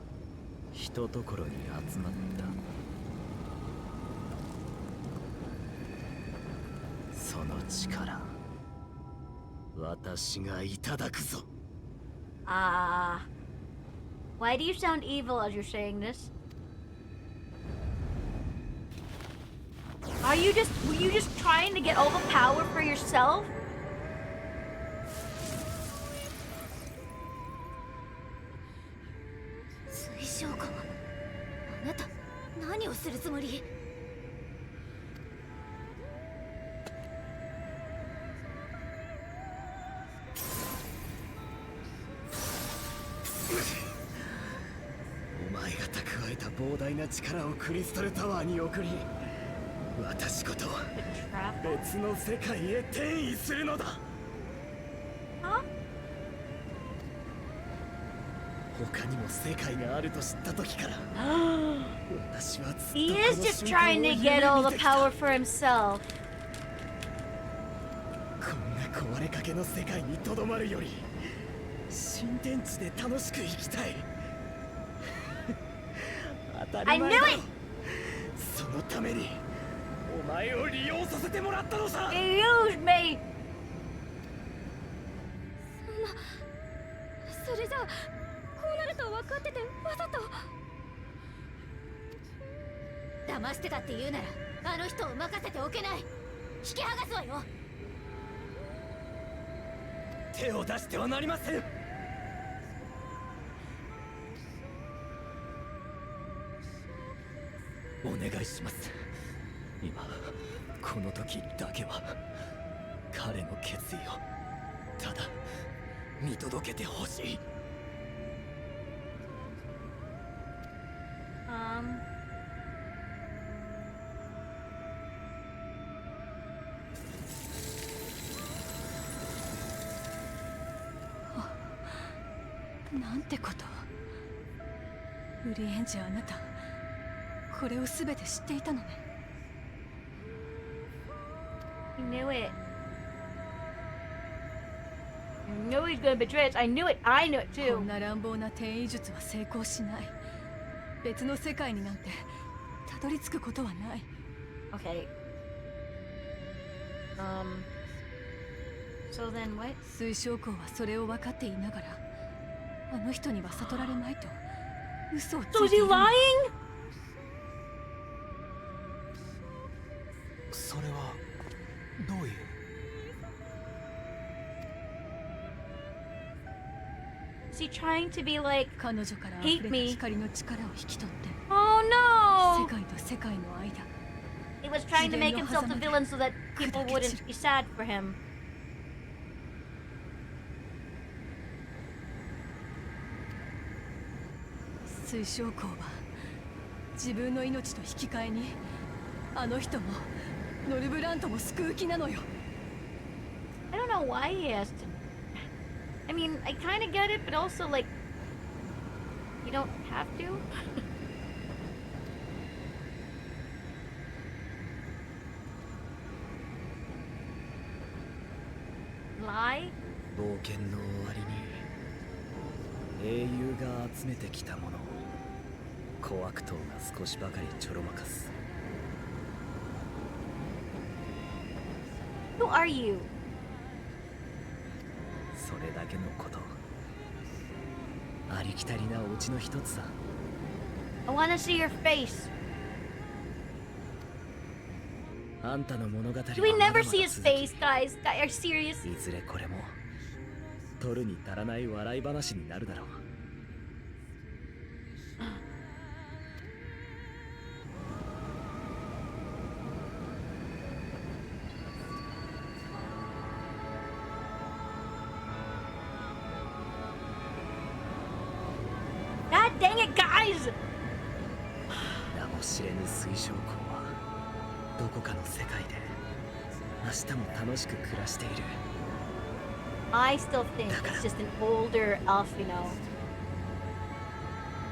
ひとところに集まった。その力、私がいただくぞ。Why do you sound evil as you're saying this? Were you just trying to get all the power for yourself? 水晶湖、あなた何をするつもり？お前が蓄えた膨大な力をクリスタルタワーに送り、私ごと別の世界へ転移するのだ。他にも世界があると知った時から私はずっと He is just trying to get all the power for himself. こんな壊れかけの世界にとどまるより新天地で楽しく生きたい。当たり前だ。そのためにお前を利用させてもらったのさ。 You used me. それじゃあこうなると分かっててわざと騙してたって言うならあの人を任せておけない。引き剥がすわよ。手を出してはなりません。お願いします。今この時だけは彼の決意をただ見届けてほしい。なんてこと。ウリエンジェ、あなたこれを全て知っていたのね。 He knew it. I knew he was gonna betray us. I knew it. I knew it こ too. んな乱暴な転移術は成功しない。別の世界になんてたどり着くことはない。 Okay. So then what? 水晶校はそれを分かっていながら、あの人には悟られまいと嘘をつ So い is てい he るの。 lying? それはどういう Is he trying to be like 彼女から溢 hate れた me? 光の力を引き取って Oh 世 no! 界と世界の間 He was trying to make himself the villain so that people wouldn't be sad for him. 水晶校は自分の命と引き換えにあの人もノルブラントも救う気なのよ。 I don't know why he has to. I mean, I kind of get it, but also like, you don't have to. Lie? 冒険の終わりに英雄が集めてきたものを小悪党が少しばかりちょろまかす。 Who are you? それだけのこと。ありきたりなオチの一つさ。 I want to see your face. あんたの物語は Do we まだ never まだ see his 続き face, guys? Guys, are you serious? いずれこれも取るに足らない笑い話になるだろう。 God dang it, guys! 名も知れぬ水晶校はどこかの世界で明日も楽しく暮らしている。 I still think it's just an older elf, you know.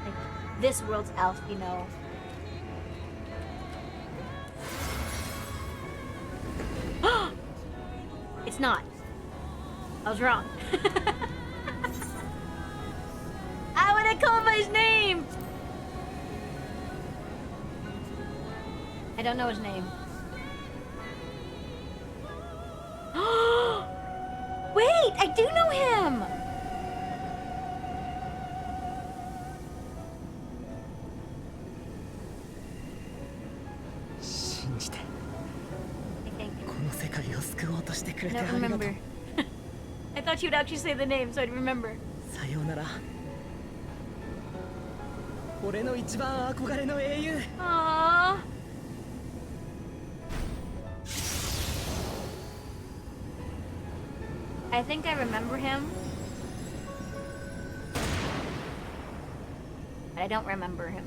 Like, this world's elf, you know. It's not. I was wrong. I want to call him by his name! I don't know his name. Wait, I do know him! I think. この世界を救おうとしてくれ I てあ don't りがとう。 remember. I thought you would actually say the name so I'd remember. さようなら。俺の一番憧れの英雄。 Aww. I think I remember him. But I don't remember him.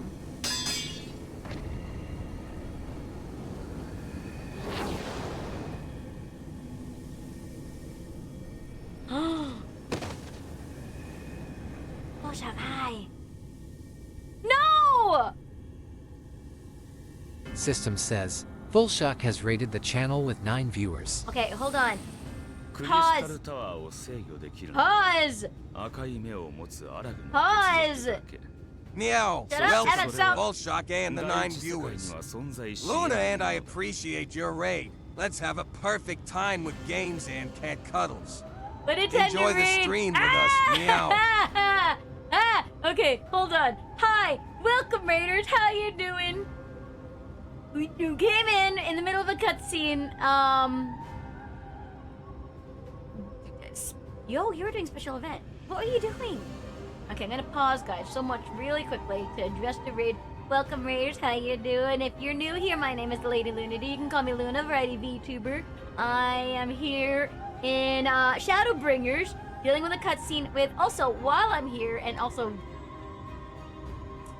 Oh, Shanghai. No! System says, Full Shock has rated the channel with 9 viewers. Okay, hold on. クリスタ Pause. ルタワーを制御できる Pause. 赤い目を持つアラグの Pause. Meow. Shut up, Welcome, Evan, stop. Bullshock and the 9 viewers. Luna and I appreciate your raid. Let's have a perfect time with games and cat cuddles. But it's Enjoy the stream with us. Meow. Okay, hold on. Hi, welcome Raiders. How you doing? You came in the middle of a cutscene. Yo, you were doing special event. What were you doing? Okay, I'm gonna pause, guys, so much really quickly to address the raid. Welcome Raiders, how you doing? If you're new here, my name is the Lady Lunadi. You can call me Luna, variety VTuber. I am here in Shadowbringers, dealing with a cutscene with also while I'm here and also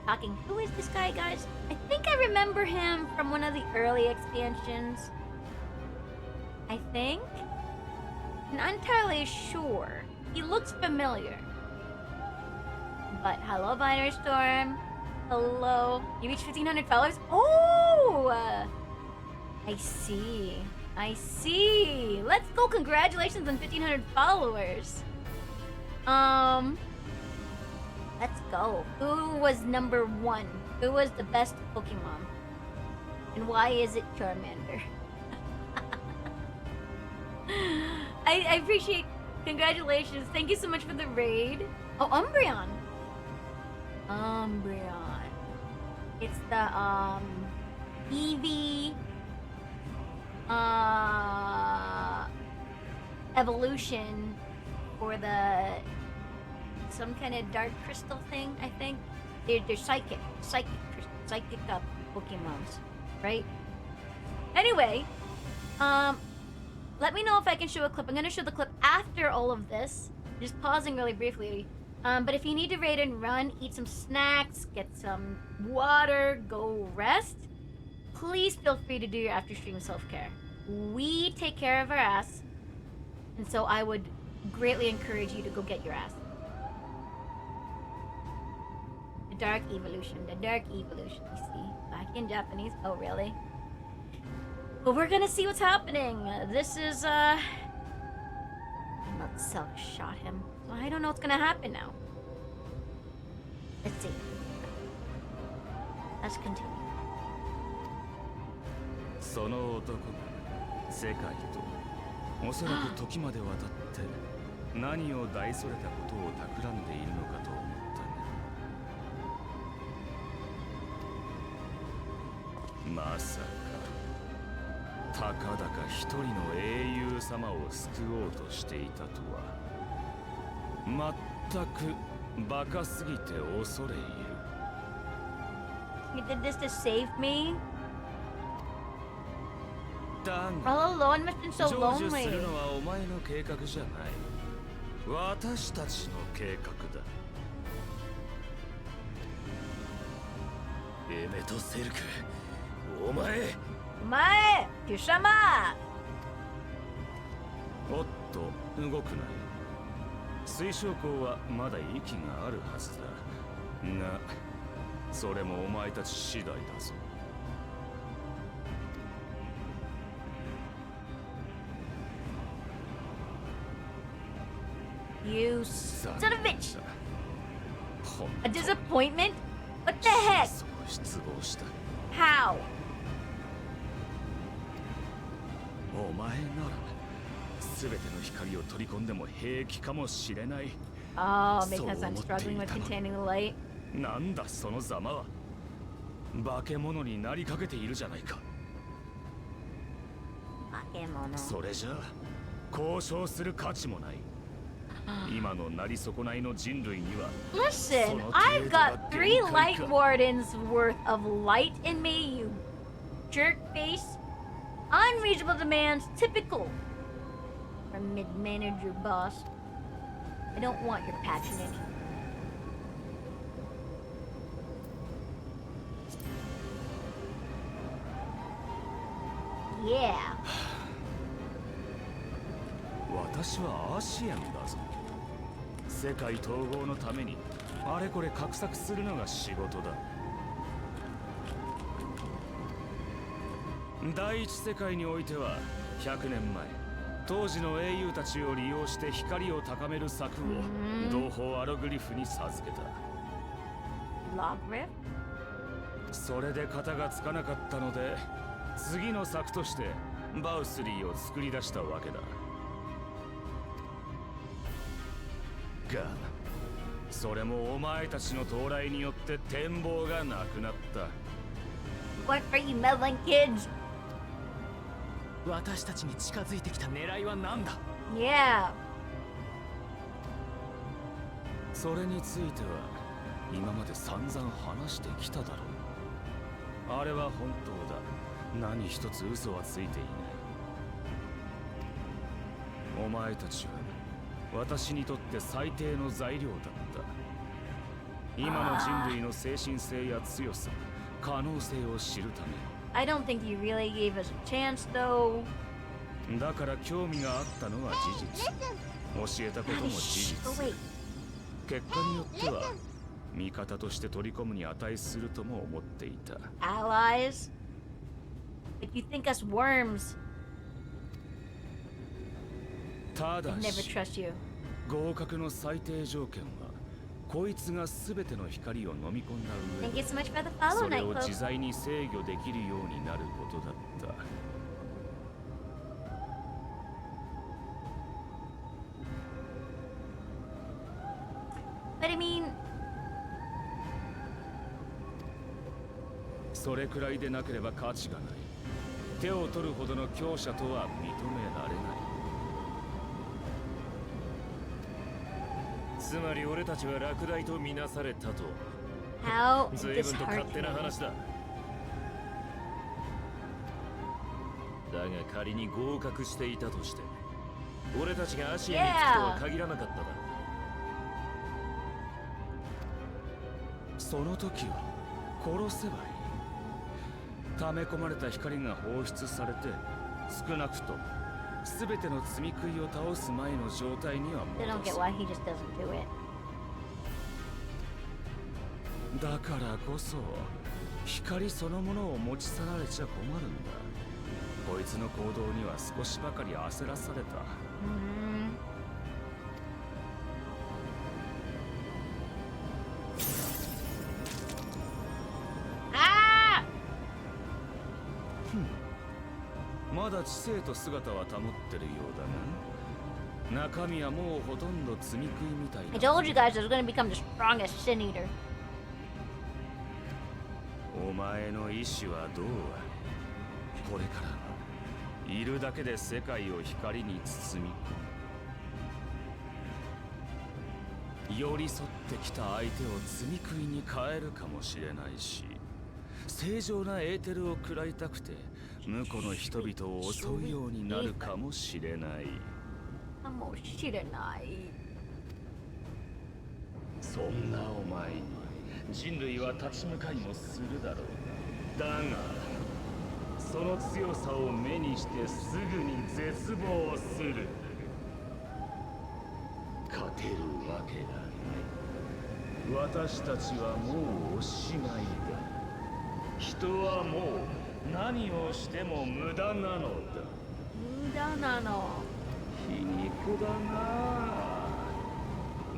talking. Who is this guy, guys? I think I remember him from one of the early expansions. I think. Not entirely sure. He looks familiar. But hello, Binary Storm. Hello. You reached 1,500 followers? Oh! I see. I see. Let's go. Congratulations on 1,500 followers. Let's go. Who was number 1? Who was the best Pokemon? And why is it Charmander? I appreciate. Congratulations. Thank you so much for the raid. Oh, Umbreon. Umbreon. It's the Eevee evolution for the some kind of dark crystal thing, I think. They're psychic Pokemons, right? Anyway, let me know if I can show a clip. I'm gonna show the clip after all of this. Just pausing really briefly. But if you need to raid and run, eat some snacks, get some water, go rest, please feel free to do your after stream self-care. We take care of our ass, and so I would greatly encourage you to go get your ass. The dark evolution, you see. Back in Japanese. Oh, really? But we're gonna see what's happening. This is, I'm not self-shot him. So I don't know what's gonna happen now. Let's see. Let's continue. その男が世界とおそらく時まで渡って何を大それたことを企んでいるのかと思ったが、まさかたかだか一人の英雄様を救おうとしていたとは全くバカすぎて恐れ入る。 You did this to save me? だが All alone must have been so 成就 lonely. するのはお前の計画じゃない。私たちの計画だ。エメトセルク、お前。お前、貴様。おっと、動くなよ。水晶光はまだ息があるはずだ。が、それもお前たち次第だぞ。You son of a bitch! A disappointment? What the heck? How? お前なら全ての光を取り込んでも平気かもしれない。 Oh, because I'm struggling with containing the light. なんだそのざまは。化け物になりかけているじゃないか。化け物。それじゃ交渉する価値もない。今のなり損ないの人類には。 Listen, I've got 3 light wardens worth of light in me, you jerk face. Unreasonable demands, typical from mid-manager boss. I don't want your patronage. Yeah. 私はアシエンだぞ。世界統合のためにあれこれ画策するのが仕事だ。第一世界においては100年前、当時の英雄たちを利用して光を高める策を同胞アログリフに授けた。それで型がつかなかったので、次の策としてバウスリーを作り出したわけだ。が、それもお前たちの到来によって展望がなくなった。What are you meddling kids? 私たちに近づいてきた狙いは何だ？ Yeah. それについては今まで散々話してきただろう。あれは本当だ。何一つ嘘はついていない。お前たちは私にとって最低の材料だった。今の人類の精神性や強さ、可能性を知るため。I don't think you really gave us a chance, though. だから興味があったのは事実。教えたことも事実。結果によっては味方として取り込むに値するとも思っていた。Allies? Like you think us worms? ただ I'd never し trust you. 合格の最低条件はこいつが全ての光を飲み込んだ上 Thank で you so much for the follow, それを Nightclub. 自在に制御できるようになることだった。 But I mean, それくらいでなければ価値がない。手を取るほどの強者とは認められない。つまり俺たちは落第とみなされたと。 how 随分と勝手な disheartening. 話だ。だが仮に合格していたとして、俺たちがアシエに行くとは限らなかっただろう。その時は殺せばいい。溜め込まれた光が放出されて、少なくとも全ての積み食いを倒す前の状態には They don't 戻 get す。 why he just doesn't do it. だからこそ光そのものを持ち去られちゃ困るんだ。こいつの行動には少しばかり焦らされた。Ah! まだ知性と姿は保ってるようだが、中身はもうほとんど積み食いみたい I だ。 told you guys I was gonna become the strongest sin eater. お前の意志はどうあれ、これからはいるだけで世界を光に包み込む。寄り添ってきた相手を積み食いに変えるかもしれないし、正常なエーテルを食らいたくて向こうの人々を襲うようになるかもしれない。かもしれない。そんなお前に人類は立ち向かいもするだろう。だがその強さを目にしてすぐに絶望する。勝てるわけがない。私たちはもうおしまいだ。人はもう何をしても無駄なのだ。無駄なの。皮肉だな。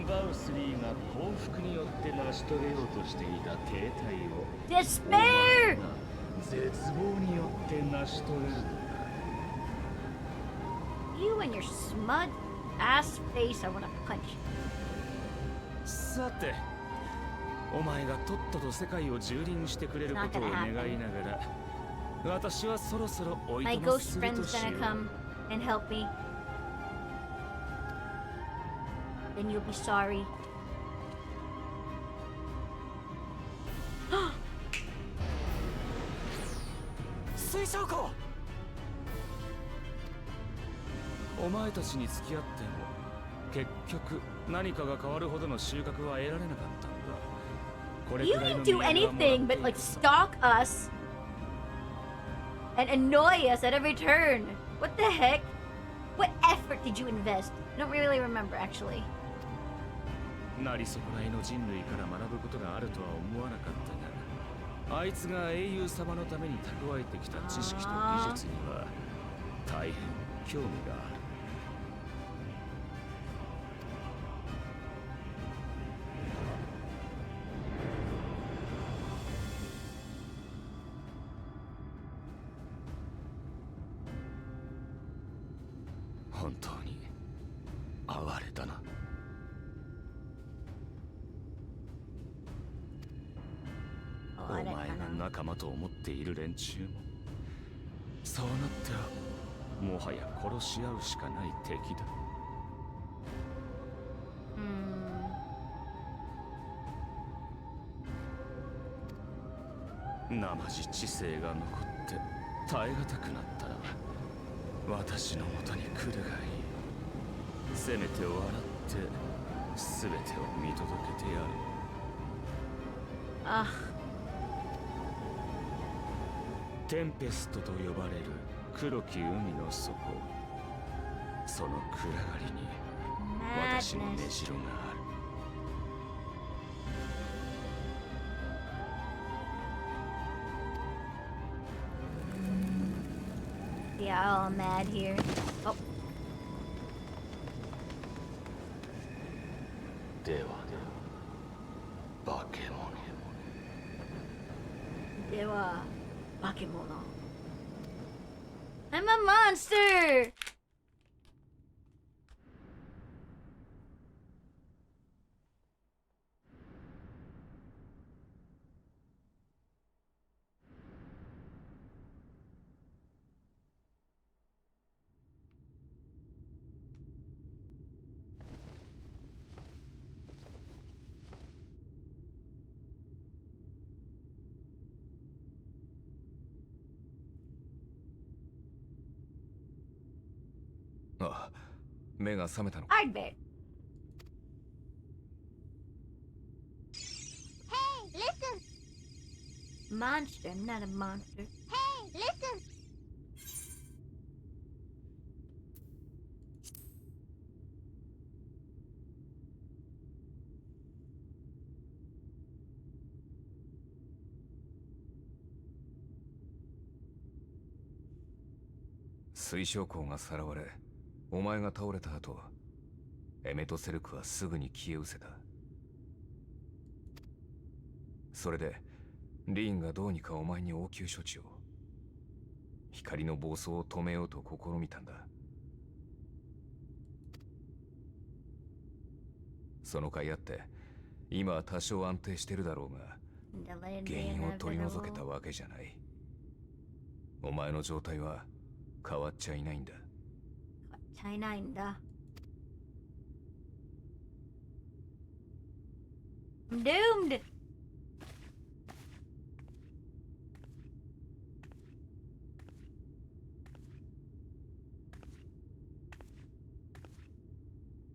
バウスリーが幸福によって成し遂げようとしていた停滞を Despair! 絶望によって成し遂げる。 You and your smug ass face, I wanna punch you. さて、お前がとっとと世界を蹂躙してくれることを願いながら、私はそろそろおい My とま ghost する friend's としよ gonna う。 come and help me. Then you'll be sorry. 水晶湖。お前たちに付き合っても結局何かが変わるほどの収穫は得られなかったんだ。これ You くらいの didn't do 見栄はもらってい anything た but like stalk us and annoy us at every turn. What the heck? What effort did you invest? I don't really remember actually. なり損ないの人類から学ぶことがあるとは思わなかったが、あいつが英雄様のために蓄えてきた知識と技術には大変興味がある。本当に哀れだな。お前が仲間と思っている連中も、そうなってはもはや殺し合うしかない敵だ。生地知性が残って耐え難くなったら私のもとに来るがいい。せめて笑って全てを見届けてやる。あ、テンペストと呼ばれる黒き海の底、その暗がりに私の根城がある。Yeah, all mad here. Oh. では化け物。では、化け物。I'm a monster! Ah, 目が覚めたのか。 Hard bear. Hey, listen! Monster, I'm not a monster. Hey, listen! 水晶鉱がさらわれ、お前が倒れた後、エメとセルクはすぐに消え失せた。それで、リーンがどうにかお前に応急処置を。光の暴走を止めようと試みたんだ。その甲斐あって、今は多少安定してるだろうが、原因を取り除けたわけじゃない。お前の状態は変わっちゃいないんだ。変わっちゃいないんだ。I'm doomed!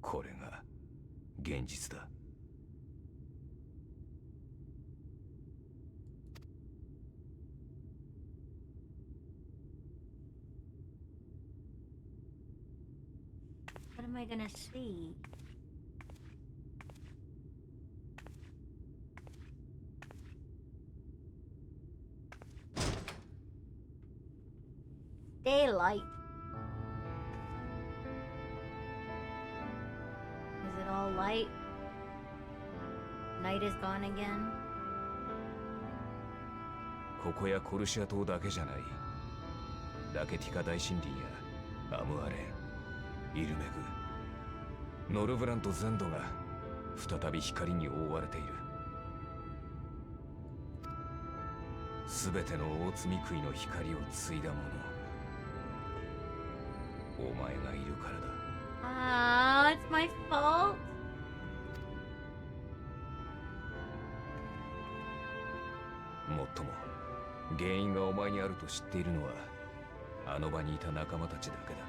これが現実だ。What am I gonna see? Daylight. Is it all light? Night is gone again. ここやコルシア島だけじゃない。ラケティカ大森林やアムアレン、イルメグ、ノルブラント全土が再び光に覆われている。すべての大積み食いの光を継いだもの、お前がいるからだ。Ah, it's my fault. もっとも原因がお前にあると知っているのはあの場にいた仲間たちだけだ。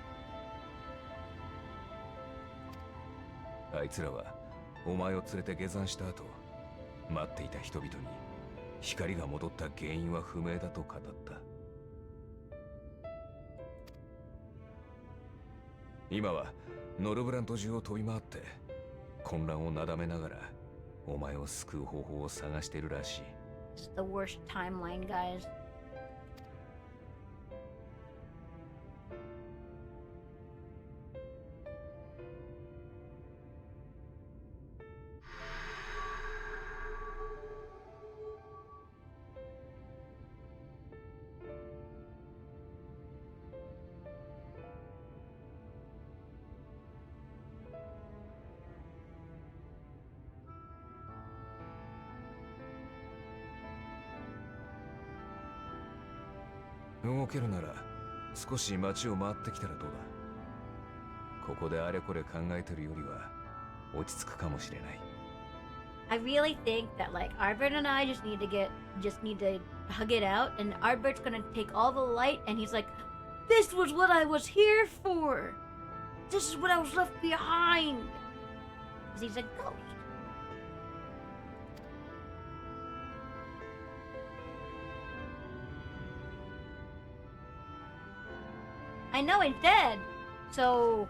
あいつらはお前を連れて下山した後、待っていた人々に光が戻った原因は不明だと語った。今はノルブラント中を飛び回って混乱をなだめながらお前を救う方法を探しているらしい。It's the worst timeline, guys. .動けるなら少し街を回ってきたらどうだ。ここであれこれ考えてるよりは落ち着くかもしれない。I really think that like Arbert and I just need to hug it out, and Arbert's gonna take all the light and he's like, this was what I was here for. This is what I was left behind. Because he's a ghost. I know he's dead. So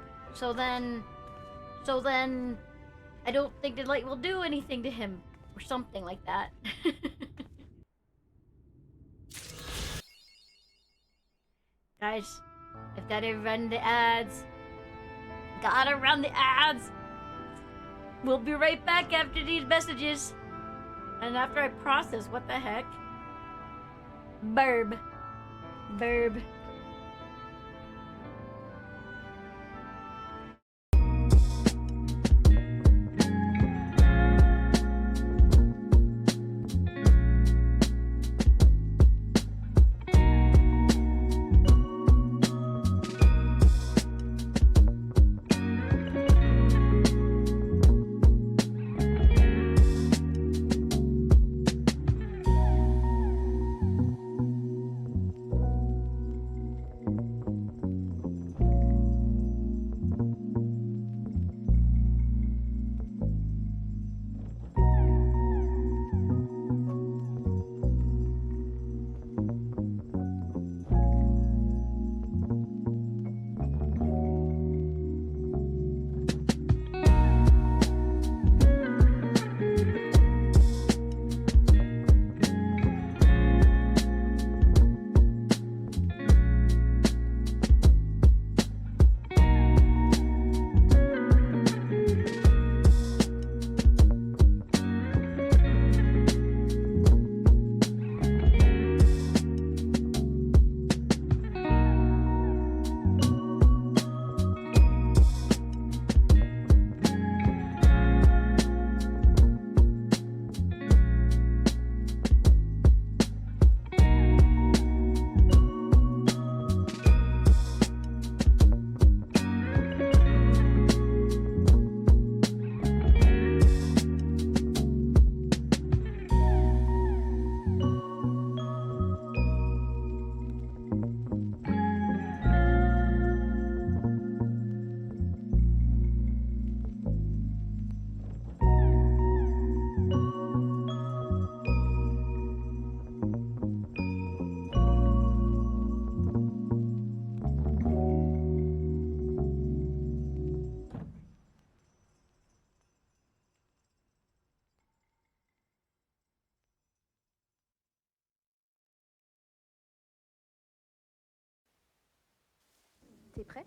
then I don't think the light will do anything to him or something like that. Guys, If that didn't run the ads. Gotta run the ads. We'll be right back after these messages. And after I process, what the heck? Burb. Burb. T'es prêt?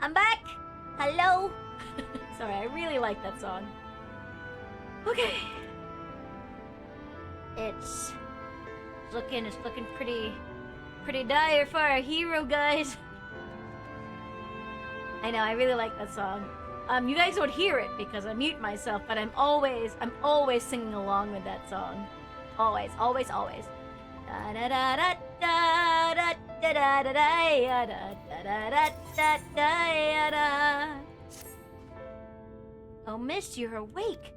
I'm back! Hello! Sorry, I really like that song. Okay. It's looking pretty dire for our hero, guys. I know, I really like that song. You guys don't hear it because I mute myself, but I'm always singing along with that song. Always. Da da da da da da da da da da da da da da. Oh, Miss, you're awake.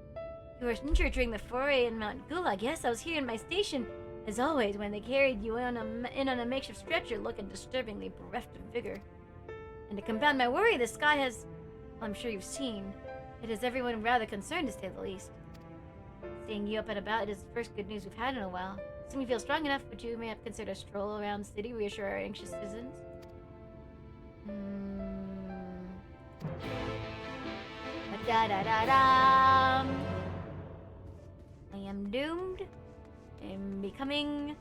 You were injured during the foray in Mount Gulag. Yes, I was here in my station. As always, when they carried you in on a makeshift stretcher, looking disturbingly bereft of vigor. And to compound my worry, the sky has... Well, I'm sure you've seen. It has everyone rather concerned, to say the least. Seeing you up and about, it is the first good news we've had in a while. Assuming you feel strong enough, would you may have considered a stroll around the city, reassure our anxious citizens? Da-da-da-da. I am doomed. I'm becoming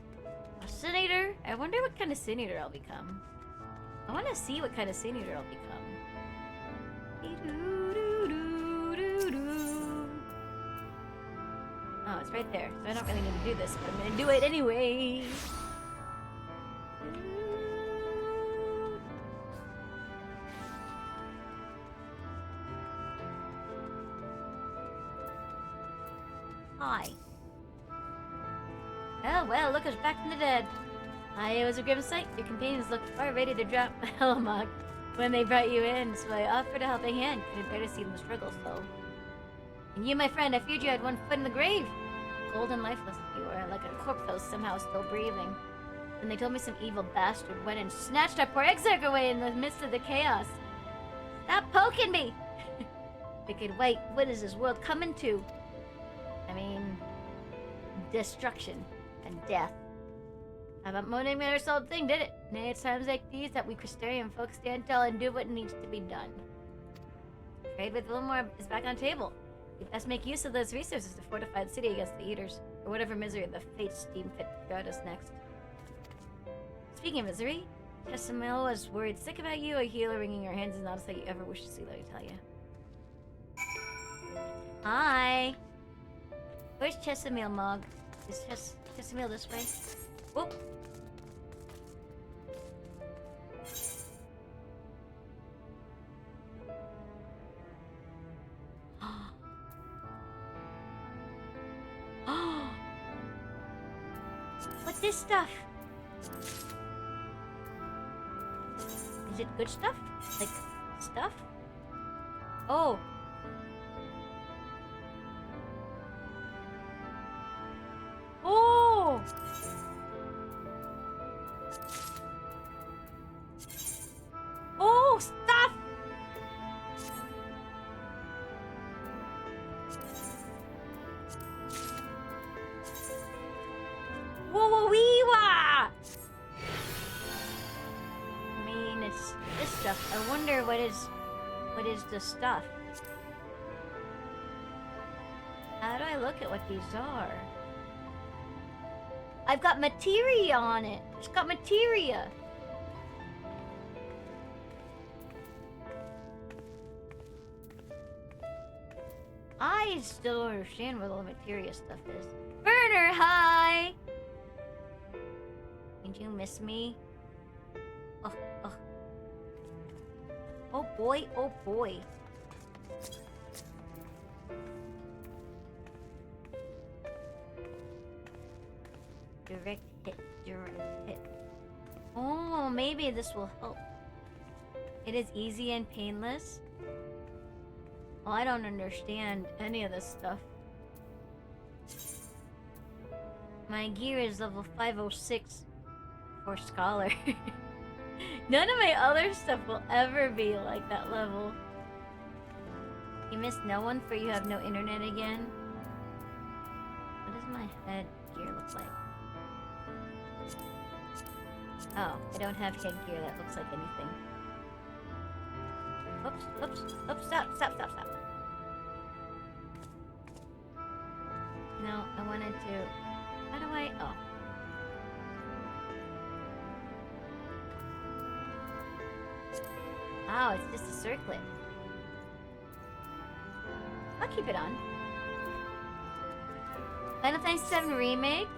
a senator. I wonder what kind of senator I'll become. I want to see what kind of senator I'll become. Oh, it's right there. So I don't really need to do this, but I'm gonna do it anyway. Hi. Oh, well, look who's back from the dead. It was a grim sight. Your companions looked far ready to drop Helmog when they brought you in, so I offered a helping hand. Couldn't bear to see them struggle, so... And you, my friend, I feared you had one foot in the grave. Cold and lifeless, you were like a corpse that was somehow still breathing. And they told me some evil bastard went and snatched our poor exarch away in the midst of the chaos. Stop poking me! Wicked white, what is this world coming to? I mean... destruction and death. Haven't moaning our soul thing, did it? Nay, it's times like these that we Crystarian folks stand tall and do what needs to be done. Trade with Wilmore is back on table. We best make use of those resources to fortify the city against the Eaters, or whatever misery the fates deem fit to throw at us next. Speaking of misery, Chesamil was worried sick about you. A healer wringing her hands is not a sight you ever wish to see, let me tell you. Hi! Where's Chesamil, Mog? Is Chesamil this way? Whoop! What's this stuff? Is it good stuff? Like, stuff? Oh. Oh! Oh, stuff! Whoa-wee-wah! I mean, it's this stuff. I wonder what is the stuff? How do I look at what these are? I've got materia on it. It's got materia. I still don't understand what all the materia stuff is. Burner, hi! Did you miss me? Oh, oh. Oh boy, oh boy. Direct hit. Oh, maybe this will help. It is easy and painless. Well, I don't understand any of this stuff. My gear is level 506 for Scholar. None of my other stuff will ever be like that level. You missed no one for you have no internet again? What does my head gear look like? Oh, I don't have headgear that looks like anything. Oops, oops, oops, stop. No, I wanted to... How do I... Oh. Oh, it's just a circlet. I'll keep it on. Final Fantasy VII Remake.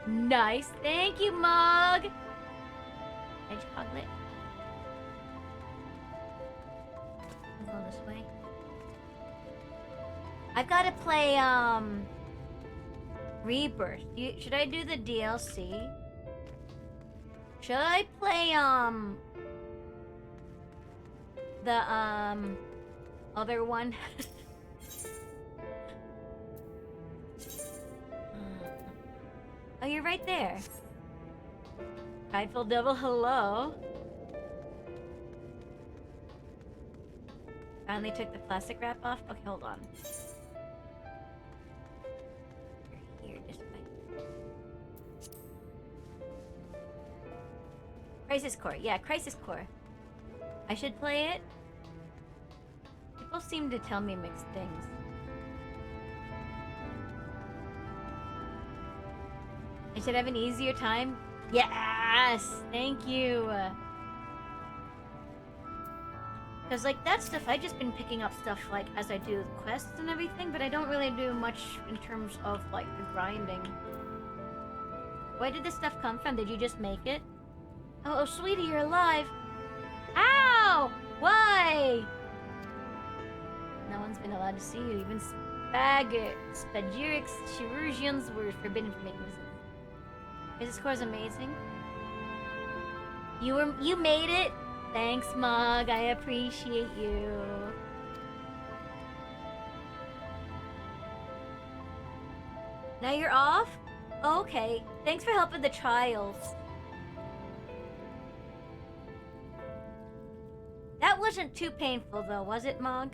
Nice. Thank you, Mug. Hedgehoglet. I'll go this way. I've got to play, Rebirth. Should I do the DLC? Should I play, the, other one? Oh, you're right there. Prideful Devil, hello. Finally took the plastic wrap off. Okay, hold on. You're here, this way. Crisis Core. Yeah, Crisis Core. I should play it. People seem to tell me mixed things. I should have an easier time. Yes! Thank you! Because, like, that stuff, I've just been picking up stuff, like, as I do quests and everything, but I don't really do much in terms of, like, the grinding. Where did this stuff come from? Did you just make it? Oh, sweetie, you're alive! Ow! Why? No one's been allowed to see you. Even Spagirics chirurgians were forbidden from making visits. This score is amazing. You made it. Thanks, Mug. I appreciate you. Now you're off? Okay. Thanks for helping the trials. That wasn't too painful, though, was it, Mog?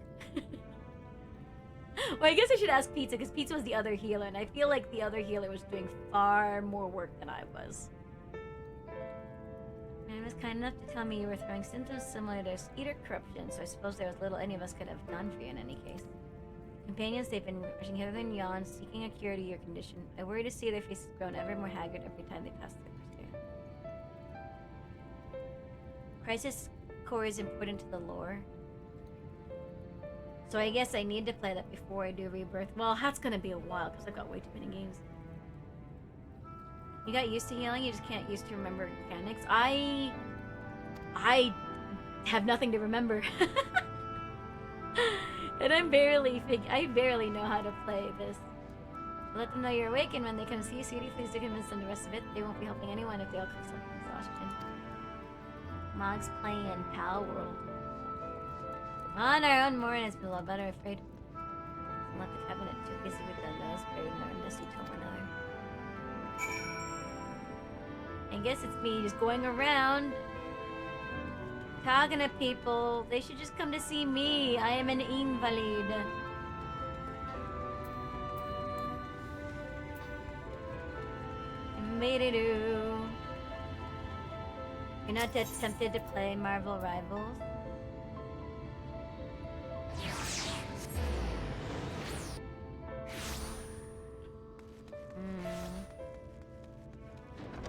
Well, I guess I should ask Pizza, because Pizza was the other healer, and I feel like the other healer was doing far more work than I was. Man was kind enough to tell me you were throwing symptoms similar to eater corruption, so I suppose there was little any of us could have done for you in any case. Companions, they've been rushing hither and yon, seeking a cure to your condition. I worry to see their faces grown ever more haggard every time they pass the stair. Crisis Core is important to the lore. So I guess I need to play that before I do Rebirth. Well, that's gonna be a while because I've got way too many games. You got used to healing, you just can't used to remember mechanics. I have nothing to remember. And I barely know how to play this. Let them know you're awake, and when they come see you, sweetie, please do convince them the rest of it. They won't be helping anyone if they all come from exhaustion. Mog's playing Pal World. On our own more, and it's been a lot better, afraid. I'm like the cabinet too busy with the nose buried in our dusty tome or another. I guess it's me just going around talking to people. They should just come to see me. I am an invalid. Made-a-do. You're not that tempted to play Marvel Rivals?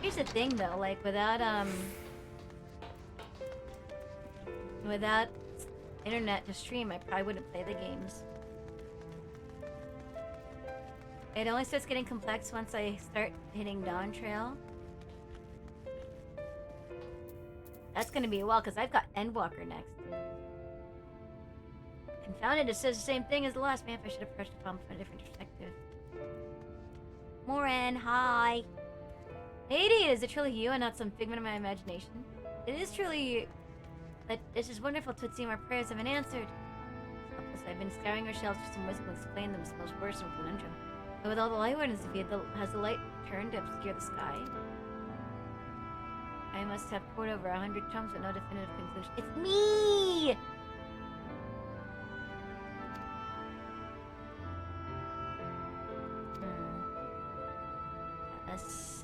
Here's the thing though, like without internet to stream, I probably wouldn't play the games. It only starts getting complex once I start hitting Dawn Trail. That's gonna be a while because I've got Endwalker next. Confounded, it says the same thing as the last map. I should have approached the problem from a different perspective. Moran, hi. Hey, idiot, is it truly you and not some figment of my imagination? It is truly you. But this is wonderful, Tootsie, our prayers have been answered. Helpless, I've been scouring our shelves for some wisdom to explain them most worrisome conundrum. But with all the light wardens defeated, has the light turned to obscure the sky? I must have poured over 100 tomes with no definitive conclusion. It's me! Yes.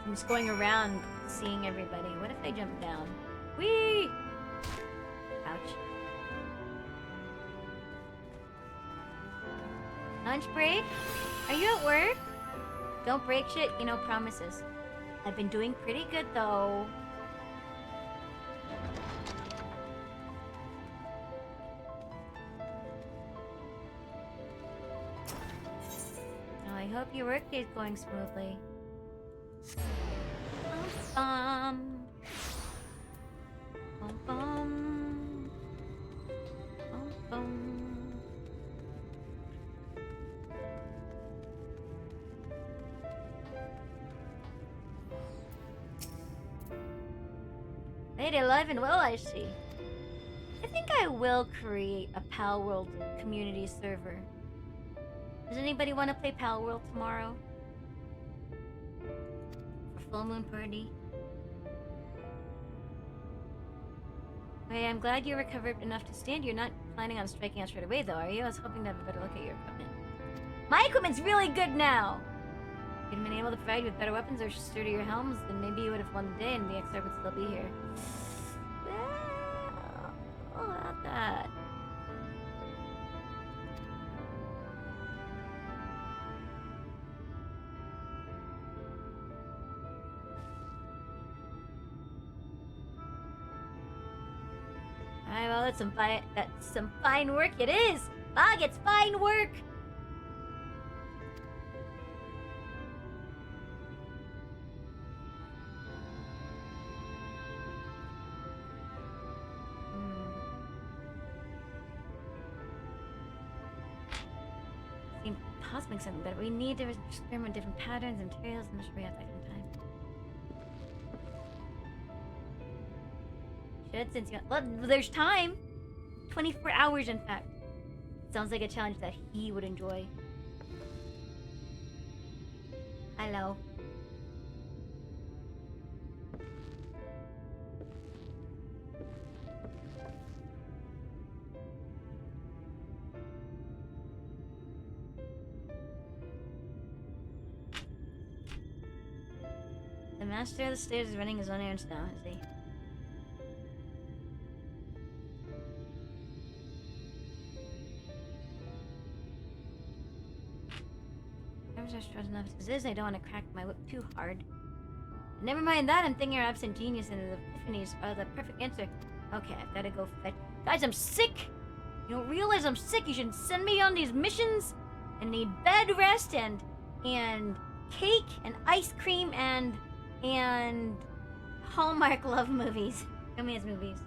I'm just going around seeing everybody. What if I jump down? Whee! Ouch. Lunch break? Are you at work? Don't break shit, you know, promises. I've been doing pretty good though. Now I hope your work day is going smoothly. Bum bum bum bum bum. Lady alive and well, I see. I think I will create a Pal World community server. Does anybody want to play Pal World tomorrow? For full moon party? Okay, I'm glad you recovered enough to stand. You're not planning on striking out straight away, though, are you? I was hoping to have a better look at your equipment. My equipment's really good now! If you'd been able to provide you with better weapons or sturdier helms, then maybe you would have won the day and the XR would still be here. Well, about that. Alright, well, that's some fine work it is! Bog, it's fine work! Make something better. We need to experiment with different patterns and materials and we have that kind of time. Should since you well, there's time. 24 hours in fact. Sounds like a challenge that he would enjoy. Hello. The master of the stairs is running his own errands now, is he? Nerves are strong enough as is. I don't want to crack my whip too hard. Never mind that. I'm thinking our absent genius and the epiphanies are the perfect answer. Okay, I've got to go fetch. Guys, I'm sick. You don't realize I'm sick. You shouldn't send me on these missions. I need bed rest and cake and ice cream and Hallmark love movies. Romance movies.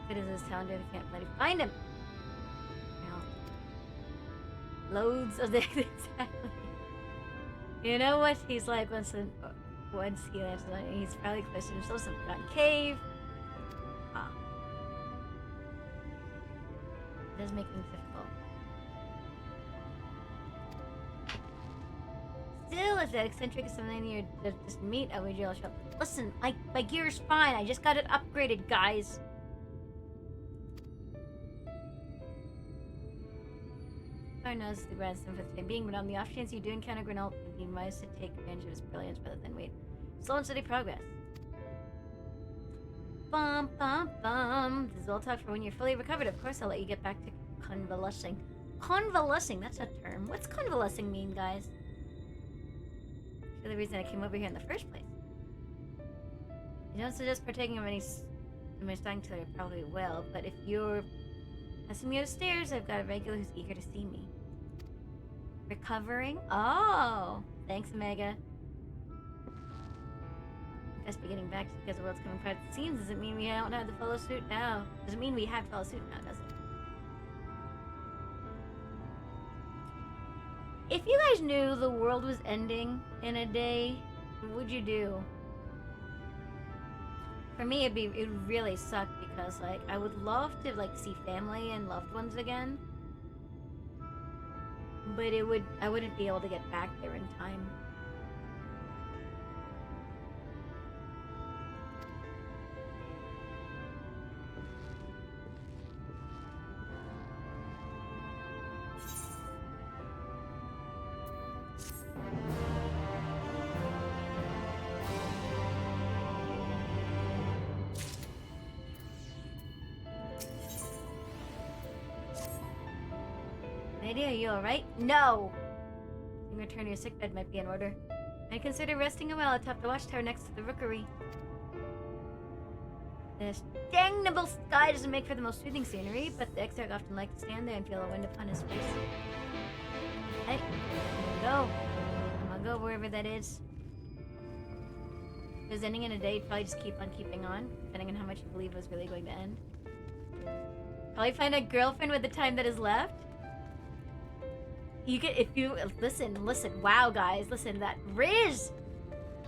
What is this town? I can't bloody find him. No. Loads of the exactly. You know what he's like once he lands on it. He's probably close to himself some forgotten cave. Ah. It does make things difficult. Still, if that eccentric is something you just meet at a jail shop. Listen, my gear's fine. I just got it upgraded, guys. I knows the grandson for the time being, but on the off chance you do encounter Grenell, it'd be wise to take advantage of his brilliance rather than wait. Slow and steady progress. Bum bum bum. This is all talk for when you're fully recovered. Of course, I'll let you get back to convalescing. Convalescing, that's a term. What's convalescing mean, guys? For the reason I came over here in the first place. You don't suggest partaking of any of my stalking till I probably will, but if you're passing me upstairs, I've got a regular who's eager to see me. Recovering? Oh! Thanks, Omega. I guess be getting back to because the world's coming apart. It seems doesn't mean we don't have to follow suit now. Doesn't mean we have to follow suit now, does it? If you guys knew the world was ending in a day, what would you do? For me, it would really suck because, like, I would love to, like, see family and loved ones again. But I wouldn't be able to get back there in time. idea. Are you alright? No! I think return to your sickbed might be in order. I'd consider resting a while atop the watchtower next to the rookery. This damnable sky doesn't make for the most soothing scenery, but the exarch often likes to stand there and feel the wind upon his face. Hey, I'm gonna go wherever that is. If it was ending in a day, you'd probably just keep on keeping on, depending on how much you believe it was really going to end. Probably find a girlfriend with the time that is left. You get, if you, listen, wow guys, listen, that Riz!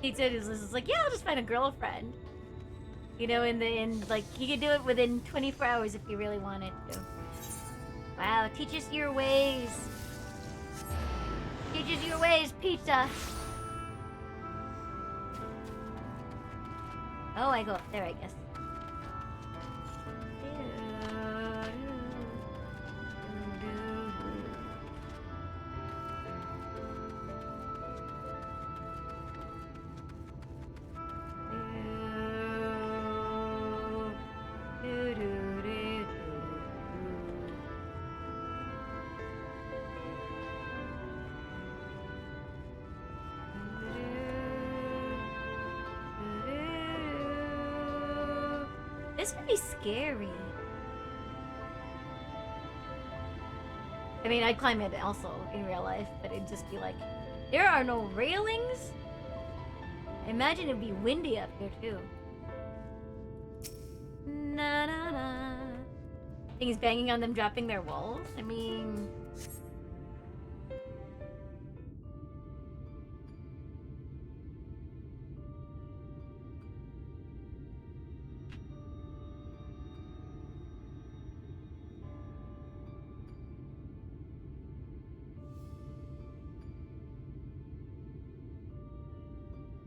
He said, is like, yeah, I'll just find a girlfriend. You know, like, he could do it within 24 hours if he really wanted to. Wow, teach us your ways. Teach us your ways, pizza. Oh, I go up there, I guess. This would be scary. I mean, I'd climb it also in real life, but it'd just be like, there are no railings? I imagine it'd be windy up here too. Na na na. Things banging on them, dropping their walls. I mean...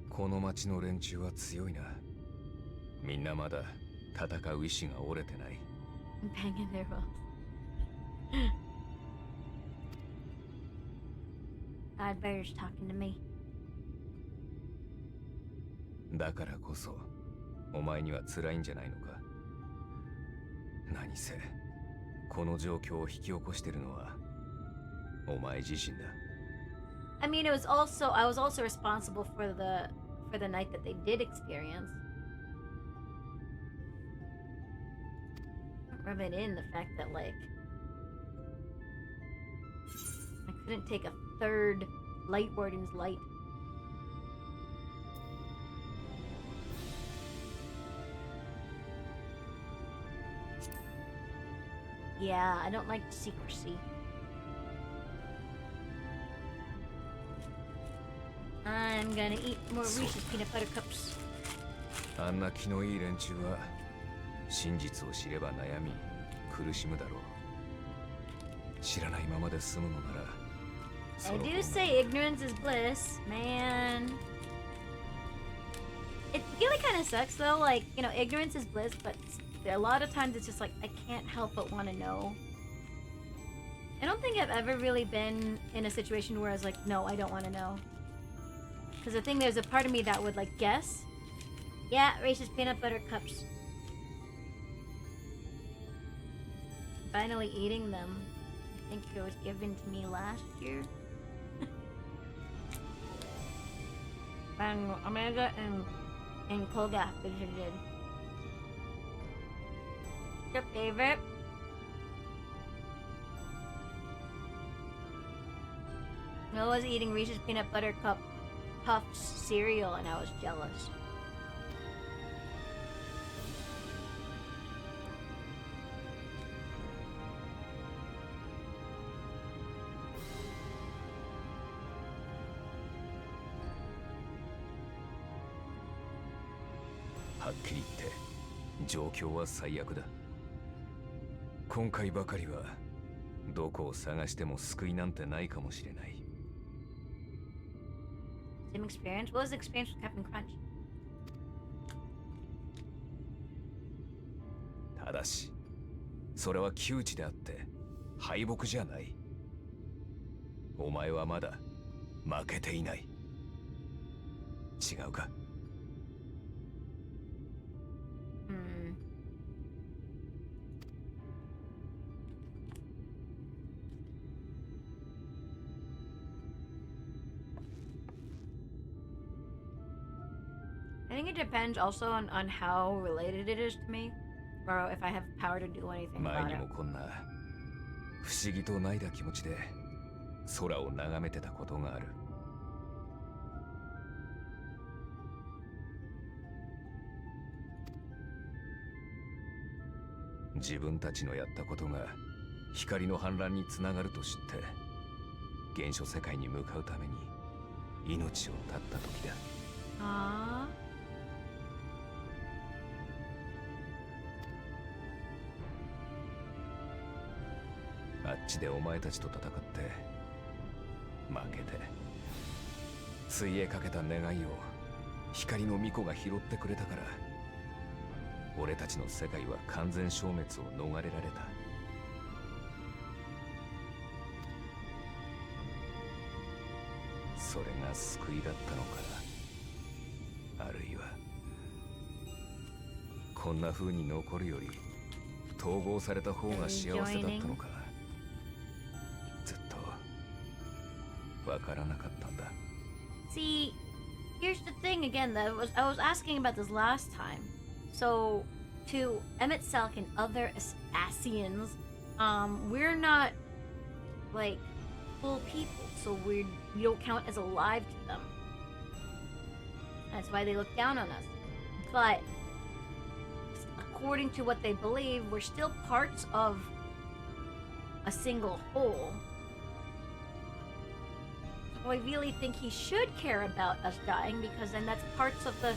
この町の連中は強いな。みんなまだ戦う意志が折れてない。Banging their walls. God, bear's talking to me. だからこそ、お前には辛いんじゃないのか。何せ、この状況を引き起こしてるのは、お前自身だ。I mean, I was also responsible for the night that they did experience. Rub it in, the fact that, like, I couldn't take a third light warden's light. Yeah, I don't like secrecy. I'm gonna eat more Reese's peanut butter cups. あんな気のいい連中は真実を知れば悩み苦しむだろう。知らないままで済むのなら。I do say ignorance is bliss, man. It really kind of sucks though, like, you know, ignorance is bliss, but a lot of times it's just like, I can't help but want to know. I don't think I've ever really been in a situation where I was like, no, I don't want to know. Because I think there's a part of me that would, like, guess. Yeah, Reese's peanut butter cups. Finally eating them. I think it was given to me last year. Bang, Omega and Koga visited. Your favorite? I was eating Reese's peanut butter cup Puffs cereal and I was jealous.はっきり言って状況は最悪だ。今回ばかりはどこを探しても救いなんてないかもしれない。Same experience? What was the experience with Captain Crunch? ただし、それは窮地であって敗北じゃない。お前はまだ負けていない。違うか？ think it depends also on how related it is to me, or if I have power to do anything 前 about に it. もこんな不思議とないだ気持ちで空を眺めてたことがある。自分たちのやったことが光の反乱につながると知って原初世界に向かうために命を絶った時だ。ああっちでお前たちと戦って負けて水泳かけた願いを光の巫女が拾ってくれたから俺たちの世界は完全消滅を逃れられた。それが救いだったのか、あるいはこんな風に残るより統合された方が幸せだったのか、ずっとわからなかったんだ。 See, here's the thing again. I was asking about this last time. So, to Emmett Selk and other Asians, we're not like full people, so we don't count as alive to them. That's why they look down on us. But according to what they believe, we're still parts of a single whole. So I really think he should care about us dying, because then that's parts of the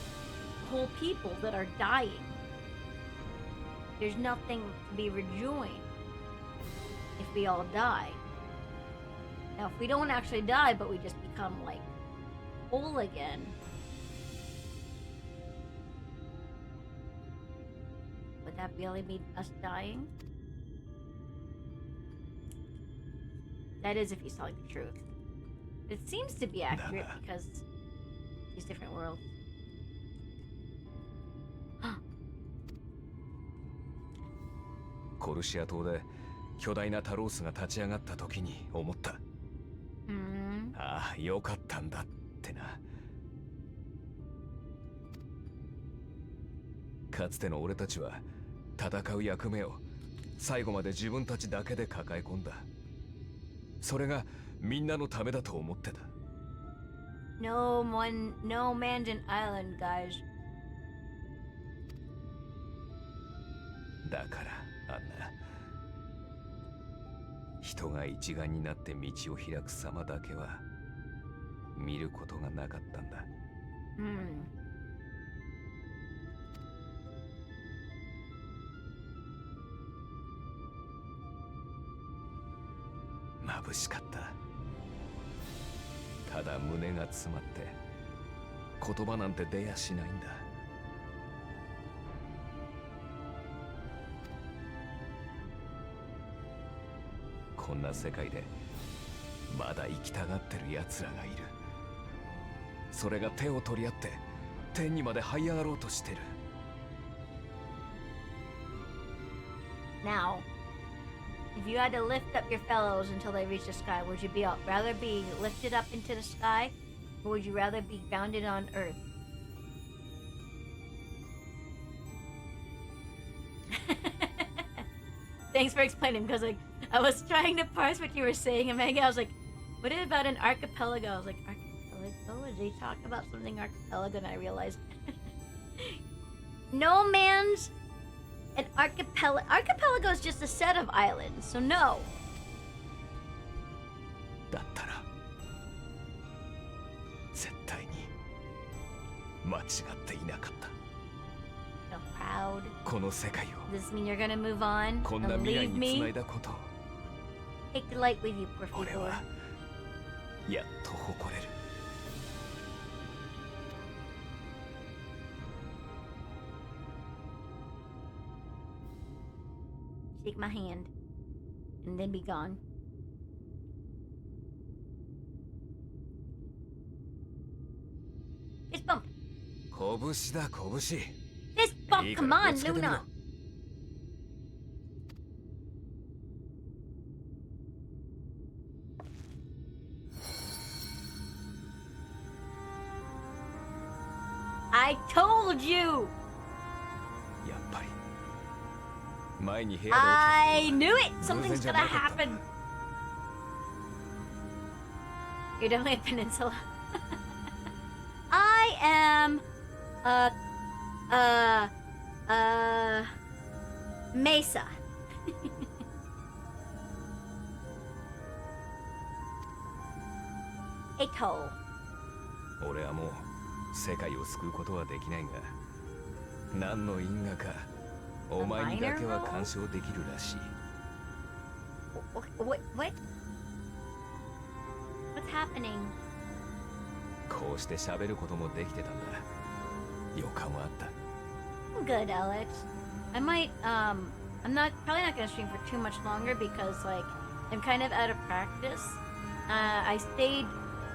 whole people that are dying. There's nothing to be rejoined if we all die. Now, if we don't actually die, but we just become like whole again, would that really be us dying? That is if he's telling the truth. It seems to be accurate because these different worlds. コルシア島で巨大なタロースが立ち上がった時に思った。ああ、よかったんだってな。かつての俺たちは戦う役目を最後まで自分たちだけで抱え込んだ。それがみんなのためだと思ってた。No man's an island, guys. だからあんな人が一丸になって道を開く様だけは見ることがなかったんだ。眩しかった。ただ胸が詰まって言葉なんて出やしないんだ。こんな世界でまだ生きたがってる奴らがいる。それが手を取り合って天にまで這い上がろうとしてる。Now, if you had to lift up your fellows until they reach the sky, would you rather be lifted up into the sky, or would you rather be grounded on Earth? Thanks for explaining, because like I was trying to parse what you were saying, and Maggie, I was like, what about an archipelago? I was like, archipelago? Did they talk about something archipelago? And I realized no man's an archipelago. Archipelago is just a set of islands, so no. だったら絶対に間違っていなかった。So proud. この世界を Does this mean you're gonna move on こんな and 未来 leave につな me? いだことを Take the light with you, poor 俺 people. はやっと誇れる。Shake my hand, and then be gone. Fist bump. 拳だ拳。 Fist bump. いい Come から on, ぶつけてみろ。 Luna. I I told you! やっぱり前に部屋で起きた I knew it! 偶然 Something's じゃ gonna なかったんだ happen. You're definitely a peninsula. I am Mesa. Atoll. 俺はもう世界を救うことはできないが、何の因果かお前にだけは干渉できるらしい。What? What's happening? こうして喋ることもできてたんだ。予感はあった。 Good, Alex. I might, I'm probably not gonna stream for too much longer because, like, I'm kind of out of practice. I stayed,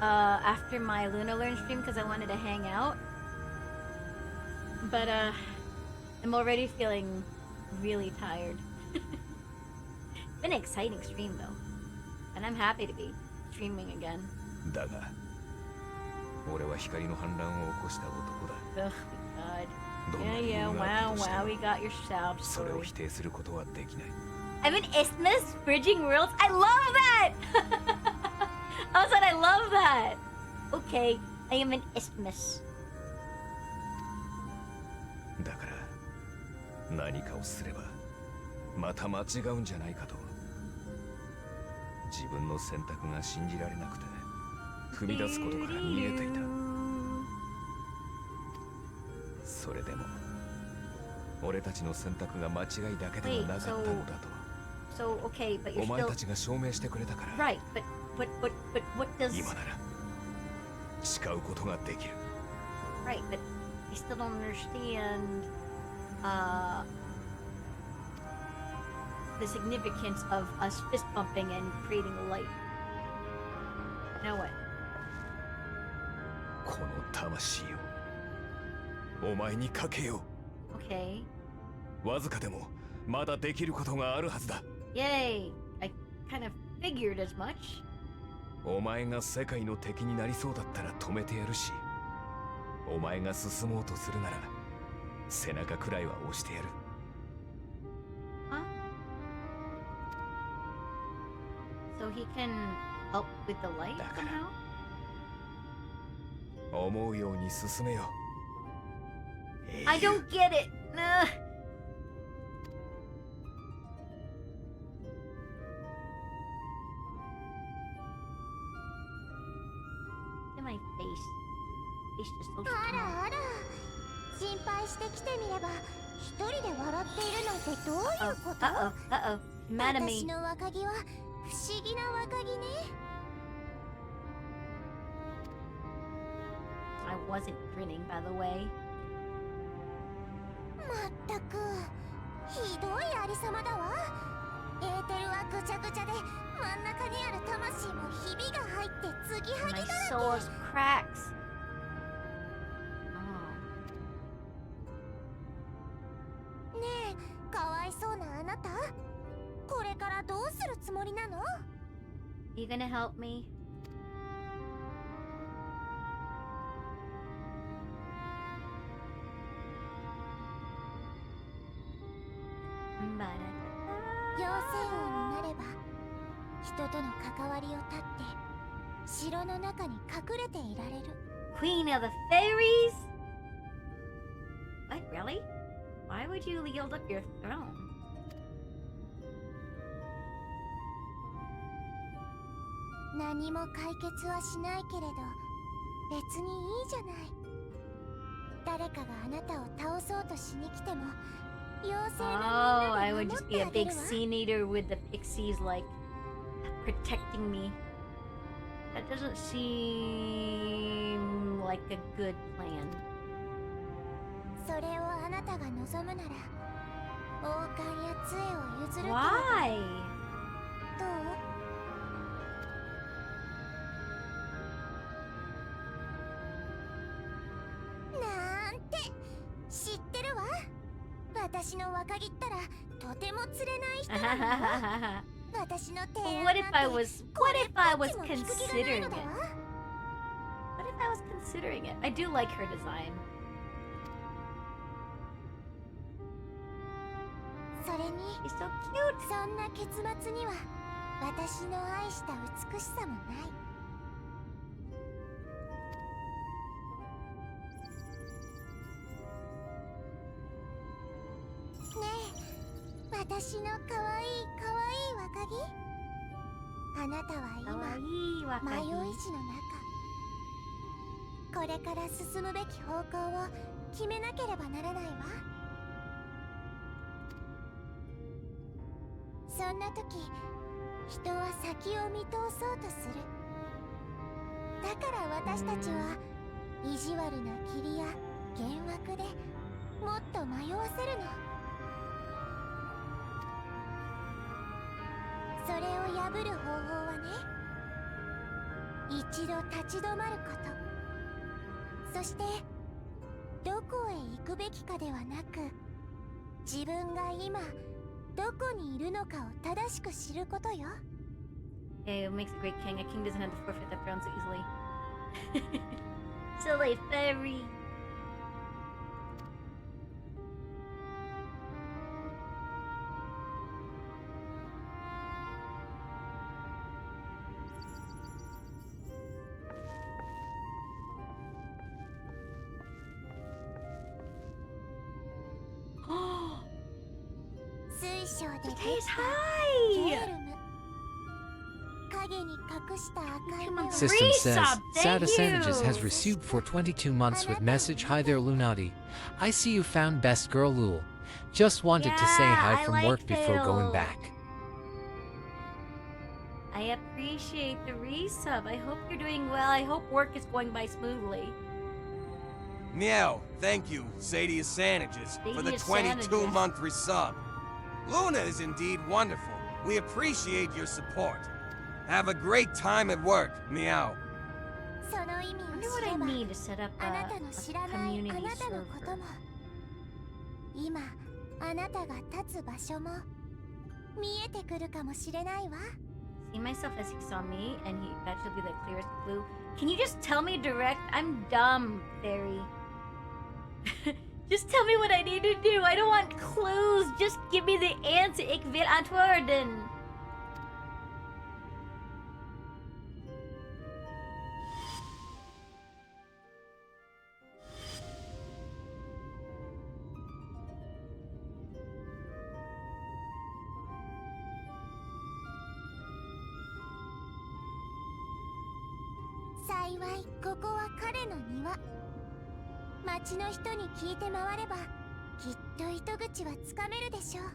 after my Lunadi Learns stream because I wanted to hang out. But, I'm already feeling really tired. It's been an exciting stream, though. And I'm happy to be streaming again. だが、俺は光の反乱を起こした男だ。 Ugh, God. Yeah, wow, we got your salve それを story. 否定することはできない。 I'm an isthmus bridging worlds. I love that! I said I love that! Okay, I am an isthmus. だから何かをすればまた間違うんじゃないかと。自分の選択が信じられなくて踏み出すことから逃げていた。それでも俺たちの選択が間違いだけではなかったのだと。 So, okay, but you're お前 still... たちが証明してくれたから。 Right, but what does... 今なら誓うことができる。 Right, but I still don't understand, the significance of us fist bumping and creating light. Now what? この魂をお前にかけよ Okay. う。わずかでもまだできることがあるはずだ。 Yay! I kind of figured as much. お前が世界の敵になりそうだったら止めてやるし、お前が進もうとするなら背中くらいは押してやる。 Huh? So he can help with the light somehow? 思うように進めよ。 I don't get it! Nah. Look at my face. Face just so あ small. らあら、心配してきてみれば一人で笑っているなんてどういうこと？ Uh-oh. Mad at 私 me. の若木は不思議な若木ね。 I wasn't grinning, by the way. まったくひどいありさまだわ。エーテルはぐちゃぐちゃで真ん中にある魂もひびが入って継ぎはぎ My だら soul's cracks. Oh. け。ねえ、かわいそうなあなた。これからどうするつもりなの？ You gonna help me? Ba-da-da-da. 妖精王になれば人との関わりを断って城の中に隠れていられる。 Queen of the Fairies? What, really? Why would you yield up your throne? 何も解決はしないけれど別にいいじゃない。誰かがあなたを倒そうとしに来ても妖精 Oh, の I みん would な just で be a 守ってあげ big るわ。 scene eater with the pixies, like, protecting me. That doesn't seem like a good plan. それをあなたが望むなら王冠や杖を譲るけれど Why? どう？なんて知ってるわ。私の若木ったらとても釣れない人なのよ。私の提案 What なん if て I was これっ considering ぽっちも聞く気がない it? のだわ。 What if I was considering it? I do like her design. それに He's so cute. そんな結末には私の愛した美しさもない。ねえ、私のかわいい若木。あなたは今迷い地の中。これから進むべき方向を決めなければならないわ。そんな時、人は先を見通そうとする。だから私たちは意地悪な霧や幻惑でもっと迷わせるの。それを破る方法はね、一度立ち止まること。そしてどこへ行くべきかではなく、自分が今どこにいるのかを正しく知ることよ。It makes a great king. A king doesn't have to forfeit their throne so easily. Silly fairy. He's high! System says, Sada Sandwiches has received for 22 months with message, Hi there Lunadi. I see you found best girl Lul. Just wanted to say hi from work before going back. I appreciate the resub. I hope you're doing well. I hope work is going by smoothly. Meow, thank you, Sadia Sandwiches, for the 22-month resub. Luna is indeed wonderful. We appreciate your support. Have a great time at work, Meow. I wonder what I need to set up a community server. 今あなたが立つ場所も見えてくるかもしれないわ。 See myself as he saw me, and that should be the clearest clue. Can you just tell me direct? I'm dumb, fairy. Just tell me what I need to do. I don't want clues. Just give me the answer. Ik wil antwoorden. Niwa. 町の人に聞いて回ればきっと糸口はつかめるでしょう。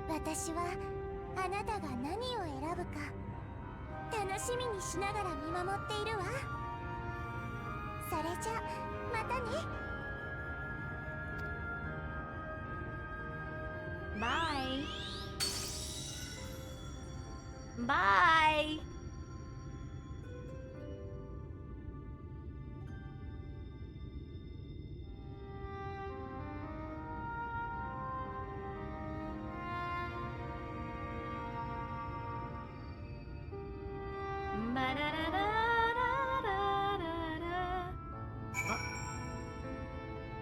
私はあなたが何を選ぶか楽しみにしながら見守っているわ。それじゃまたね。Bye. Bye.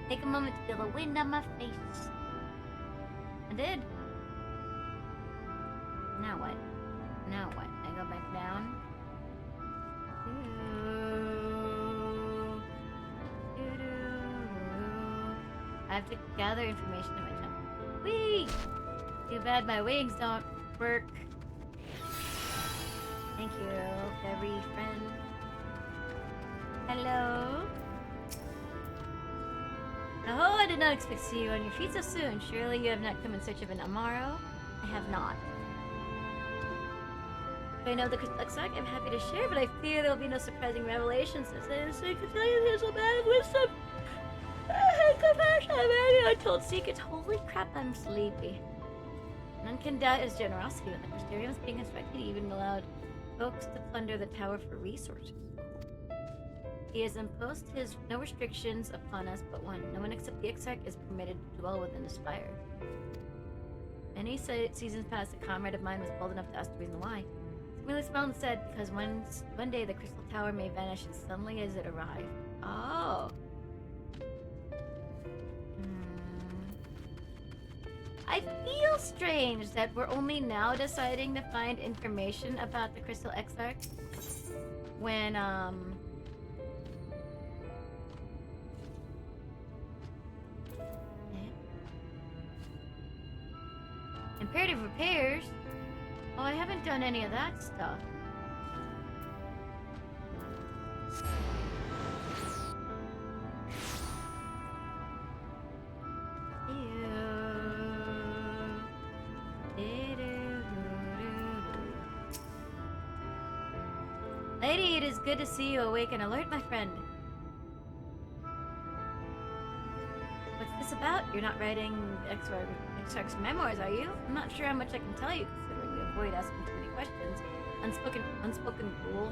Take a moment to feel the wind on my face. I did. Now what? Now what? I go back down. I have to gather information in my jump. Whee! Too bad my wings don't work. Thank you, fairy friend. Hello? Oh, I did not expect to see you on your feet so soon. Surely you have not come in search of an Amaro? I have not. If I know the Crystal, I'm happy to share, but I fear there will be no surprising revelations. As I can tell you, there's a man of wisdom. I told secrets. Holy crap, I'm sleepy. None can doubt his generosity when the Crystarium was being constructed. He even allowed folks to plunder the tower for resources. He has imposed his no restrictions upon us but one. No one except the Exarch is permitted to dwell within the spire. Many seasons past, a comrade of mine was bold enough to ask the reason why. Willis Mountain said, because one day the crystal tower may vanish as suddenly as it arrived. Oh. I feel strange that we're only now deciding to find information about the Crystal Exarch when, imperative repairs? Oh, I haven't done any of that stuff. Lady, it is good to see you awake and alert, my friend. What's this about? You're not writing Exarch's memoirs, are you? I'm not sure how much I can tell you, considering we avoid asking too many questions. Unspoken rule.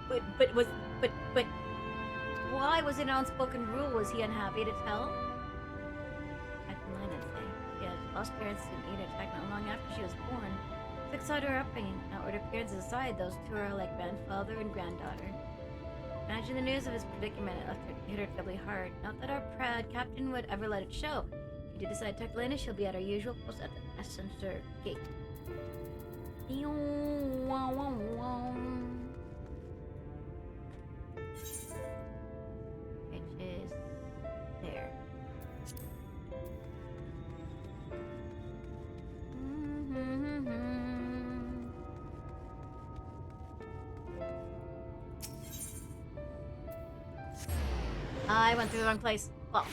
But why was it an unspoken rule? Was he unhappy to tell? Captain Linus, she had lost parents in Ada attack not long after she was born. Six saw her upbringing. Outward appearances aside, those two are like grandfather and granddaughter. Imagine the news of his predicament. It hit her doubly hard. Not that our proud captain would ever let it show. If you do decide to talk to Lena, she'll be at our usual post at the Ascensor Gate. Which is there. I went through the wrong place. Well,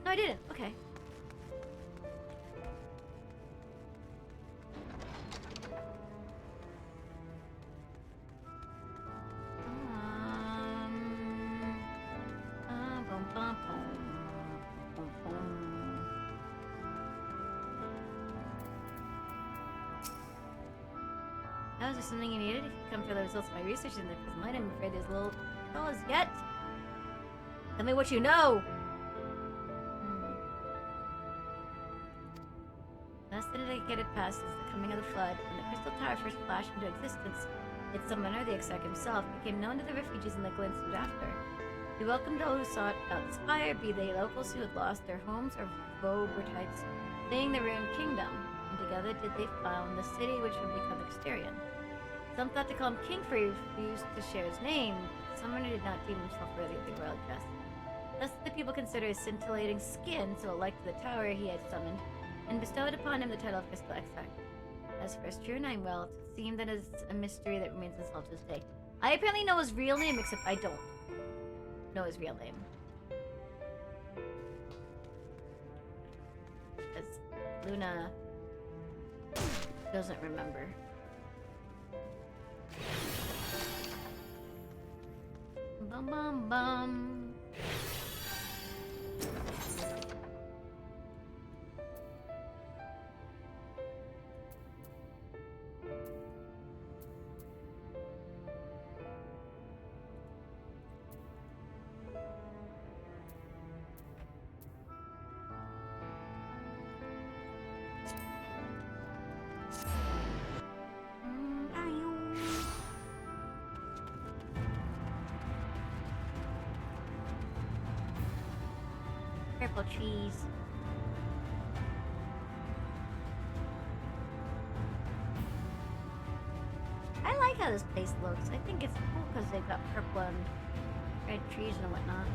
no, I didn't. Okay. Was there something you needed? If you come for the results of my research in the prison light, I'm afraid there's little fellas yet. Tell me what you know! Less than a decade had passed since the coming of the flood. When the Crystal Tower first flashed into existence, its summoner, the Exarch himself, became known to the refugees in the glen soon after. He welcomed all who sought out the spire, be they locals who had lost their homes or Vobertites fleeing the ruined kingdom. And together did they found the city which would become Exterion. Some thought to call him king for he refused to share his name. The summoner did not deem himself worthy of the royal dress. Thus the people consider his scintillating skin so alike to the tower he had summoned, and bestowed upon him the title of Crystal Exarch. As for his true name, well, it seemed that is a mystery that remains unsolved to this day. I apparently know his real name, except I don't know his real name. Because Luna doesn't remember. Bum bum bum. Purple trees. I like how this place looks. I think it's cool because they've got purple and red trees and whatnot.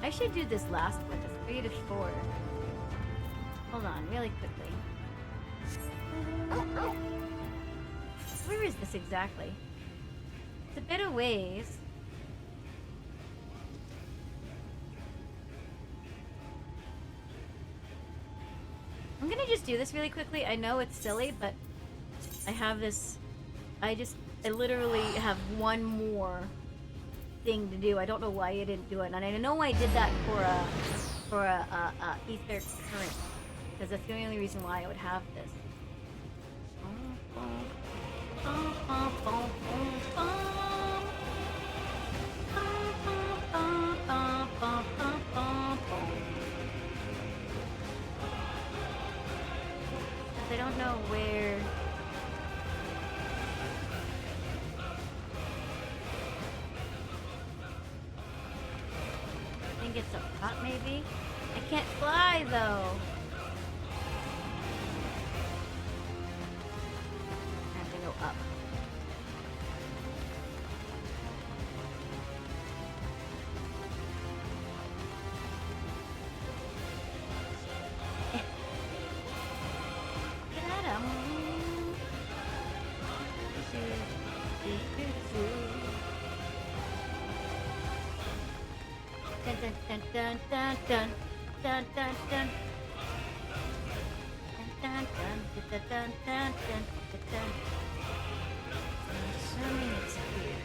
I should do this last one, the 3 to 4. Hold on, really quickly. Where is this exactly? It's a bit of ways. I'm gonna just do this really quickly. I know it's silly, but I have this. I literally have one more thing to do. I don't know why I didn't do it, and I know I did that for a ether current, because that's the only reason why I would have this. spot, maybe? I can't fly, though. I have to go up. Dun dun dun dun dun dun dun dun dun dun dun dun dun dun. I'm assuming it's here.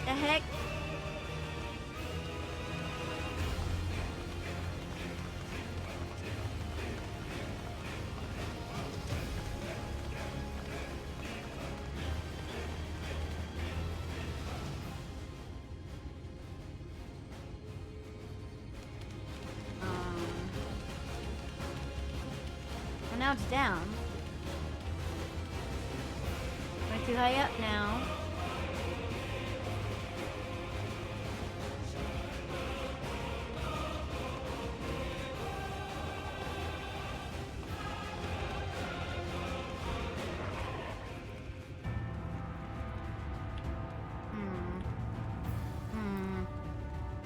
The heck? Now it's down. Went too high up now.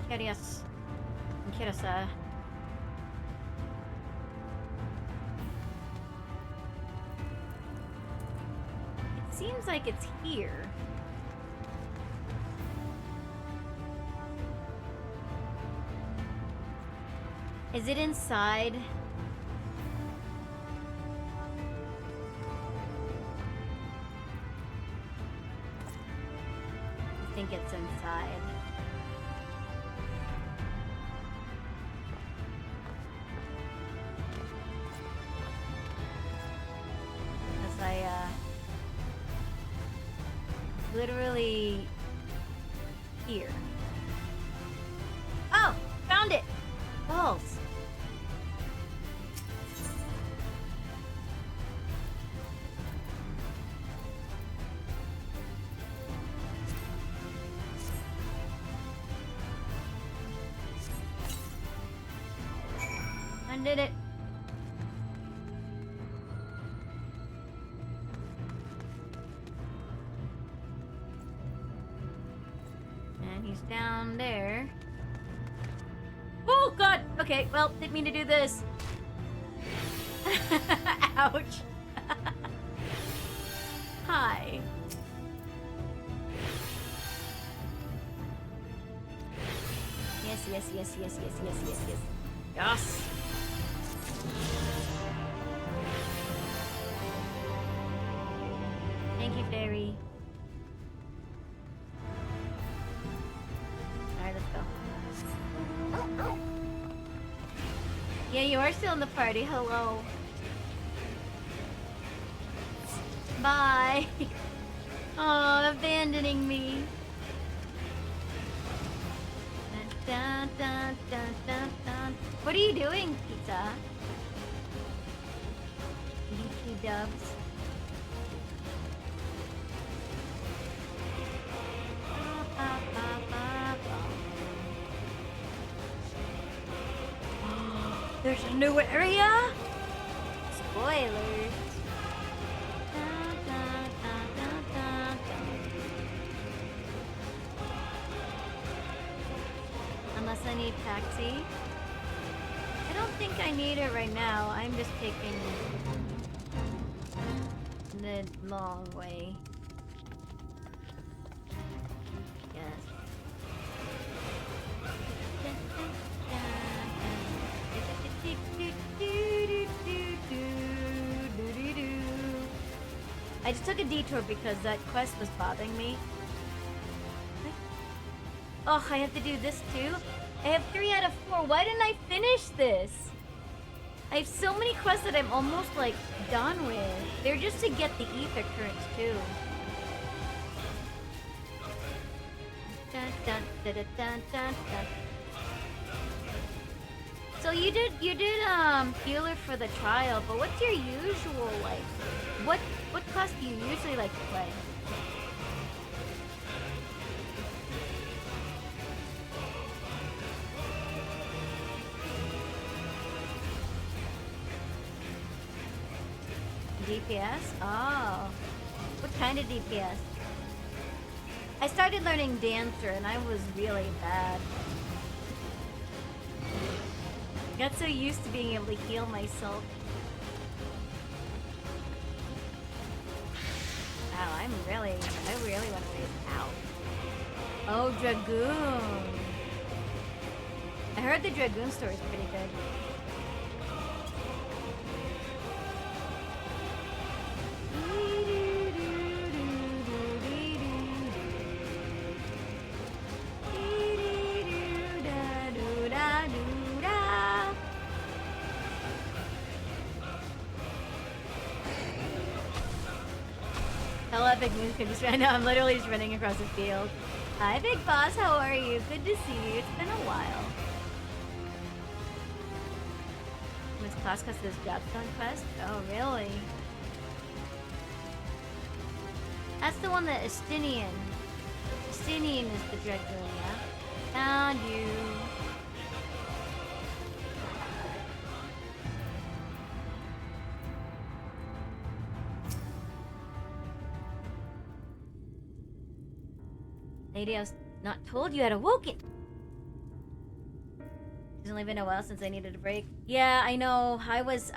Curious. I'm curious, seems like it's here. Is it inside? I think it's inside. As I, literally here. Oh, found it. Balls. I did it. Down there. Oh god! Okay, well, didn't mean to do this. Ouch. Hi. Yes, yes, yes, yes, yes, yes, yes, yes. Yes! Thank you, fairy. Yeah, you are still in the party. Hello. Bye. Oh, abandoning me. Dun, dun, dun, dun, dun. What are you doing, Pizza? Leaky dubs. There's a new area? Spoilers. Dun, dun, dun, dun, dun, dun. Unless I need taxi. I don't think I need it right now. I'm just taking the long way. Yes. I just took a detour because that quest was bothering me. Oh, I have to do this too? I have 3 out of 4. Why didn't I finish this? I have so many quests that I'm almost like done with. They're just to get the ether currents too. Dun, dun, dun, dun, dun, dun, dun. So you did healer for the trial, but what's your usual like? What class do you usually like to play? DPS? Oh. What kind of DPS? I started learning Dancer and I was really bad. I got so used to being able to heal myself. Wow, I really want to raise. Ow. Oh, Dragoon. I heard the Dragoon story is pretty good. Hello, Epic Music. Just right now, I'm literally just running across the field. Hi, Big Boss. How are you? Good to see you. It's been a while. Miss Class because this Jobstone quest? Oh, really? That's the one that Estinian. Estinian is the Dragoon, yeah? Found you. Lady, I was not told you had awoken. It's only been a while since I needed a break. Yeah, I know. I was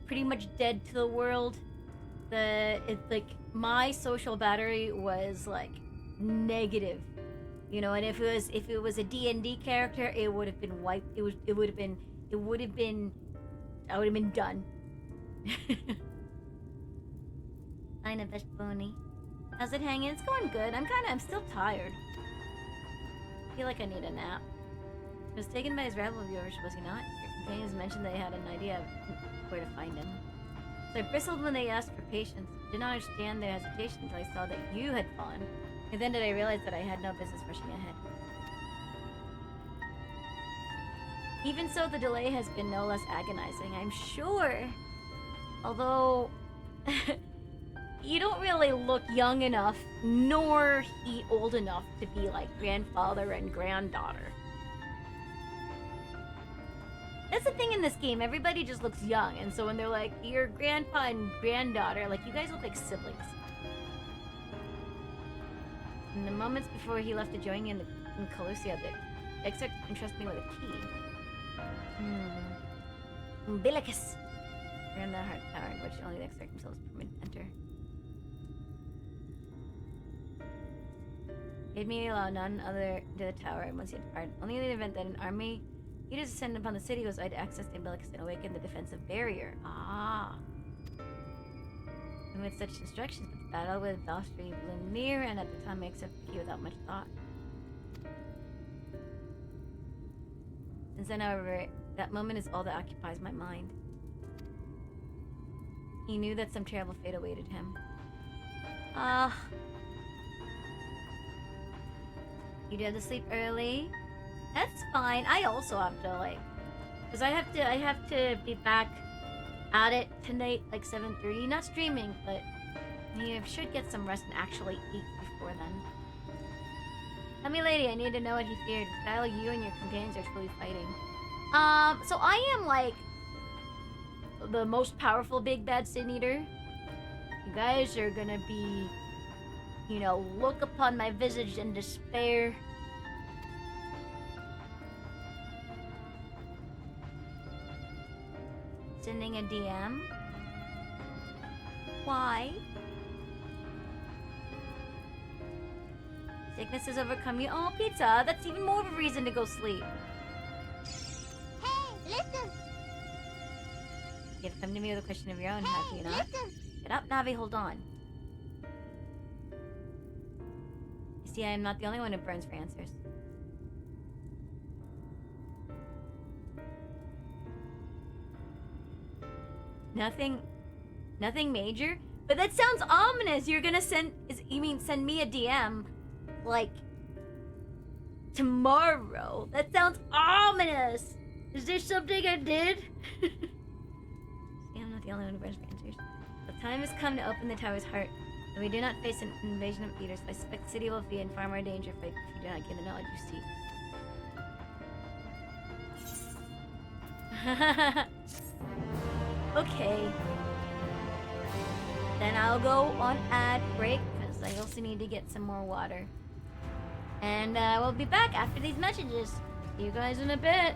pretty much dead to the world. My social battery was like negative, you know. And if it was a D&D character, it would have been wiped. I would have been done. I know, best pony. How's it hanging? It's going good. I'm still tired. I feel like I need a nap. He was taken by his rival viewers, was he not? Your companions mentioned they had an idea of where to find him. So I bristled when they asked for patience. Did not understand their hesitation until I saw that you had fallen. And then did I realize that I had no business rushing ahead. Even so, the delay has been no less agonizing, I'm sure. Although... you don't really look young enough, nor old enough to be like grandfather and granddaughter. That's the thing in this game, everybody just looks young, and so when they're like, your grandpa and granddaughter, like, you guys look like siblings. In the moments before he left to join you in Colossia, the excerpt entrusted me with a key. Umbilicus. Around the heart tower in which only the excerpt themselves permitted to enter. Gave me allow none other to the tower, and once he had departed, only in the event that an army he just descended upon the city was I to access the umbilicus and awaken the defensive barrier. Ah. And with such instructions, the battle with Valstry loomed near, and at the time I accepted the key without much thought. Since then, however, that moment is all that occupies my mind. He knew that some terrible fate awaited him. Ah. You did have to sleep early? That's fine. I also have to, like... Because I have to be back at it tonight, like 7:30. Not streaming, but... I should get some rest and actually eat before then. Tell me, lady, I need to know what he feared. What battle you and your companions are truly fighting. So I am, like... the most powerful big bad sin eater. You guys are gonna be... you know, look upon my visage in despair. Sending a DM? Why? Sickness has overcome you. Oh, pizza! That's even more of a reason to go sleep. Hey, listen! You've come to me with a question of your own, have you not? Listen! Get up, Navi, hold on. You see, I am not the only one who burns for answers. Nothing major? But that sounds ominous. You're gonna send me a DM, like, tomorrow? That sounds ominous. Is there something I did? See, I'm not the only one who burns for answers. The time has come to open the tower's heart. And we do not face an invasion of eaters. I suspect the city will be in far more danger if you do not gain the knowledge you seek. Okay. then I'll go on ad break because I also need to get some more water. And we'll be back after these messages. See you guys in a bit.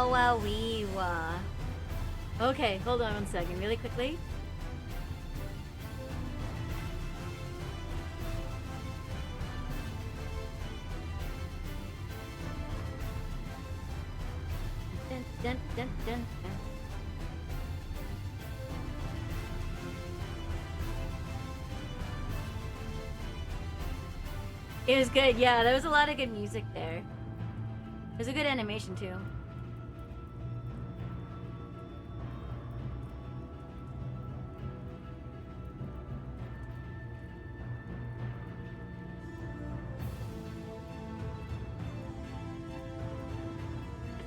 Wow, wow, wee, wah. Okay, hold on one second, really quickly. Dun, dun, dun, dun, dun. It was good, yeah, there was a lot of good music there. There's a good animation too.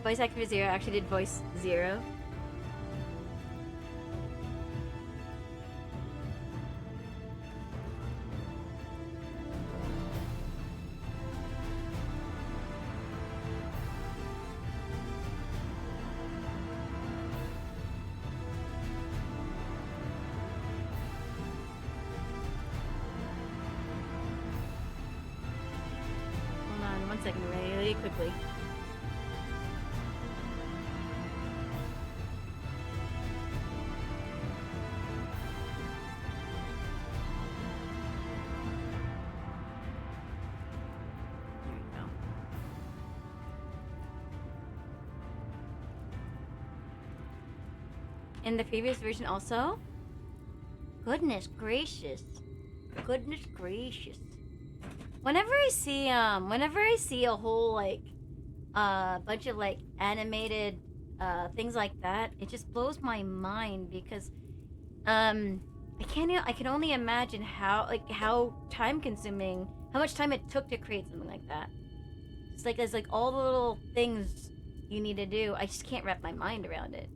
Voice actor for Zero actually did voice Zero. Hold on one second, really quickly. In the previous version also? Goodness gracious. Goodness gracious. Whenever I see a whole like bunch of like animated things like that, it just blows my mind because I can only imagine how time consuming, how much time it took to create something like that. It's like there's like all the little things you need to do. I just can't wrap my mind around it.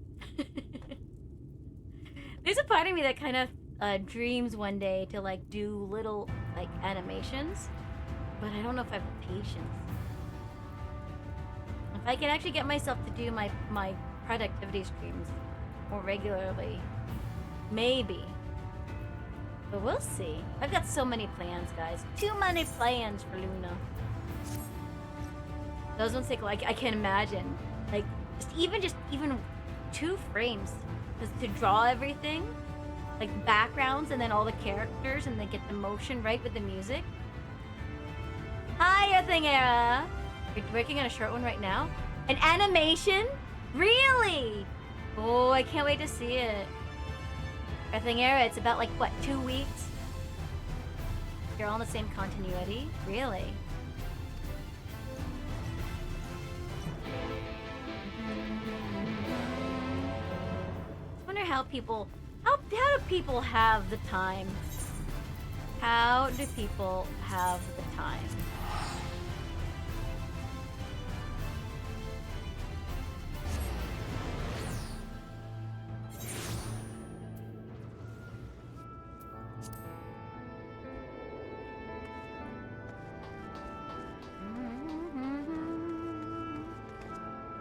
There's a part of me that kind of dreams one day to like do little like animations, but I don't know if I have the patience. If I can actually get myself to do my productivity streams more regularly, maybe. But we'll see. I've got so many plans, guys. Too many plans for Luna. Those ones take like I can't imagine. Like just even 2 frames just to draw everything, like backgrounds and then all the characters and then get the motion right with the music. Hi, Thing Era. You're working on a short one right now? An animation? Really? Oh, I can't wait to see it. Thing Era, it's about like what, 2 weeks? You're all in the same continuity? Really? I wonder how do people have the time? How do people have the time?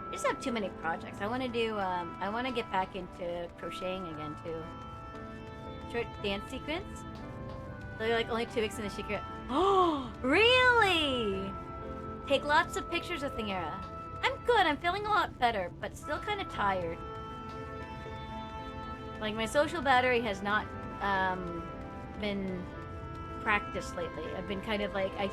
I just have too many projects. I want to do, I want to get back into crocheting again, too. Short dance sequence? So you're like only 2 weeks in the secret. Oh, really? Take lots of pictures of Thingera. I'm good. I'm feeling a lot better, but still kind of tired. Like, my social battery has not, been practiced lately. I've been kind of like, I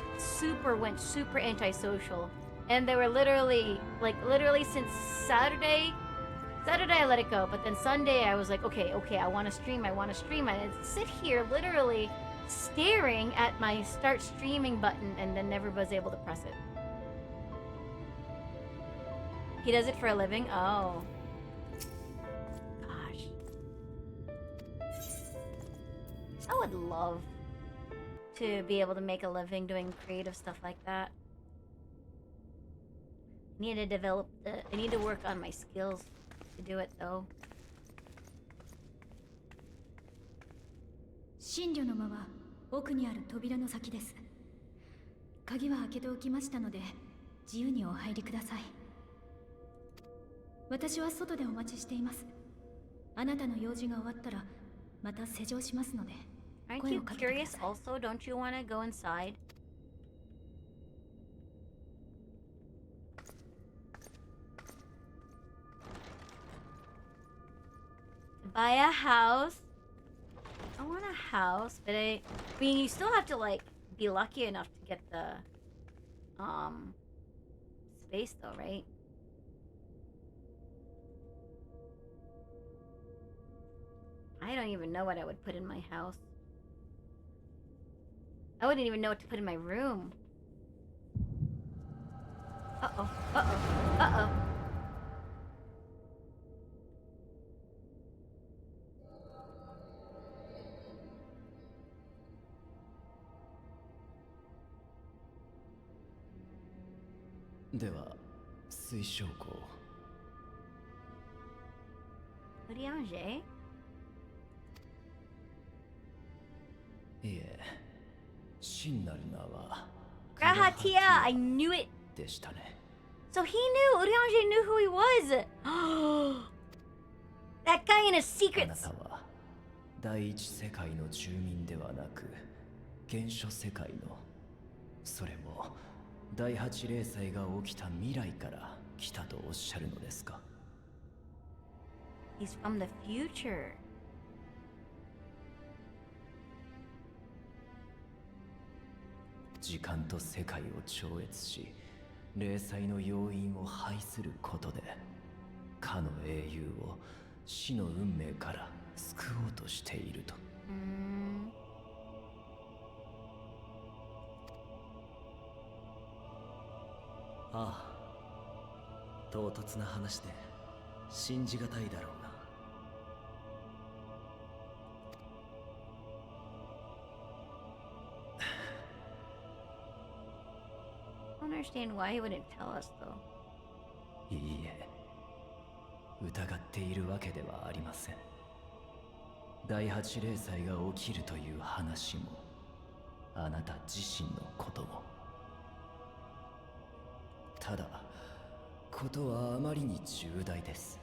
went super antisocial. And they were literally since Saturday I let it go, but then Sunday I was like, okay, I want to stream. I sit here literally staring at my start streaming button and then never was able to press it. He does it for a living? Oh. Gosh. I would love to be able to make a living doing creative stuff like that. I need to work on my skills to do it though. 神女の間は奥にある扉の先です。鍵は開けておきましたので、自由にお入りください。私は外でお待ちしています。あなたの用事が終わったら、また施錠しますので、声をかけてください。 Aren't you curious also? Don't you want to go inside? buy a house. I want a house, but I mean, you still have to like be lucky enough to get the space though, right? I don't even know what I would put in my house. I wouldn't even know what to put in my room. Uh-oh, uh-oh, uh-oh. Urianger? いえ、真なる名は Grahatia, I knew it. でしたね。 So he knew, Urianger knew who he was. That guy in his あな secrets. たは第一世界の住民ではなく原初世界の、それも第八零災が起きた未来から来たとおっしゃるのですか？ He's from the future. 時間と世界を超越し、零災の要因を排することで、かの英雄を死の運命から救おうとしていると。ああ、唐突な話で信じがたいだろうな。 I don't understand why he wouldn't tell us though. いいえ、疑っているわけではありません。第八零災が起きるという話も、あなた自身のことも。ただ、ことはあまりに重大です。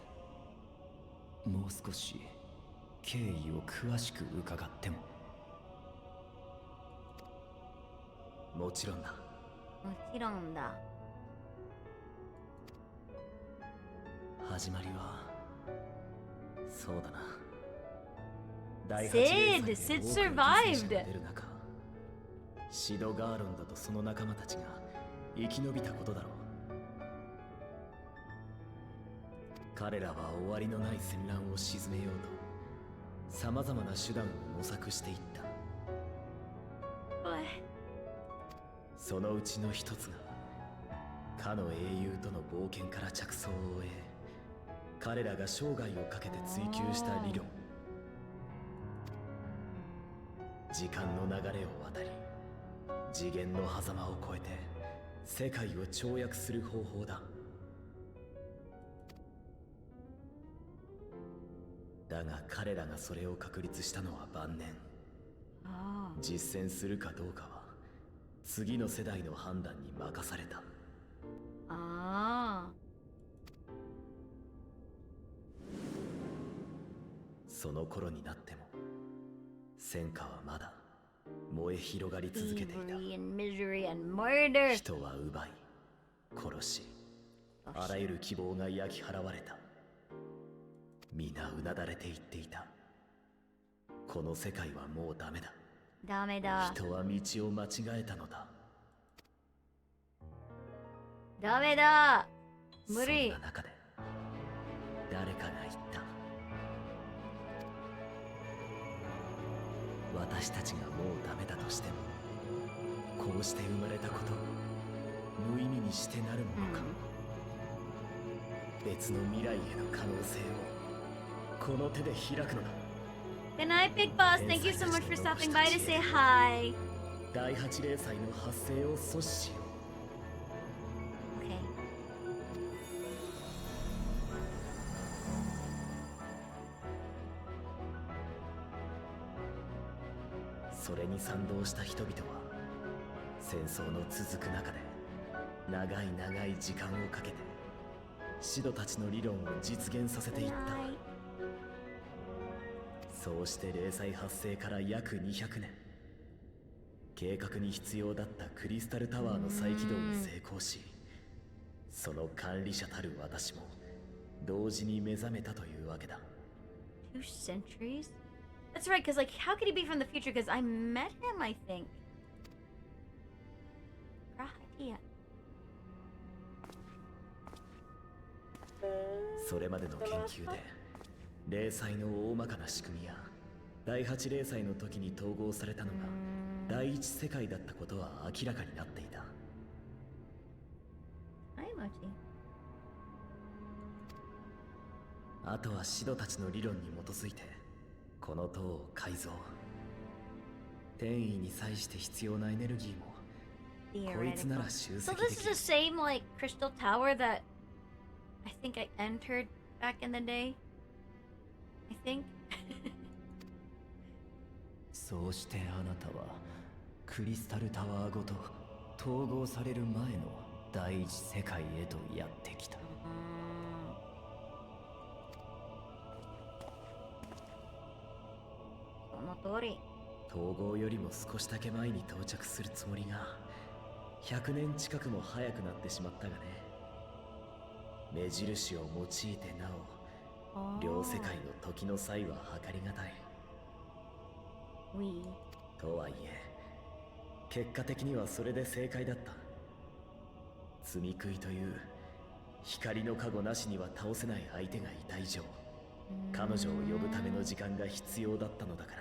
もう少し経緯を詳しく伺っても。もちろんだ。もちろんだ。始まりはそうだな。第八零 Sid! 災 Sid で多くの犠牲者 survived! が出る中、シド・ガーロンドとその仲間たちが生き延びたことだろう。彼らは終わりのない戦乱を鎮めようと、さまざまな手段を模索していった。そのうちの一つが、かの英雄との冒険から着想を得、彼らが生涯をかけて追求した理論。時間の流れを渡り、次元の狭間を越えて世界を跳躍する方法だ。だが彼らがそれを確立したのは晩年。実践するかどうかは次の世代の判断に任された。その頃になっても戦火はまだ燃え広がり続けていた。 Thievery and misery and murder. 人は奪い殺し、あらゆる希望が焼き払われた。皆うなだれていっていた。この世界はもうダメだ。ダメだ。人は道を間違えたのだ。ダメだ。無理。そんな中で誰かが言った。私たちがもうダメだとしても、こうして生まれたことを無意味にしてなるものか。別の未来への可能性をこの手で開くのだ。Good night, Big Boss. Thank you so much for stopping by to say hi. 第八零災の発生を阻止しよう。Okay. それに賛同した人々は戦争の続く中で長い長い時間をかけてシドたちの理論を実現させていった。そうして零災発生から約200年、計画に必要だったクリスタルタワーの再起動に成功し、その管理者たる私も同時に目覚めたというわけだ。2 centuries? That's right, because, like, how could he be from the future? Because I met him, I think. Rahatia. それまでの研究で霊祭の大まかな仕組みや第8霊祭の時に統合されたのが第一世界だったことは明らかになっていた。あとはシドたちの理論に基づいてこの塔を改造。転移に際して必要なエネルギーもこいつなら集積 So で this き is る。 the same, like, crystal tower that I think I entered back in the day? I think? そうしてあなたはクリスタルタワーごと統合される前の第一世界へとやってきた。その通り。統合よりも少しだけ前に到着するつもりが100年近くも早くなってしまったがね。目印を用いてなお両世界の時の際は計りがたい。とはいえ結果的にはそれで正解だった。積み食いという光の加護なしには倒せない相手がいた以上彼女を呼ぶための時間が必要だったのだか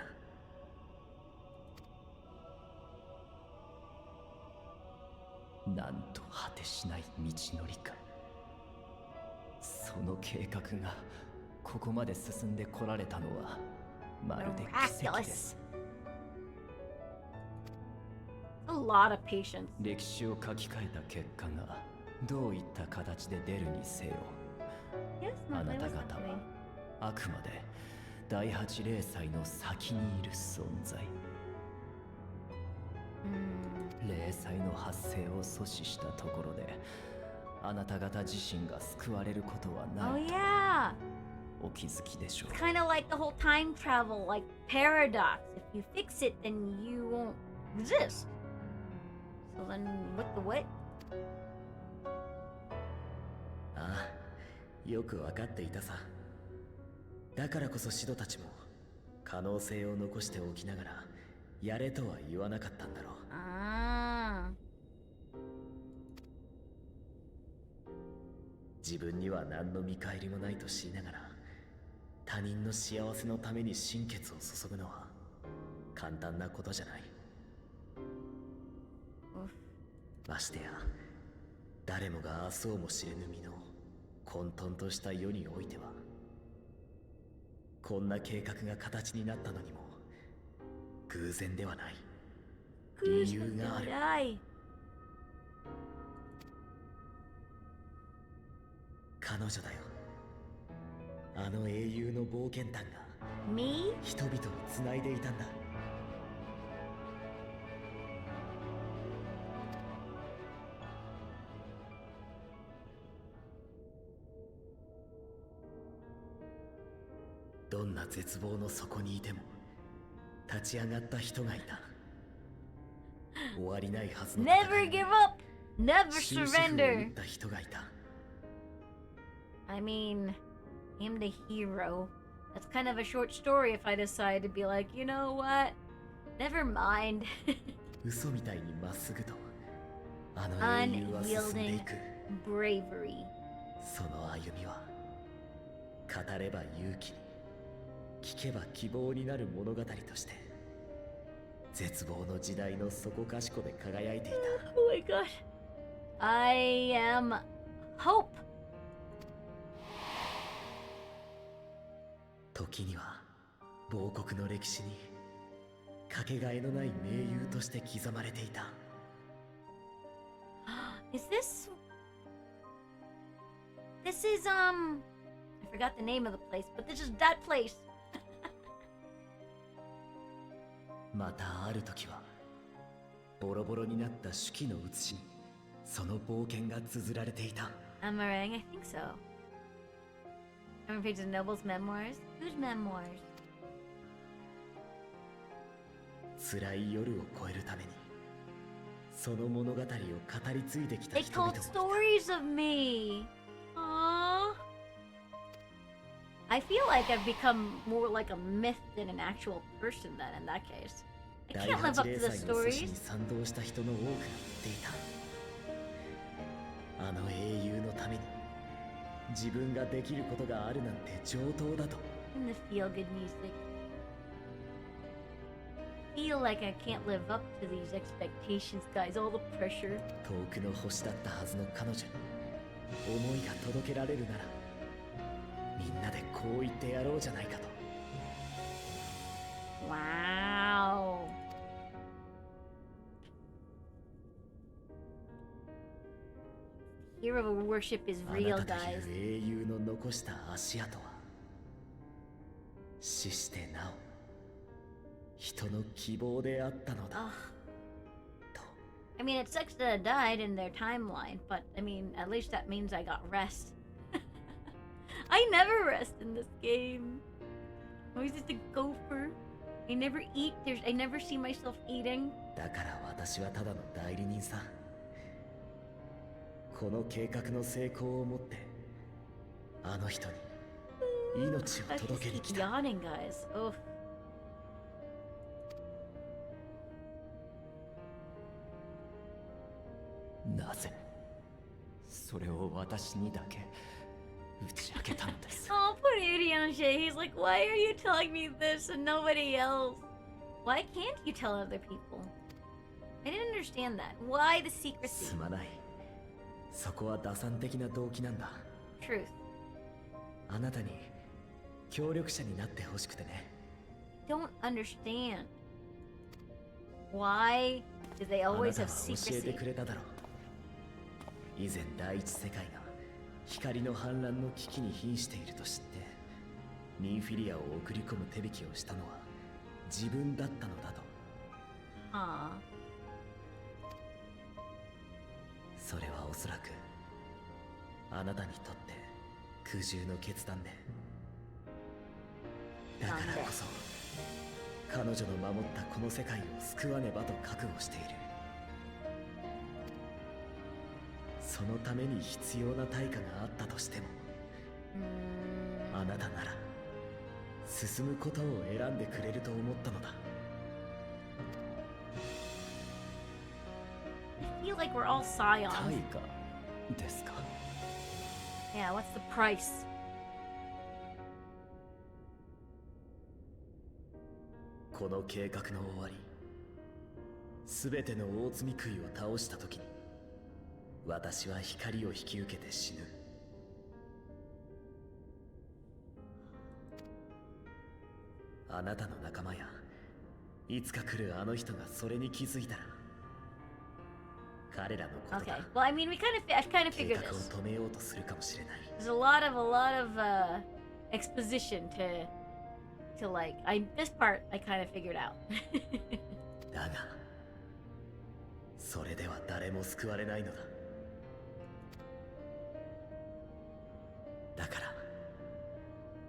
ら。なんと果てしない道のりか。その計画がここまで進んでこられたのはまるで奇跡です。A lot of patience. 歴史を書き換えた結果がどういった形で出るにせよ、あなた方はあくまで第8霊祭の先にいる存在。霊祭の発生を阻止したところであなた方自身が救われることはないとお気づきでしょう。 It's kind of like the whole time travel, like paradox. If you fix it, then you won't exist. So then, what the what? ああ、よくわかっていたさ。だからこそシドたちも可能性を残しておきながらやれとは言わなかったんだろう。自分には何の見返りもないと知りながら他人の幸せのために心血を注ぐのは簡単なことじゃない。ましてや誰もが明日をも知れぬ身の混沌とした世においてはこんな計画が形になったのにも偶然ではない。理由がある。彼女だよ。あの英雄の冒険団が人々をつないでいたんだ。どんな絶望の底にいても立ち上がった人がいた。終わりないはずの戦い Never give up! Never 終止符を打 surrender! った人がいた。I mean, I'm the hero. That's kind of a short story if I decide to be like, you know what? Never mind. 嘘みたいにまっすぐとあの英雄は進んでい Unyielding く。 bravery. その歩みは語れば勇気に聞けば希望になる物語として絶望の時代のそこかしこで輝いていた。 Oh my god. I am hope. 時には亡国の歴史にかけがえのない盟友として刻まれていた。 Is this... This is, I forgot the name of the place, but this is that place. またある時はボロボロになった手記の写しにその冒険が綴られていた。 Am I right? I think so. I'm afraid of Noble's memoirs. Whose memoirs? 辛い夜を越えるためにその物語を語り継いできた They 人々 told もいた。 stories of me. Aww. I feel like I've become more like a myth than an actual person then in that case. I can't live up to the stories. 賛同した人の多くが言っていた。あの英雄のために自分ができることがあるなんて上等だと。In the feel good music. Feel like I can't live up to these expectations, guys. All the pressure. 遠くの星だったはずの彼女に思いが届けられるなら、みんなでこう言ってやろうじゃないかと。Wow. Hero worship is real, あなたと guys. いう英雄の残した足跡は死してなお人の希望であったのだ。I mean, it sucks that I died in their timeline, but I mean, at least that means I got rest. I never rest in this game. I'm always just a gopher. I never eat. I never see myself eating. だから私はただの代理人さ。この計画の成功をもってあの人に命を I just 届けに keep 来た。 yawning, guys. Oh. なぜそれを私にだけ打ち明けたのです。 Oh, poor Urianshe. He's like, why are you telling me this and nobody else? Why can't you tell other people? I didn't understand that. Why the secrecy? すまない。そこは打算的な動機なんだ。 Truth. あなたに協力者になってほしくてね。 Don't understand. Why do they あな always た have は教えて secrecy? くれただろう。以前第一世界が光の反乱の危機に瀕していると知ってニンフィリアを送り込む手引きをしたのは自分だったのだと。 Huh. それはおそらくあなたにとって苦渋の決断で、だからこそ彼女の守ったこの世界を救わねばと覚悟している。そのために必要な対価があったとしても、あなたなら進むことを選んでくれると思ったのだ。 I feel like we're all scions. 対価ですか。 Yeah, what's the price? この計画の終わり、すべての大罪食いを倒したときに私は光を引き受けて死ぬ。あなたの仲間やいつか来るあの人がそれに気づいたら彼らのこと Okay. が Well, I mean, I've kind of 計 figured 画を this. 止めようとするかもしれない。 There's a lot of exposition to like. This part I kind of figured out. だがそれでは誰も救われないのだ。だから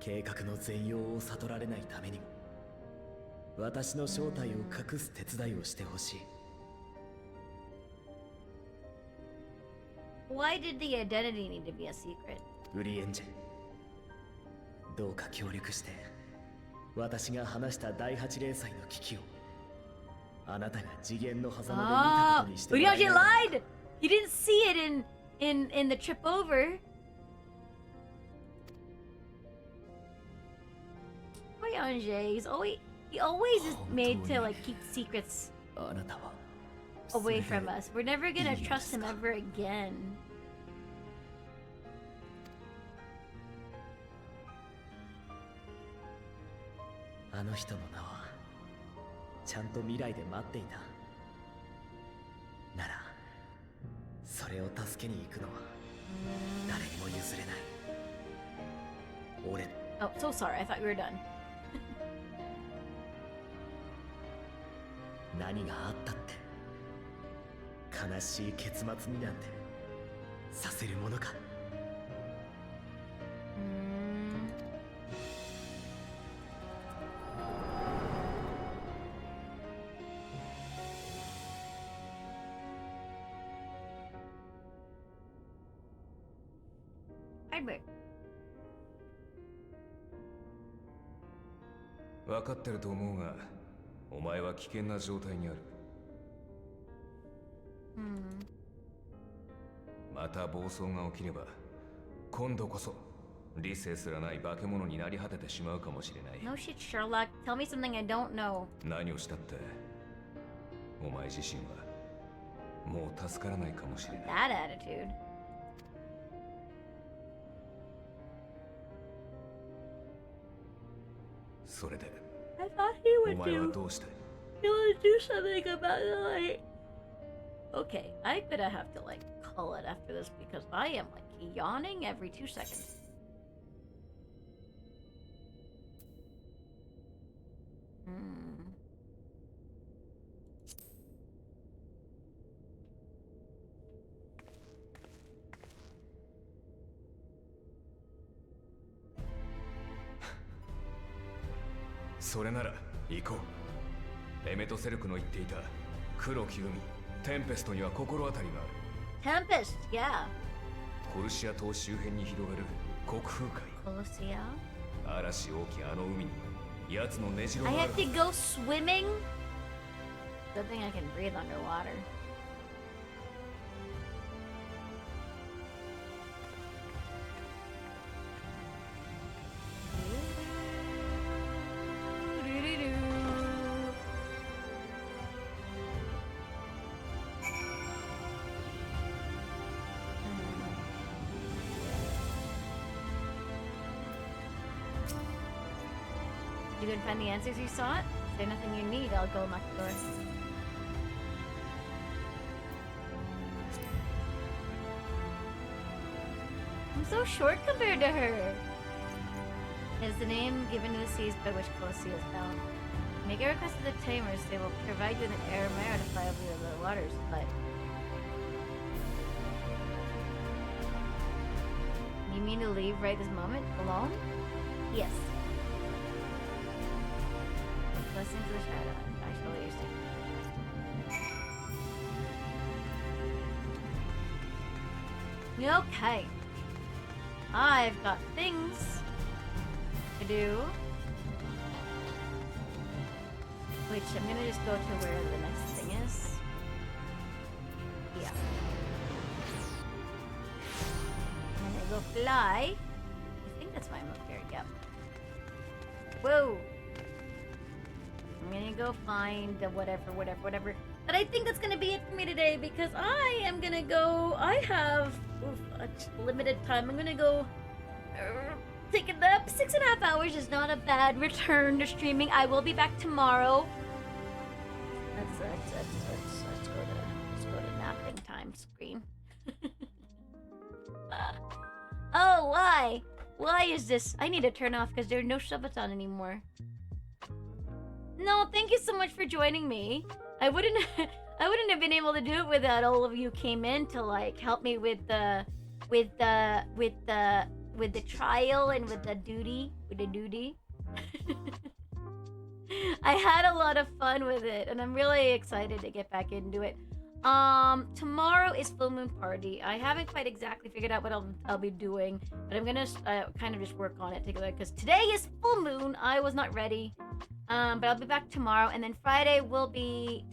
計画の全容を悟られないためにも私の正体を隠す手伝いをしてほしい。 Why did the identity need to be a secret? ウリエンジェ、どうか協力して私が話した第八霊祭の危機をあなたが次元の狭間で見たこ Oh, とにしてもらえない Urianshe だろうか。 lied. He didn't see it in the trip over. Urianshe, he always is made to like keep secrets あなたは away from us. We're never gonna trust him ever again. あの人の名はちゃんと未来で待っていた。ならそれを助けに行くのは誰にも譲れない。俺 Oh, so sorry. I thought we were done. 何があったって悲しい結末になんてさせるものか。分かってると思うが、お前は危険な状態にある。また暴走が起きれば、今度こそ理性すらない化け物になり果ててしまうかもしれない。 No shit, Sherlock. Tell me something I don't know. 何をしたって、お前自身はもう助からないかもしれない。 That attitude. それで I thought he お would 前は do. どうしたい？ He would do something about the light. Okay, I'm gonna have to like call it after this because I am like yawning every 2 seconds. Hmm. それなら行こう。エメトセルクの言っていた黒き海、テンペストには心当たりがある。 Tempest, yeah. コルシア島周辺に広がる国風海。 Colosia. 嵐大きあの海に奴の根城 I があ have る。 to go swimming? Good thing I can breathe underwater. You can find the answers you sought? If there's nothing you need, I'll go knock the door. I'm so short compared to her. Is the name given to the seas by which Colossia is found. Make a request to the tamers. They will provide you with an air mare to fly over the waters, but... You mean to leave right this moment? Alone? Yes. Listen to the shadow. I shall let you stay. Okay. I've got things to do. Which I'm gonna just go to where the next thing is. Yeah. I'm gonna go fly. I think that's why I'm up here. Yep. Whoa. I'm gonna go find the whatever. But I think that's gonna be it for me today because I am gonna go. I have a limited time. I'm gonna go take a nap. 6.5 hours is not a bad return to streaming. I will be back tomorrow. Let's go to napping time screen. Oh, why? Why is this? I need to turn off because there are no Shabbaton anymore. No, thank you so much for joining me. I wouldn't have been able to do it without all of you came in to like help me with the trial and with the duty. I had a lot of fun with it and I'm really excited to get back into it. Tomorrow is full moon party. I haven't quite exactly figured out what I'll be doing, but I'm gonna kind of just work on it together because today is full moon. I was not ready. But I'll be back tomorrow, and then tomorrow will be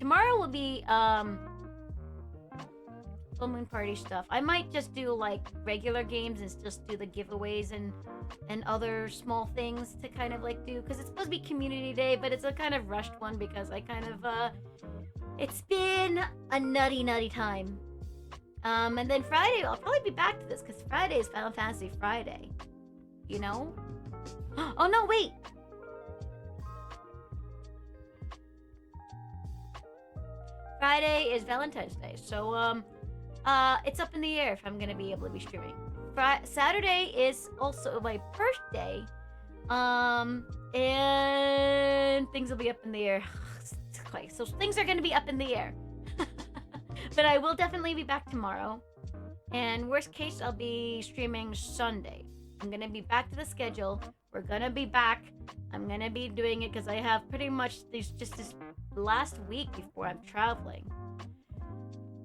full moon party stuff. I might just do like regular games and just do the giveaways and other small things to kind of like do because it's supposed to be community day, but it's a kind of rushed one because I kind of it's been a nutty time. And then Friday I'll probably be back to this because Friday is Final Fantasy Friday, you know. Oh no, wait. Friday is Valentine's Day, so it's up in the air if I'm gonna be able to be streaming. Saturday is also my birthday, and things will be up in the air. So things are gonna be up in the air, but I will definitely be back tomorrow. And worst case, I'll be streaming Sunday. I'm gonna be back to the schedule. We're gonna be back. I'm gonna be doing it because I have pretty much this last week before I'm traveling,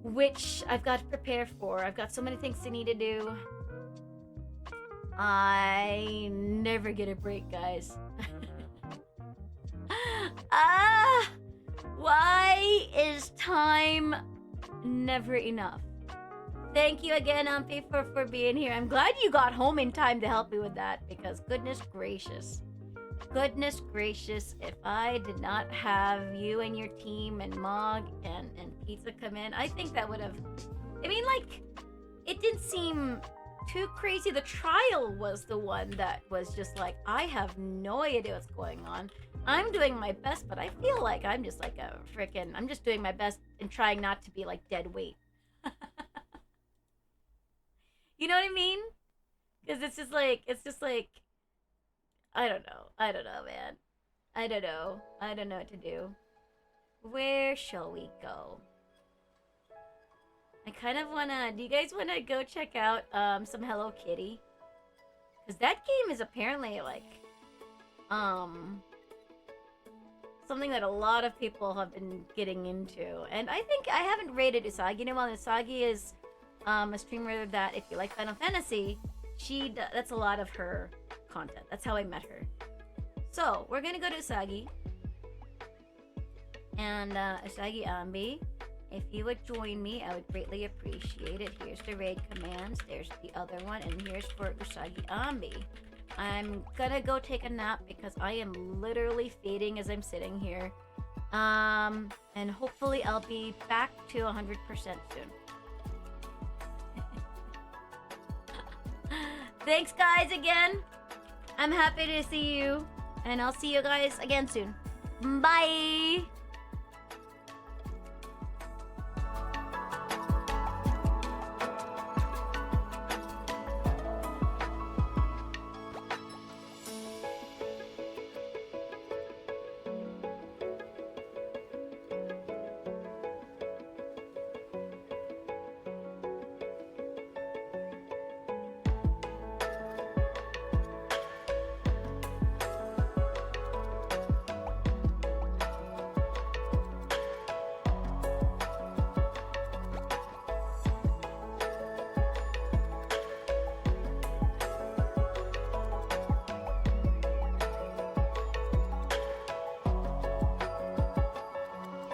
which I've got to prepare for. I've got so many things I need to do. I never get a break, guys. Why is time never enough? Thank you again, Amphi, for being here. I'm glad you got home in time to help me with that, because goodness gracious. Goodness gracious, if I did not have you and your team and Mog and Pizza come in, I think that would have... I mean, like, it didn't seem too crazy. The trial was the one that was just like, I have no idea what's going on. I'm doing my best, but I feel like I'm just like a freaking... I'm just doing my best and trying not to be like dead weight. You know what I mean? Because it's just like, I don't know, man. I don't know what to do. Where shall we go? I kind of wanna, do you guys wanna go check out some Hello Kitty? Because that game is apparently like, something that a lot of people have been getting into. And I think I haven't rated Usagi. You know, while Usagi is a streamer that, if you like Final Fantasy, that's a lot of her content. That's how I met her. So we're gonna go to Usagi, and Usagi Ambi, if you would join me, I would greatly appreciate it. Here's the raid commands, there's the other one, and here's for Usagi Ambi. I'm gonna go take a nap because I am literally fading as I'm sitting here, and hopefully I'll be back to 100% soon. Thanks, guys, again. I'm happy to see you, and I'll see you guys again soon. Bye!